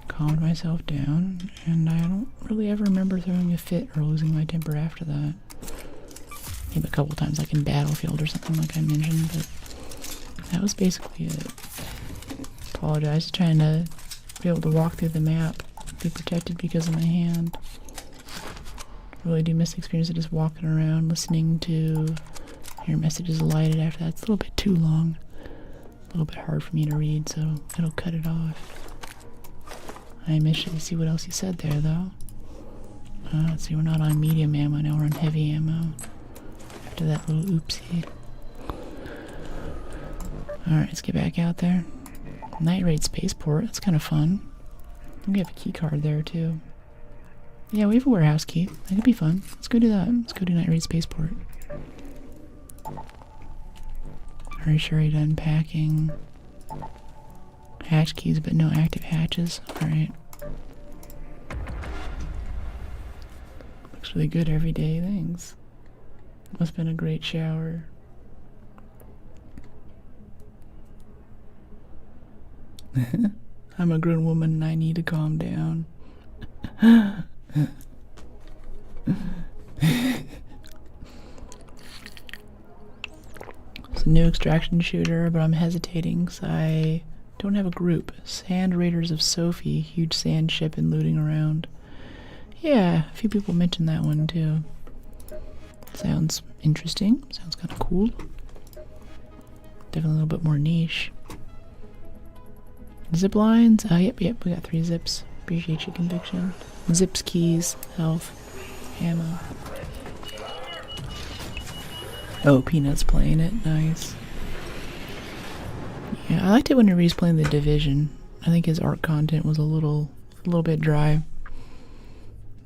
calmed myself down, and I don't really ever remember throwing a fit or losing my temper after that. Maybe a couple times like in Battlefield or something like I mentioned, but that was basically it. Apologize, trying to be able to walk through the map, be protected because of my hand. Really do miss the experience of just walking around, listening to your messages lighted after that. It's a little bit too long. A little bit hard for me to read, so it'll cut it off. I missed to see what else you said there, though. Let's see, we're not on medium ammo now, we're on heavy ammo. After that little oopsie. Alright, let's get back out there. Night Raid Spaceport, that's kind of fun. We have a key card there, too. Yeah, we have a warehouse key. That could be fun. Let's go do that. Let's go do Night Raid Spaceport. Are you sure you're done packing? Hatch keys, but no active hatches. Alright. Looks really good every day. Thanks. Must have been a great shower. I'm a grown woman and I need to calm down. It's a new extraction shooter, but I'm hesitating because I don't have a group. Sand Raiders of Sophie, huge sand ship and looting around. Yeah, a few people mentioned that one too. Sounds interesting. Sounds kind of cool. Definitely a little bit more niche. Zip lines? Yep, we got 3 zips. Appreciate your conviction. Zips, keys, health, ammo. Oh, Peanut's playing it. Nice. Yeah, I liked it whenever he's playing The Division. I think his art content was a little bit dry.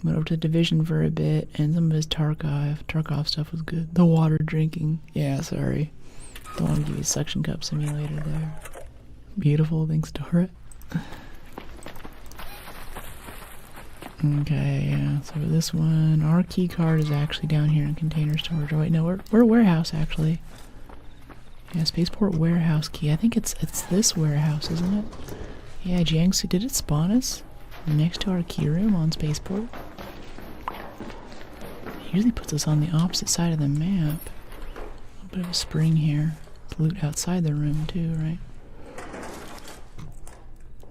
Went over to Division for a bit, and some of his Tarkov stuff was good. The water drinking. Yeah, sorry. Don't want to give you a suction cup simulator there. Beautiful, thanks, Dora. Okay, yeah, so this one, our key card is actually down here in container storage. Oh wait, no, we're a warehouse actually. Yeah, Spaceport warehouse key. I think it's this warehouse, isn't it? Yeah, Jiangsu, did it spawn us next to our key room on Spaceport? It usually puts us on the opposite side of the map. A little bit of a spring here. To loot outside the room too, right?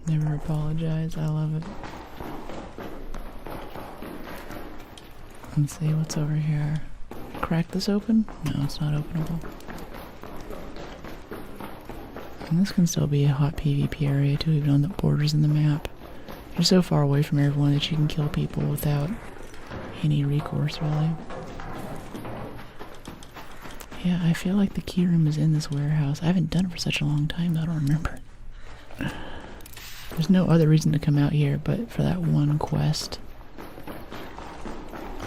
Never apologize, I love it. Let's see what's over here. crack this open? No, it's not openable. And this can still be a hot PvP area too, even on the borders in the map. You're so far away from everyone that you can kill people without any recourse, really. Yeah, I feel like the key room is in this warehouse. I haven't done it for such a long time that I don't remember. There's no other reason to come out here but for that one quest.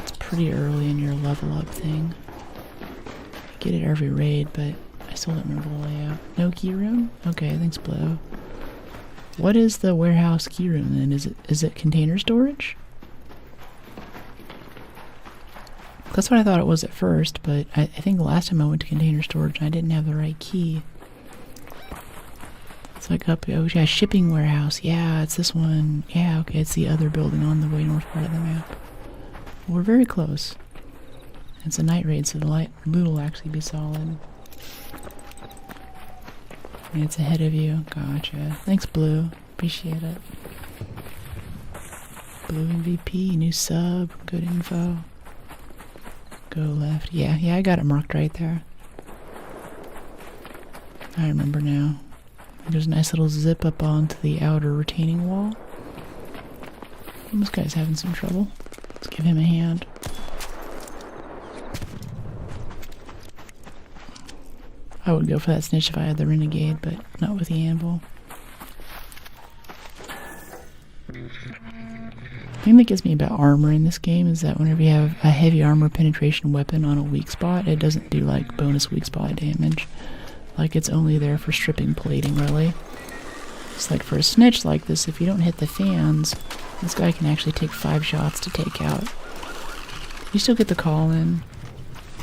It's pretty early in your level up thing. You get it every raid, but I still don't remember the layout. No key room? Okay, thanks, Blow. What is the warehouse key room then? Is it container storage? That's what I thought it was at first, but I think the last time I went to container storage I didn't have the right key. It's like up, oh yeah, shipping warehouse. Yeah, it's this one. Yeah, okay, it's the other building on the way north part of the map. We're very close. It's a night raid, so the loot will actually be solid. And it's ahead of you. Gotcha. Thanks, Blue. Appreciate it. Blue MVP, new sub, good info. Go left. Yeah, I got it marked right there. I remember now. There's a nice little zip up onto the outer retaining wall. This guy's having some trouble. Let's give him a hand. I would go for that snitch if I had the renegade, but not with the anvil. The thing that gets me about armor in this game is that whenever you have a heavy armor penetration weapon on a weak spot, it doesn't do like bonus weak spot damage. Like it's only there for stripping plating, really. It's like for a snitch like this, if you don't hit the fans, this guy can actually take 5 shots to take out. You still get the call in.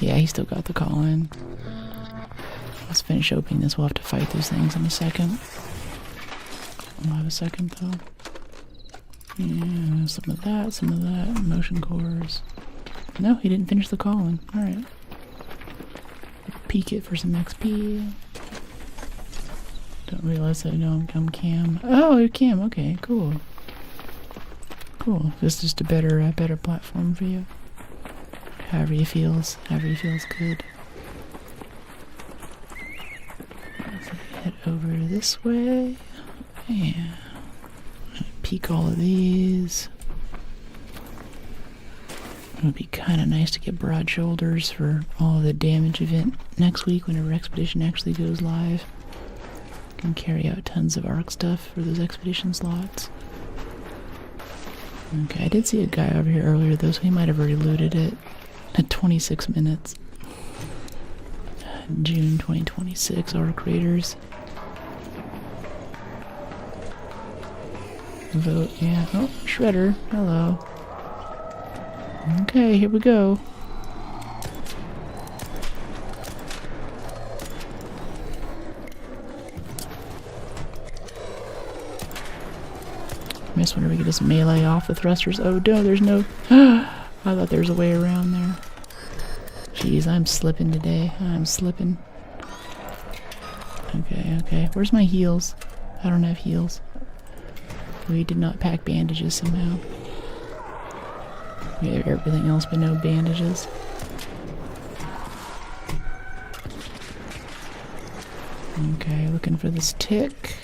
Yeah, he still got the call in. Let's finish opening this. We'll have to fight those things in a second. We'll have a second though. Yeah, some of that, motion cores. No, he didn't finish the call-in. Alright. Peek it for some XP. Don't realize that I know I'm Cam. Oh, you're Cam, okay, cool. Cool. This is just a better platform for you. However you feels good. Let's head over this way. Yeah. Peek all of these. It would be kind of nice to get broad shoulders for all of the damage event next week whenever Expedition actually goes live. Can carry out tons of ARC stuff for those Expedition slots. Okay, I did see a guy over here earlier though, so he might have already looted it at 26 minutes. June 2026 ARC Raiders. Vote, yeah. Oh, Shredder. Hello. Okay, here we go. Miss whenever we get this melee off the thrusters. Oh, no, there's no... I thought there was a way around there. Jeez, I'm slipping today. I'm slipping. Okay. Where's my heals? I don't have heals. We did not pack bandages somehow. We have everything else but no bandages. Okay, looking for this tick.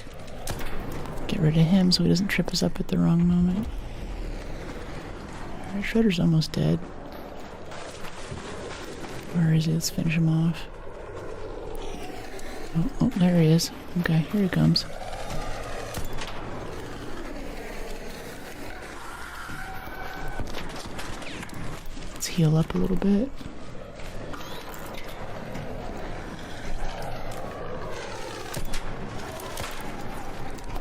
Get rid of him so he doesn't trip us up at the wrong moment. Alright, Shredder's almost dead. Where is he? Let's finish him off. Oh, there he is. Okay, here he comes. Heal up a little bit.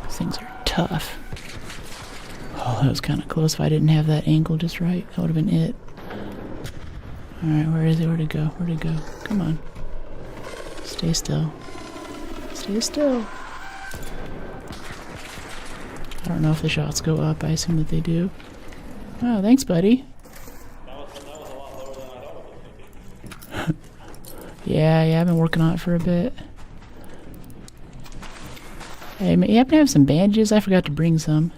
These things are tough. Oh, that was kind of close. If I didn't have that angle just right, that would have been it. Alright, where is he? Where'd he go? Where'd he go? Come on. Stay still. Stay still. I don't know if the shots go up. I assume that they do. Oh, thanks, buddy. Yeah, I've been working on it for a bit. Hey, you happen to have some bandages? I forgot to bring some.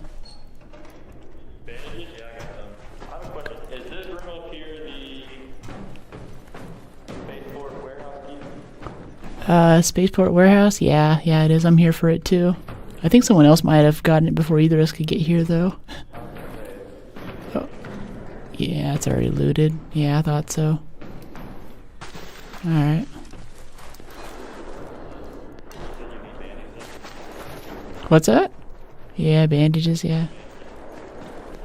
Bandages? Yeah, I got them. I have a question. Is this room up here Spaceport Warehouse? Yeah, it is. I'm here for it too. I think someone else might have gotten it before either of us could get here though. Oh. Yeah, it's already looted. Yeah, I thought so. Alright. What's that? Yeah, bandages, yeah.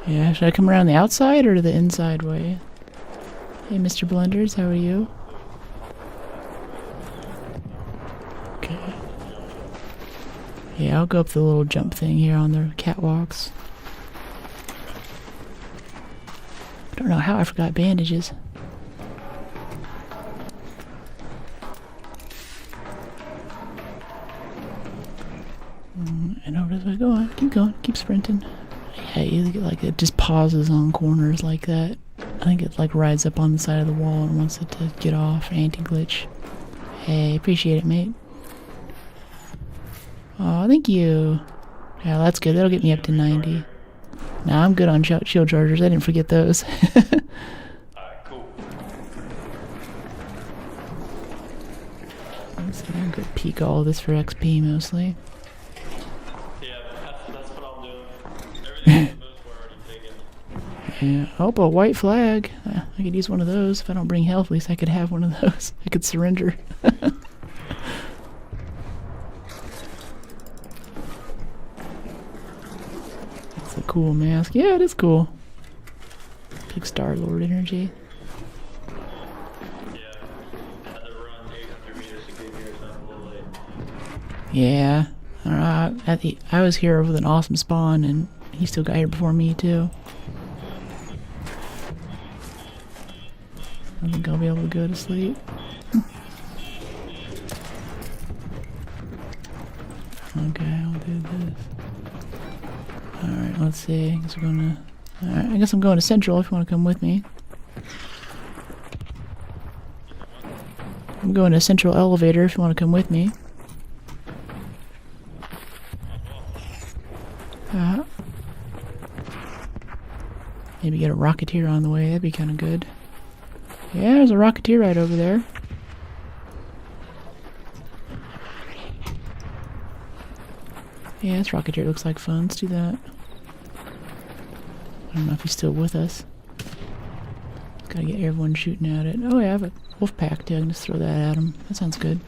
Yeah, should I come around the outside or the inside way? Hey, Mr. Blunders, how are you? Okay. Yeah, I'll go up the little jump thing here on the catwalks. I don't know how I forgot bandages. And over as I go on. Keep going. Keep sprinting. Yeah, you get like it just pauses on corners like that. I think it like rides up on the side of the wall and wants it to get off. Anti-glitch. Hey, appreciate it, mate. Oh, thank you. Yeah, that's good. That'll get me up to 90. Nah, I'm good on shield chargers. I didn't forget those. Alright, cool. Let's see, I'm gonna peek all this for XP mostly. Yeah, that's what I'll do. Everything for the most part already taken. Yeah. Oh, a white flag. I could use one of those. If I don't bring health, at least I could have one of those. I could surrender. That's a cool mask. Yeah, it is cool. Big Star-Lord energy. Yeah. I had to run 800 meters to get here, so I'm a little late. Yeah. Alright. I was here with an awesome spawn, and he still got here before me, too. I think I'll be able to go to sleep. Okay, I'll do this. Alright, let's see. I guess I'm going to Central if you want to come with me. I'm going to Central Elevator if you want to come with me. Maybe get a Rocketeer on the way. That'd be kind of good. Yeah, there's a Rocketeer right over there. Yeah, this Rocketeer looks like fun. Let's do that. I don't know if he's still with us. Gotta get everyone shooting at it. Oh, yeah, I have a wolf pack too. I can just throw that at him. That sounds good.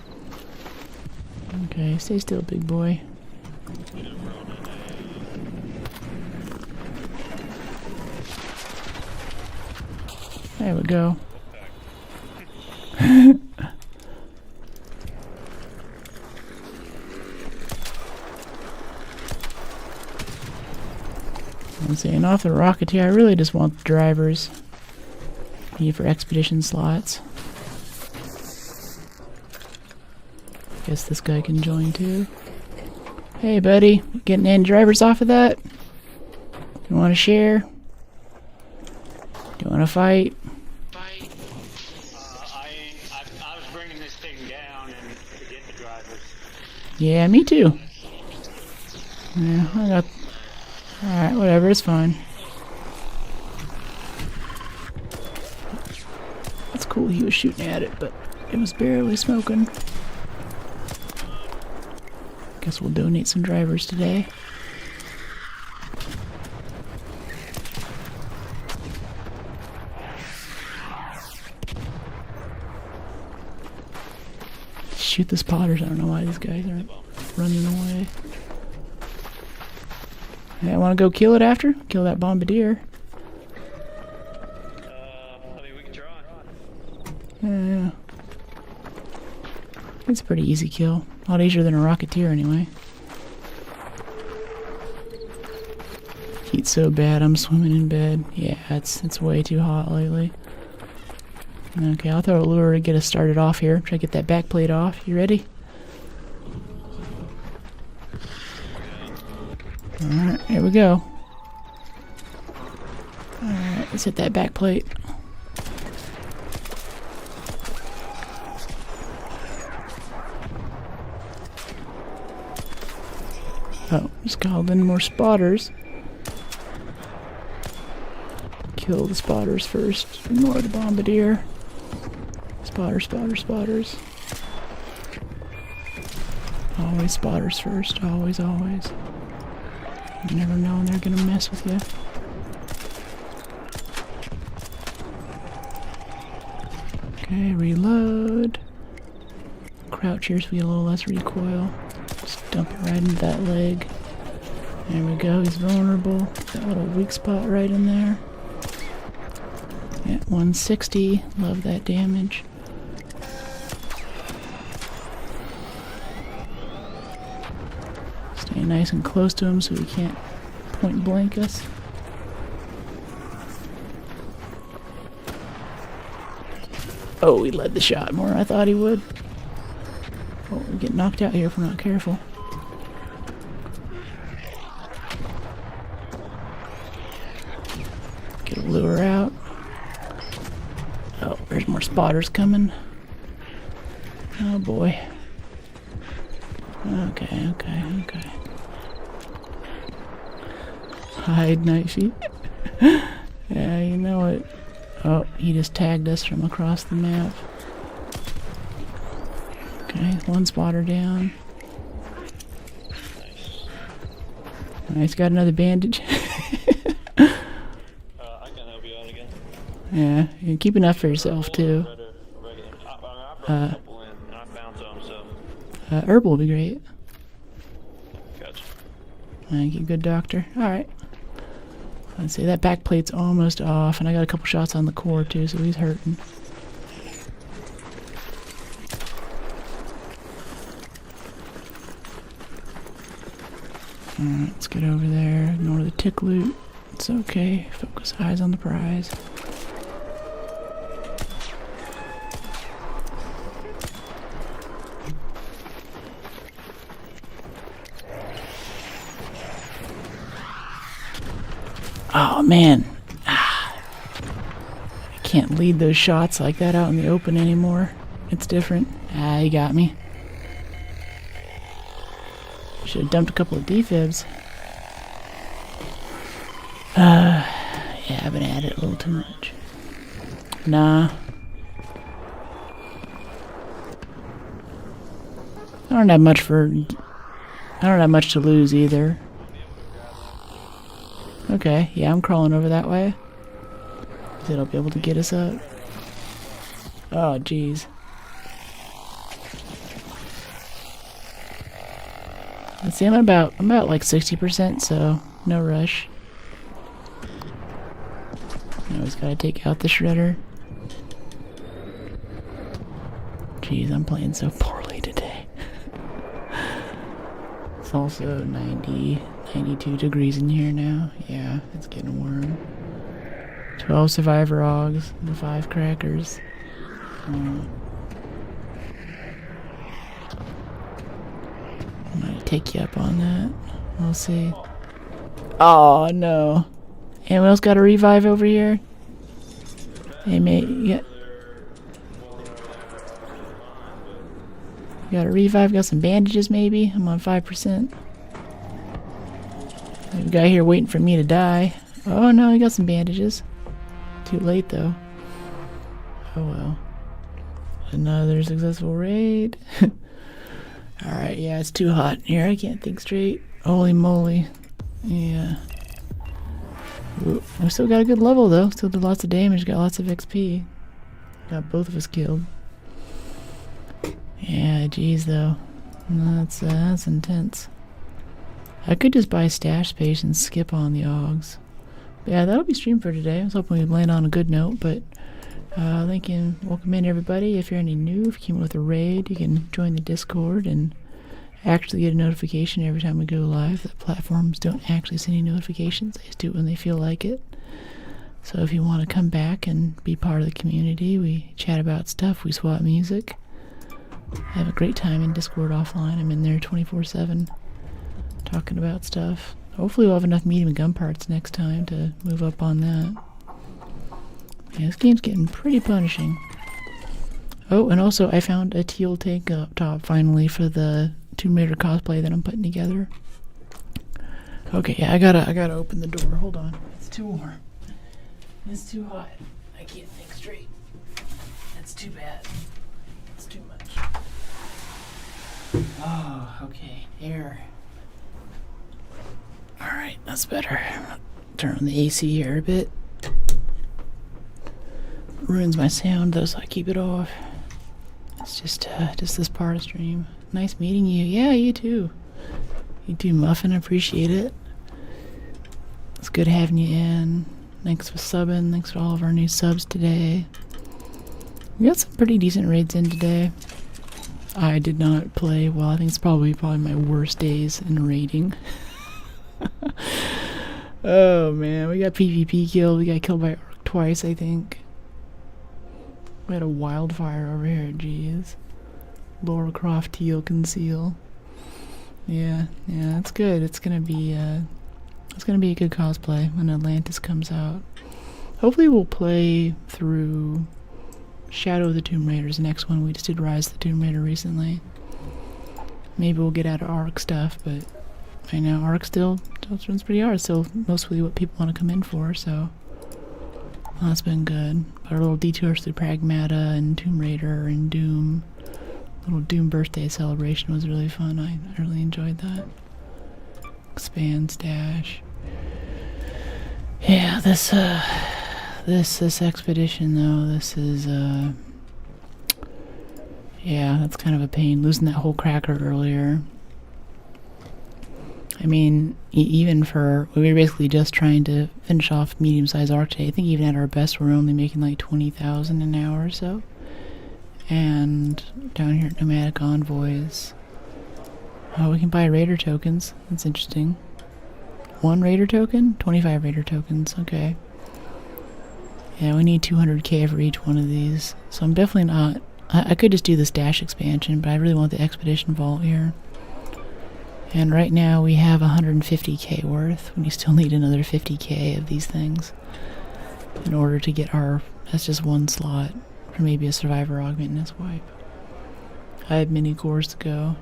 Okay, stay still, big boy. There we go. I'm saying off the Rocketeer, I really just want the drivers. Need for expedition slots. Guess this guy can join too. Hey buddy, getting any drivers off of that? You want to share? Do you want to fight? I was bringing this thing down and to get the drivers. Yeah, me too. Yeah, I got... Alright, whatever, it's fine. That's cool he was shooting at it, but it was barely smoking. Guess we'll donate some drivers today. Shoot the spotters. I don't know why these guys aren't running away. Hey, I want to go kill it after? Kill that bombardier. I mean, we can try. Yeah. It's a pretty easy kill. A lot easier than a Rocketeer anyway. Heat's so bad, I'm swimming in bed. Yeah, it's way too hot lately. Okay, I'll throw a lure to get us started off here. Try to get that back plate off. You ready? Alright, here we go. Alright, let's hit that back plate. Oh, just called in more spotters. Kill the spotters first. Ignore the bombardier. Spotters. Always spotters first. Always, always. You never know when they're gonna mess with you. Okay, reload. Crouch here so we get a little less recoil. Just dump it right into that leg. There we go, he's vulnerable. That little weak spot right in there. Yeah, 160. Love that damage. Stay nice and close to him so he can't point blank us. Oh, he led the shot more than I thought he would. Oh, we get knocked out here if we're not careful. Get a lure out. Oh, there's more spotters coming. Oh boy. Okay. Hide, night sheep. Yeah, you know it. Oh, he just tagged us from across the map. Okay, one spotter down. Nice, got another bandage. I can help you out again. Yeah, you keep enough for yourself too. I brought a couple in, and I found some, so. Herbal would be great. Gotcha. Thank you, good doctor. Alright. Let's see, that back plate's almost off, and I got a couple shots on the core too, so he's hurting. Alright, let's get over there. Ignore the tick loot. It's okay. Focus eyes on the prize. Oh man, I can't lead those shots like that out in the open anymore. It's different. Ah, he got me. Should have dumped a couple of defibs. Yeah, I've been at it a little too much. Nah. I don't have much to lose either. Okay, yeah, I'm crawling over that way. It'll be able to get us up. Oh, jeez. Let's see, I'm about like 60%, so no rush. Always gotta take out the shredder. Jeez, I'm playing so poorly today. It's also 92 degrees in here now. Yeah, it's getting warm. 12 survivor hogs and 5 crackers. I'm gonna take you up on that. We'll see. Oh no. Anyone else got a revive over here? Hey mate, you got a revive? Got some bandages maybe? I'm on 5%. There's a guy here waiting for me to die. Oh no, he got some bandages. Too late though. Oh well. Another successful raid. Alright, yeah, it's too hot in here. I can't think straight. Holy moly. Yeah. Ooh, we still got a good level though. Still did lots of damage. Got lots of XP. Got both of us killed. Yeah, geez though. That's intense. I could just buy stash space and skip on the Augs. But yeah, that'll be stream for today. I was hoping we'd land on a good note, but thank you and welcome in everybody. If you're any new, if you came with a raid, you can join the Discord and actually get a notification every time we go live. The platforms don't actually send any notifications. They just do it when they feel like it. So if you want to come back and be part of the community, we chat about stuff, we swap music. I have a great time in Discord offline. I'm in there 24/7 talking about stuff. Hopefully we'll have enough medium gun parts next time to move up on that. Yeah, this game's getting pretty punishing. Oh, and also I found a teal tank up top finally for the Tomb Raider cosplay that I'm putting together. Okay, yeah, I gotta open the door. Hold on. It's too warm. It's too hot. I can't think straight. That's too bad. It's too much. Oh, okay. Air. Alright, that's better. Turn on the AC here a bit. Ruins my sound though, so I keep it off. It's just this part of stream. Nice meeting you. Yeah, you too. You too, Muffin. Appreciate it. It's good having you in. Thanks for subbing. Thanks for all of our new subs today. We got some pretty decent raids in today. I did not play well. I think it's probably my worst days in raiding. Oh man, we got PvP killed. We got killed by Arc twice, I think. We had a wildfire over here. Jeez. Laura Croft Teal Conceal. Yeah, that's good. It's gonna be a good cosplay when Atlantis comes out. Hopefully we'll play through Shadow of the Tomb Raiders, the next one. We just did Rise of the Tomb Raider recently. Maybe we'll get out of Arc stuff, but I know Arc still runs pretty hard. Still mostly what people want to come in for, so well, that's been good. But our little detours through Pragmata and Tomb Raider and Doom. Little Doom birthday celebration was really fun. I really enjoyed that. Expand stash. Yeah, this expedition though, this is yeah, that's kind of a pain. Losing that whole cracker earlier. I mean, even for, we were basically just trying to finish off medium-sized Arc today. I think even at our best we're only making like 20,000 an hour or so. And down here at Nomadic Envoys, oh, we can buy Raider tokens. That's interesting. 1 Raider token? 25 Raider tokens, okay. Yeah, we need 200k for each one of these. So I'm definitely not, I could just do this dash expansion, but I really want the Expedition Vault here. And right now we have 150k worth. We still need another 50k of these things in order to get our, that's just 1 slot for maybe a Survivor Augment in this wipe. I have mini cores to go.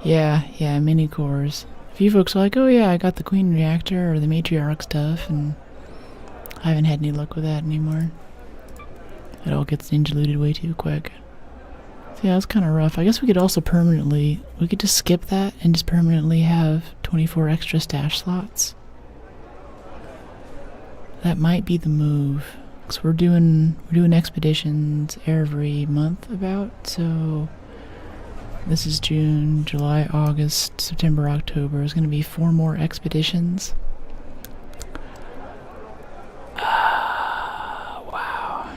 yeah, mini cores. A few folks are like, oh yeah, I got the Queen Reactor or the Matriarch stuff, and I haven't had any luck with that anymore. It all gets ninja looted way too quick. So yeah, it's kind of rough. I guess we could also permanently, we could just skip that and just permanently have 24 extra stash slots. That might be the move. Because we're doing expeditions every month about, so this is June, July, August, September, October. There's going to be 4 more expeditions. Wow.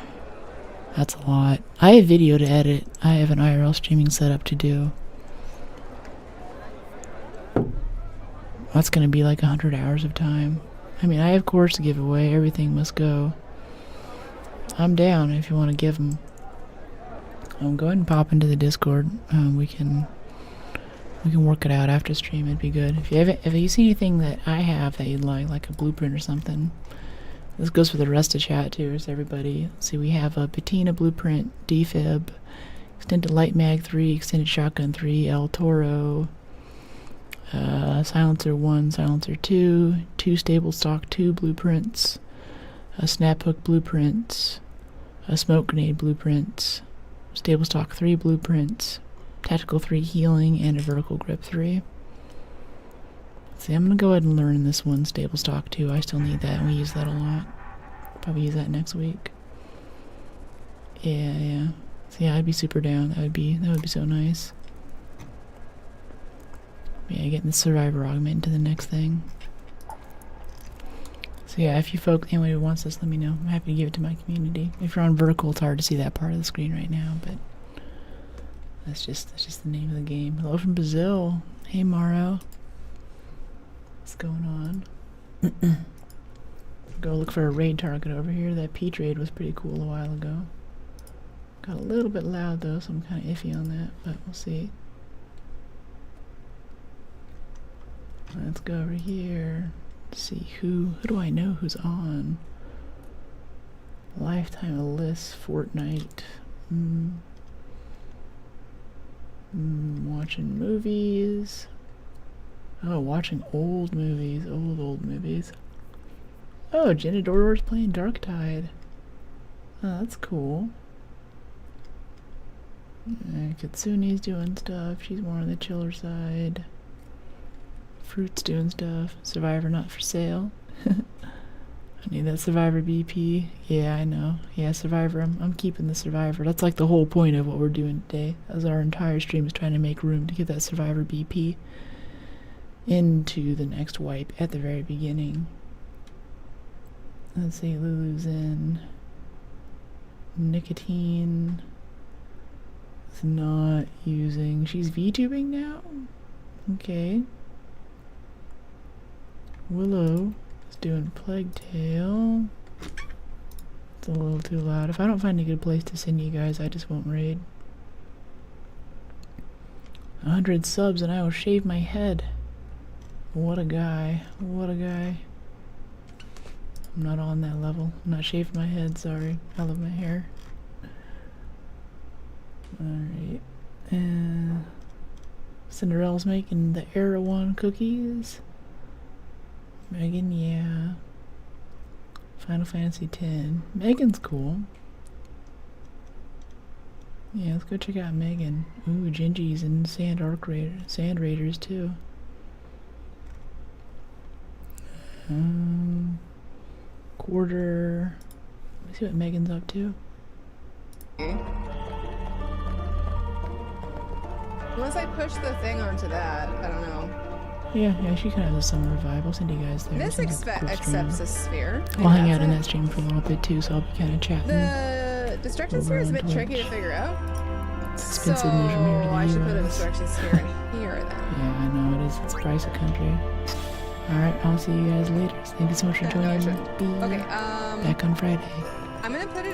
That's a lot. I have video to edit. I have an IRL streaming setup to do. That's going to be like 100 hours of time. I mean, I have cores to give away. Everything must go. I'm down if you want to give them. Go ahead and pop into the Discord. We can work it out after stream. It'd be good. If you see anything that I have that you'd like a blueprint or something. This goes for the rest of chat too. Is everybody? Let's see, we have a Patina blueprint, defib, extended light mag 3, extended shotgun 3, El Toro, silencer 1, silencer 2, 2 stable stock 2 blueprints, a snap hook blueprint, a smoke grenade blueprint, stable stock 3 blueprints, tactical 3 healing, and a vertical grip 3. See, I'm gonna go ahead and learn this one stable stock too. I still need that, and we use that a lot. Probably use that next week. Yeah. So yeah, I'd be super down. That would be so nice. Yeah, getting the Survivor Augment into the next thing. So yeah, if you folk, anyone who wants this, let me know. I'm happy to give it to my community. If you're on vertical, it's hard to see that part of the screen right now, but that's just the name of the game. Hello from Brazil. Hey Maro. What's going on? Go look for a raid target over here. That peach raid was pretty cool a while ago. Got a little bit loud though, so I'm kind of iffy on that, but we'll see. Let's go over here. See who do I know who's on? Lifetime list, Fortnite. Watching movies. Oh, watching old movies. Old movies. Oh, Jenna Doror's playing Darktide. Oh, that's cool. Katsune's doing stuff. She's more on the chiller side. Fruit's doing stuff. Survivor not for sale. I need that Survivor BP. Yeah, I know. Yeah, Survivor. I'm keeping the Survivor. That's like the whole point of what we're doing today. As our entire stream is trying to make room to get that Survivor BP into the next wipe at the very beginning. Let's see, Lulu's in. Nicotine is not using. She's VTubing now? Okay. Willow is doing Plague Tale. It's a little too loud. If I don't find a good place to send you guys, I just won't raid. 100 subs and I will shave my head. What a guy. What a guy. I'm not on that level. I'm not shaving my head, sorry. I love my hair. Alright. Cinderella's making the Erewhon cookies. Megan, yeah. Final Fantasy X. Megan's cool. Yeah, let's go check out Megan. Ooh, Gingy's and Sand Raiders too. Quarter. Let me see what Megan's up to. Unless I push the thing onto that, I don't know. Yeah, she kind of has a summer vibe. I'll send you guys there. This accepts a sphere. I'll hang out in that stream for a little bit too, so I'll be kind of chatting. The destruction sphere is a bit tricky to figure out. It's expensive news from here to the I should put a US. destruction sphere in here then. Yeah, I know it is. It's price of country. Alright, I'll see you guys later. Thank you so much for joining me. Okay, Back on Friday. I'm gonna put